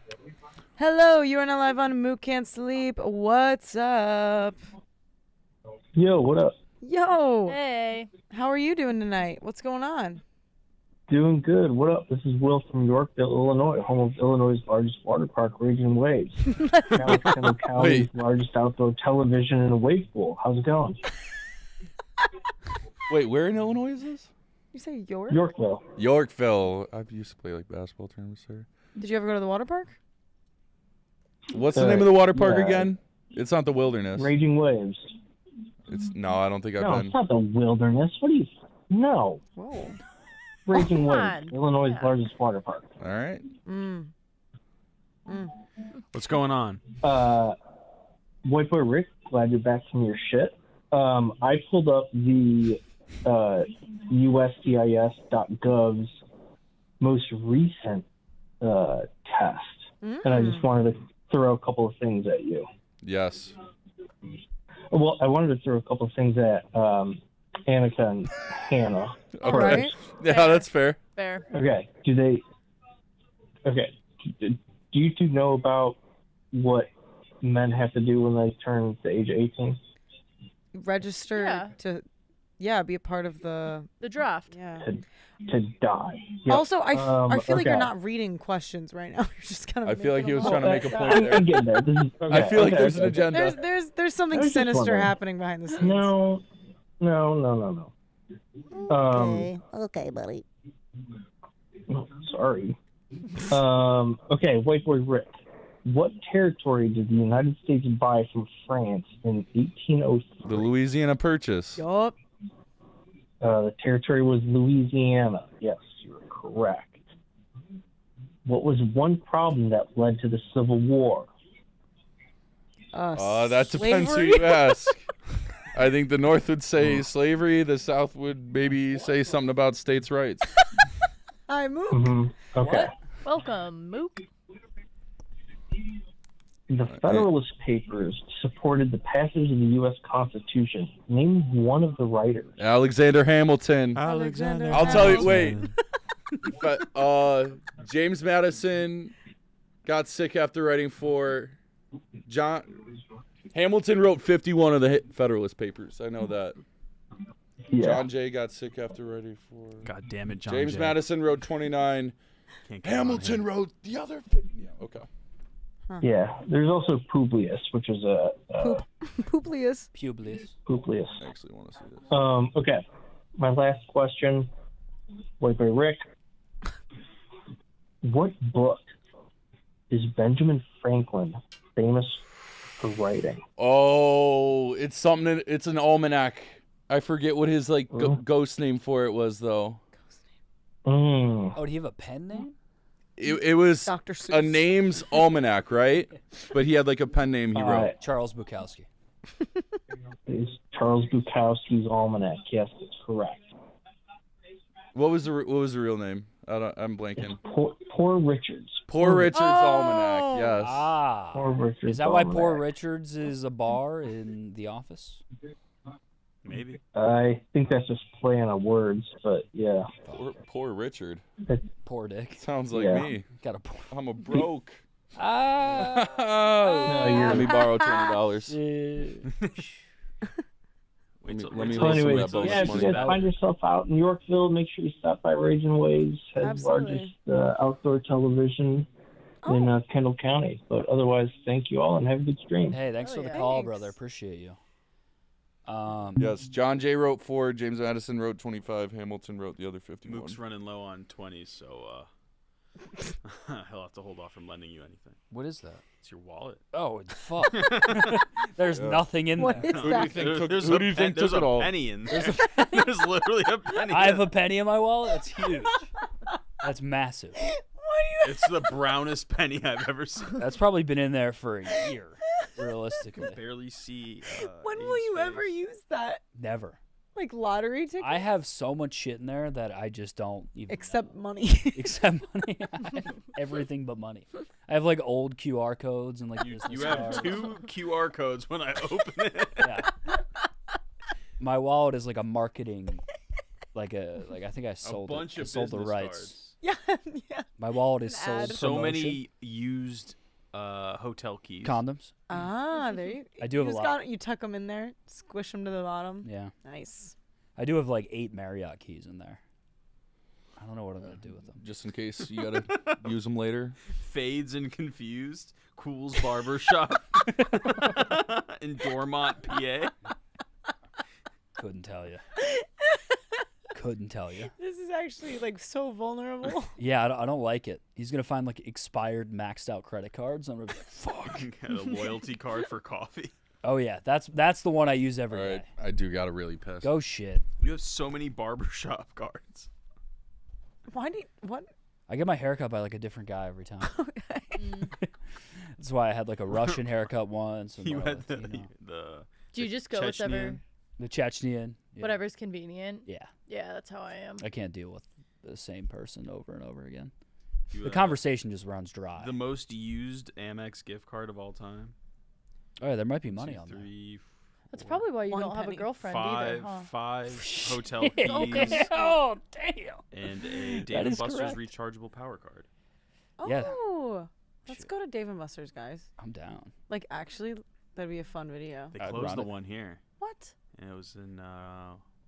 Speaker 6: There we
Speaker 3: be
Speaker 6: go.
Speaker 3: on.
Speaker 6: Hello, you are now live on Mook Can't Sleep. What's up?
Speaker 15: Yo, what up?
Speaker 6: Yo.
Speaker 11: Hey.
Speaker 6: How are you doing tonight? What's going on?
Speaker 15: Doing good. What up? This is Will from Yorkville, Illinois, home of Illinois' largest water park, Raging Waves. Now it's Kendall County's largest outdoor television and a wave pool. How's it going?
Speaker 12: Wait, where in Illinois is this?
Speaker 6: You say York?
Speaker 15: Yorkville.
Speaker 12: Yorkville. I used to play like basketball tournaments there.
Speaker 6: Did you ever go to the water park?
Speaker 12: What's the name of the water park
Speaker 15: yeah.
Speaker 12: again? It's not the Wilderness.
Speaker 15: Raging Waves.
Speaker 12: It's no, I don't think I've
Speaker 15: No,
Speaker 12: been.
Speaker 15: it's not the Wilderness. What do you... No.
Speaker 6: Whoa.
Speaker 15: Raging
Speaker 11: Come
Speaker 15: Waves,
Speaker 11: on.
Speaker 15: Illinois'
Speaker 11: Yeah.
Speaker 15: largest water park.
Speaker 12: All right.
Speaker 3: What's going on?
Speaker 15: White Boy Rick, glad you're back from your shit. I pulled up the USCIS.gov's most recent test, and I just wanted to throw a couple of things at you.
Speaker 12: Yes.
Speaker 15: Well, I wanted to throw a couple of things at Annika and Hannah.
Speaker 12: All
Speaker 6: right.
Speaker 12: right. Yeah, that's fair.
Speaker 11: Fair.
Speaker 15: Okay. Do you two know about what men have to do when they turn the age of 18?
Speaker 6: Register
Speaker 11: Yeah.
Speaker 6: to Yeah, be a part of the
Speaker 11: draft.
Speaker 6: Yeah.
Speaker 14: To die. Yep.
Speaker 6: Also, I feel like you're
Speaker 14: okay.
Speaker 6: not reading questions right now. You're just kind of.
Speaker 12: I feel like he was trying to make a point
Speaker 14: I'm
Speaker 12: there.
Speaker 14: getting there. This is,
Speaker 12: I feel like there's an agenda.
Speaker 6: There's something
Speaker 14: I was just
Speaker 6: sinister
Speaker 14: wondering.
Speaker 6: happening behind the scenes.
Speaker 14: No.
Speaker 8: Okay, buddy.
Speaker 14: Sorry. Okay, White Boy Rick. What territory did the United States buy from France in 1803?
Speaker 12: The Louisiana Purchase.
Speaker 6: Yup.
Speaker 14: The territory was Louisiana. Yes, you're correct. What was one problem that led to the Civil War?
Speaker 12: That depends who you ask. I think the North would say slavery. The South would maybe say something about states' rights.
Speaker 6: Hi, Mook.
Speaker 14: Okay.
Speaker 11: Welcome, Mook.
Speaker 14: The Federalist Papers supported the passage of the U.S. Constitution. Name one of the writers.
Speaker 12: Alexander Hamilton.
Speaker 6: Alexander
Speaker 12: I'll tell you. Wait. But James Madison got sick after writing for John. Hamilton wrote 51 of the Federalist Papers. I know that.
Speaker 14: Yeah.
Speaker 12: John Jay got sick after writing for.
Speaker 3: God damn it, John
Speaker 12: James
Speaker 3: Jay.
Speaker 12: Madison wrote 29.
Speaker 3: Can't count on
Speaker 12: Hamilton
Speaker 3: him.
Speaker 12: wrote the other. Yeah. Okay.
Speaker 14: Yeah. There's also Publius, which is a
Speaker 6: Publius.
Speaker 14: Publius.
Speaker 12: I actually want to see this.
Speaker 14: Okay. My last question. Wait by Rick. What book is Benjamin Franklin famous for writing?
Speaker 12: Oh, it's something. It's an almanac. I forget what his ghost name for it was though.
Speaker 14: Mm.
Speaker 4: Oh, do you have a pen name?
Speaker 12: It was
Speaker 6: Dr. Seuss.
Speaker 12: a name's almanac, right? But he had like a pen name he wrote.
Speaker 4: Charles Bukowski.
Speaker 14: It's Charles Bukowski's Almanac. Yes, that's correct.
Speaker 12: What was the real name? I'm blanking.
Speaker 14: Poor Richards.
Speaker 12: Poor Richards Almanac. Yes.
Speaker 4: Ah.
Speaker 14: Poor Richards
Speaker 4: Is that why Poor
Speaker 14: Almanac.
Speaker 4: Richards is a bar in The Office?
Speaker 3: Maybe.
Speaker 14: I think that's just play on words, but yeah.
Speaker 12: Poor Richard.
Speaker 4: Poor Dick.
Speaker 12: Sounds like
Speaker 14: Yeah.
Speaker 12: me.
Speaker 4: Got a poor.
Speaker 12: I'm a broke.
Speaker 14: No,
Speaker 12: Let me borrow $20. Let me
Speaker 14: So
Speaker 12: listen to
Speaker 14: anyways,
Speaker 12: that bonus
Speaker 14: yeah, if you
Speaker 12: money.
Speaker 14: guys find yourself out in Yorkville, make sure you stop by Raging Waves, head largest outdoor television in Kendall County. But otherwise, thank you all and have a good stream.
Speaker 4: Hey, thanks for the call, brother. Appreciate you.
Speaker 12: Yes, John Jay wrote 4, James Madison wrote 25, Hamilton wrote the other 51.
Speaker 3: Mook's running low on 20s, so he'll have to hold off from lending you anything.
Speaker 4: What is that?
Speaker 3: It's your wallet.
Speaker 4: Oh, fuck. There's nothing in
Speaker 6: What
Speaker 4: there.
Speaker 6: is
Speaker 12: Who do you think took,
Speaker 3: There's
Speaker 12: who
Speaker 3: a
Speaker 12: do you
Speaker 3: pen-
Speaker 12: think
Speaker 3: there's
Speaker 12: took it
Speaker 3: a
Speaker 12: all?
Speaker 3: penny in there. There's literally a penny.
Speaker 4: I have a penny in my wallet? That's huge. That's massive.
Speaker 3: It's the brownest penny I've ever seen.
Speaker 4: That's probably been in there for a year, realistically.
Speaker 3: Barely see.
Speaker 6: When will you ever use that?
Speaker 4: Never.
Speaker 6: Like lottery ticket?
Speaker 4: I have so much shit in there that I just don't even
Speaker 6: Except
Speaker 4: know.
Speaker 6: money.
Speaker 4: Except money. I have everything but money. I have like old QR codes and like business
Speaker 3: You have
Speaker 4: cards.
Speaker 3: 2 QR codes when I open it.
Speaker 4: Yeah. My wallet is like a marketing, I think I sold
Speaker 3: bunch
Speaker 4: it. I
Speaker 3: of
Speaker 4: sold the
Speaker 3: business
Speaker 4: rights.
Speaker 3: cards.
Speaker 6: Yeah, yeah.
Speaker 4: My wallet is
Speaker 6: An
Speaker 4: sold
Speaker 6: ad.
Speaker 3: So
Speaker 4: promotion.
Speaker 3: many used hotel keys.
Speaker 4: Condoms.
Speaker 6: Ah, there you.
Speaker 4: I do have
Speaker 6: you
Speaker 4: a
Speaker 6: just
Speaker 4: lot.
Speaker 6: You tuck them in there, squish them to the bottom.
Speaker 4: Yeah.
Speaker 6: Nice.
Speaker 4: I do have like 8 Marriott keys in there. I don't know what I'm gonna do with them.
Speaker 12: Just in case you gotta use them later.
Speaker 3: Fades and Confused. Cool's Barber Shop. in Dormont, PA.
Speaker 4: Couldn't tell you. Couldn't tell you.
Speaker 6: This is actually like so vulnerable.
Speaker 4: Yeah, I don't like it. He's gonna find like expired, maxed out credit cards. I'm gonna be like, fuck.
Speaker 3: Got a loyalty card for coffee.
Speaker 4: Oh yeah, that's the one I use every day.
Speaker 12: I do gotta really piss.
Speaker 4: Go shit.
Speaker 3: You have so many barbershop cards.
Speaker 6: Why do you, what?
Speaker 4: I get my haircut by like a different guy every time. That's why I had like a Russian haircut once. And
Speaker 3: You
Speaker 4: the
Speaker 3: had the
Speaker 11: Do you just go with whatever,
Speaker 4: the Chechnyan. Yeah.
Speaker 11: whatever's convenient?
Speaker 4: Yeah.
Speaker 11: Yeah, that's how I am.
Speaker 4: I can't deal with the same person over and over again.
Speaker 3: You,
Speaker 4: The conversation just runs dry.
Speaker 3: The most used Amex gift card of all time.
Speaker 4: Oh yeah, there might be money
Speaker 3: 2,
Speaker 4: on
Speaker 3: 3,
Speaker 11: That's probably why you
Speaker 6: One
Speaker 11: don't have a
Speaker 6: penny.
Speaker 11: girlfriend
Speaker 3: 5,
Speaker 11: either, huh?
Speaker 3: 5 hotel
Speaker 4: Shit.
Speaker 3: keys.
Speaker 4: Okay. Oh damn.
Speaker 3: And a
Speaker 4: That
Speaker 3: Dave &
Speaker 4: is
Speaker 3: Buster's
Speaker 4: correct.
Speaker 3: rechargeable power card.
Speaker 4: Yeah.
Speaker 6: Oh, let's go to Dave & Buster's, guys.
Speaker 4: I'm down.
Speaker 6: Like, actually, that'd be a fun video.
Speaker 3: They
Speaker 4: I'd
Speaker 3: closed
Speaker 4: run
Speaker 3: the
Speaker 4: it.
Speaker 3: one here.
Speaker 6: What?
Speaker 3: And it was in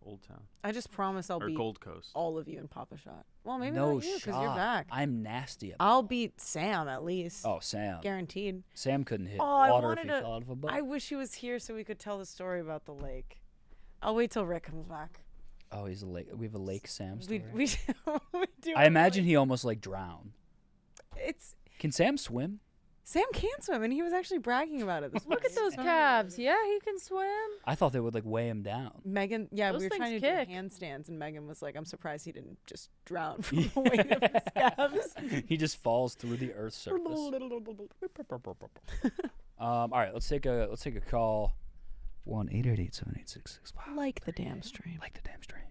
Speaker 3: Old Town.
Speaker 6: I just promise I'll
Speaker 3: Or
Speaker 6: beat
Speaker 3: Gold Coast.
Speaker 6: all of you in Papa Shot. Well, maybe
Speaker 4: no
Speaker 6: not you because you're
Speaker 4: shot.
Speaker 6: back.
Speaker 4: I'm nasty.
Speaker 6: I'll beat Sam at least.
Speaker 4: Oh, Sam.
Speaker 6: Guaranteed.
Speaker 4: Sam couldn't hit
Speaker 6: Oh, I
Speaker 4: water if
Speaker 6: wanted
Speaker 4: he
Speaker 6: to.
Speaker 4: fell out of a boat.
Speaker 6: I wish he was here so we could tell the story about the lake. I'll wait till Rick comes back.
Speaker 4: Oh, he's a lake. We have a Lake Sam story.
Speaker 6: We do.
Speaker 4: I imagine he almost like drowned.
Speaker 6: It's
Speaker 4: Can Sam swim?
Speaker 6: Sam can swim, and he was actually bragging about it.
Speaker 11: Look at those calves. Yeah, he can swim.
Speaker 4: I thought they would like weigh him down.
Speaker 6: Megan, yeah,
Speaker 11: Those
Speaker 6: we were trying to
Speaker 11: things kick.
Speaker 6: do handstands, and Megan was like, "I'm surprised he didn't just drown from the weight of his calves."
Speaker 4: He just falls through the Earth's surface. All right, let's take a call. 1-888-786-65.
Speaker 6: Like the damn stream.
Speaker 4: Like the damn stream.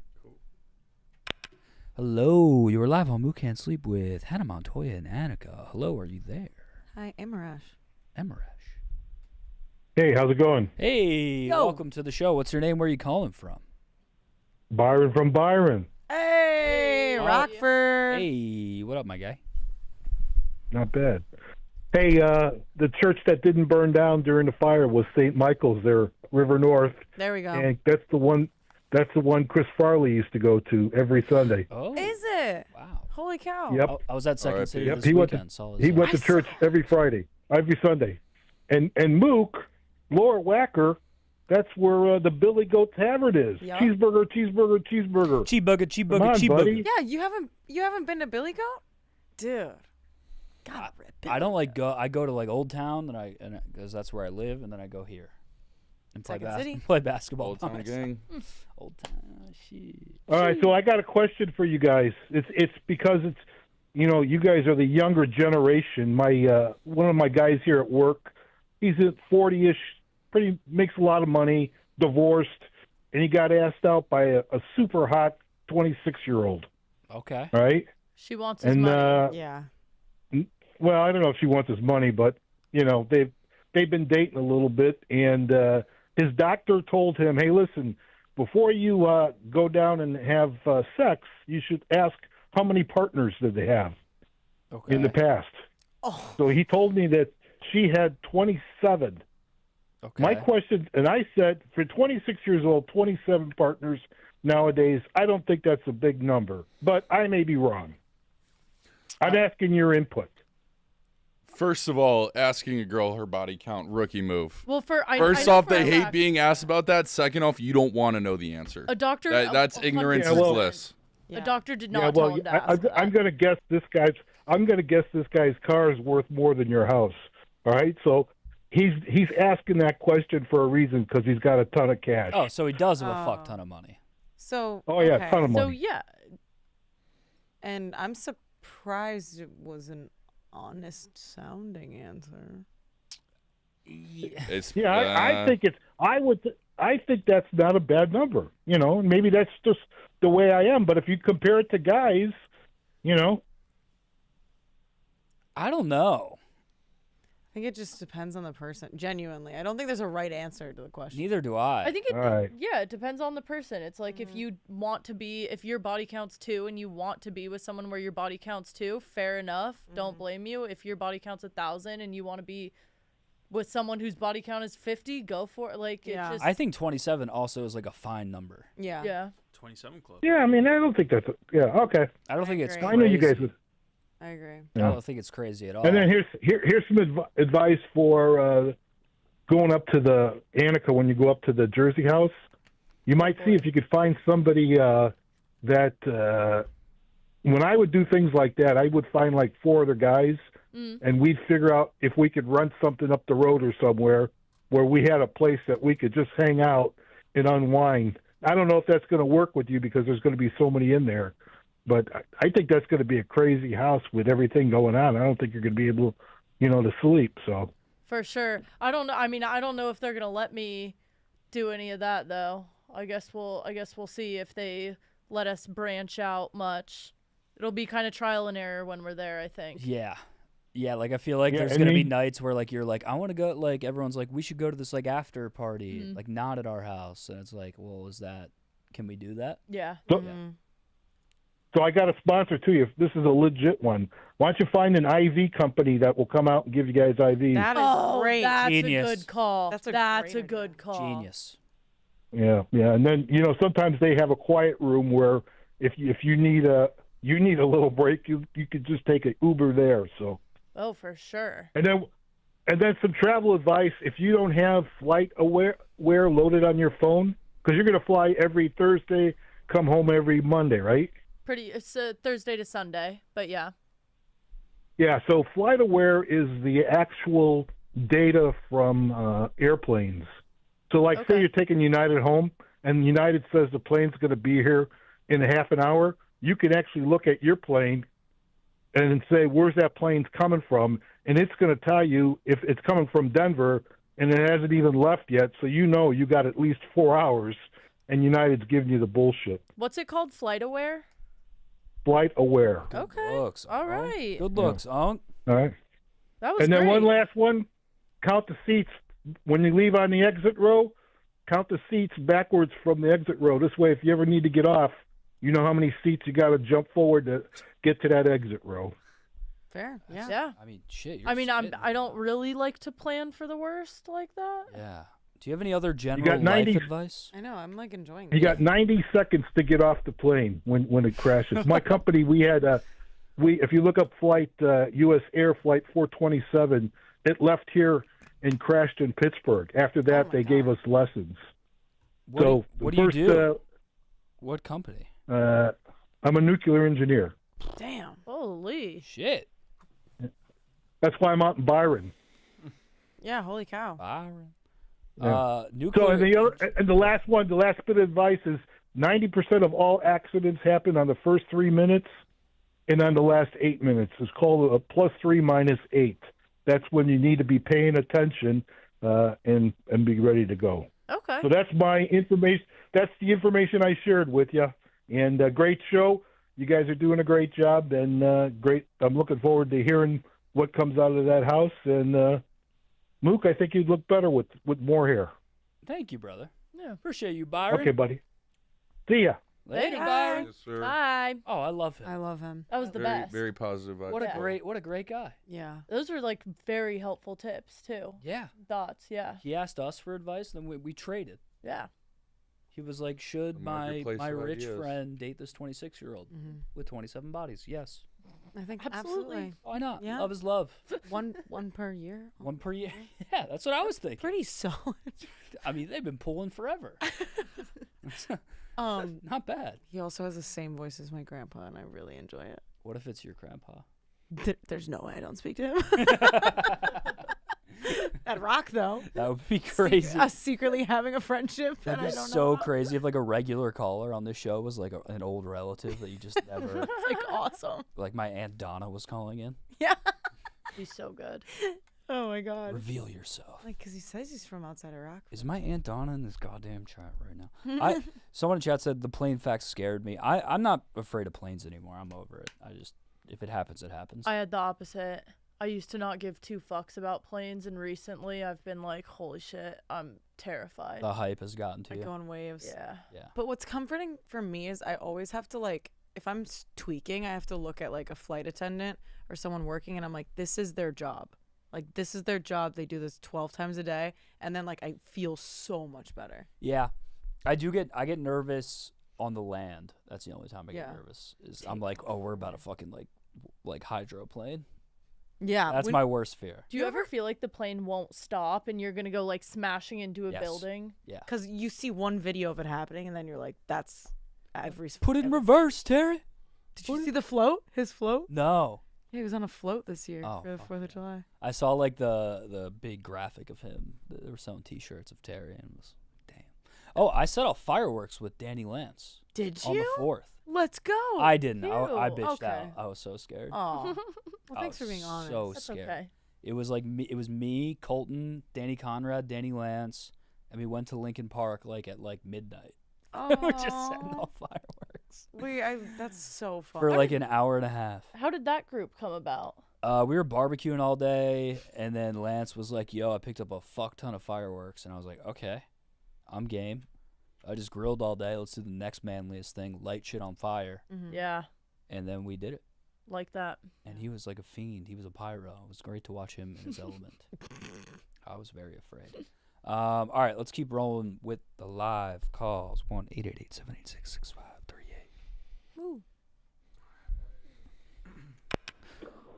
Speaker 4: Hello, you are live on Mook Can't Sleep with Hannah Montoya and Annika. Hello, are you there?
Speaker 6: Hi, Emarash.
Speaker 19: Hey, how's it going?
Speaker 4: Hey,
Speaker 6: Yo.
Speaker 4: welcome to the show. What's your name? Where are you calling from?
Speaker 19: Byron from Byron.
Speaker 6: Hey, Rockford.
Speaker 4: Hey, what up, my guy?
Speaker 19: Not bad. Hey, the church that didn't burn down during the fire was St. Michael's there, River North.
Speaker 6: There we go.
Speaker 19: And that's the one Chris Farley used to go to every Sunday.
Speaker 4: Oh,
Speaker 6: Is it?
Speaker 4: Wow.
Speaker 6: Holy cow.
Speaker 19: Yep.
Speaker 4: I was at Second City
Speaker 19: Yep,
Speaker 4: this
Speaker 19: he went
Speaker 4: weekend.
Speaker 19: he went to church every Friday, every Sunday. And Mook, Lower Wacker, that's where the Billy Goat Tavern is.
Speaker 6: Yep.
Speaker 19: Cheeseburger. Come on, buddy.
Speaker 6: Yeah, you haven't been to Billy Goat? Dude. God,
Speaker 4: I don't like go. I go to like Old Town, and because that's where I live, and then I go here and play,
Speaker 6: Second City?
Speaker 4: play basketball.
Speaker 12: Old
Speaker 4: by
Speaker 12: Town
Speaker 4: myself.
Speaker 12: gang.
Speaker 4: Old Town. Shit.
Speaker 19: All right, so I got a question for you guys. It's because it's, you guys are the younger generation. My one of my guys here at work, he's at 40-ish, makes a lot of money, divorced, and he got asked out by a super hot 26-year-old.
Speaker 4: Okay.
Speaker 19: Right?
Speaker 11: She wants his money.
Speaker 6: Yeah.
Speaker 19: Well, I don't know if she wants his money, but they've been dating a little bit, and his doctor told him, "Hey, listen, before you go down and have sex, you should ask how many partners did they have in the past."
Speaker 6: Oh.
Speaker 19: So he told me that she had 27.
Speaker 4: Okay.
Speaker 19: My question, and I said, for 26 years old, 27 partners nowadays, I don't think that's a big number, but I may be wrong. I'm asking your input.
Speaker 12: First of all, asking a girl her body count, rookie move.
Speaker 11: Well,
Speaker 12: First off, they hate being asked about that. Second off, you don't want to know the answer.
Speaker 11: A doctor.
Speaker 12: That's ignorance is
Speaker 11: 100%.
Speaker 12: bliss.
Speaker 11: A doctor did not tell him to ask.
Speaker 19: I'm going to guess this guy's car is worth more than your house. All right, so he's asking that question for a reason because he's got a ton of cash.
Speaker 4: Oh, so he does have a fuck ton of money.
Speaker 6: So.
Speaker 19: Oh yeah,
Speaker 6: okay.
Speaker 19: ton of money.
Speaker 11: So yeah.
Speaker 6: And I'm surprised it was an honest sounding answer.
Speaker 19: I think it's. I think that's not a bad number. Maybe that's just the way I am. But if you compare it to guys,
Speaker 4: I don't know.
Speaker 6: I think it just depends on the person. Genuinely, I don't think there's a right answer to the question.
Speaker 4: Neither do I.
Speaker 11: I think it depends on the person. It's like if you want to be, if your body counts 2 and you want to be with someone where your body counts 2, fair enough. Don't blame you. If your body counts 1,000 and you want to be with someone whose body count is 50, go for it. Like,
Speaker 6: Yeah.
Speaker 11: it just,
Speaker 4: I think 27 also is like a fine number.
Speaker 6: Yeah.
Speaker 11: Yeah.
Speaker 3: 27 club.
Speaker 19: yeah. I mean, I don't think that's. Okay.
Speaker 4: I don't think it's
Speaker 6: agree.
Speaker 19: I know you guys
Speaker 4: crazy.
Speaker 19: would.
Speaker 6: I agree.
Speaker 4: I
Speaker 19: Yeah.
Speaker 4: don't think it's crazy at all.
Speaker 19: And then here's some advice for going up to the ANNIKA when you go up to the Jersey house. You might see if you could find somebody that when I would do things like that, I would find like 4 other guys, and we'd figure out if we could run something up the road or somewhere where we had a place that we could just hang out and unwind. I don't know if that's going to work with you because there's going to be so many in there. But I think that's going to be a crazy house with everything going on. I don't think you're going to be able, to sleep. So
Speaker 11: for sure. I don't know. I mean, I don't know if they're gonna let me do any of that though. I guess we'll see if they let us branch out much. It'll be kind of trial and error when we're there, I think.
Speaker 4: Yeah. Yeah, like I feel like there's gonna be nights where like you're like, I want to go, like everyone's like, we should go to this like after party, like not at our house, and it's like, well, can we do that?
Speaker 11: Yeah.
Speaker 19: So I got a sponsor to you. If this is a legit one, why don't you find an IV company that will come out and give you guys IVs?
Speaker 6: That is great.
Speaker 11: That's
Speaker 4: Genius.
Speaker 11: a good call.
Speaker 6: That's a
Speaker 11: That's
Speaker 6: great
Speaker 11: a good call.
Speaker 4: Genius.
Speaker 19: Yeah, and then sometimes they have a quiet room where if you need a little break, you could just take an Uber there. So.
Speaker 11: Oh, for sure.
Speaker 19: And then some travel advice: if you don't have Flight Aware loaded on your phone, because you're going to fly every Thursday, come home every Monday, right?
Speaker 11: It's Thursday to Sunday, but yeah.
Speaker 19: Yeah. So Flight Aware is the actual data from airplanes. So, like, say you're taking United home, and United says the plane's going to be here in a half an hour. You can actually look at your plane and say, where's that plane coming from? And it's going to tell you if it's coming from Denver, and it hasn't even left yet. So you got at least 4 hours, and United's giving you the bullshit.
Speaker 11: What's it called? Flight Aware?
Speaker 19: Flight Aware.
Speaker 11: Okay.
Speaker 4: Looks.
Speaker 11: All right.
Speaker 4: Good looks, Unc.
Speaker 19: All right.
Speaker 11: That was
Speaker 19: And then
Speaker 11: great.
Speaker 19: one last one, count the seats. When you leave on the exit row, count the seats backwards from the exit row. This way, if you ever need to get off, you know how many seats you got to jump forward to get to that exit row.
Speaker 6: Fair. Yeah.
Speaker 11: Yeah.
Speaker 4: I mean, shit.
Speaker 11: I don't really like to plan for the worst like that.
Speaker 4: Yeah. Do you have any other general
Speaker 19: got 90
Speaker 4: life advice?
Speaker 6: I know. I'm like enjoying.
Speaker 19: You got 90 seconds to get off the plane when it crashes. My company, we had if you look up flight U.S. Air Flight 427, it left here and crashed in Pittsburgh. After that, they gave us lessons.
Speaker 4: What do you do? What company?
Speaker 19: I'm a nuclear engineer.
Speaker 6: Damn.
Speaker 11: Holy
Speaker 4: shit.
Speaker 19: That's why I'm out in Byron.
Speaker 6: Yeah. Holy cow.
Speaker 4: Byron.
Speaker 19: Yeah.
Speaker 4: Nuclear.
Speaker 19: So the last bit of advice is 90% of all accidents happen on the first 3 minutes and on the last 8 minutes. It's called a +3 -8. That's when you need to be paying attention and be ready to go.
Speaker 11: Okay.
Speaker 19: So that's my information. That's the information I shared with you. And great show. You guys are doing a great job. And great. I'm looking forward to hearing what comes out of that house. And Mook, I think you'd look better with more hair.
Speaker 4: Thank you, brother. Yeah, appreciate you, Byron.
Speaker 19: Okay, buddy. See ya.
Speaker 4: Later, Byron.
Speaker 12: Yes, sir.
Speaker 11: Bye.
Speaker 4: Oh, I love him.
Speaker 6: I love him.
Speaker 11: That was the best.
Speaker 12: Very positive vibes.
Speaker 4: What a great guy.
Speaker 6: Yeah.
Speaker 11: Those were like very helpful tips too.
Speaker 4: Yeah.
Speaker 11: Thoughts. Yeah.
Speaker 4: He asked us for advice, then we traded.
Speaker 11: Yeah.
Speaker 4: He was like, should my
Speaker 12: marketplace of
Speaker 4: rich
Speaker 12: ideas.
Speaker 4: friend date this 26-year-old with 27 bodies? Yes.
Speaker 6: I think
Speaker 11: Absolutely.
Speaker 6: absolutely.
Speaker 4: Why not?
Speaker 6: Yeah.
Speaker 4: Love is love.
Speaker 6: One per year.
Speaker 4: One per year. Yeah, that's what I was thinking.
Speaker 6: Pretty solid.
Speaker 4: I mean, they've been pulling forever. Not bad.
Speaker 6: He also has the same voice as my grandpa, and I really enjoy it.
Speaker 4: What if it's your grandpa?
Speaker 6: There's no way I don't speak to him. That'd rock, though.
Speaker 4: That would be crazy.
Speaker 6: Us secretly having a friendship that
Speaker 4: That'd
Speaker 6: I
Speaker 4: be
Speaker 6: don't know
Speaker 4: so
Speaker 6: about.
Speaker 4: crazy if like a regular caller on this show was like an old relative that you just never.
Speaker 6: It's like awesome.
Speaker 4: Like my Aunt Donna was calling in.
Speaker 6: Yeah.
Speaker 11: He's so good.
Speaker 6: Oh my God.
Speaker 4: Reveal yourself.
Speaker 6: Like, because he says he's from outside Iraq.
Speaker 4: Is my Aunt Donna in this goddamn chat right now? Someone in chat said the plane fact scared me. I'm not afraid of planes anymore. I'm over it. If it happens, it happens.
Speaker 11: I had the opposite. I used to not give two fucks about planes, and recently I've been like, holy shit, I'm terrified.
Speaker 4: The hype has gotten to
Speaker 6: I
Speaker 4: you.
Speaker 6: go in waves.
Speaker 11: Yeah.
Speaker 4: Yeah.
Speaker 6: But what's comforting for me is I always have to, like, if I'm tweaking, I have to look at like a flight attendant or someone working, and I'm like, this is their job. Like, this is their job. They do this 12 times a day. And then, like, I feel so much better.
Speaker 4: Yeah. I get nervous on the land. That's the only time I get
Speaker 6: Yeah.
Speaker 4: nervous. I'm like, oh, we're about to fucking like hydroplane.
Speaker 6: Yeah.
Speaker 4: That's my worst fear.
Speaker 11: Do you ever feel like the plane won't stop and you're going to go like smashing into a
Speaker 4: Yes.
Speaker 11: building?
Speaker 4: Yeah.
Speaker 6: Because you see one video of it happening, and then you're like, that's every.
Speaker 4: Put it in reverse, Terry.
Speaker 6: Did you see the float? His float?
Speaker 4: No.
Speaker 6: Yeah, he was on a float this year
Speaker 4: Oh,
Speaker 6: for the
Speaker 4: fuck
Speaker 6: 4th of July.
Speaker 4: I saw like the big graphic of him. They were selling T-shirts of Terry, and was damn. Oh, I set off fireworks with Danny Lance.
Speaker 6: Did
Speaker 4: on
Speaker 6: you?
Speaker 4: the 4th?
Speaker 6: Let's go.
Speaker 4: I didn't. I
Speaker 6: Cute.
Speaker 4: bitched
Speaker 6: Okay.
Speaker 4: out. I was so scared.
Speaker 6: Oh. Well,
Speaker 4: I
Speaker 6: thanks for
Speaker 4: was
Speaker 6: being honest.
Speaker 4: So
Speaker 11: That's
Speaker 4: scared.
Speaker 11: okay.
Speaker 4: It was like me. It was me, Colton, Danny Conrad, Danny Lance, and we went to Lincoln Park like at midnight. We're just setting off fireworks
Speaker 6: That's so fun.
Speaker 4: for like an hour and a half.
Speaker 11: How did that group come about?
Speaker 4: We were barbecuing all day, and then Lance was like, yo, I picked up a fuck ton of fireworks. And I was like, okay, I'm game. I just grilled all day. Let's do the next manliest thing, light shit on fire.
Speaker 11: Yeah,
Speaker 4: And then we did it.
Speaker 11: like that.
Speaker 4: And he was like a fiend. He was a pyro. It was great to watch him in his element. I was very afraid. All right, let's keep rolling with the live calls. 1-888-786-6538.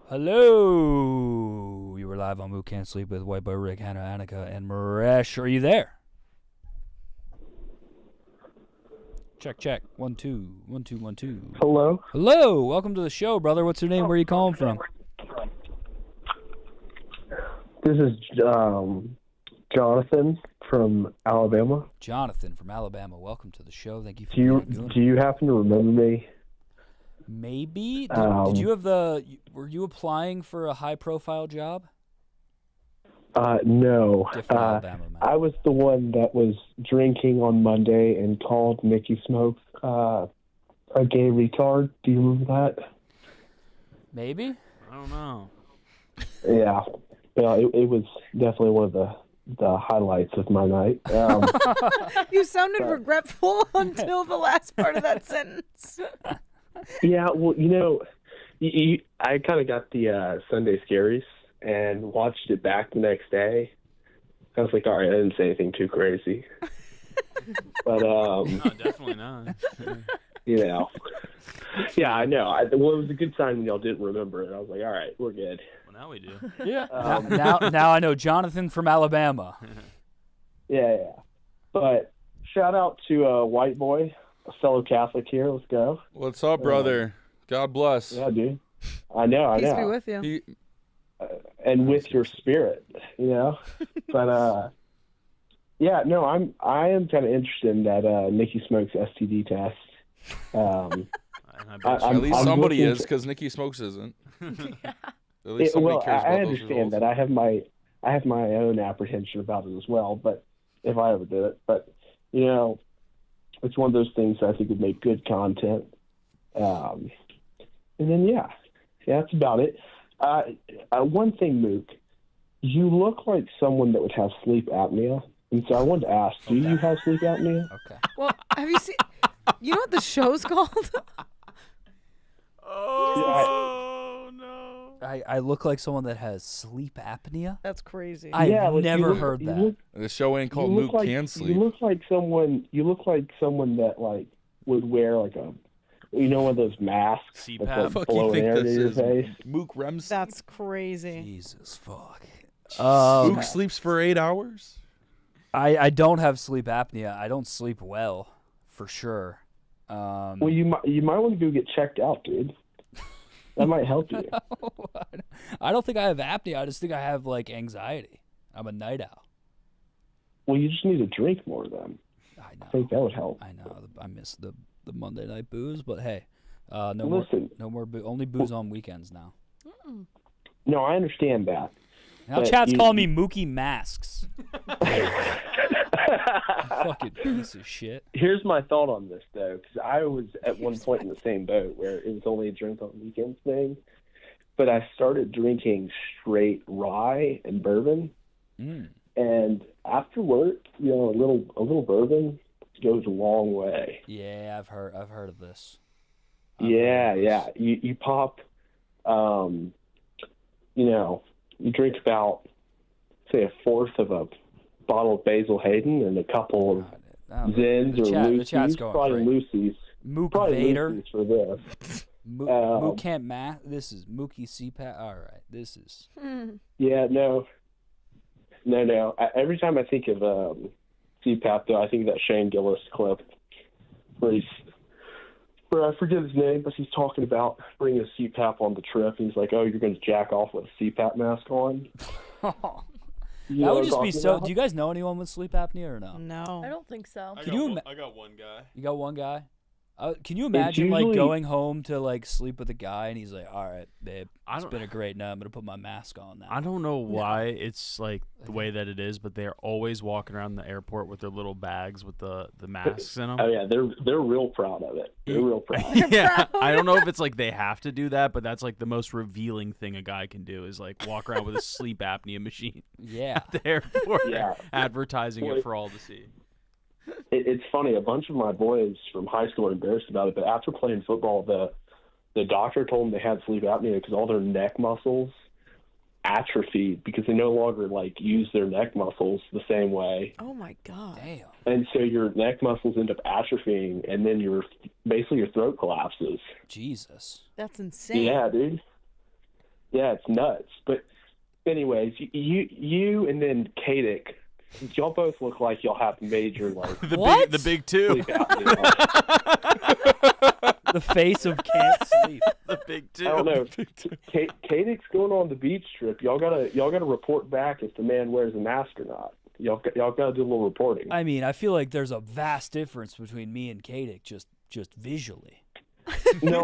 Speaker 4: Hello. You were live on Mook Can't Sleep with White Boy Rick, Hannah, Annika, and Maresh. Are you there? Check, check. 1 2 1 2 1 2.
Speaker 14: Hello.
Speaker 4: Hello. Welcome to the show, brother. What's your name? Where are you calling from?
Speaker 14: This is Jonathan from Alabama.
Speaker 4: Jonathan from Alabama. Welcome to the show. Thank you for
Speaker 14: Do you
Speaker 4: being a gooner.
Speaker 14: do you happen to remember me?
Speaker 4: Maybe. Did you have were you applying for a high-profile job?
Speaker 14: No.
Speaker 4: Different Alabama, man.
Speaker 14: I was the one that was drinking on Monday and called Nikki Smoke a gay retard. Do you remember that?
Speaker 4: Maybe.
Speaker 3: I don't know.
Speaker 14: Yeah. Well, it was definitely one of the highlights of my night.
Speaker 6: You sounded regretful until the last part of that sentence.
Speaker 14: Yeah, well, I kind of got the Sunday Scaries and watched it back the next day. I was like, all right, I didn't say anything too crazy. But,
Speaker 3: No, definitely not.
Speaker 14: Yeah, I know. Well, it was a good sign when y'all didn't remember it. I was like, all right, we're good.
Speaker 3: Well, now we do.
Speaker 4: Yeah. Now I know Jonathan from Alabama.
Speaker 14: Yeah. But shout out to White Boy, a fellow Catholic here. Let's go.
Speaker 12: What's up, brother? God bless.
Speaker 14: Yeah, dude. I know.
Speaker 6: Peace be with you.
Speaker 14: And with your spirit, But yeah, no, I am kind of interested in that Nikki Smokes STD test.
Speaker 12: At least somebody is, because Nikki Smokes isn't. At least somebody cares about
Speaker 14: I
Speaker 12: those
Speaker 14: understand
Speaker 12: results.
Speaker 14: that. I have my own apprehension about it as well. But if I ever did it, it's one of those things that I think would make good content. And then that's about it. One thing, Mook, you look like someone that would have sleep apnea, and so I wanted to ask: do you have sleep apnea?
Speaker 4: Okay.
Speaker 6: Well, have you seen? You know what the show's called?
Speaker 3: Oh no!
Speaker 4: I look like someone that has sleep apnea.
Speaker 6: That's crazy.
Speaker 4: I've never heard that.
Speaker 12: The show ain't called
Speaker 14: You
Speaker 12: Mook
Speaker 14: look like
Speaker 12: Can Sleep.
Speaker 14: you look like someone that would wear one of those masks
Speaker 3: CPAP.
Speaker 14: that's
Speaker 12: Fuck you
Speaker 14: blowing
Speaker 12: think
Speaker 14: air
Speaker 12: this
Speaker 14: into your
Speaker 12: is?
Speaker 14: face.
Speaker 12: Mook REM.
Speaker 6: That's crazy.
Speaker 4: Jesus fuck.
Speaker 12: Mook sleeps for 8 hours.
Speaker 4: I don't have sleep apnea. I don't sleep well, for sure.
Speaker 14: Well, you might want to go get checked out, dude. That might help you.
Speaker 4: I don't think I have apnea. I just think I have anxiety. I'm a night owl.
Speaker 14: Well, you just need to drink more then.
Speaker 4: I know.
Speaker 14: I think that would help.
Speaker 4: I know. I miss the Monday night booze, but hey,
Speaker 14: Listen.
Speaker 4: no more only booze on weekends now.
Speaker 14: No, I understand that.
Speaker 4: Now
Speaker 14: But
Speaker 4: chat's calling me Mookie Masks. Fucking piece of shit.
Speaker 14: Here's my thought on this, though, because I was at one point in the same boat where it was only a drink on weekends thing, but I started drinking straight rye and bourbon, and after work, a little bourbon goes a long way.
Speaker 4: Yeah, I've heard of this.
Speaker 14: Yeah. You pop, you drink about, say, a fourth of a bottle of Basil Hayden and a couple of Zins or
Speaker 4: the chat's
Speaker 14: Lucy's,
Speaker 4: going
Speaker 14: probably
Speaker 4: great.
Speaker 14: Lucy's.
Speaker 4: Mook
Speaker 14: Probably
Speaker 4: Vader.
Speaker 14: Lucy's for this.
Speaker 4: Mook can't math. This is Mookie CPAP. All right, this is.
Speaker 14: Yeah, no. Every time I think of CPAP, though, I think of that Shane Gillis clip where I forget his name, but he's talking about bringing a CPAP on the trip. And he's like, "Oh, you're going to jack off with a CPAP mask on."
Speaker 4: That would just be so. Do you guys know anyone with sleep apnea or no?
Speaker 6: No.
Speaker 11: I don't think so.
Speaker 3: I got one guy.
Speaker 4: You got one guy? Can you imagine
Speaker 14: usually-
Speaker 4: going home to sleep with a guy and he's like, "All right, babe, it's been a great night. I'm gonna put my mask on now."
Speaker 3: I don't know why it's the way that it is, but they're always walking around the airport with their little bags with the masks in them.
Speaker 14: Oh yeah, they're real proud of it. They're real proud.
Speaker 3: Yeah, I don't know if it's they have to do that, but that's the most revealing thing a guy can do is walk around with a sleep apnea machine.
Speaker 4: Yeah,
Speaker 3: at the airport,
Speaker 14: Yeah.
Speaker 3: advertising
Speaker 14: Well,
Speaker 3: it for all to see.
Speaker 14: It's funny. A bunch of my boys from high school are embarrassed about it, but after playing football, the doctor told them they had sleep apnea because all their neck muscles atrophy because they no longer like use their neck muscles the same way.
Speaker 6: Oh my god.
Speaker 4: Damn.
Speaker 14: And so your neck muscles end up atrophying, and then your throat collapses.
Speaker 4: Jesus.
Speaker 6: That's insane.
Speaker 14: Yeah, dude. Yeah, it's nuts. But anyways, you and then Kadik, y'all both look like y'all have major like
Speaker 3: the big two.
Speaker 4: The face of can't sleep.
Speaker 3: The big two.
Speaker 14: I don't know. Kadik's going on the beach trip. Y'all gotta report back if the man wears a mask or not. Y'all gotta do a little reporting.
Speaker 4: I mean, I feel like there's a vast difference between me and Kadik just visually.
Speaker 14: No,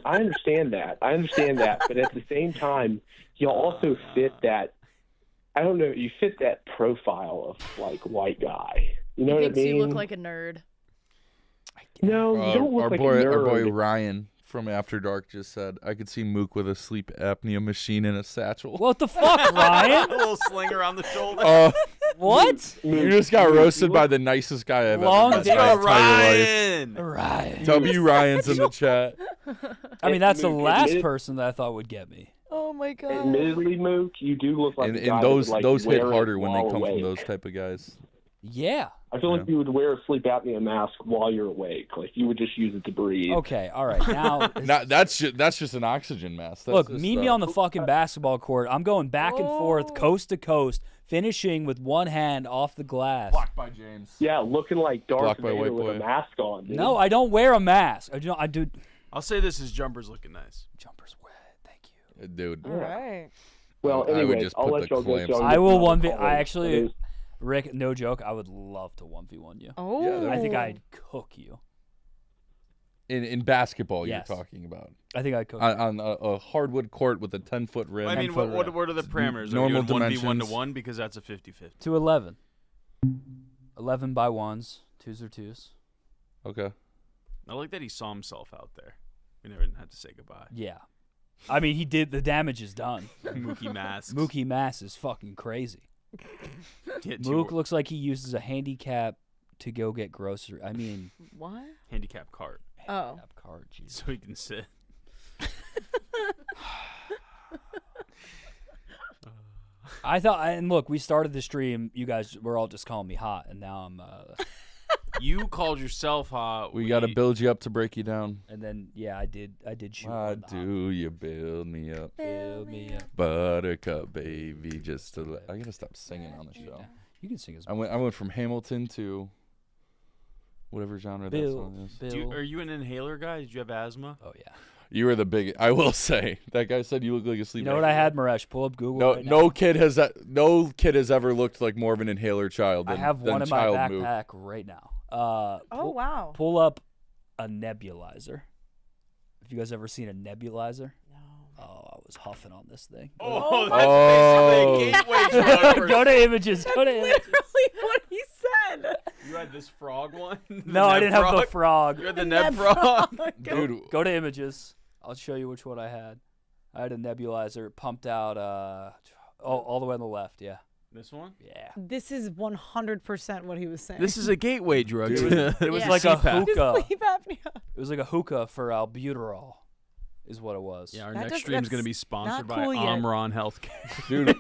Speaker 14: I understand that. But at the same time, y'all also fit that. I don't know. You fit that profile of like white guy. You know what I
Speaker 11: Thinks
Speaker 14: mean?
Speaker 11: you look like a nerd.
Speaker 14: No, you don't look
Speaker 12: our
Speaker 14: like
Speaker 12: boy,
Speaker 14: a nerd.
Speaker 12: Our boy Ryan from After Dark just said, I could see Mook with a sleep apnea machine in a satchel.
Speaker 4: What the fuck, Ryan?
Speaker 3: A little sling around the shoulder.
Speaker 4: What?
Speaker 12: You just got roasted by the nicest guy I've
Speaker 4: Long
Speaker 12: ever met
Speaker 4: day.
Speaker 12: in my entire
Speaker 3: Ryan.
Speaker 12: life.
Speaker 4: Ryan.
Speaker 12: W. Ryan's in the chat.
Speaker 4: I mean, that's the last person that I thought would get me.
Speaker 6: Oh my god.
Speaker 14: Admittedly, Mook, you do look like a guy
Speaker 12: And
Speaker 14: that
Speaker 12: those
Speaker 14: would, like,
Speaker 12: hit
Speaker 14: wear it
Speaker 12: harder when they
Speaker 14: while
Speaker 12: come from
Speaker 14: awake.
Speaker 12: those type of guys.
Speaker 4: Yeah.
Speaker 14: I feel like you would wear a sleep apnea mask while you're awake. Like you would just use it to breathe.
Speaker 4: Okay, all right. Now,
Speaker 12: That's just an oxygen mask. That's
Speaker 4: look,
Speaker 12: just,
Speaker 4: meet me on the fucking basketball court. I'm going back and forth, coast to coast, finishing with one hand off the glass.
Speaker 12: Blocked by James.
Speaker 14: Yeah, looking like Darth
Speaker 12: Blocked by
Speaker 14: Vader
Speaker 12: white
Speaker 14: with a
Speaker 12: boy.
Speaker 14: mask on. Dude.
Speaker 4: No, I don't wear a mask. I do.
Speaker 3: I'll say this: his jumper's looking nice.
Speaker 4: Jumper's wet. Thank you.
Speaker 12: Dude.
Speaker 6: All right.
Speaker 14: Well,
Speaker 12: I would
Speaker 14: anyways,
Speaker 12: just
Speaker 14: I'll
Speaker 12: put
Speaker 14: let
Speaker 12: the
Speaker 14: y'all go.
Speaker 12: clamps
Speaker 14: so
Speaker 12: on.
Speaker 14: I'm
Speaker 4: I will
Speaker 14: getting
Speaker 4: 1v.
Speaker 14: another
Speaker 4: I
Speaker 14: call.
Speaker 4: actually, Rick, no joke. I would love to 1v1 you.
Speaker 6: Oh.
Speaker 4: I think I'd cook you.
Speaker 12: In basketball,
Speaker 4: Yes.
Speaker 12: you're talking about.
Speaker 4: I think I'd cook
Speaker 12: On a hardwood court with a 10-foot rim.
Speaker 3: I mean, what are the parameters?
Speaker 12: Normal
Speaker 3: Are you doing 1v1 to
Speaker 12: dimensions.
Speaker 3: 1 because that's a 50-50.
Speaker 4: to 11. 11 by ones. Twos or twos.
Speaker 12: Okay.
Speaker 3: I like that he saw himself out there. We never had to say goodbye.
Speaker 4: Yeah. I mean, he did. The damage is done.
Speaker 3: Mookie masks.
Speaker 4: Mookie Mass is fucking crazy.
Speaker 3: Get to
Speaker 4: Mook
Speaker 3: work.
Speaker 4: looks like he uses a handicap to go get groceries. I mean,
Speaker 6: What?
Speaker 3: Handicap cart
Speaker 6: Oh.
Speaker 4: handicap card. Jesus.
Speaker 3: so he can sit.
Speaker 4: I thought, and look, we started the stream. You guys were all just calling me hot, and now I'm.
Speaker 3: You called yourself hot.
Speaker 12: We got to build you up to break you down.
Speaker 4: And then yeah, I did shoot.
Speaker 12: Why
Speaker 4: on the hot.
Speaker 12: do you build me up?
Speaker 4: Build me up.
Speaker 12: Buttercup baby, just to I gotta stop singing on the show.
Speaker 4: You can sing as
Speaker 12: I went from Hamilton to whatever genre that song is.
Speaker 3: Are you an inhaler guy? Did you have asthma?
Speaker 4: Oh yeah.
Speaker 12: You were the big. I will say that guy said you look like a sleep.
Speaker 4: You know what I had, Maresh? Pull up Google.
Speaker 12: No,
Speaker 4: right
Speaker 12: no
Speaker 4: now.
Speaker 12: kid has ever looked like more of an inhaler child.
Speaker 4: I
Speaker 12: Than,
Speaker 4: have
Speaker 12: than
Speaker 4: one in my
Speaker 12: child Mook.
Speaker 4: backpack right now.
Speaker 6: Oh wow.
Speaker 4: Pull up a nebulizer. Have you guys ever seen a nebulizer? No. Oh, I was huffing on this thing.
Speaker 3: Oh, that's basically a gateway drug.
Speaker 4: Go to images. Go to images.
Speaker 6: Literally what he said.
Speaker 3: You had this frog one? The
Speaker 4: No, I
Speaker 3: Neb
Speaker 4: didn't have the frog.
Speaker 3: You had the Neb frog?
Speaker 12: Dude,
Speaker 4: Go to images. I'll show you which one I had. I had a nebulizer pumped out. All the way on the left. Yeah.
Speaker 3: This one?
Speaker 4: Yeah.
Speaker 6: This is 100% what he was saying.
Speaker 3: This is a gateway drug.
Speaker 4: It was
Speaker 6: Yeah.
Speaker 4: like a
Speaker 3: CPAP.
Speaker 4: hookah.
Speaker 6: Sleep apnea.
Speaker 4: It was like a hookah for albuterol, is what it was.
Speaker 3: Yeah, our
Speaker 6: That
Speaker 3: next
Speaker 6: does-
Speaker 3: stream's going to
Speaker 6: that's
Speaker 3: be sponsored
Speaker 6: not
Speaker 3: by
Speaker 6: cool yet.
Speaker 3: Omron Healthcare.
Speaker 12: dude,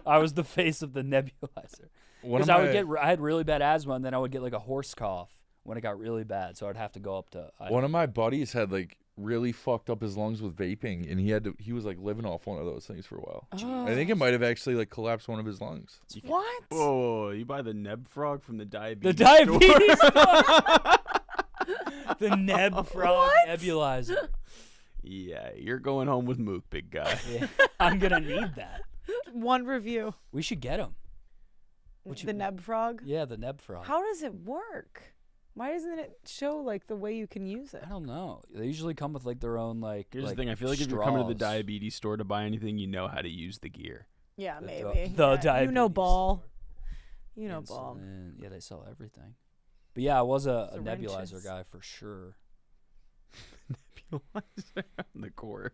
Speaker 4: I was the face of the nebulizer.
Speaker 12: One of
Speaker 4: Because
Speaker 12: my-
Speaker 4: I had really bad asthma, and then I would get like a horse cough when it got really bad, so I'd have to go up to.
Speaker 12: one of my buddies had like really fucked up his lungs with vaping, and he was like living off one of those things for a while. I think it might have actually like collapsed one of his lungs.
Speaker 6: What?
Speaker 3: Whoa, you buy the Neb frog from the
Speaker 4: The
Speaker 3: diabetes
Speaker 4: diabetes
Speaker 3: store?
Speaker 4: the Neb frog nebulizer.
Speaker 3: Yeah, you're going home with Mook, big guy.
Speaker 4: Yeah, I'm gonna need that.
Speaker 6: One review.
Speaker 4: We should get him.
Speaker 6: The Neb frog.
Speaker 4: Yeah, the Neb frog.
Speaker 6: How does it work? Why doesn't it show like the way you can use it?
Speaker 4: I don't know. They usually come with like their own like.
Speaker 3: Here's
Speaker 4: like,
Speaker 3: the thing. I feel like if you're coming to the
Speaker 4: straws.
Speaker 3: diabetes store to buy anything, you know how to use the gear.
Speaker 6: Yeah,
Speaker 4: The-
Speaker 6: maybe.
Speaker 4: the
Speaker 6: Yeah,
Speaker 4: diabetes
Speaker 6: You know, ball. You know,
Speaker 4: Insulin,
Speaker 6: ball.
Speaker 4: Yeah, they sell everything. But yeah, I was a
Speaker 6: Syringes.
Speaker 4: nebulizer guy for sure.
Speaker 3: the core.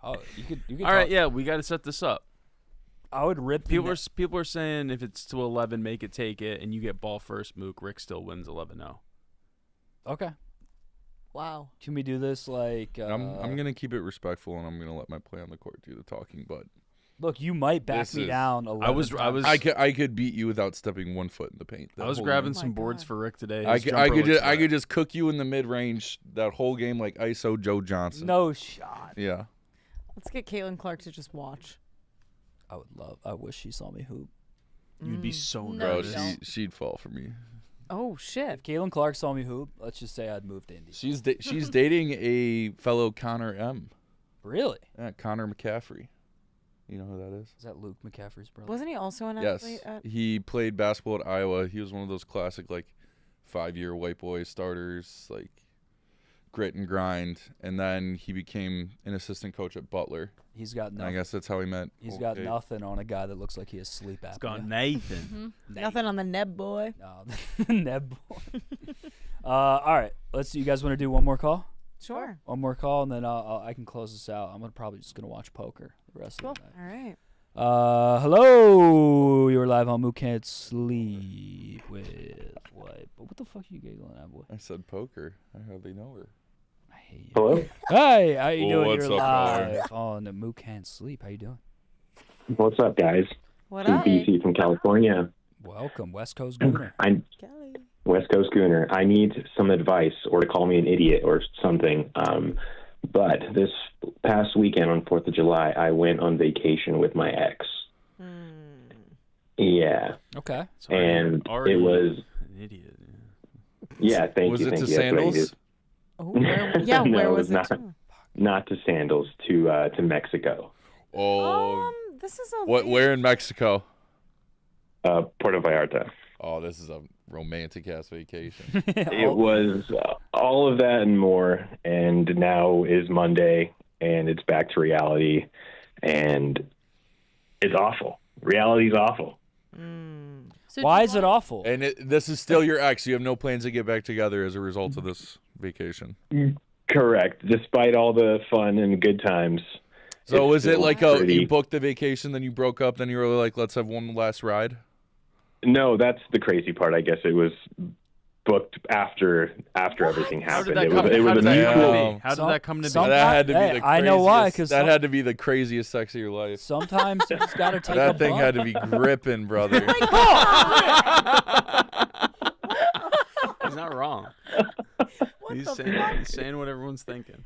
Speaker 4: Oh, you could.
Speaker 3: All right, yeah, we got to set this up.
Speaker 4: I would rip.
Speaker 3: People are saying if it's to 11, make it take it, and you get ball first, Mook. Rick still wins 11-0.
Speaker 4: Okay.
Speaker 6: Wow.
Speaker 4: Can we do this like?
Speaker 12: I'm gonna keep it respectful, and I'm gonna let my play on the court do the talking. But
Speaker 4: look, you might back me down. 11 times.
Speaker 12: I could beat you without stepping 1 foot in the paint.
Speaker 3: I was grabbing some boards for Rick today.
Speaker 12: I
Speaker 3: His
Speaker 12: could
Speaker 3: jumper looks
Speaker 12: I
Speaker 3: wet.
Speaker 12: could just cook you in the mid range that whole game like ISO Joe Johnson.
Speaker 4: No shot.
Speaker 12: Yeah.
Speaker 6: Let's get Caitlin Clark to just watch.
Speaker 4: I wish she saw me hoop.
Speaker 3: You'd be so
Speaker 12: Bro,
Speaker 3: nervous.
Speaker 12: she'd fall for me.
Speaker 6: Oh shit!
Speaker 4: If Caitlin Clark saw me hoop, let's just say I'd move to Indy.
Speaker 12: She's dating a fellow Connor M.
Speaker 4: Really?
Speaker 12: Yeah, Connor McCaffrey. You know who that is?
Speaker 4: Is that Luke McCaffrey's brother?
Speaker 6: Wasn't he also an
Speaker 12: Yes.
Speaker 6: athlete?
Speaker 12: He played basketball at Iowa. He was one of those classic 5-year white boy starters, grit and grind. And then he became an assistant coach at Butler.
Speaker 4: He's got
Speaker 12: And
Speaker 4: nothing.
Speaker 12: I guess that's how he met.
Speaker 4: He's got nothing on a guy that looks like he has sleep apnea.
Speaker 3: He's got Nathan.
Speaker 6: Nothing on the Neb boy.
Speaker 4: No, Neb boy. All right, let's see. You guys want to do one more call?
Speaker 6: Sure.
Speaker 4: One more call, and then I can close this out. I'm probably just gonna watch poker the rest of the night.
Speaker 6: All right.
Speaker 4: Hello. You're live on Mook Can't Sleep with what? What the fuck are you giggling at, boy?
Speaker 12: I said poker. I hardly know her.
Speaker 4: I hate you.
Speaker 14: Hello?
Speaker 4: Hey, how you doing?
Speaker 12: What's
Speaker 4: You're
Speaker 12: up, caller?
Speaker 4: live on the Mook Can't Sleep. How you doing?
Speaker 14: What's up, guys?
Speaker 6: What
Speaker 14: This is
Speaker 6: up?
Speaker 14: BC from California.
Speaker 4: Welcome, West Coast Gooner.
Speaker 14: I'm West Coast Gooner. I need some advice or to call me an idiot or something. But this past weekend on 4th of July, I went on vacation with my ex. Yeah.
Speaker 4: Okay.
Speaker 14: And
Speaker 3: already
Speaker 14: it was...
Speaker 3: an idiot.
Speaker 14: Yeah, thank
Speaker 12: Was
Speaker 14: you.
Speaker 12: it
Speaker 14: Thank
Speaker 12: to
Speaker 14: you. That's what I
Speaker 12: Sandals?
Speaker 14: did.
Speaker 6: Yeah,
Speaker 14: no,
Speaker 6: where
Speaker 14: it
Speaker 6: was it
Speaker 14: not.
Speaker 6: to?
Speaker 14: Not to Sandals, to Mexico.
Speaker 12: Oh.
Speaker 6: This is a
Speaker 12: Where in Mexico?
Speaker 14: Puerto Vallarta.
Speaker 12: Oh, this is a romantic ass vacation.
Speaker 14: It was all of that and more, and now is Monday, and it's back to reality, and it's awful. Reality's awful.
Speaker 4: Why is it awful?
Speaker 12: And this is still your ex. You have no plans to get back together as a result of this vacation.
Speaker 14: Correct. Despite all the fun and good times.
Speaker 12: So
Speaker 14: it's
Speaker 12: was it
Speaker 14: still
Speaker 12: like
Speaker 14: pretty-
Speaker 12: you booked the vacation, then you broke up, then you were like, let's have one last ride?
Speaker 14: No, that's the crazy part. I guess it was booked after everything happened. It was a mutual.
Speaker 3: How did that come to be?
Speaker 12: That had to be the craziest.
Speaker 4: I know why, 'cause
Speaker 12: that had to be the craziest sex of your life.
Speaker 4: Sometimes you just gotta take a
Speaker 12: That thing
Speaker 4: bump.
Speaker 12: had to be gripping, brother.
Speaker 3: He's not wrong. He's saying what everyone's thinking.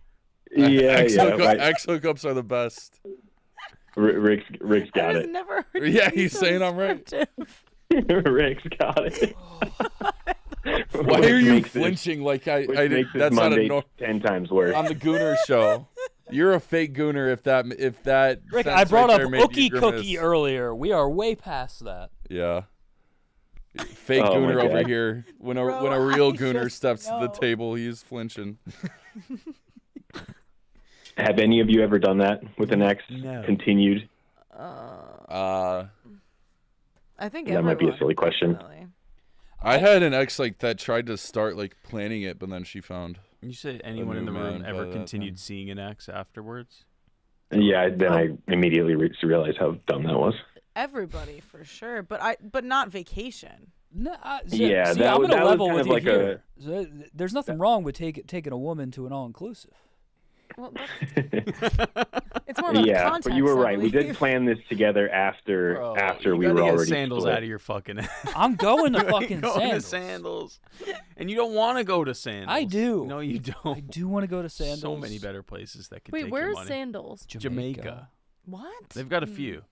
Speaker 14: Yeah,
Speaker 12: Ex
Speaker 14: right.
Speaker 12: hookups are the best.
Speaker 14: Rick's got it.
Speaker 6: Never heard
Speaker 12: Yeah, he's saying I'm right.
Speaker 14: Rick's got it.
Speaker 12: Why are you flinching like I
Speaker 14: Which makes this
Speaker 12: that's not
Speaker 14: Monday
Speaker 12: a
Speaker 14: 10 times worse.
Speaker 12: on the Gooner show. You're a fake Gooner if that
Speaker 4: Rick,
Speaker 12: sentence
Speaker 4: I brought
Speaker 12: right
Speaker 4: up
Speaker 12: there made you
Speaker 4: Ookie
Speaker 12: grimace.
Speaker 4: Cookie earlier. We are way past that.
Speaker 12: Yeah. Fake
Speaker 14: Oh, my
Speaker 12: Gooner over
Speaker 14: God.
Speaker 12: here. When a
Speaker 6: Bro,
Speaker 12: real
Speaker 6: I
Speaker 12: Gooner
Speaker 6: just
Speaker 12: steps to the
Speaker 6: know.
Speaker 12: table, he's flinching.
Speaker 14: Have any of you ever done that with an ex?
Speaker 3: No.
Speaker 14: Continued?
Speaker 6: I think
Speaker 14: That might be a
Speaker 6: everyone,
Speaker 14: silly question.
Speaker 6: definitely.
Speaker 12: I had an ex like that tried to start like planning it, but then she found.
Speaker 3: You say anyone
Speaker 12: new
Speaker 3: in the room
Speaker 12: man by
Speaker 3: ever
Speaker 12: that
Speaker 3: continued
Speaker 12: time.
Speaker 3: seeing an ex afterwards?
Speaker 14: Yeah, then I immediately realized how dumb that was.
Speaker 6: Everybody for sure, but not vacation.
Speaker 4: No,
Speaker 14: Yeah,
Speaker 4: see,
Speaker 14: that
Speaker 4: I'm
Speaker 14: was-
Speaker 4: gonna
Speaker 14: that was
Speaker 4: level
Speaker 14: kind
Speaker 4: with
Speaker 14: of
Speaker 4: you
Speaker 14: like
Speaker 4: here. There's nothing wrong with taking a woman to an all-inclusive.
Speaker 6: Well, it's more about
Speaker 14: Yeah,
Speaker 6: context,
Speaker 14: but you were
Speaker 6: I
Speaker 14: right. We did
Speaker 6: believe.
Speaker 14: plan this together after
Speaker 3: Bro,
Speaker 14: we
Speaker 3: you
Speaker 14: were
Speaker 3: gotta get
Speaker 14: already
Speaker 3: sandals
Speaker 14: split.
Speaker 3: out of your fucking.
Speaker 4: I'm going to
Speaker 3: You're
Speaker 4: fucking
Speaker 3: going
Speaker 4: sandals.
Speaker 3: to sandals, and you don't want to go to sandals.
Speaker 4: I do.
Speaker 3: No, you don't.
Speaker 4: I do want to go to sandals.
Speaker 3: So many better places that could
Speaker 11: Wait,
Speaker 3: take
Speaker 11: where's
Speaker 3: your money.
Speaker 11: Sandals?
Speaker 3: Jamaica.
Speaker 6: What?
Speaker 3: They've got a few.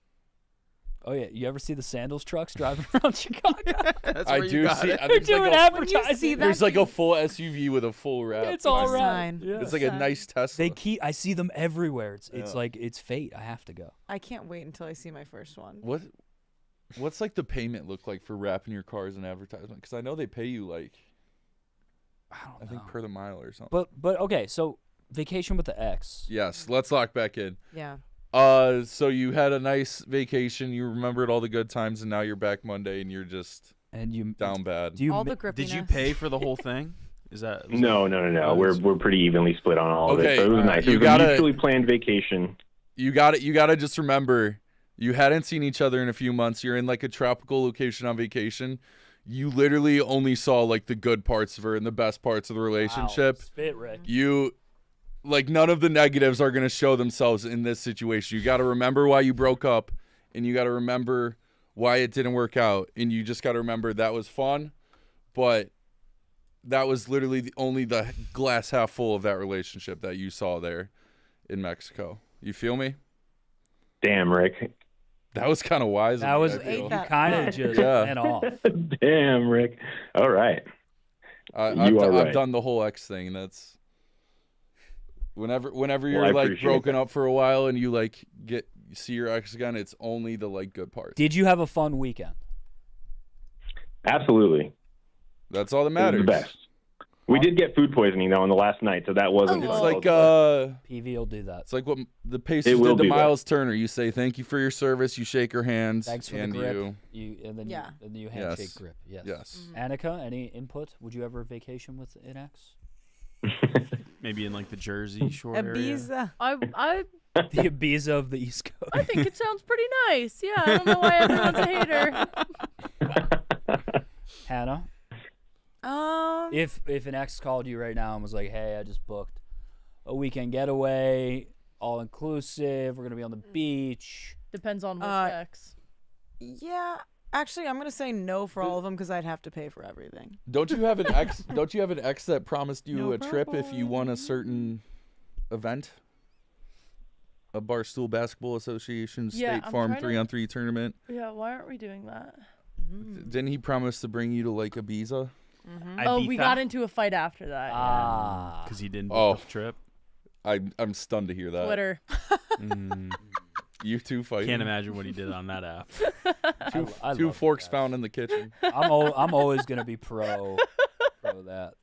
Speaker 4: Oh yeah, you ever see the sandals trucks driving around Chicago?
Speaker 3: That's
Speaker 12: I
Speaker 3: where you
Speaker 12: do
Speaker 3: got
Speaker 12: see.
Speaker 3: it.
Speaker 12: I
Speaker 4: They're
Speaker 12: think there's
Speaker 4: doing
Speaker 12: like
Speaker 4: advertising.
Speaker 12: there's like a full SUV with a full wrap.
Speaker 4: It's all right.
Speaker 6: Sign.
Speaker 4: Yeah.
Speaker 12: It's like a nice Tesla.
Speaker 4: They keep. I see them everywhere. It's
Speaker 12: Yeah.
Speaker 4: like it's fate. I have to go.
Speaker 6: I can't wait until I see my first one.
Speaker 12: What's like the payment look like for wrapping your car as an advertisement? Because I know they pay you like I think per the mile or something.
Speaker 4: But okay, so vacation with the ex.
Speaker 12: Yes, let's lock back in.
Speaker 6: Yeah.
Speaker 12: So you had a nice vacation. You remembered all the good times, and now you're back Monday, and you're just down bad.
Speaker 6: All the grippiness.
Speaker 3: Did you pay for the whole thing? Is that
Speaker 14: No. We're pretty evenly split on all of
Speaker 12: Okay,
Speaker 14: it. So it was
Speaker 12: all right.
Speaker 14: nice.
Speaker 12: You
Speaker 14: It was
Speaker 12: gotta-
Speaker 14: a mutually planned vacation.
Speaker 12: You got to just remember, you hadn't seen each other in a few months. You're in like a tropical location on vacation. you literally only saw like the good parts of her and the best parts of the relationship.
Speaker 4: Spit, Rick.
Speaker 12: Like none of the negatives are going to show themselves in this situation. You got to remember why you broke up, and you got to remember why it didn't work out, and you just got to remember that was fun, but that was literally only the glass half full of that relationship that you saw there in Mexico. You feel me?
Speaker 20: Damn, Rick.
Speaker 12: That was kind of wise.
Speaker 4: That was kind of just went off.
Speaker 20: Damn, Rick. All right.
Speaker 12: I've done the whole X thing. That's whenever you're like broken up for a while and you like see your ex again, it's only the like good parts.
Speaker 4: Did you have a fun weekend?
Speaker 20: Absolutely.
Speaker 12: That's all that matters.
Speaker 20: It was the best. We did get food poisoning though on the last night, so that wasn't.
Speaker 12: It's like
Speaker 4: PV will do that.
Speaker 12: It's like what the Pacers did to Miles Turner. You say thank you for your service. You shake her hands.
Speaker 4: Thanks for
Speaker 12: and
Speaker 4: the grip.
Speaker 12: You,
Speaker 4: and then you handshake grip. Yes.
Speaker 12: Yes.
Speaker 4: Annika, any input? Would you ever vacation with an ex?
Speaker 3: Maybe in like the Jersey Shore area.
Speaker 6: Ibiza.
Speaker 11: I
Speaker 4: The Ibiza of the East Coast.
Speaker 11: I think it sounds pretty nice. Yeah, I don't know why everyone's a hater.
Speaker 4: Hannah? If an ex called you right now and was like, hey, I just booked a weekend getaway, all inclusive, we're going to be on the beach.
Speaker 11: Depends on which ex.
Speaker 6: Yeah, actually, I'm gonna say no for all of them because I'd have to pay for everything.
Speaker 12: Don't you have an ex? Don't you have an ex that promised you a trip if you won a certain event? A Barstool Basketball Association State Farm 3-on-3 tournament.
Speaker 11: Yeah, why aren't we doing that?
Speaker 12: Didn't he promise to bring you to like Ibiza?
Speaker 11: Oh, we got into a fight after that.
Speaker 3: Because he didn't book the trip.
Speaker 12: I'm stunned to hear that.
Speaker 11: Twitter.
Speaker 12: You two fighting.
Speaker 3: Can't imagine what he did on that app.
Speaker 12: Two forks found in the kitchen.
Speaker 4: I'm always gonna be pro that.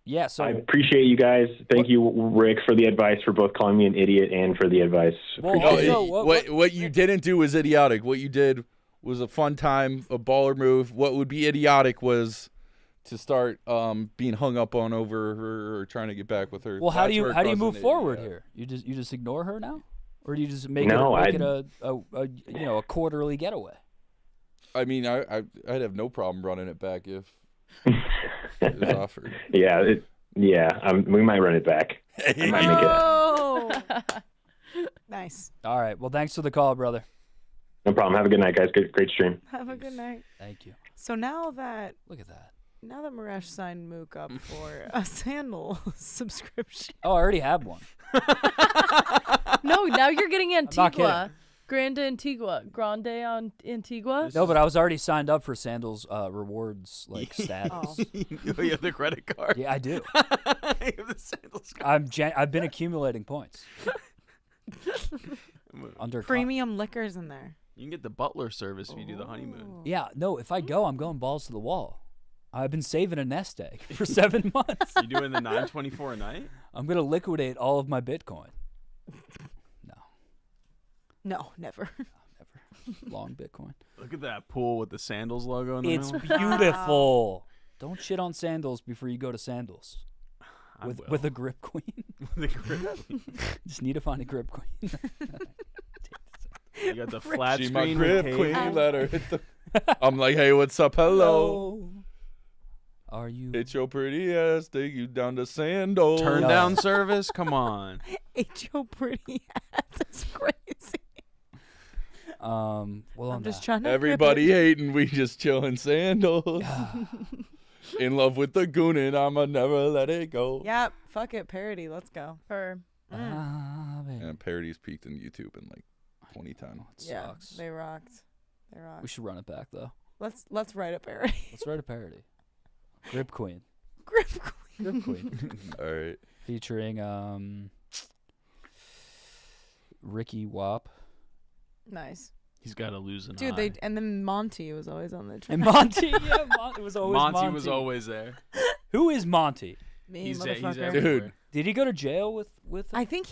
Speaker 4: Yeah. So
Speaker 20: I appreciate you guys. Thank you, Rick, for the advice for both calling me an idiot and for the advice.
Speaker 12: What you didn't do was idiotic. What you did was a fun time, a baller move. What would be idiotic was to start being hung up on over her or trying to get back with her.
Speaker 4: Well, how do you move forward here? You just ignore her now, or do you just make it a quarterly getaway?
Speaker 12: I mean, I'd have no problem running it back if it was offered.
Speaker 20: Yeah, we might run it back. I might make it.
Speaker 6: Nice.
Speaker 4: All right. Well, thanks for the call, brother.
Speaker 20: No problem. Have a good night, guys. Great stream.
Speaker 6: Have a good night.
Speaker 4: Thank you.
Speaker 6: So now that
Speaker 4: Now that
Speaker 6: Maresh signed Mook up for a sandal subscription.
Speaker 4: Oh, I already have one.
Speaker 11: No, now you're getting
Speaker 4: not kidding.
Speaker 11: Antigua. Grande on Antigua.
Speaker 4: No, but I was already signed up for Sandals rewards status.
Speaker 3: You have the credit card?
Speaker 4: Yeah, I do.
Speaker 3: You have the Sandals card.
Speaker 4: I've been accumulating points. Under
Speaker 6: Premium liquors in there.
Speaker 3: You can get the butler service if you do the honeymoon.
Speaker 4: Yeah, no, if I go, I'm going balls to the wall. I've been saving a nest egg for 7 months.
Speaker 3: You doing the $9.24 a night?
Speaker 4: I'm going to liquidate all of my Bitcoin.
Speaker 6: No, never.
Speaker 4: Long Bitcoin.
Speaker 3: Look at that pool with the Sandals logo in the
Speaker 4: It's
Speaker 3: middle.
Speaker 4: beautiful. Don't shit on sandals before you go to Sandals. With a grip queen.
Speaker 3: With a grip queen.
Speaker 4: Just need to find a grip queen.
Speaker 3: You got the flat
Speaker 12: She
Speaker 3: screen.
Speaker 12: my grip
Speaker 3: with
Speaker 12: queen.
Speaker 3: cable.
Speaker 12: Let her hit the. I'm like, hey, what's up? Hello.
Speaker 4: Are you?
Speaker 12: It's your pretty ass. Take you down to Sandals.
Speaker 3: Turn down service. Come on.
Speaker 6: Ain't your pretty ass. That's crazy.
Speaker 4: Well,
Speaker 6: I'm just trying to.
Speaker 12: Everybody hating, we just chilling Sandals. In love with the goonin', I'ma never let it go.
Speaker 6: Yep. Fuck it. Parody. Let's go.
Speaker 12: And parodies peaked in YouTube in like 2010.
Speaker 6: Yeah. They rocked. They rocked.
Speaker 4: We should run it back though.
Speaker 6: Let's write a parody.
Speaker 4: Let's write a parody. Grip Queen.
Speaker 6: Grip Queen.
Speaker 4: Grip Queen.
Speaker 12: All right.
Speaker 4: Featuring Ricky Wop.
Speaker 6: Nice.
Speaker 3: He's got to lose an
Speaker 6: Dude,
Speaker 3: eye.
Speaker 6: and then Monty was always on the track.
Speaker 4: And Monty, yeah, Monty was always Monty.
Speaker 3: Monty was always there.
Speaker 4: Who is Monty?
Speaker 6: Me,
Speaker 3: he's
Speaker 6: motherfucker.
Speaker 3: everywhere.
Speaker 4: Dude, did he go to jail with?
Speaker 6: I think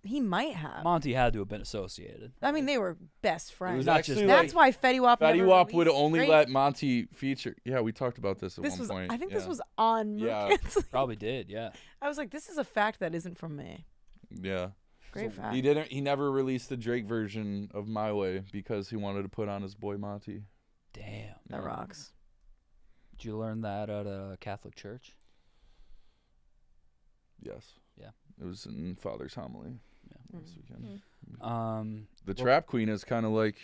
Speaker 6: he might have.
Speaker 4: Monty had to have been associated.
Speaker 6: I mean, they were best friends.
Speaker 12: was actually
Speaker 6: That's why Fetty Wap.
Speaker 12: Fetty
Speaker 6: never
Speaker 12: Wap would
Speaker 6: released
Speaker 12: only
Speaker 6: Great.
Speaker 12: let Monty feature. Yeah, we talked about this at
Speaker 6: This
Speaker 12: one
Speaker 6: was.
Speaker 12: point.
Speaker 6: I think
Speaker 12: yeah.
Speaker 6: this was on. Mook.
Speaker 12: Yeah.
Speaker 4: Probably did. Yeah.
Speaker 6: I was like, this is a fact that isn't from me.
Speaker 12: Yeah.
Speaker 6: Great fact.
Speaker 12: He never released the Drake version of My Way because he wanted to put on his boy Monty.
Speaker 4: Damn.
Speaker 6: That rocks.
Speaker 4: Did you learn that at a Catholic church?
Speaker 12: Yes.
Speaker 4: Yeah.
Speaker 12: It was in Father's homily.
Speaker 4: Yeah.
Speaker 12: This weekend.
Speaker 4: Well,
Speaker 12: The trap queen is kind of like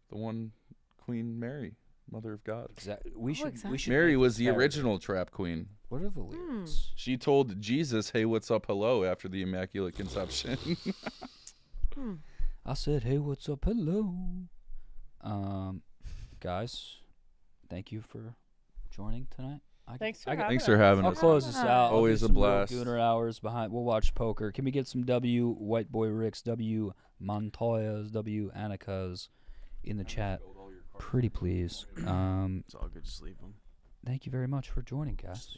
Speaker 12: the one Queen Mary, Mother of God.
Speaker 4: Exactly. We should.
Speaker 12: Mary
Speaker 4: make
Speaker 12: was
Speaker 4: this
Speaker 12: the
Speaker 4: parody.
Speaker 12: original trap queen.
Speaker 4: What are the lyrics?
Speaker 12: She told Jesus, "Hey, what's up? Hello," after the Immaculate Conception.
Speaker 4: I said, "Hey, what's up? Hello." Guys, thank you for joining tonight.
Speaker 11: Thanks for
Speaker 12: Thanks for having
Speaker 4: I'll
Speaker 12: us.
Speaker 4: close this out.
Speaker 12: Always
Speaker 4: I'll
Speaker 12: a
Speaker 4: do some real
Speaker 12: blast.
Speaker 4: Gooner hours behind. We'll watch poker. Can we get some W White Boy Ricks, W Montoyas, W Annikas in the chat? Pretty please.
Speaker 3: It's all good. Just leave them.
Speaker 4: Thank you very much for joining, guys.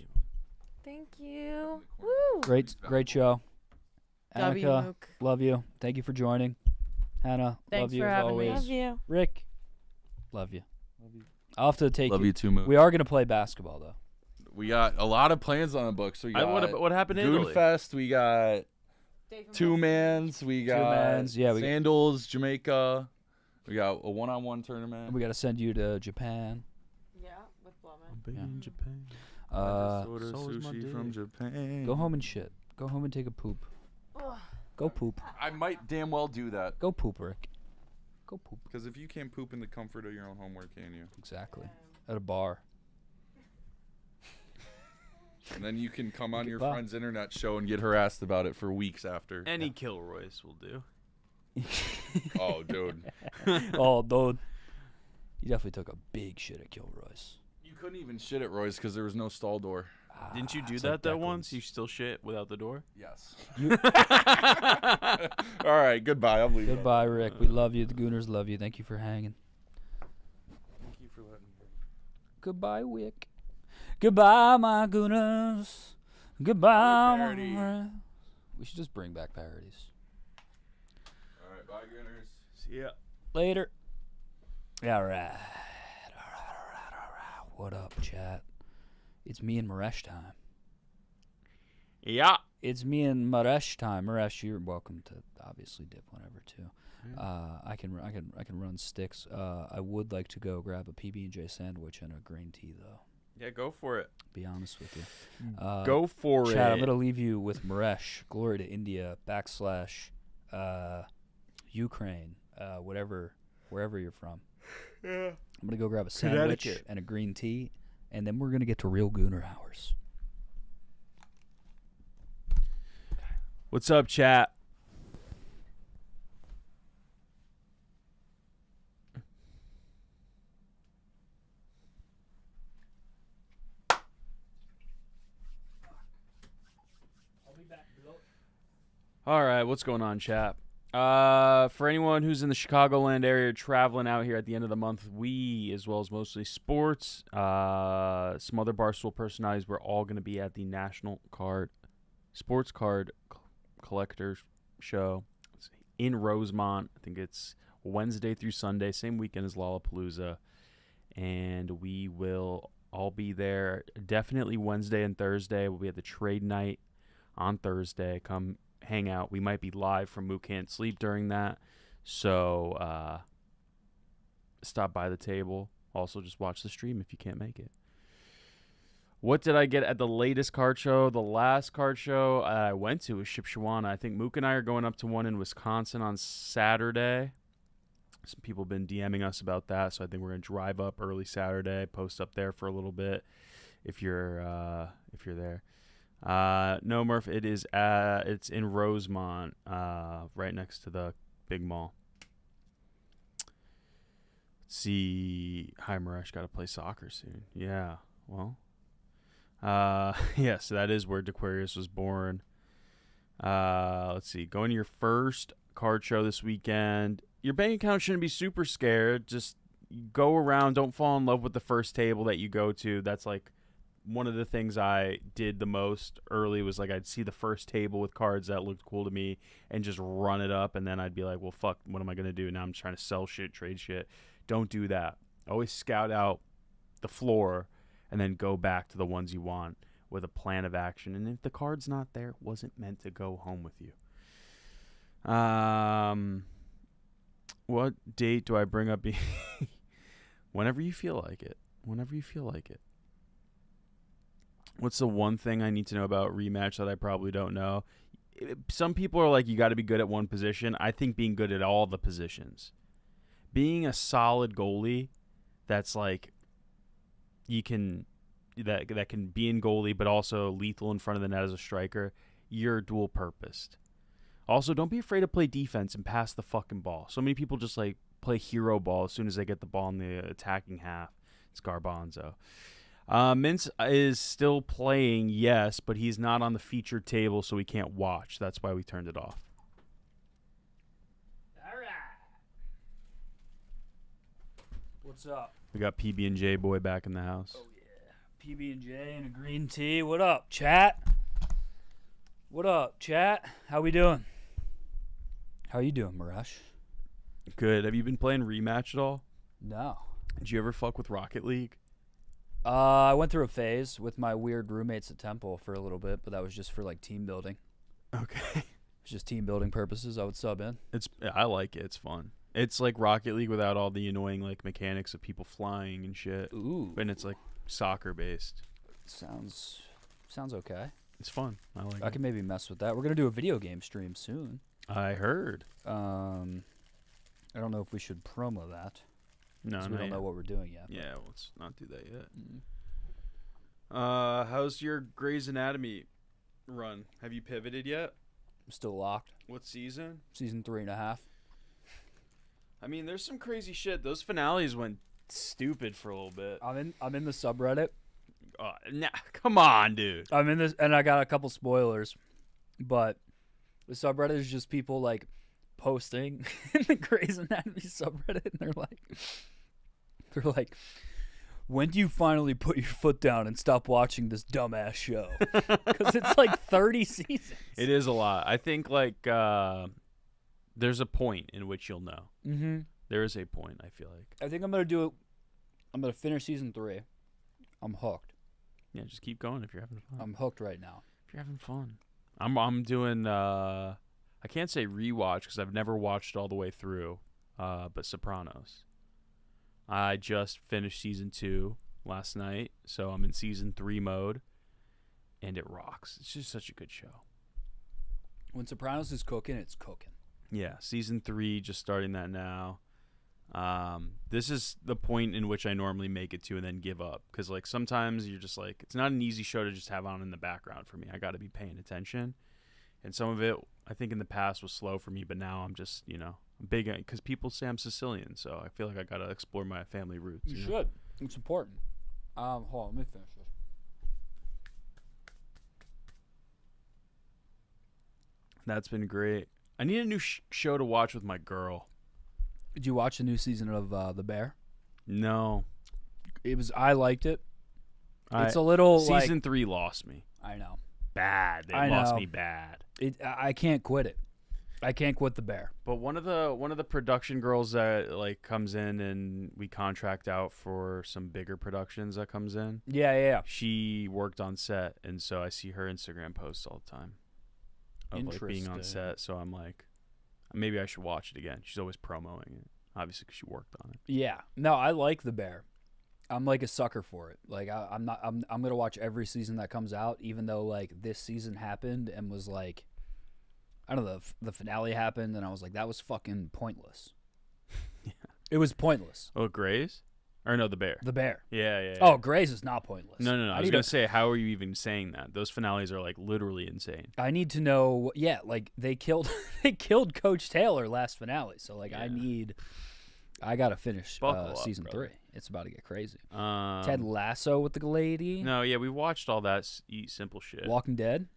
Speaker 6: Thank you. Woo.
Speaker 4: Great show.
Speaker 6: W,
Speaker 4: Annika,
Speaker 6: Mook.
Speaker 4: love you. Thank you for joining. Hannah,
Speaker 11: Thanks
Speaker 4: love you
Speaker 11: for
Speaker 4: as
Speaker 11: having me.
Speaker 4: always.
Speaker 6: Love you.
Speaker 4: Rick, love you. I'll have to take
Speaker 12: Love you too, Mook.
Speaker 4: We are gonna play basketball though.
Speaker 12: We got a lot of plans on the books. We got
Speaker 3: what happened in Italy?
Speaker 12: Goonfest. We got Two Mans. We got
Speaker 4: Mans, yeah, we got-
Speaker 12: Sandals, Jamaica. We got a one-on-one tournament.
Speaker 4: We got to send you to Japan.
Speaker 6: Yeah, with Blumman.
Speaker 3: Big in Japan.
Speaker 12: Order
Speaker 3: so is my
Speaker 12: sushi
Speaker 3: dick.
Speaker 12: from Japan.
Speaker 4: Go home and shit. Go home and take a poop. Go poop.
Speaker 12: I might damn well do that.
Speaker 4: Go poop, Rick. Go poop.
Speaker 12: Because if you can't poop in the comfort of your own home, where can you?
Speaker 4: Exactly. At a bar.
Speaker 12: And then you can come on your
Speaker 4: Goodbye.
Speaker 12: friend's internet show and get harassed about it for weeks after.
Speaker 3: Any Kilroy's will do.
Speaker 12: Oh, dude.
Speaker 4: Oh, dude. You definitely took a big shit at Kilroy's.
Speaker 12: You couldn't even shit at Roy's because there was no stall door.
Speaker 3: Didn't you do
Speaker 4: it's
Speaker 3: that
Speaker 4: like
Speaker 3: though
Speaker 4: Declan's.
Speaker 3: once? You still shit without the door?
Speaker 12: Yes. All right, goodbye. I'm leaving.
Speaker 4: Goodbye, Rick. We love you. The Gooners love you. Thank you for hanging.
Speaker 12: Thank you for letting me.
Speaker 4: Goodbye, Wick. Goodbye, my Gooners. Goodbye, my
Speaker 12: parody.
Speaker 4: friends. We should just bring back parodies.
Speaker 12: All right, bye, Gunners.
Speaker 3: See ya.
Speaker 4: Later. All right. What up, chat? It's me and Maresh time.
Speaker 3: Yeah.
Speaker 4: It's me and Maresh time. Maresh, you're welcome to obviously dip whenever too. I can run sticks. I would like to go grab a PB&J sandwich and a green tea though.
Speaker 3: Yeah, go for it.
Speaker 4: Be honest with you.
Speaker 3: Go for
Speaker 4: Chat,
Speaker 3: it.
Speaker 4: I'm gonna leave you with Maresh. Glory to India. / Ukraine. Wherever you're from.
Speaker 3: Yeah.
Speaker 4: I'm gonna go grab a sandwich
Speaker 3: Connecticut.
Speaker 4: and a green tea, and then we're gonna get to real Gooner hours.
Speaker 3: What's up, chat? All right, what's going on, chat? For anyone who's in the Chicagoland area traveling out here at the end of the month, we, as well as mostly sports, some other Barstool personalities, we're all going to be at the National Sports Card Collector Show in Rosemont. I think it's Wednesday through Sunday, same weekend as Lollapalooza. And we will all be there. Definitely Wednesday and Thursday. We'll be at the trade night on Thursday. Come hang out. We might be live from Mook Can't Sleep during that. So stop by the table. Also, just watch the stream if you can't make it. What did I get at the latest card show? The last card show I went to was Shipshewana. I think Mook and I are going up to one in Wisconsin on Saturday. Some people have been DMing us about that, so I think we're going to drive up early Saturday, post up there for a little bit if you're there. No, Murph, it's in Rosemont, right next to the big mall. Let's see. Hi, Maresh, got to play soccer soon. Yeah, well, yes, that is where Dequarius was born. Let's see. Going to your first card show this weekend. Your bank account shouldn't be super scared. Just go around. Don't fall in love with the first table that you go to. That's like one of the things I did the most early was like I'd see the first table with cards that looked cool to me and just run it up, and then I'd be like, well, fuck, what am I going to do? Now I'm trying to sell shit, trade shit. Don't do that. Always scout out the floor and then go back to the ones you want with a plan of action. And if the card's not there, it wasn't meant to go home with you. What date do I bring up? Whenever you feel like it. Whenever you feel like it. What's the one thing I need to know about rematch that I probably don't know? Some people are like, you got to be good at one position. I think being good at all the positions. Being a solid goalie that's like you can that can be in goalie but also lethal in front of the net as a striker, you're dual purposed. Also, don't be afraid to play defense and pass the fucking ball. So many people just like play hero ball as soon as they get the ball in the attacking half. It's garbanzo. Mintz is still playing, yes, but he's not on the featured table, so we can't watch. That's why we turned it off.
Speaker 4: All right. What's up?
Speaker 3: We got PB&J boy back in the house.
Speaker 4: Oh, yeah. PB&J and a green tea. What up, chat? What up, chat? How we doing? How you doing, Marash?
Speaker 3: Good. Have you been playing rematch at all?
Speaker 4: No.
Speaker 3: Did you ever fuck with Rocket League?
Speaker 4: I went through a phase with my weird roommates at Temple for a little bit, but that was just for like team building.
Speaker 3: Okay.
Speaker 4: It's just team building purposes. I would sub in.
Speaker 3: I like it. It's fun. It's like Rocket League without all the annoying like mechanics of people flying and shit.
Speaker 4: Ooh.
Speaker 3: And it's like soccer based.
Speaker 4: Sounds okay.
Speaker 3: It's fun. I like it.
Speaker 4: I can maybe mess with that. We're gonna do a video game stream soon.
Speaker 3: I heard.
Speaker 4: I don't know if we should promo that.
Speaker 3: No,
Speaker 4: 'cause we don't know what we're doing yet.
Speaker 3: Yeah, let's not do that yet. How's your Grey's Anatomy run? Have you pivoted yet?
Speaker 4: I'm still locked.
Speaker 3: What season?
Speaker 4: Season 3.5.
Speaker 3: I mean, there's some crazy shit. Those finales went stupid for a little bit.
Speaker 4: I'm in the subreddit.
Speaker 3: Nah, come on, dude.
Speaker 4: I'm in this, and I got a couple spoilers, but the subreddit is just people like posting in the Grey's Anatomy subreddit, and they're like, when do you finally put your foot down and stop watching this dumbass show? Because it's like 30 seasons.
Speaker 3: It is a lot. I think like there's a point in which you'll know.
Speaker 4: Mm-hmm.
Speaker 3: There is a point, I feel like.
Speaker 4: I think I'm gonna do it. I'm gonna finish season 3. I'm hooked.
Speaker 3: Yeah, just keep going if you're having fun.
Speaker 4: I'm hooked right now.
Speaker 3: If you're having fun. I'm doing I can't say rewatch because I've never watched all the way through, but Sopranos. I just finished season 2 last night, so I'm in season 3 mode, and it rocks. It's just such a good show.
Speaker 4: When Sopranos is cooking, it's cooking.
Speaker 3: Yeah, season 3, just starting that now. This is the point in which I normally make it to and then give up, because like sometimes you're just like, it's not an easy show to just have on in the background for me. I got to be paying attention, and some of it I think in the past was slow for me, but now I'm just, you know, I'm big, because people say I'm Sicilian, so I feel like I got to explore my family roots.
Speaker 4: You should. It's important. Hold on, let me finish this.
Speaker 3: That's been great. I need a new show to watch with my girl.
Speaker 4: Did you watch the new season of The Bear?
Speaker 3: No.
Speaker 4: I liked it. It's a little
Speaker 3: season 3 lost me.
Speaker 4: I know.
Speaker 3: Bad. They lost me bad.
Speaker 4: I can't quit it. I can't quit The Bear.
Speaker 3: But one of the production girls that like comes in and we contract out for some bigger productions that comes in.
Speaker 4: Yeah.
Speaker 3: She worked on set, and so I see her Instagram posts all the time of like being on set. So I'm like, maybe I should watch it again. She's always promoting it, obviously, because she worked on it.
Speaker 4: Yeah. No, I like The Bear. I'm like a sucker for it. Like I'm gonna watch every season that comes out, even though like this season happened and was like, I don't know, the finale happened and I was like, that was fucking pointless. Yeah. It was pointless.
Speaker 3: Oh, Grey's? Or no, The Bear.
Speaker 4: The Bear.
Speaker 3: Yeah.
Speaker 4: Oh, Grey's is not pointless.
Speaker 3: No. I was gonna say, how are you even saying that? Those finales are like literally insane.
Speaker 4: I need to know. Yeah, like they killed Coach Taylor last finale. So like I gotta finish season 3. It's about to get crazy. Ted Lasso with the lady.
Speaker 3: No, yeah, we watched all that simple shit.
Speaker 4: Walking Dead.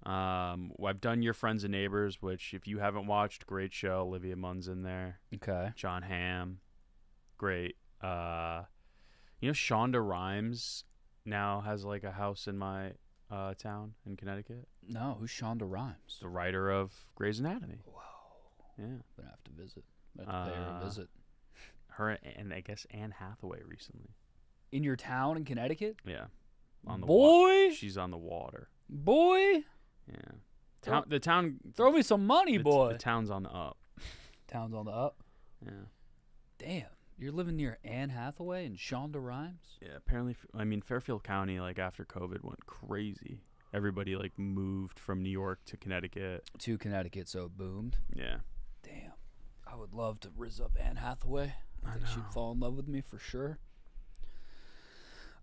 Speaker 3: I've done Your Friends and Neighbors, which if you haven't watched, great show. Olivia Munn's in there.
Speaker 4: Okay.
Speaker 3: John Hamm, great. You know, Shonda Rhimes now has like a house in my town in Connecticut.
Speaker 4: No, who's Shonda Rhimes?
Speaker 3: The writer of Grey's Anatomy.
Speaker 4: Whoa.
Speaker 3: Yeah.
Speaker 4: Gonna have to visit. Pay her a visit.
Speaker 3: Her and I guess Anne Hathaway recently.
Speaker 4: In your town in Connecticut?
Speaker 3: Yeah. On the
Speaker 4: boy.
Speaker 3: She's on the water.
Speaker 4: Boy.
Speaker 3: Yeah. The town.
Speaker 4: Throw me some money, boy.
Speaker 3: The town's on the up.
Speaker 4: Town's on the up.
Speaker 3: Yeah.
Speaker 4: Damn. You're living near Anne Hathaway and Shonda Rhimes?
Speaker 3: Yeah, apparently, I mean, Fairfield County, like, after COVID went crazy. Everybody, like, moved from New York to Connecticut.
Speaker 4: To Connecticut, so it boomed.
Speaker 3: Yeah.
Speaker 4: Damn. I would love to rizz up Anne Hathaway. I think she'd fall in love with me for sure.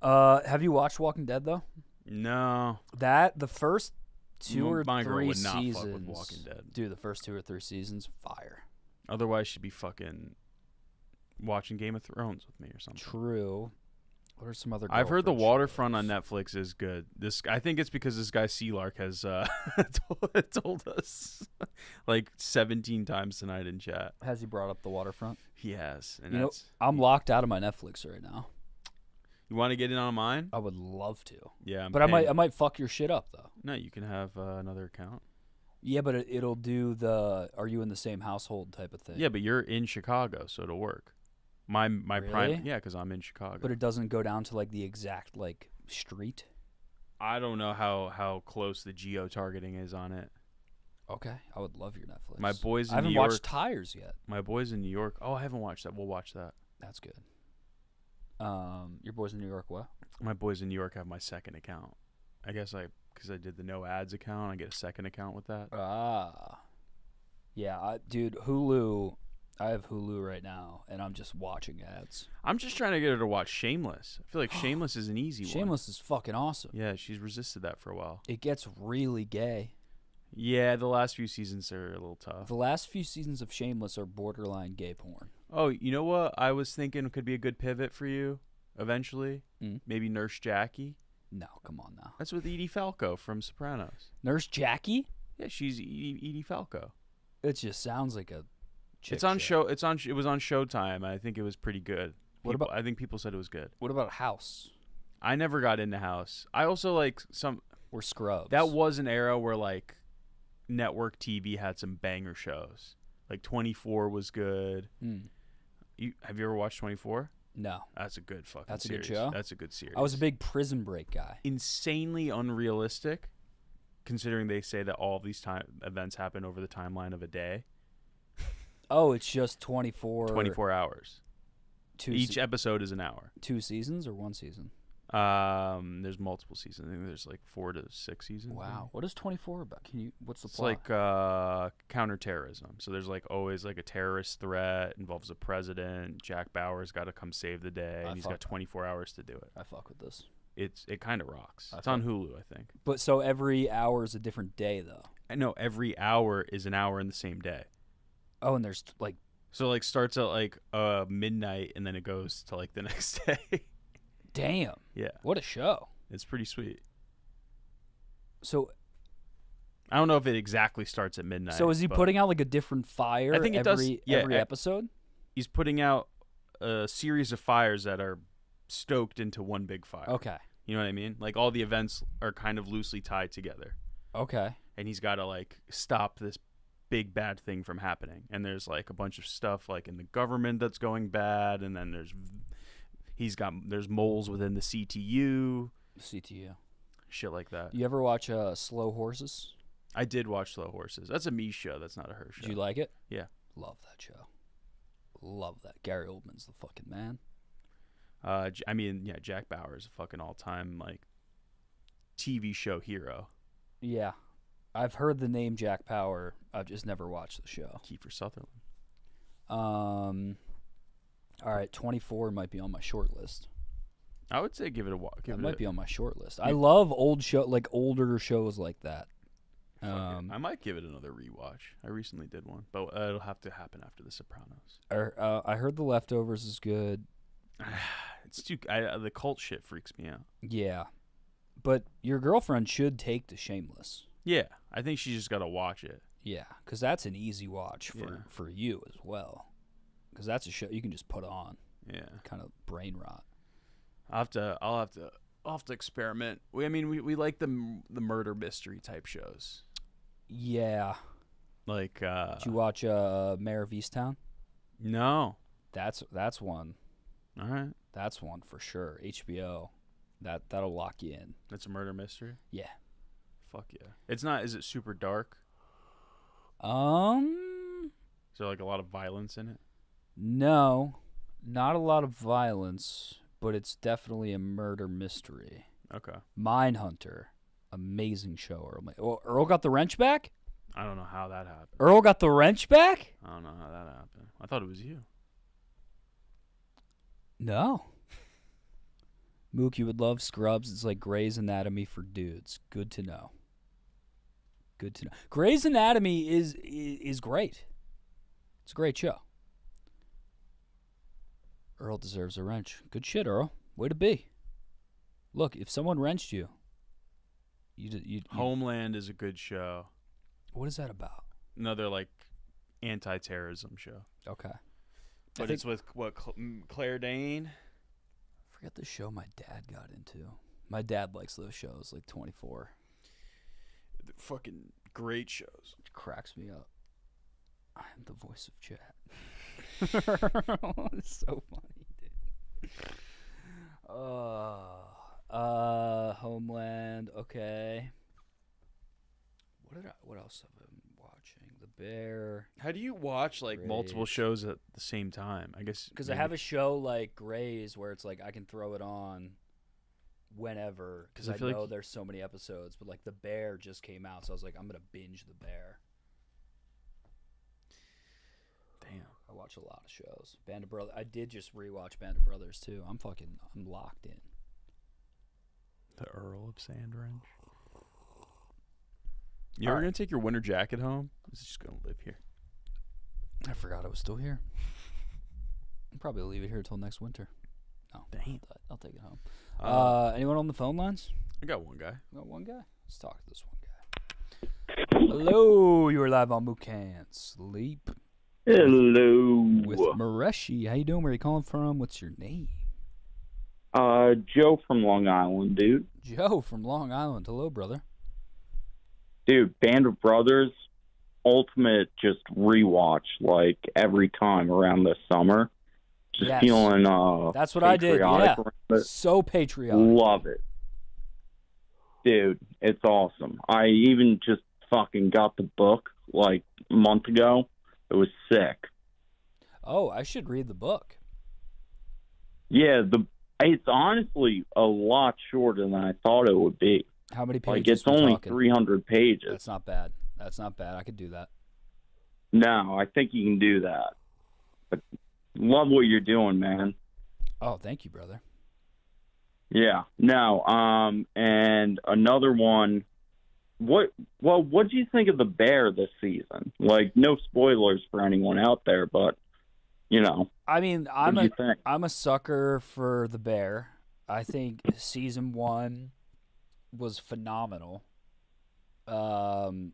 Speaker 4: Have you watched Walking Dead, though?
Speaker 3: No.
Speaker 4: The first
Speaker 3: My girl
Speaker 4: 3
Speaker 3: would not
Speaker 4: seasons.
Speaker 3: fuck with Walking Dead.
Speaker 4: Dude, the first 2 or 3 seasons, fire.
Speaker 3: Otherwise, she'd be fucking watching Game of Thrones with me or something.
Speaker 4: True. What are some other?
Speaker 3: I've heard the
Speaker 4: girlfriend
Speaker 3: Waterfront on Netflix is good. I think it's because this guy Sealark has told us like 17 times tonight in chat.
Speaker 4: Has he brought up the Waterfront?
Speaker 3: He has, and
Speaker 4: You know, I'm locked out of my Netflix right now.
Speaker 3: You want to get in on mine?
Speaker 4: I would love to.
Speaker 3: Yeah,
Speaker 4: but I might fuck your shit up though.
Speaker 3: No, you can have another account.
Speaker 4: Yeah, but it'll do the "Are you in the same household" type of thing.
Speaker 3: Yeah, but you're in Chicago, so it'll work. My
Speaker 4: Really?
Speaker 3: prime, yeah, because I'm in Chicago.
Speaker 4: But it doesn't go down to like the exact like street.
Speaker 3: I don't know how close the geo targeting is on it.
Speaker 4: Okay, I would love your Netflix.
Speaker 3: My boys in
Speaker 4: I haven't
Speaker 3: New York,
Speaker 4: watched Tires yet.
Speaker 3: My boys in New York. Oh, I haven't watched that. We'll watch that.
Speaker 4: That's good. Your boys in New York, what?
Speaker 3: My boys in New York have my second account. I guess because I did the no ads account, I get a second account with that.
Speaker 4: Yeah, dude, Hulu. I have Hulu right now, and I'm just watching ads.
Speaker 3: I'm just trying to get her to watch Shameless. I feel like Shameless is an easy one.
Speaker 4: Shameless is fucking awesome.
Speaker 3: Yeah, she's resisted that for a while.
Speaker 4: It gets really gay.
Speaker 3: Yeah, the last few seasons are a little tough.
Speaker 4: The last few seasons of Shameless are borderline gay porn.
Speaker 3: Oh, you know what I was thinking could be a good pivot for you eventually? Maybe Nurse Jackie?
Speaker 4: No, come on now.
Speaker 3: That's with Edie Falco from Sopranos.
Speaker 4: Nurse Jackie?
Speaker 3: Yeah, she's Edie Falco.
Speaker 4: It just sounds like a chick
Speaker 3: It's on
Speaker 4: shit.
Speaker 3: show. It was on Showtime. And I think it was pretty good. I think people said it was good.
Speaker 4: What about House?
Speaker 3: I never got into House. I also like some.
Speaker 4: Or Scrubs.
Speaker 3: That was an era where like network TV had some banger shows. Like 24 was good. Have you ever watched 24?
Speaker 4: No.
Speaker 3: That's a good fucking
Speaker 4: That's
Speaker 3: series.
Speaker 4: a good show?
Speaker 3: That's a good series.
Speaker 4: I was a big Prison Break guy.
Speaker 3: Insanely unrealistic, considering they say that all of these events happen over the timeline of a day.
Speaker 4: Oh, it's just 24
Speaker 3: hours. Each episode is an hour.
Speaker 4: 2 seasons or 1 season?
Speaker 3: There's multiple seasons. I think there's like 4 to 6 seasons.
Speaker 4: Wow. What is 24 about? What's the
Speaker 3: It's
Speaker 4: plot?
Speaker 3: like counterterrorism. So there's like always like a terrorist threat, involves a president. Jack Bauer's got to come save the day, and he's got 24 hours to do it.
Speaker 4: I fuck with this.
Speaker 3: It kind of rocks. It's on Hulu, I think.
Speaker 4: But so every hour is a different day, though.
Speaker 3: I know every hour is an hour in the same day.
Speaker 4: Oh, and there's like
Speaker 3: starts at like midnight, and then it goes to like the next day.
Speaker 4: Damn.
Speaker 3: Yeah.
Speaker 4: What a show.
Speaker 3: It's pretty sweet.
Speaker 4: So
Speaker 3: I don't know if it exactly starts at midnight.
Speaker 4: So is he putting out like a different fire
Speaker 3: I think it does,
Speaker 4: every episode?
Speaker 3: He's putting out a series of fires that are stoked into one big fire.
Speaker 4: Okay.
Speaker 3: You know what I mean? Like all the events are kind of loosely tied together.
Speaker 4: Okay.
Speaker 3: And he's got to like stop this big bad thing from happening. And there's like a bunch of stuff like in the government that's going bad, and then there's moles within the CTU. Shit like that.
Speaker 4: You ever watch Slow Horses?
Speaker 3: I did watch Slow Horses. That's a me show. That's not a her show.
Speaker 4: Did you like it?
Speaker 3: Yeah.
Speaker 4: Love that show. Love that. Gary Oldman's the fucking man.
Speaker 3: I mean, yeah, Jack Bauer is a fucking all-time like TV show hero.
Speaker 4: Yeah. I've heard the name Jack Bauer. I've just never watched the show.
Speaker 3: Kiefer Sutherland.
Speaker 4: All right, 24 might be on my short list.
Speaker 3: I would say give it a watch.
Speaker 4: It might be on my short list. I love older shows like that.
Speaker 3: I might give it another rewatch. I recently did one, but it'll have to happen after The Sopranos.
Speaker 4: I heard The Leftovers is good.
Speaker 3: It's too. The cult shit freaks me out.
Speaker 4: Yeah, but your girlfriend should take to Shameless.
Speaker 3: Yeah, I think she just got to watch it.
Speaker 4: Yeah, because that's an easy watch for you as well. Because that's a show you can just put on.
Speaker 3: Yeah,
Speaker 4: kind of brain rot.
Speaker 3: I'll have to experiment. We like the murder mystery type shows.
Speaker 4: Yeah.
Speaker 3: Like
Speaker 4: did you watch Mayor of Easttown?
Speaker 3: No.
Speaker 4: That's one.
Speaker 3: All right.
Speaker 4: That's one for sure. HBO. That'll lock you in.
Speaker 3: That's a murder mystery?
Speaker 4: Yeah.
Speaker 3: Fuck yeah. It's not. Is it super dark?
Speaker 4: Is
Speaker 3: there like a lot of violence in it?
Speaker 4: No. Not a lot of violence, but it's definitely a murder mystery.
Speaker 3: Okay.
Speaker 4: Mindhunter. Amazing show, Earl. Oh, Earl got the wrench back?
Speaker 3: I don't know how that happened.
Speaker 4: Earl got the wrench back?
Speaker 3: I don't know how that happened. I thought it was you.
Speaker 4: No. Mook, you would love Scrubs. It's like Grey's Anatomy for dudes. Good to know. Good to know. Grey's Anatomy is great. It's a great show. Earl deserves a wrench. Good shit, Earl. Way to be. Look, if someone wrenched you, you
Speaker 3: Homeland is a good show.
Speaker 4: What is that about?
Speaker 3: Another like anti-terrorism show.
Speaker 4: Okay.
Speaker 3: But it's with what Claire Danes.
Speaker 4: I forget the show my dad got into. My dad likes those shows, like 24.
Speaker 3: They're fucking great shows.
Speaker 4: It cracks me up. I am the voice of chat. It's so funny, dude. Homeland. Okay. What else have I been watching? The Bear.
Speaker 3: How do you watch like multiple shows at the same time? I guess
Speaker 4: Because I have a show like Grey's where it's like I can throw it on whenever because I know there's so many episodes. But like The Bear just came out, so I was like, I'm gonna binge The Bear.
Speaker 3: Damn,
Speaker 4: I watch a lot of shows. Band of Brothers. I did just rewatch Band of Brothers too. I'm locked in.
Speaker 3: The Earl of Sandwrench. You ever gonna take your winter jacket home? Is it just gonna live here?
Speaker 4: I forgot I was still here. I'll probably leave it here until next winter. No,
Speaker 3: damn.
Speaker 4: I'll take it home. Anyone on the phone lines?
Speaker 3: I got one guy.
Speaker 4: Got one guy? Let's talk to this one guy. Hello, you are live on Mook Can't Sleep.
Speaker 21: Hello.
Speaker 4: With Mareshi. How you doing? Where are you calling from? What's your name?
Speaker 21: Joe from Long Island, dude.
Speaker 4: Joe from Long Island. Hello, brother.
Speaker 21: Dude, Band of Brothers, ultimate just rewatch, like, every time around this summer. Just
Speaker 4: Yes.
Speaker 21: feeling,
Speaker 4: That's what I did, yeah.
Speaker 21: patriotic around it.
Speaker 4: So patriotic.
Speaker 21: Love it. Dude, it's awesome. I even just fucking got the book, like, a month ago. It was sick.
Speaker 4: Oh, I should read the book.
Speaker 21: Yeah, it's honestly a lot shorter than I thought it would be.
Speaker 4: How many
Speaker 21: Like,
Speaker 4: pages
Speaker 21: it's
Speaker 4: we
Speaker 21: only
Speaker 4: talking?
Speaker 21: 300 pages.
Speaker 4: That's not bad. That's not bad. I could do that.
Speaker 21: No, I think you can do that. But love what you're doing, man.
Speaker 4: Oh, thank you, brother.
Speaker 21: Yeah. No, and another one. What do you think of the Bear this season? Like, no spoilers for anyone out there, but you know.
Speaker 4: I mean,
Speaker 21: what do you think?
Speaker 4: I'm a sucker for the Bear. I think season 1 was phenomenal. And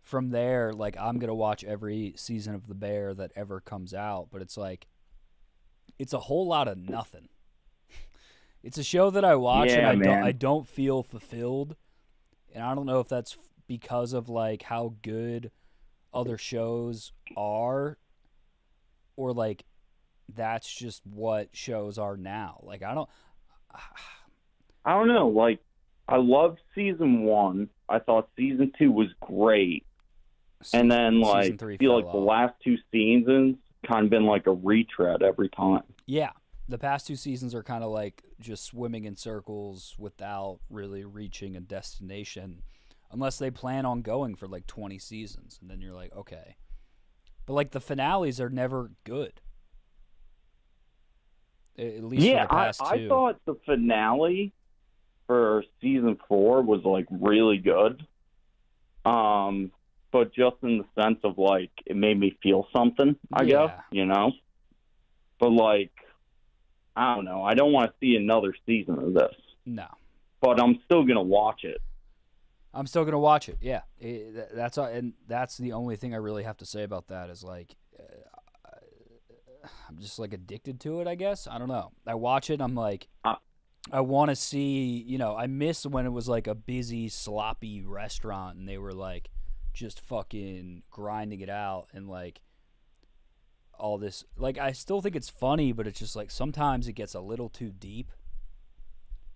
Speaker 4: from there, like, I'm gonna watch every season of the Bear that ever comes out. But it's like, it's a whole lot of nothing. It's a show that I watch and I don't feel fulfilled, and I don't know if that's because of like how good other shows are, or like that's just what shows are now. Like I don't
Speaker 21: know. Like, I loved season 1. I thought season 2 was great, and then like I feel like the last 2 seasons kind of been like a retread every time.
Speaker 4: Yeah. The past 2 seasons are kind of like just swimming in circles without really reaching a destination, unless they plan on going for like 20 seasons, and then you're like, okay. But like the finales are never good. At least for the past 2.
Speaker 21: I thought the finale for season 4 was like really good. But just in the sense of like it made me feel something, I guess, you know. But like, I don't know. I don't want to see another season of this.
Speaker 4: No.
Speaker 21: But I'm still going to watch it.
Speaker 4: I'm still going to watch it, yeah. And that's the only thing I really have to say about that is, like, I'm just, like, addicted to it, I guess. I don't know. I watch it, I'm like, I want to see, you know, I miss when it was, like, a busy, sloppy restaurant and they were, like, just fucking grinding it out and, like, all this. Like, I still think it's funny, but it's just, like, sometimes it gets a little too deep.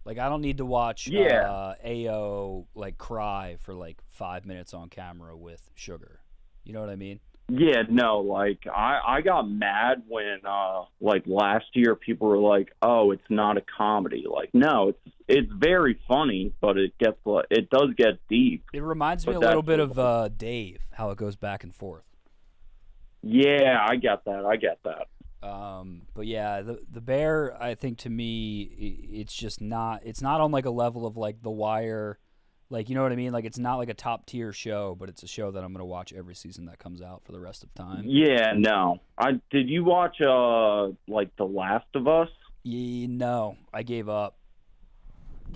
Speaker 4: Like, I don't need to watch AO, like, cry for, like, 5 minutes on camera with Sugar. You know what I mean?
Speaker 21: Yeah, no, like I got mad when like last year people were like, "Oh, it's not a comedy." Like, no, it's very funny, but it does get deep.
Speaker 4: It reminds me
Speaker 21: But
Speaker 4: a little
Speaker 21: that's-
Speaker 4: bit of Dave, how it goes back and forth.
Speaker 21: Yeah, I get that.
Speaker 4: But yeah, the Bear, I think to me, it's just not. It's not on like a level of like The Wire, like, you know what I mean. Like, it's not like a top tier show, but it's a show that I'm gonna watch every season that comes out for the rest of time.
Speaker 21: Yeah, no. Did you watch like The Last of Us?
Speaker 4: No, I gave up.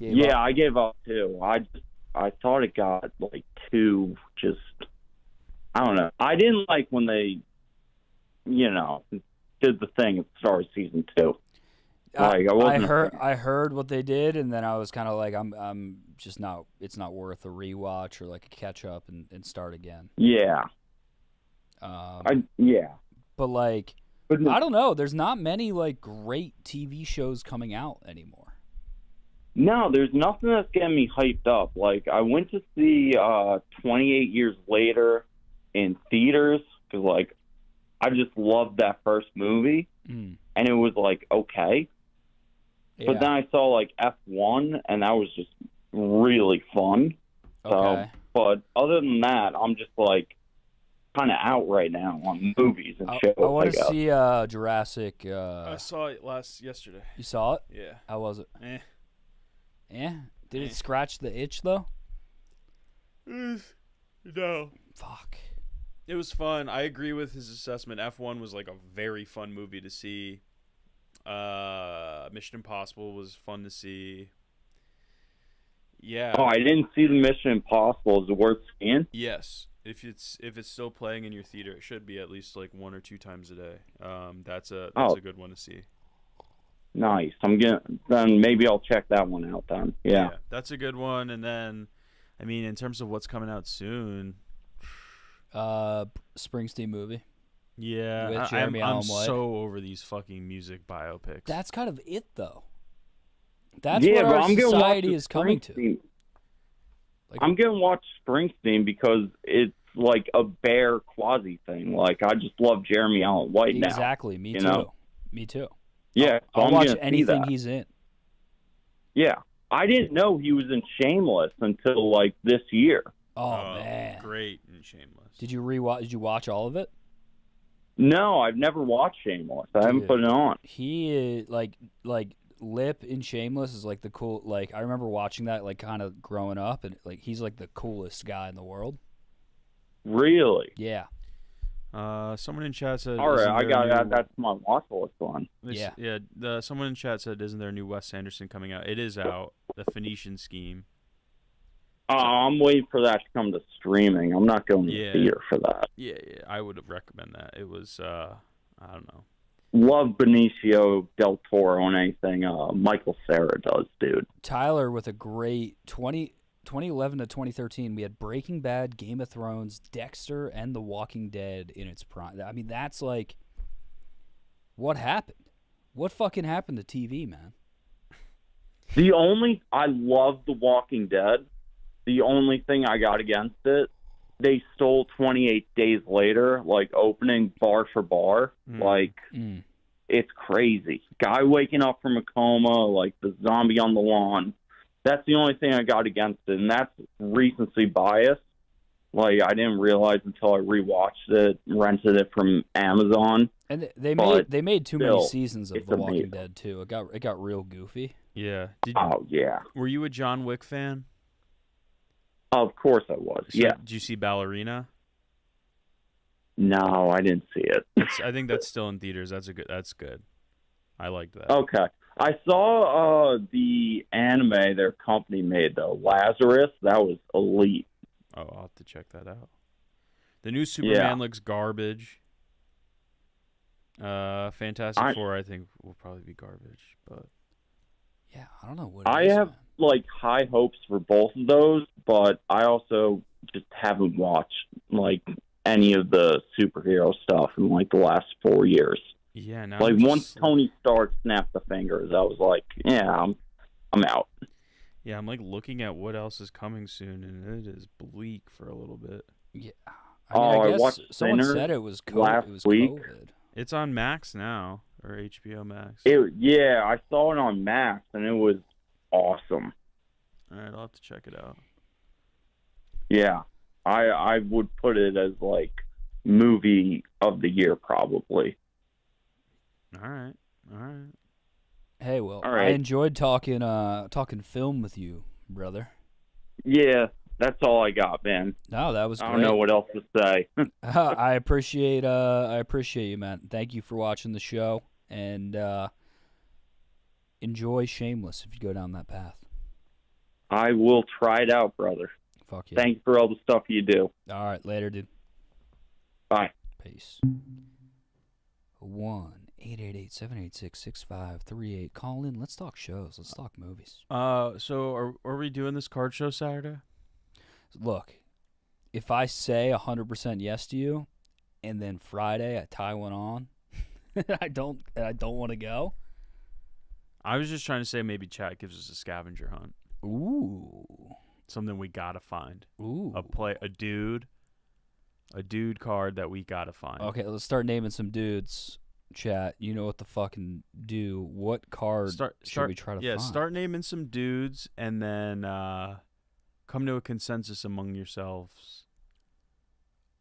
Speaker 21: I gave up too. I thought it got like too just. I don't know. I didn't like when they, did the thing at the start of season 2. Like I wasn't.
Speaker 4: I heard what they did, and then I was kind of like, I'm just not. It's not worth a rewatch or like a catch up and start again.
Speaker 21: Yeah. Yeah.
Speaker 4: But like, I don't know. There's not many like great TV shows coming out anymore.
Speaker 21: No, there's nothing that's getting me hyped up. Like, I went to see 28 Years Later in theaters because, like, I just loved that first movie, and it was, like, okay.
Speaker 4: Yeah.
Speaker 21: But then I saw, like, F1, and that was just really fun.
Speaker 4: Okay.
Speaker 21: So, but other than that, I'm just, like, kind of out right now on movies and shows.
Speaker 4: I want to see Jurassic.
Speaker 3: I saw it yesterday.
Speaker 4: You saw it?
Speaker 3: Yeah.
Speaker 4: How was it?
Speaker 3: Eh.
Speaker 4: Did it scratch the itch though?
Speaker 3: No.
Speaker 4: Fuck.
Speaker 3: It was fun. I agree with his assessment. F1 was like a very fun movie to see. Mission Impossible was fun to see. Yeah.
Speaker 21: Oh, I didn't see the Mission Impossible. Is it worth seeing?
Speaker 3: Yes. If it's still playing in your theater, it should be at least like 1 or 2 times a day. That's a good one to see.
Speaker 21: Nice. Then maybe I'll check that one out then. Yeah.
Speaker 3: That's a good one. And then, I mean, in terms of what's coming out soon,
Speaker 4: Springsteen movie.
Speaker 3: Yeah,
Speaker 4: With Jeremy
Speaker 3: I'm
Speaker 4: Allen White.
Speaker 3: so over these fucking music biopics.
Speaker 4: That's kind of it though. That's
Speaker 21: yeah,
Speaker 4: what
Speaker 21: but
Speaker 4: our
Speaker 21: I'm gonna
Speaker 4: society
Speaker 21: watch
Speaker 4: is coming to.
Speaker 21: Springsteen. I'm gonna watch Springsteen because it's like a Bear quasi thing. Like, I just love Jeremy Allen White now.
Speaker 4: Exactly. Me
Speaker 21: you
Speaker 4: too.
Speaker 21: know?
Speaker 4: Me too.
Speaker 21: Yeah, so
Speaker 4: I'll
Speaker 21: I'm
Speaker 4: watch
Speaker 21: gonna see
Speaker 4: anything
Speaker 21: that.
Speaker 4: he's in.
Speaker 21: Yeah, I didn't know he was in Shameless until like this year.
Speaker 4: Oh man,
Speaker 3: great in Shameless.
Speaker 4: Did you rewatch? Did you watch all of it?
Speaker 21: No, I've never watched Shameless. I haven't
Speaker 4: Dude,
Speaker 21: put it on.
Speaker 4: He is like Lip in Shameless is like the cool. Like, I remember watching that like kind of growing up, and like he's like the coolest guy in the world.
Speaker 21: Really?
Speaker 4: Yeah.
Speaker 3: Someone in chat said,
Speaker 21: All right,
Speaker 3: isn't
Speaker 21: I
Speaker 3: there
Speaker 21: got
Speaker 3: a
Speaker 21: to
Speaker 3: new-
Speaker 21: add that to my watch list one.
Speaker 3: Yeah. Someone in chat said, isn't there a new Wes Anderson coming out? It is out. The Phoenician Scheme.
Speaker 21: I'm waiting for that to come to streaming. I'm not going to the theater for that.
Speaker 3: Yeah, I would recommend that. It was, I don't know.
Speaker 21: Love Benicio del Toro on anything Michael Cera does, dude.
Speaker 4: Tyler with a great 2011 to 2013. We had Breaking Bad, Game of Thrones, Dexter, and The Walking Dead in its prime. I mean, that's like, what happened? What fucking happened to TV, man?
Speaker 21: I love The Walking Dead. The only thing I got against it, they stole 28 Days Later, like opening bar for bar. Like, it's crazy. Guy waking up from a coma, like the zombie on the lawn. That's the only thing I got against it, and that's recency bias. Like, I didn't realize until I rewatched it, rented it from Amazon.
Speaker 4: And they
Speaker 21: But
Speaker 4: made too many
Speaker 21: still,
Speaker 4: seasons of
Speaker 21: it's
Speaker 4: The Walking
Speaker 21: amazing.
Speaker 4: Dead too. It got real goofy.
Speaker 3: Yeah.
Speaker 21: Oh, yeah.
Speaker 3: Were you a John Wick fan?
Speaker 21: Of course I was,
Speaker 3: So,
Speaker 21: yeah.
Speaker 3: Did you see Ballerina?
Speaker 21: No, I didn't see it.
Speaker 3: I think that's still in theaters. That's good. I liked that.
Speaker 21: Okay. I saw the anime their company made, though, Lazarus. That was elite.
Speaker 3: Oh, I'll have to check that out. The new Superman looks garbage. Fantastic Four, I think, will probably be garbage. But
Speaker 4: yeah, I don't know what.
Speaker 21: I have like high hopes for both of those, but I also just haven't watched like any of the superhero stuff in like the last 4 years.
Speaker 3: Yeah, now
Speaker 21: like
Speaker 3: I'm
Speaker 21: once
Speaker 3: just,
Speaker 21: Tony Stark snapped the fingers, I was like, yeah, I'm out.
Speaker 3: Yeah, I'm like looking at what else is coming soon, and it is bleak for a little bit.
Speaker 4: Yeah,
Speaker 21: I
Speaker 4: guess
Speaker 21: watched
Speaker 4: someone
Speaker 21: Sinner
Speaker 4: said it was
Speaker 21: last
Speaker 4: it was
Speaker 21: week.
Speaker 4: COVID.
Speaker 3: It's on Max now, or HBO Max.
Speaker 21: Yeah, I saw it on Max, and it was awesome.
Speaker 3: All right, I'll have to check it out.
Speaker 21: Yeah, I would put it as like movie of the year probably.
Speaker 3: All right.
Speaker 4: Hey, well,
Speaker 21: All right.
Speaker 4: I enjoyed talking film with you, brother.
Speaker 21: Yeah, that's all I got, man.
Speaker 4: No, that was
Speaker 21: I
Speaker 4: great.
Speaker 21: don't know what else to say.
Speaker 4: I appreciate you, man. Thank you for watching the show, and enjoy Shameless if you go down that path.
Speaker 21: I will try it out, brother.
Speaker 4: Fuck yeah.
Speaker 21: Thanks for all the stuff you do.
Speaker 4: All right, later, dude.
Speaker 21: Bye.
Speaker 4: Peace. 1-888-786-6538. Call in. Let's talk shows. Let's talk movies.
Speaker 3: So are we doing this card show Saturday?
Speaker 4: Look, if I say 100% yes to you, and then Friday I tie one on, I don't want to go.
Speaker 3: I was just trying to say maybe chat gives us a scavenger hunt.
Speaker 4: Ooh.
Speaker 3: Something we gotta find.
Speaker 4: Ooh.
Speaker 3: A dude card that we gotta find.
Speaker 4: Okay, let's start naming some dudes. Chat, you know what to fucking do. What card should we try to find?
Speaker 3: Start naming some dudes, and then come to a consensus among yourselves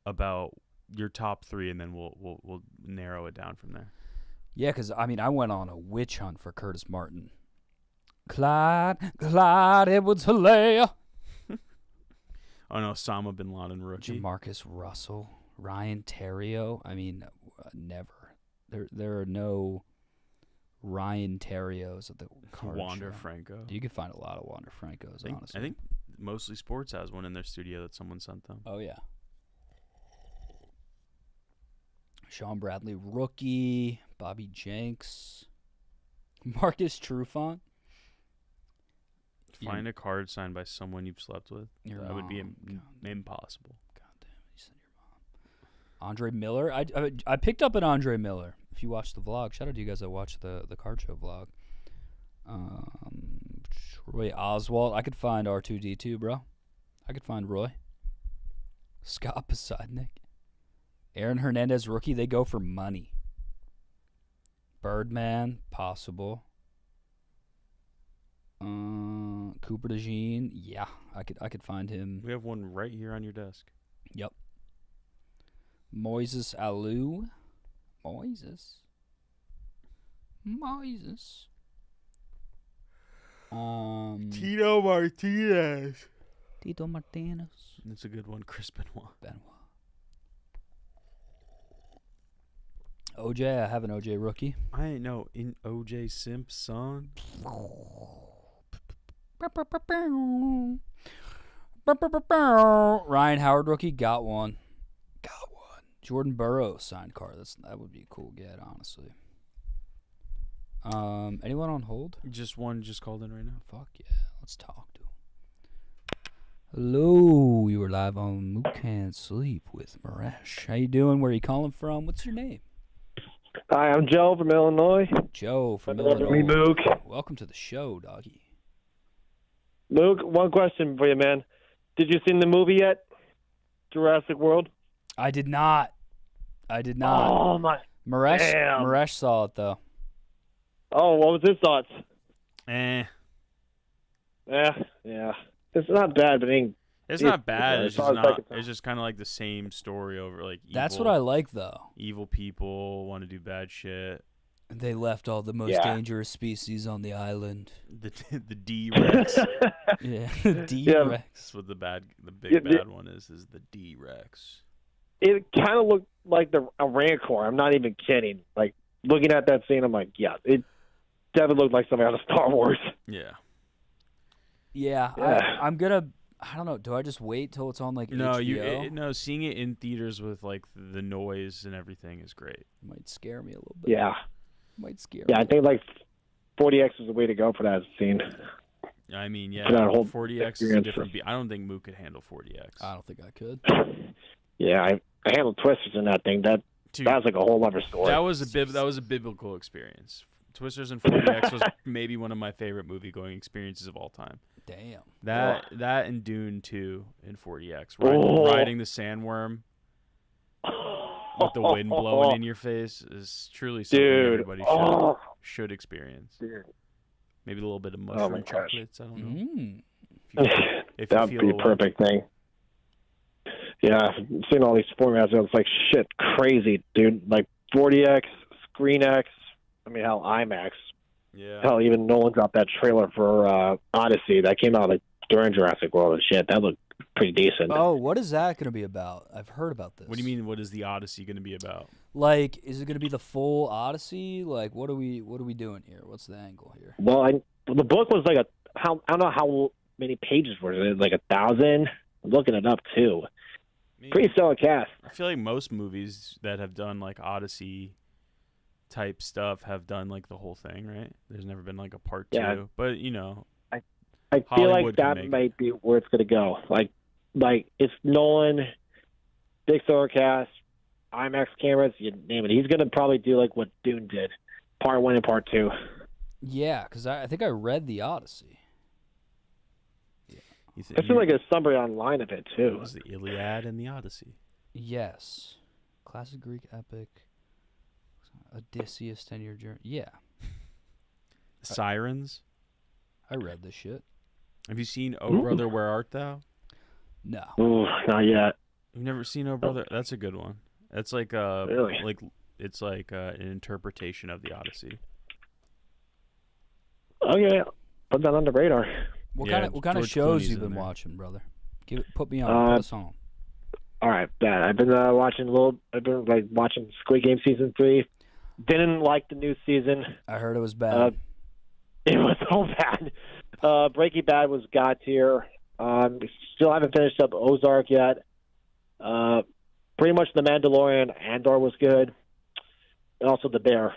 Speaker 3: about your top 3, and then we'll narrow it down from there.
Speaker 4: Yeah, because, I mean, I went on a witch hunt for Curtis Martin. Clyde Edwards-Helaire.
Speaker 3: Oh, no, Osama Bin Laden rookie.
Speaker 4: Jamarcus Russell. Ryan Terrio. I mean, never. There are no Ryan Terrios at the card
Speaker 3: Wander
Speaker 4: show.
Speaker 3: Franco.
Speaker 4: You can find a lot of Wander Francos, honestly.
Speaker 3: I think Mostly Sports has one in their studio that someone sent them.
Speaker 4: Oh, yeah. Sean Bradley, rookie. Bobby Jenks. Marcus Trufant.
Speaker 3: Find a card signed by someone you've slept with. That would be impossible.
Speaker 4: God damn it, you said your mom. Andre Miller. I picked up an Andre Miller. If you watched the vlog, shout out to you guys that watched the card show vlog. Roy Oswald. I could find R2D2, bro. I could find Roy. Scott Poseidnik. Aaron Hernandez, rookie. They go for money. Birdman, possible. Cooper DeJean, yeah, I could find him.
Speaker 3: We have one right here on your desk.
Speaker 4: Yep. Moises Alou. Moises.
Speaker 3: Tito Martinez.
Speaker 4: Tito Martinez.
Speaker 3: That's a good one. Chris Benoit.
Speaker 4: OJ, I have an OJ rookie.
Speaker 3: I ain't know in OJ Simpson.
Speaker 4: Ryan Howard rookie, got one. Jordan Burroughs signed card. That would be a cool get, honestly. Anyone on hold?
Speaker 3: Just one just called in right now.
Speaker 4: Fuck yeah, let's talk to him. Hello, you are live on Mook Can't Sleep with Maresh. How you doing? Where are you calling from? What's your name?
Speaker 2: Hi, I'm Joe from Illinois.
Speaker 4: Joe from
Speaker 2: Me,
Speaker 4: Illinois.
Speaker 2: Mook.
Speaker 4: Welcome to the show, doggy.
Speaker 2: Mook, one question for you, man. Did you see the movie yet? Jurassic World?
Speaker 4: I did not.
Speaker 2: Oh, my.
Speaker 4: Maresh saw it, though.
Speaker 2: Oh, what was his thoughts?
Speaker 3: Yeah.
Speaker 2: It's not bad, but
Speaker 3: it's not bad. It's just not. It's just kind of like the same story over like.
Speaker 4: That's what I like, though.
Speaker 3: Evil people want to do bad shit.
Speaker 4: They left all the most dangerous species on the island.
Speaker 3: The D-Rex.
Speaker 4: Yeah, D-Rex.
Speaker 3: That's what the big bad one is the D-Rex.
Speaker 2: It kind of looked like a Rancor. I'm not even kidding. Like, looking at that scene, I'm like, yeah, it definitely looked like something out of Star Wars.
Speaker 3: Yeah.
Speaker 4: Yeah. I'm gonna. I don't know. Do I just wait till it's on like HBO?
Speaker 3: No, seeing it in theaters with like the noise and everything is great.
Speaker 4: Might scare me a little bit.
Speaker 2: Yeah.
Speaker 4: Might scare me.
Speaker 2: Yeah, I think like 40X is the way to go for that scene.
Speaker 3: I mean, yeah,
Speaker 2: For that whole
Speaker 3: 40X is a different beat. I don't think Mook could handle 40X.
Speaker 4: I don't think I could.
Speaker 2: Yeah, I handled Twisters in that thing. That was like a whole other story.
Speaker 3: That was a biblical experience. Twisters and 40X was maybe one of my favorite movie-going experiences of all time.
Speaker 4: Damn.
Speaker 3: That and Dune 2 in 40X. Riding the sandworm with the wind blowing in your face is truly something
Speaker 2: Dude.
Speaker 3: everybody should experience.
Speaker 2: Dude.
Speaker 3: Maybe a little bit of
Speaker 2: my
Speaker 3: mushroom
Speaker 2: gosh.
Speaker 3: chocolates. I don't know. If
Speaker 2: That'd
Speaker 3: you
Speaker 2: be
Speaker 3: feel
Speaker 2: a perfect thing. Yeah, seeing all these formats, it's like shit, crazy, dude. Like 40x, Screen X. I mean, hell, IMAX.
Speaker 3: Yeah.
Speaker 2: Hell, even Nolan dropped that trailer for Odyssey that came out like during Jurassic World and shit. That looked pretty decent.
Speaker 4: Oh, what is that going to be about? I've heard about this.
Speaker 3: What do you mean? What is the Odyssey going to be about?
Speaker 4: Like, is it going to be the full Odyssey? Like, what are we doing here? What's the angle here?
Speaker 2: Well, the book was like I don't know how many pages were it, like 1,000. I'm looking it up too. Pretty solid cast.
Speaker 3: I feel like most movies that have done like Odyssey type stuff have done like the whole thing, right? There's never been like a part 2, but you know,
Speaker 2: I feel like that might be where it's gonna go. Like it's Nolan, big solar cast, IMAX cameras, you name it. He's gonna probably do like what Dune did, part 1 and part 2.
Speaker 4: Yeah, because I think I read the Odyssey.
Speaker 2: I feel like a summary online of it too.
Speaker 3: It was the Iliad and the Odyssey.
Speaker 4: Yes, classic Greek epic. Odysseus 10-year journey. Yeah.
Speaker 3: Sirens.
Speaker 4: I read this shit.
Speaker 3: Have you seen Oh Brother, Where Art Thou?
Speaker 4: No.
Speaker 2: Ooh, not yet.
Speaker 3: You've never seen Oh Brother? That's a good one. That's like
Speaker 2: Really?
Speaker 3: It's like an interpretation of the Odyssey.
Speaker 2: Okay, put that on the radar.
Speaker 4: What kind of
Speaker 3: George
Speaker 4: shows
Speaker 3: Clooney's
Speaker 4: you've
Speaker 3: in
Speaker 4: been
Speaker 3: there.
Speaker 4: watching, brother? Put me on. Put us on.
Speaker 2: All right, bad. I've been I've been like watching Squid Game season 3. Didn't like the new season.
Speaker 4: I heard it was bad.
Speaker 2: It was so bad. Breaking Bad was god tier. Still haven't finished up Ozark yet. Pretty much The Mandalorian. Andor was good. And also The Bear.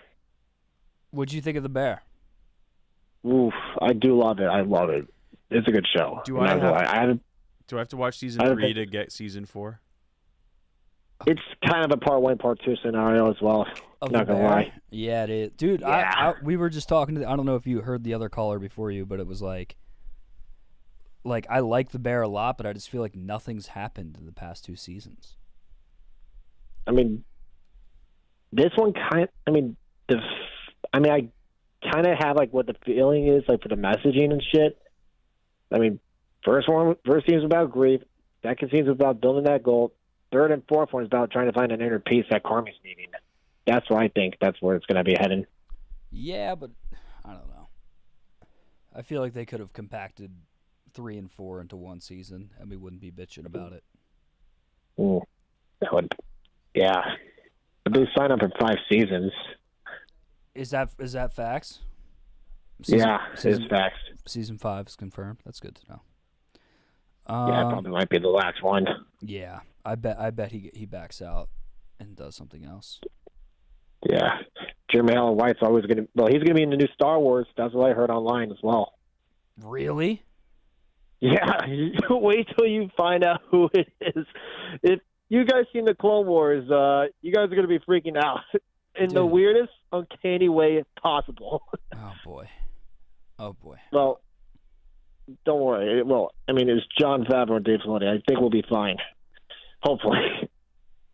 Speaker 4: What'd you think of The Bear?
Speaker 2: Oof, I do love it. I love it. It's a good show.
Speaker 3: Do I
Speaker 2: haven't.
Speaker 3: Do I have to watch season 3 to get season 4?
Speaker 2: It's kind of a part 1, part 2 scenario as well.
Speaker 4: Of
Speaker 2: Not
Speaker 4: The
Speaker 2: gonna
Speaker 4: Bear?
Speaker 2: lie.
Speaker 4: Yeah, it is. Dude,
Speaker 2: Yeah.
Speaker 4: we were just talking to I don't know if you heard the other caller before you, but it was like I like The Bear a lot, but I just feel like nothing's happened in the past 2 seasons.
Speaker 2: I mean, this one kind. I kind of have like what the feeling is like for the messaging and shit. I mean, first season's about grief. Second season's about building that goal. Third and fourth one is about trying to find an inner peace that Carmi's needing. That's where I think that's where it's going to be heading.
Speaker 4: Yeah, but I don't know. I feel like they could have compacted 3 and 4 into one season, and we wouldn't be bitching about it.
Speaker 2: That would, yeah. But they signed up for 5 seasons.
Speaker 4: Is that facts?
Speaker 2: Yeah, it's facts.
Speaker 4: Season 5 is confirmed. That's good to know.
Speaker 2: Yeah, probably might be the last one.
Speaker 4: Yeah, I bet he backs out and does something else.
Speaker 2: Yeah, Jeremy Allen White's always going to. Well, he's going to be in the new Star Wars. That's what I heard online as well.
Speaker 4: Really?
Speaker 2: Yeah, wait till you find out who it is. If you guys seen the Clone Wars, you guys are going to be freaking out in the weirdest, uncanny way possible.
Speaker 4: Oh boy.
Speaker 2: Well, don't worry. Well, I mean, it was Jon Favreau and Dave Filoni. I think we'll be fine. Hopefully.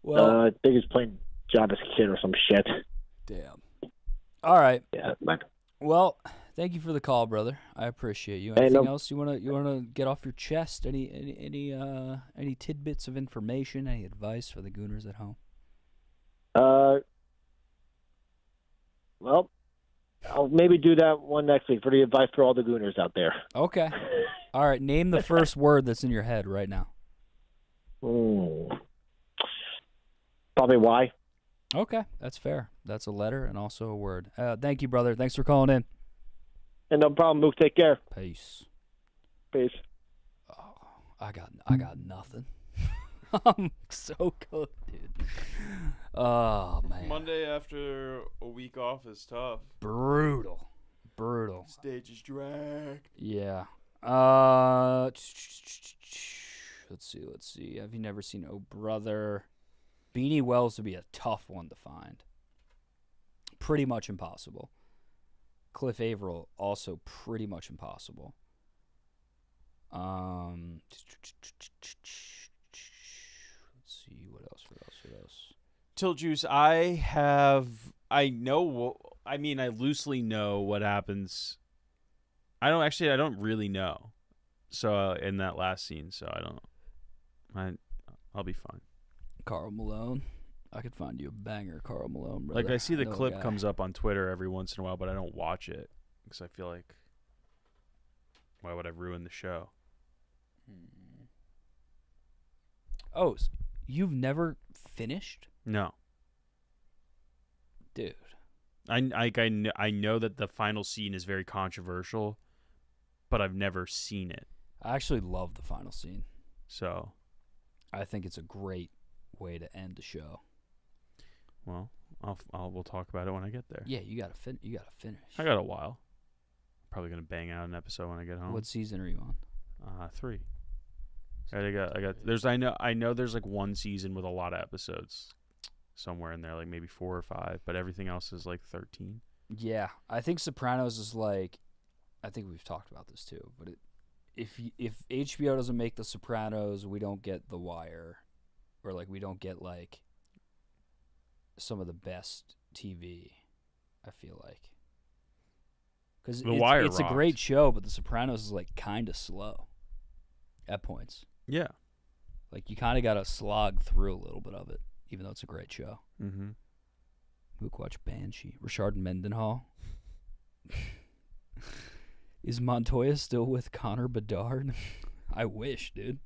Speaker 4: Well,
Speaker 2: I think he's playing Jabba's kid or some shit.
Speaker 4: Damn. All right.
Speaker 2: Yeah.
Speaker 4: Well, thank you for the call, brother. I appreciate you.
Speaker 2: Hey,
Speaker 4: Anything
Speaker 2: no-
Speaker 4: else you wanna get off your chest? Any tidbits of information? Any advice for the Gooners at home?
Speaker 2: Well, I'll maybe do that one next week for the advice for all the Gooners out there.
Speaker 4: Okay. All right. Name the first word that's in your head right now.
Speaker 2: Probably Y.
Speaker 4: Okay, that's fair. That's a letter and also a word. Thank you, brother. Thanks for calling in.
Speaker 2: And no problem, Mook. Take care.
Speaker 4: Peace.
Speaker 2: Peace.
Speaker 4: I got nothing. I'm so cooked, dude. Oh man.
Speaker 3: Monday after a week off is tough.
Speaker 4: Brutal.
Speaker 3: Stage is dragged.
Speaker 4: Yeah. Let's see. Have you never seen Oh Brother? Beanie Wells would be a tough one to find. Pretty much impossible. Cliff Averill, also pretty much impossible. Let's see, what else?
Speaker 3: Tilt Juice, I loosely know what happens. I don't really know. So in that last scene, so I'll be fine.
Speaker 4: Karl Malone. I could find you a banger, Karl Malone, brother.
Speaker 3: Like I see the
Speaker 4: know a
Speaker 3: clip
Speaker 4: guy.
Speaker 3: comes up on Twitter every once in a while, but I don't watch it because I feel like, why would I ruin the show?
Speaker 4: Oh, you've never finished?
Speaker 3: No.
Speaker 4: Dude.
Speaker 3: I know that the final scene is very controversial, but I've never seen it.
Speaker 4: I actually love the final scene.
Speaker 3: So,
Speaker 4: I think it's a great way to end the show.
Speaker 3: Well, we'll talk about it when I get there.
Speaker 4: Yeah, you gotta finish.
Speaker 3: I got a while. Probably gonna bang out an episode when I get home.
Speaker 4: What season are you on?
Speaker 3: 3. I know there's like one season with a lot of episodes somewhere in there, like maybe 4 or 5, but everything else is like 13.
Speaker 4: Yeah, I think Sopranos is like, I think we've talked about this too, but if HBO doesn't make The Sopranos, we don't get The Wire, or like we don't get like some of the best TV, I feel like. Because it's a great show, but The Sopranos is like kind of slow at points.
Speaker 3: Yeah.
Speaker 4: Like you kind of got to slog through a little bit of it, even though it's a great show.
Speaker 3: Mm-hmm.
Speaker 4: Mook watch Banshee. Richard Mendenhall. Is Montoya still with Connor Bedard? I wish, dude.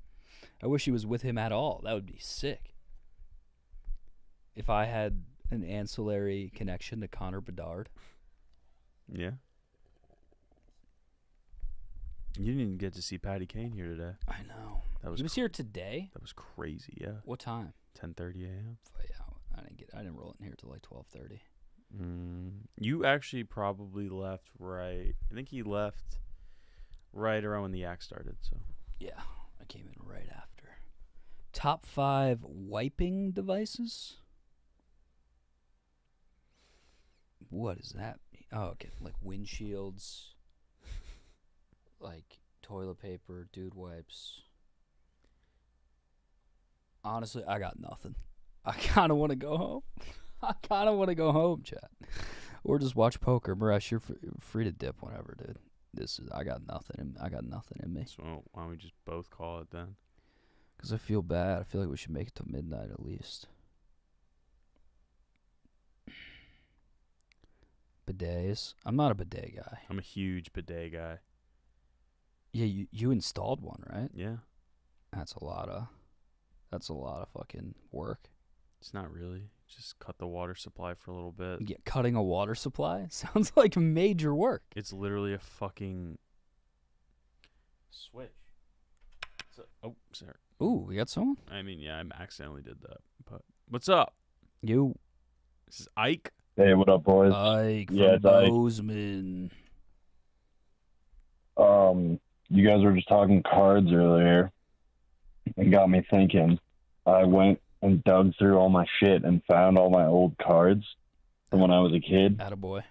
Speaker 4: I wish he was with him at all. That would be sick. If I had an ancillary connection to Connor Bedard.
Speaker 3: Yeah. You didn't even get to see Patty Kane here today.
Speaker 4: I know. He was here today?
Speaker 3: That was crazy, yeah.
Speaker 4: What time?
Speaker 3: 10:30 a.m.
Speaker 4: Yeah, I didn't roll in here till like 12:30.
Speaker 3: You actually probably left right. I think he left right around when the act started. So
Speaker 4: yeah, I came in right after. Top 5 wiping devices. What does that mean? Oh, okay, like windshields, like toilet paper, dude wipes. Honestly, I got nothing. I kind of want to go home. Chat. Or just watch poker. Maresh, you're free to dip whenever, dude. I got nothing in me.
Speaker 3: So why don't we just both call it then?
Speaker 4: Because I feel bad. I feel like we should make it to midnight at least. Bidets. I'm not a bidet guy.
Speaker 3: I'm a huge bidet guy.
Speaker 4: Yeah, you installed one, right?
Speaker 3: Yeah.
Speaker 4: That's a lot of fucking work.
Speaker 3: It's not really. Just cut the water supply for a little bit.
Speaker 4: Yeah, cutting a water supply sounds like major work.
Speaker 3: It's literally a fucking switch. Oh, sorry.
Speaker 4: Ooh, we got someone?
Speaker 3: I mean, yeah, I accidentally did that. But what's up?
Speaker 4: You.
Speaker 3: This is Ike.
Speaker 1: Hey, what up, boys?
Speaker 4: Ike
Speaker 1: yeah,
Speaker 4: from Bozeman.
Speaker 1: You guys were just talking cards earlier and got me thinking. I went and dug through all my shit and found all my old cards from when I was a kid.
Speaker 4: Attaboy.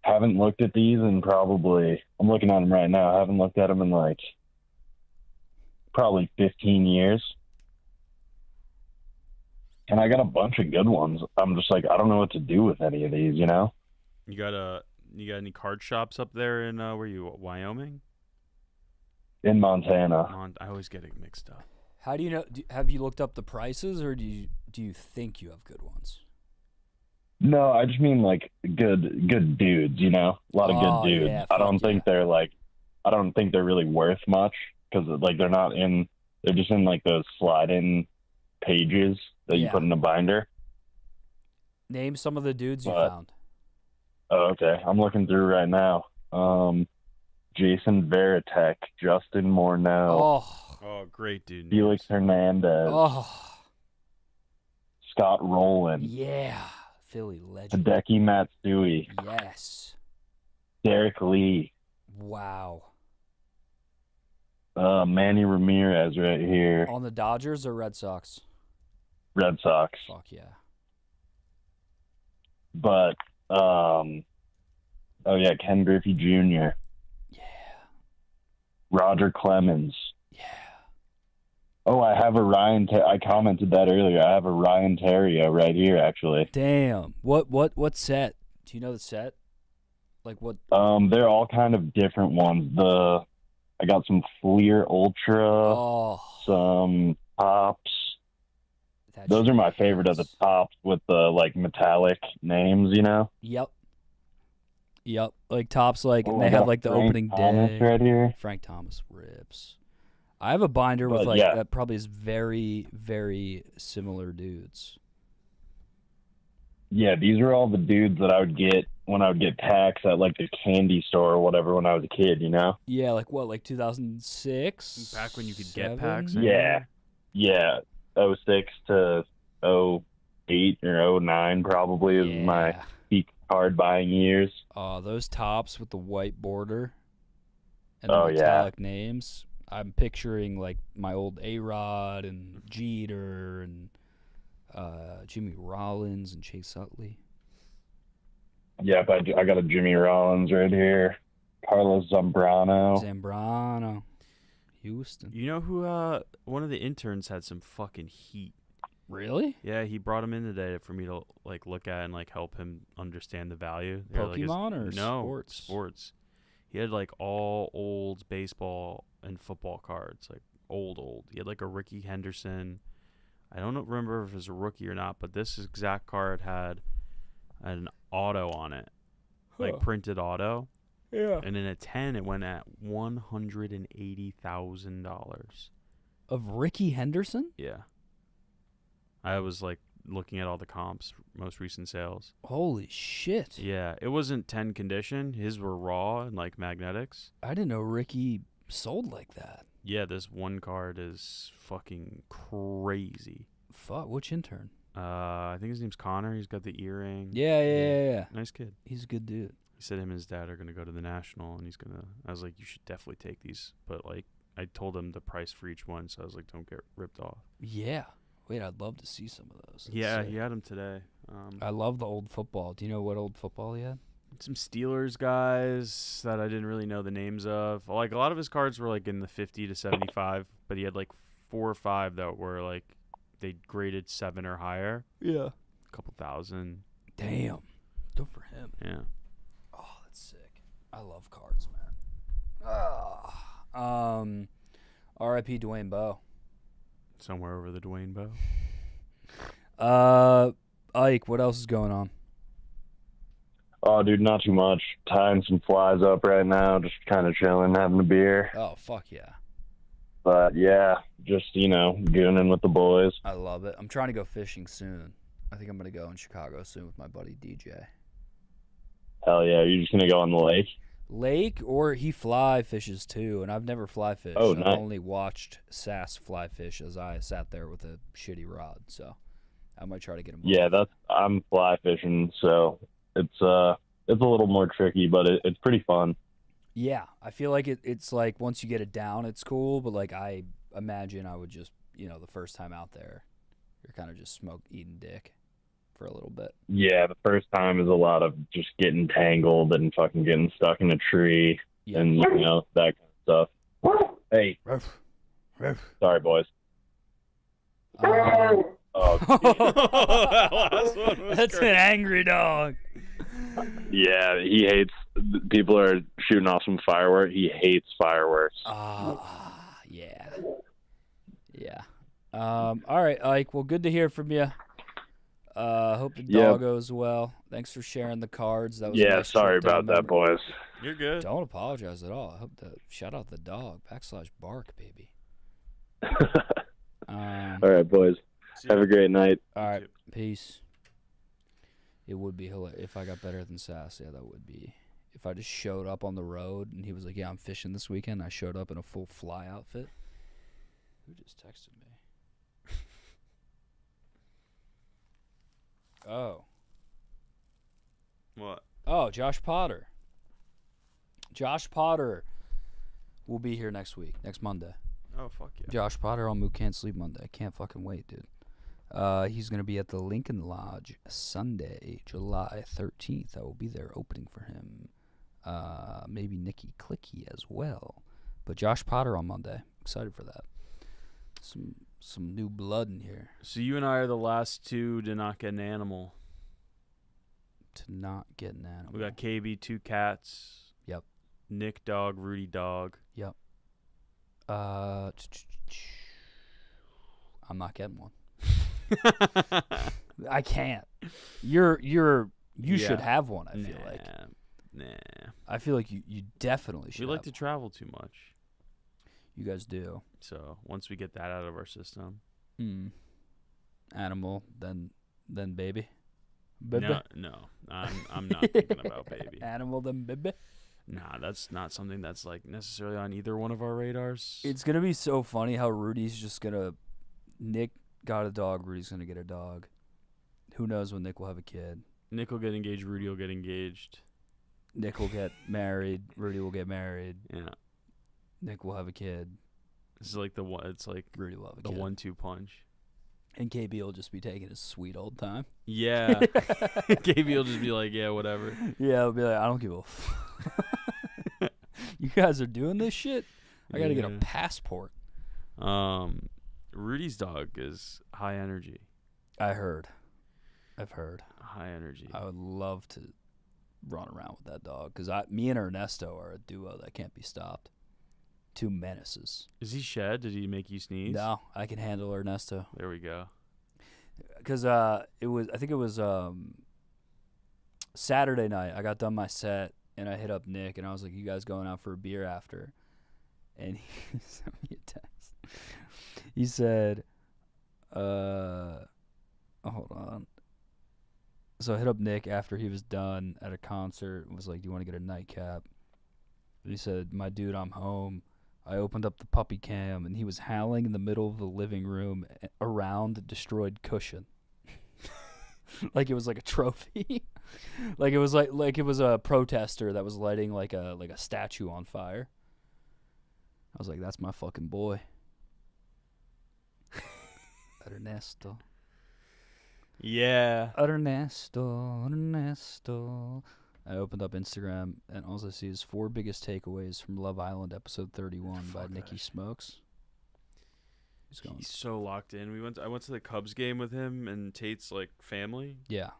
Speaker 1: Haven't looked at these in probably, I'm looking at them right now. I haven't looked at them in like probably 15 years. And I got a bunch of good ones. I'm just like, I don't know what to do with any of these, you know?
Speaker 3: You got any card shops up there in where you, Wyoming?
Speaker 1: In Montana.
Speaker 3: I always get it mixed up.
Speaker 4: How do you know? Have you looked up the prices, or do you think you have good ones?
Speaker 1: No, I just mean like good dudes, you know, a lot of good dudes.
Speaker 4: Yeah,
Speaker 1: I don't think they're really worth much because like they're just in like those slide-in pages that you put in a binder.
Speaker 4: Name some of the dudes you found.
Speaker 1: Oh, okay. I'm looking through right now. Jason Veritek, Justin Morneau.
Speaker 3: Oh, great dude.
Speaker 1: Felix Hernandez. Scott Rowland.
Speaker 4: Yeah. Philly legend.
Speaker 1: Hideki Matsui.
Speaker 4: Yes.
Speaker 1: Derek Lee.
Speaker 4: Wow.
Speaker 1: Manny Ramirez right here.
Speaker 4: On the Dodgers or Red Sox?
Speaker 1: Red Sox.
Speaker 4: Fuck yeah.
Speaker 1: But, Ken Griffey Jr.
Speaker 4: Yeah.
Speaker 1: Roger Clemens.
Speaker 4: Yeah.
Speaker 1: Oh, I have a Ryan. I commented that earlier. I have a Ryan Terrio right here, actually.
Speaker 4: Damn. What set? Do you know the set? Like what?
Speaker 1: They're all kind of different ones. I got some Fleer Ultra, some Tops. Those are my favorite of the Tops with the like metallic names, you know.
Speaker 4: Yep. Like Tops, like
Speaker 1: Oh,
Speaker 4: they
Speaker 1: I
Speaker 4: have
Speaker 1: got
Speaker 4: like the
Speaker 1: Frank
Speaker 4: opening
Speaker 1: Thomas
Speaker 4: day.
Speaker 1: right here.
Speaker 4: Frank Thomas rips. I have a binder with
Speaker 1: But,
Speaker 4: like
Speaker 1: yeah.
Speaker 4: that probably is very, very similar dudes.
Speaker 1: Yeah, these are all the dudes that I would get when I would get packs at like the candy store or whatever when I was a kid, you know?
Speaker 4: Yeah, like what, like 2006?
Speaker 3: Back when you could get
Speaker 4: 7?
Speaker 3: packs.
Speaker 1: Yeah. Yeah. 06 to 08 or 09 probably is my peak card buying years.
Speaker 4: Oh, those Tops with the white border and the
Speaker 1: Oh, yeah.
Speaker 4: metallic names. I'm picturing like my old A-Rod and Jeter and Jimmy Rollins and Chase Utley.
Speaker 1: Yep, I got a Jimmy Rollins right here. Carlos
Speaker 4: Zambrano. Houston.
Speaker 3: You know who? One of the interns had some fucking heat.
Speaker 4: Really?
Speaker 3: Yeah, he brought him in today for me to like look at and like help him understand the value. They were, like,
Speaker 4: Pokemon or
Speaker 3: no,
Speaker 4: sports?
Speaker 3: Sports. He had like all old baseball and football cards, like old. He had like a Ricky Henderson. I don't remember if it was a rookie or not, but this exact card had an auto on it, like printed auto.
Speaker 4: Yeah.
Speaker 3: And in a 10, it went at $180,000.
Speaker 4: Of Ricky Henderson?
Speaker 3: Yeah. I was like looking at all the comps, most recent sales.
Speaker 4: Holy shit.
Speaker 3: Yeah, it wasn't 10 condition. His were raw and like magnetics.
Speaker 4: I didn't know Ricky sold like that.
Speaker 3: Yeah, this one card is fucking crazy.
Speaker 4: Fuck, which intern?
Speaker 3: I think his name's Connor. He's got the earring.
Speaker 4: Yeah.
Speaker 3: Nice kid.
Speaker 4: He's a good dude.
Speaker 3: He said him and his dad are gonna go to the national, and I was like, you should definitely take these, but like I told him the price for each one, so I was like, don't get ripped off.
Speaker 4: Yeah. Wait, I'd love to see some of those.
Speaker 3: Yeah, he had them today.
Speaker 4: I love the old football. Do you know what old football he had?
Speaker 3: Some Steelers guys that I didn't really know the names of. Like a lot of his cards were like in the 50 to 75, but he had like 4 or 5 that were like they graded 7 or higher.
Speaker 4: Yeah.
Speaker 3: A couple thousand.
Speaker 4: Damn. Good for him.
Speaker 3: Yeah.
Speaker 4: Oh, that's sick. I love cards, man. R.I.P. Dwayne Bowe.
Speaker 3: Somewhere over the Dwayne Bowe.
Speaker 4: Ike, what else is going on?
Speaker 1: Oh, dude, not too much. Tying some flies up right now, just kind of chilling, having a beer.
Speaker 4: Oh, fuck yeah.
Speaker 1: But, yeah, just, gooning with the boys.
Speaker 4: I love it. I'm trying to go fishing soon. I think I'm going to go in Chicago soon with my buddy DJ.
Speaker 1: Hell yeah. You're just going to go on the lake?
Speaker 4: Lake, or he fly fishes too, and I've never fly fished.
Speaker 1: Oh, nice.
Speaker 4: I've only watched Sass fly fish as I sat there with a shitty rod, so I might try to get him.
Speaker 1: Yeah, I'm fly fishing, so it's a little more tricky, but it's pretty fun.
Speaker 4: Yeah, I feel like it's like once you get it down, it's cool, but like I imagine I would just, the first time out there, you're kind of just eating dick for a little bit.
Speaker 1: Yeah, the first time is a lot of just getting tangled and fucking getting stuck in a tree and, that kind of stuff. Hey. Sorry, boys.
Speaker 4: That last one was That's great. An angry dog.
Speaker 1: Yeah, he hates. People are shooting off some fireworks. He hates fireworks.
Speaker 4: Yeah. All right, Ike. Well, good to hear from you. Hope the dog goes well. Thanks for sharing the cards. That was a nice
Speaker 1: sorry
Speaker 4: trip down
Speaker 1: about that, boys.
Speaker 3: You're good.
Speaker 4: Don't apologize at all. I hope shout out the dog. /bark, baby.
Speaker 1: All right, boys. Have a great night.
Speaker 4: All right, peace. It would be hilarious if I got better than Sass. Yeah, that would be. If I just showed up on the road and he was like, "Yeah, I'm fishing this weekend." I showed up in a full fly outfit. Who just texted me? Oh.
Speaker 3: What?
Speaker 4: Oh, Josh Potter. Josh Potter will be here next Monday.
Speaker 3: Oh, fuck yeah.
Speaker 4: Josh Potter on Mook Can't Sleep Monday. I can't fucking wait, dude. He's going to be at the Lincoln Lodge Sunday, July 13th. I will be there opening for him. Maybe Nikki Clicky as well. But Josh Potter on Monday. Excited for that. Some new blood in here.
Speaker 3: So you and I are the last two to not get an animal.
Speaker 4: To not get an animal.
Speaker 3: We got KB, 2 cats.
Speaker 4: Yep.
Speaker 3: Nick dog, Rudy dog.
Speaker 4: Yep. I'm not getting one. I can't. You should have one, I feel like.
Speaker 3: Nah.
Speaker 4: I feel like you definitely should.
Speaker 3: We like to travel too much.
Speaker 4: You guys do.
Speaker 3: So once we get that out of our system.
Speaker 4: Animal, then baby.
Speaker 3: No, I'm not thinking about baby.
Speaker 4: Animal, then baby.
Speaker 3: Nah, that's not something that's like necessarily on either one of our radars.
Speaker 4: It's gonna be so funny how Rudy's just gonna. Nick got a dog. Rudy's gonna get a dog. Who knows when Nick will have a kid?
Speaker 3: Nick will get engaged. Rudy will get engaged.
Speaker 4: Nick will get married. Rudy will get married.
Speaker 3: Yeah.
Speaker 4: Nick will have a kid.
Speaker 3: This is like the one. It's like
Speaker 4: Rudy will have a
Speaker 3: the
Speaker 4: kid.
Speaker 3: 1-2 punch.
Speaker 4: And KB will just be taking his sweet old time.
Speaker 3: Yeah. KB will just be like, yeah, whatever.
Speaker 4: Yeah, he'll be like, I don't give a You guys are doing this shit? I got to get a passport.
Speaker 3: Rudy's dog is high energy.
Speaker 4: I've heard.
Speaker 3: High energy.
Speaker 4: I would love to run around with that dog because me and Ernesto are a duo that can't be stopped. 2 menaces.
Speaker 3: Is he shed? Did he make you sneeze?
Speaker 4: No, I can handle Ernesto.
Speaker 3: There we go.
Speaker 4: Because I think it was Saturday night. I got done my set and I hit up Nick and I was like, "You guys going out for a beer after?" And he sent me a text. He said, hold on. So I hit up Nick after he was done at a concert and was like, "Do you want to get a nightcap?" And he said, "My dude, I'm home." I opened up the puppy cam and he was howling in the middle of the living room around a destroyed cushion. Like it was like a trophy. like it was a protester that was lighting like a statue on fire. I was like, that's my fucking boy. Ernesto.
Speaker 3: Yeah.
Speaker 4: Ernesto. I opened up Instagram, and all I see is 4 biggest takeaways from Love Island episode 31 by Nikki Smokes.
Speaker 3: He's so locked in. I went to the Cubs game with him and Tate's like family.
Speaker 4: Yeah.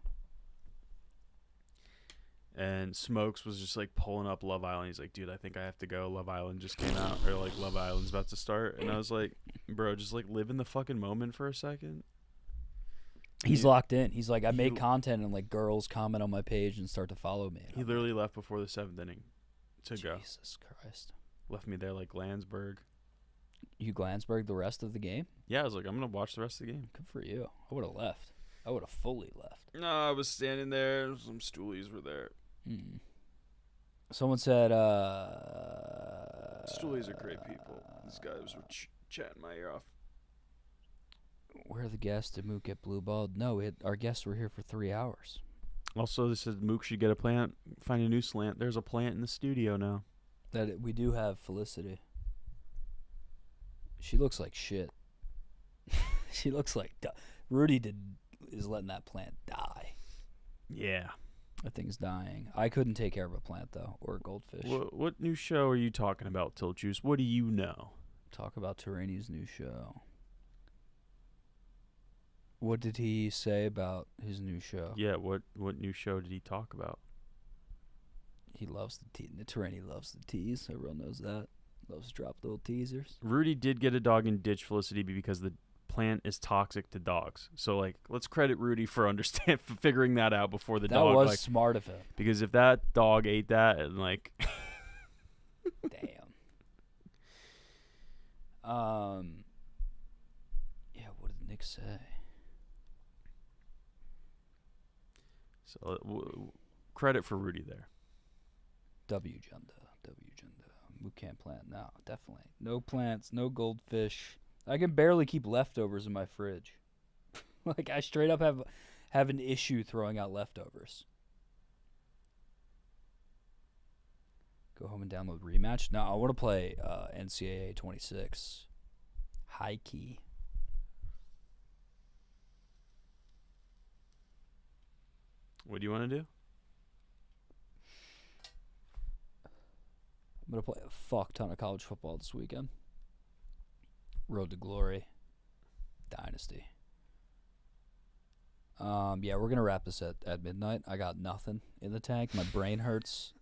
Speaker 3: And Smokes was just like pulling up Love Island. He's like, "Dude, I think I have to go. Love Island just came out, or like Love Island's about to start." And I was like, "Bro, just like live in the fucking moment for a second."
Speaker 4: He's locked in. He's like, I make content and like girls comment on my page and start to follow me.
Speaker 3: He literally left before the 7th inning to go.
Speaker 4: Jesus Christ.
Speaker 3: Left me there like Landsberg.
Speaker 4: You Glansberg the rest of the game?
Speaker 3: Yeah, I was like, I'm going to watch the rest of the game.
Speaker 4: Good for you. I would have left. I would have fully left.
Speaker 3: No, I was standing there. Some stoolies were there.
Speaker 4: Someone said,
Speaker 3: stoolies are great people. These guys were chatting my ear off.
Speaker 4: Where are the guests? Did Mook get blue balled? No, our guests were here for 3 hours.
Speaker 3: Also, this says Mook should get a plant. Find a new slant. There's a plant in the studio now.
Speaker 4: We do have Felicity. She looks like shit. She looks like Rudy is letting that plant die.
Speaker 3: Yeah.
Speaker 4: That thing's dying. I couldn't take care of a plant though, or a goldfish.
Speaker 3: What new show are you talking about, Tilt Juice? What do you know?
Speaker 4: Talk about Terrani's new show. What did he say about his new show?
Speaker 3: Yeah, what new show did he talk about?
Speaker 4: He loves the Terrani loves the tease. Everyone knows that. Loves to drop little teasers.
Speaker 3: Rudy did get a dog and ditch Felicity because the plant is toxic to dogs. So like, let's credit Rudy for figuring that out before the dog.
Speaker 4: That was smart of him.
Speaker 3: Because if that dog ate that and like,
Speaker 4: damn. Yeah. What did Nick say?
Speaker 3: So credit for Rudy there.
Speaker 4: W Junda. Mook can't plant. No, definitely. No plants, no goldfish. I can barely keep leftovers in my fridge. Like I straight up have an issue throwing out leftovers. Go home and download Rematch. No, I want to play NCAA 26. High key.
Speaker 3: What do you want to do?
Speaker 4: I'm going to play a fuck ton of college football this weekend. Road to Glory. Dynasty. Yeah, we're gonna wrap this at midnight. I got nothing in the tank. My brain hurts.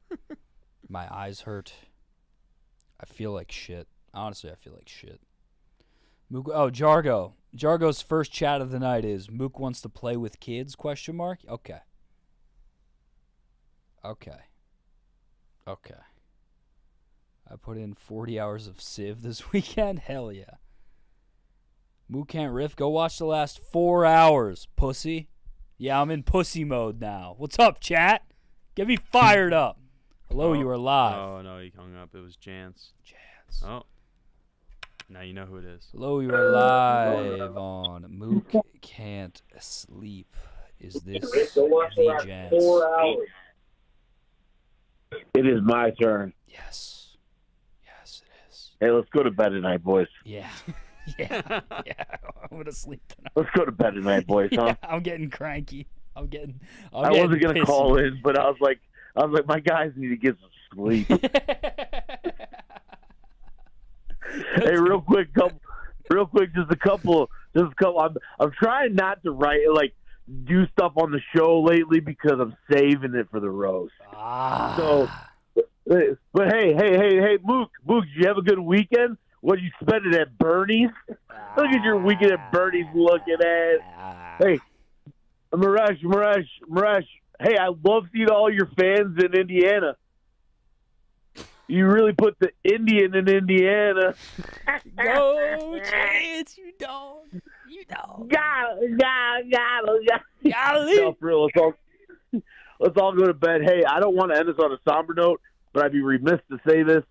Speaker 4: My eyes hurt. I feel like shit. Honestly, I feel like shit. Mook, Jargo. Jargo's first chat of the night is Mook wants to play with kids? ? Okay. I put in 40 hours of Civ this weekend. Hell yeah. Mook can't riff. Go watch the last 4 hours, pussy. Yeah, I'm in pussy mode now. What's up, chat? Get me fired up. Hello, you are live.
Speaker 3: Oh, no, he hung up. It was Jance. Oh. Now you know who it is.
Speaker 4: Hello, you are live on Mook Can't Sleep. Is this the Jance?
Speaker 7: It is my turn.
Speaker 4: Yes. Yes, it is.
Speaker 7: Hey, let's go to bed tonight, boys.
Speaker 4: Yeah. Yeah. I'm going to sleep tonight.
Speaker 7: Let's go to bed tonight, boys, huh?
Speaker 4: Yeah, I'm getting cranky. I
Speaker 7: wasn't going to call in, but I was like, my guys need to get some sleep. Hey, real quick, just a couple. I'm trying not to do stuff on the show lately because I'm saving it for the roast. So, but hey, Mook, did you have a good weekend? What, you spend it at Bernie's? Look at your weekend at Bernie's looking at. Hey, Marash, hey, I love seeing all your fans in Indiana. You really put the Indian in Indiana.
Speaker 4: Go, Chance, you dog.
Speaker 7: Got it. No, for real, let's all go to bed. Hey, I don't want to end this on a somber note, but I'd be remiss to say this.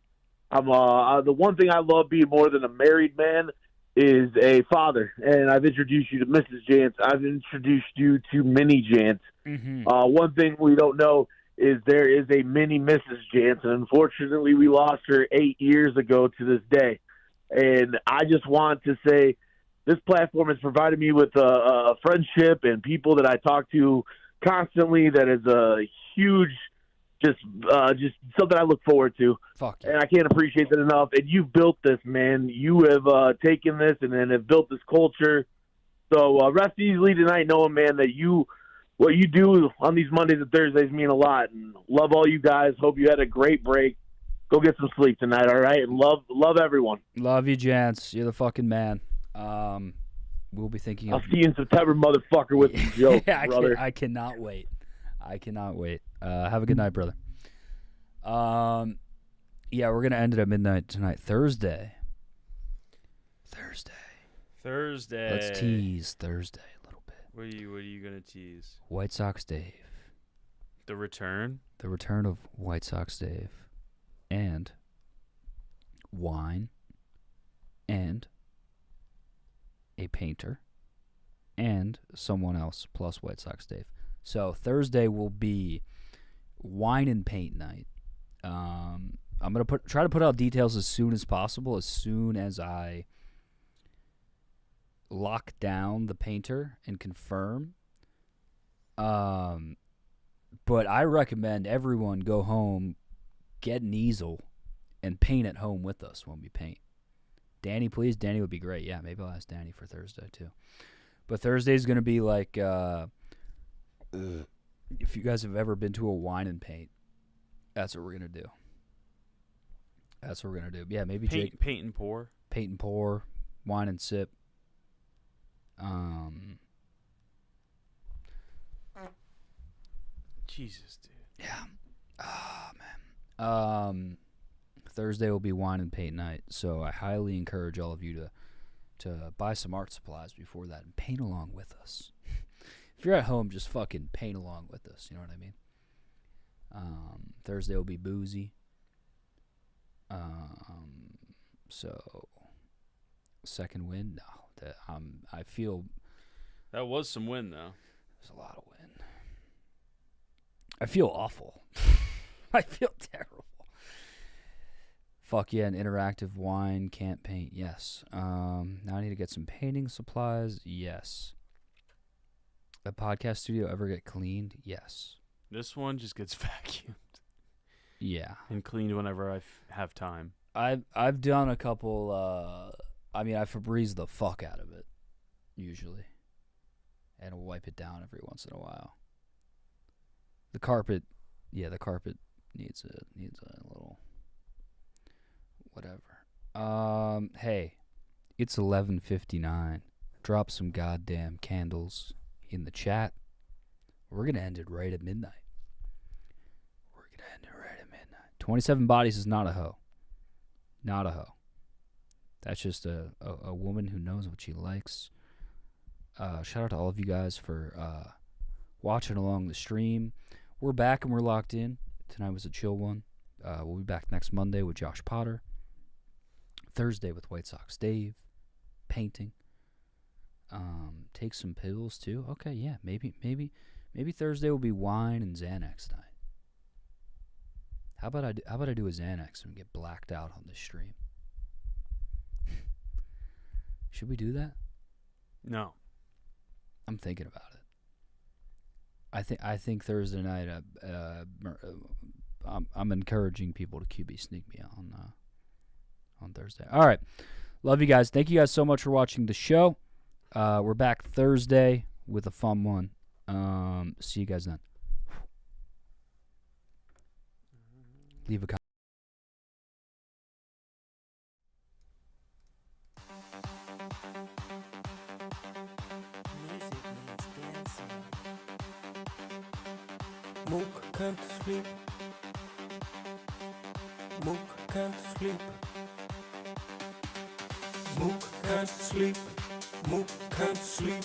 Speaker 7: I'm the one thing I love being more than a married man is a father, and I've introduced you to Mrs. Jance. I've introduced you to Mini Jance.
Speaker 4: Mm-hmm.
Speaker 7: One thing we don't know is there is a mini Mrs. Jance, and unfortunately we lost her 8 years ago to this day. And I just want to say this platform has provided me with a friendship and people that I talk to constantly that is a huge just something I look forward to.
Speaker 4: Fuck
Speaker 7: yeah. And I can't appreciate that enough. And you've built this, man. You have taken this and then have built this culture. So rest easily tonight knowing, man, that what you do on these Mondays and Thursdays mean a lot. And love all you guys. Hope you had a great break. Go get some sleep tonight, all right? And love everyone.
Speaker 4: Love you, Jance. You're the fucking man. We'll be thinking
Speaker 7: I'll see you in September, motherfucker, with some jokes, brother.
Speaker 4: I cannot wait. Have a good night, brother. Yeah, we're going to end it at midnight tonight. Thursday.
Speaker 3: Let's
Speaker 4: tease Thursday a little bit.
Speaker 3: What are you gonna tease?
Speaker 4: White Sox Dave.
Speaker 3: The return?
Speaker 4: The return of White Sox Dave. And wine. And a painter. And someone else plus White Sox Dave. So Thursday will be wine and paint night. I'm gonna try to put out details as soon as possible, as soon as I lock down the painter and confirm. But I recommend everyone go home, get an easel, and paint at home with us when we paint. Danny, please. Danny would be great. Yeah, maybe I'll ask Danny for Thursday too. But Thursday's gonna be like. If you guys have ever been to a wine and paint, that's what we're gonna do. Yeah, maybe
Speaker 3: paint and pour.
Speaker 4: Paint and pour, wine and sip.
Speaker 3: Jesus, dude.
Speaker 4: Yeah. Oh man. Thursday will be wine and paint night, so I highly encourage all of you to buy some art supplies before that and paint along with us. If you're at home, just fucking paint along with us. You know what I mean? Thursday will be boozy. So second win? No. I feel
Speaker 3: that was some win though.
Speaker 4: There's a lot of win. I feel awful. I feel terrible. Fuck yeah, an interactive wine can't paint. Yes. Now I need to get some painting supplies. Yes. A podcast studio ever get cleaned? Yes.
Speaker 3: This one just gets vacuumed.
Speaker 4: Yeah.
Speaker 3: And cleaned whenever I have time.
Speaker 4: I've done a couple I mean, I Febreze the fuck out of it, usually. And wipe it down every once in a while. The carpet needs a little whatever. Hey, it's 11:59. Drop some goddamn candles in the chat. We're gonna end it right at midnight. 27 bodies is not a hoe. Not a hoe. That's just a woman who knows what she likes. Shout out to all of you guys for watching along the stream. We're back and we're locked in. Tonight was a chill one. We'll be back next Monday with Josh Potter. Thursday with White Sox Dave. Painting. Take some pills too. Okay, yeah, maybe Thursday will be wine and Xanax night. How about I do a Xanax and get blacked out on this stream? Should we do that?
Speaker 3: No.
Speaker 4: I'm thinking about it. I think Thursday night. I'm encouraging people to QB sneak me on Thursday. All right, love you guys. Thank you guys so much for watching the show. We're back Thursday with a fun one. See you guys then. Leave a comment.
Speaker 5: Mook can't sleep. Mook can't sleep. Mook can't sleep. Mook can't sleep.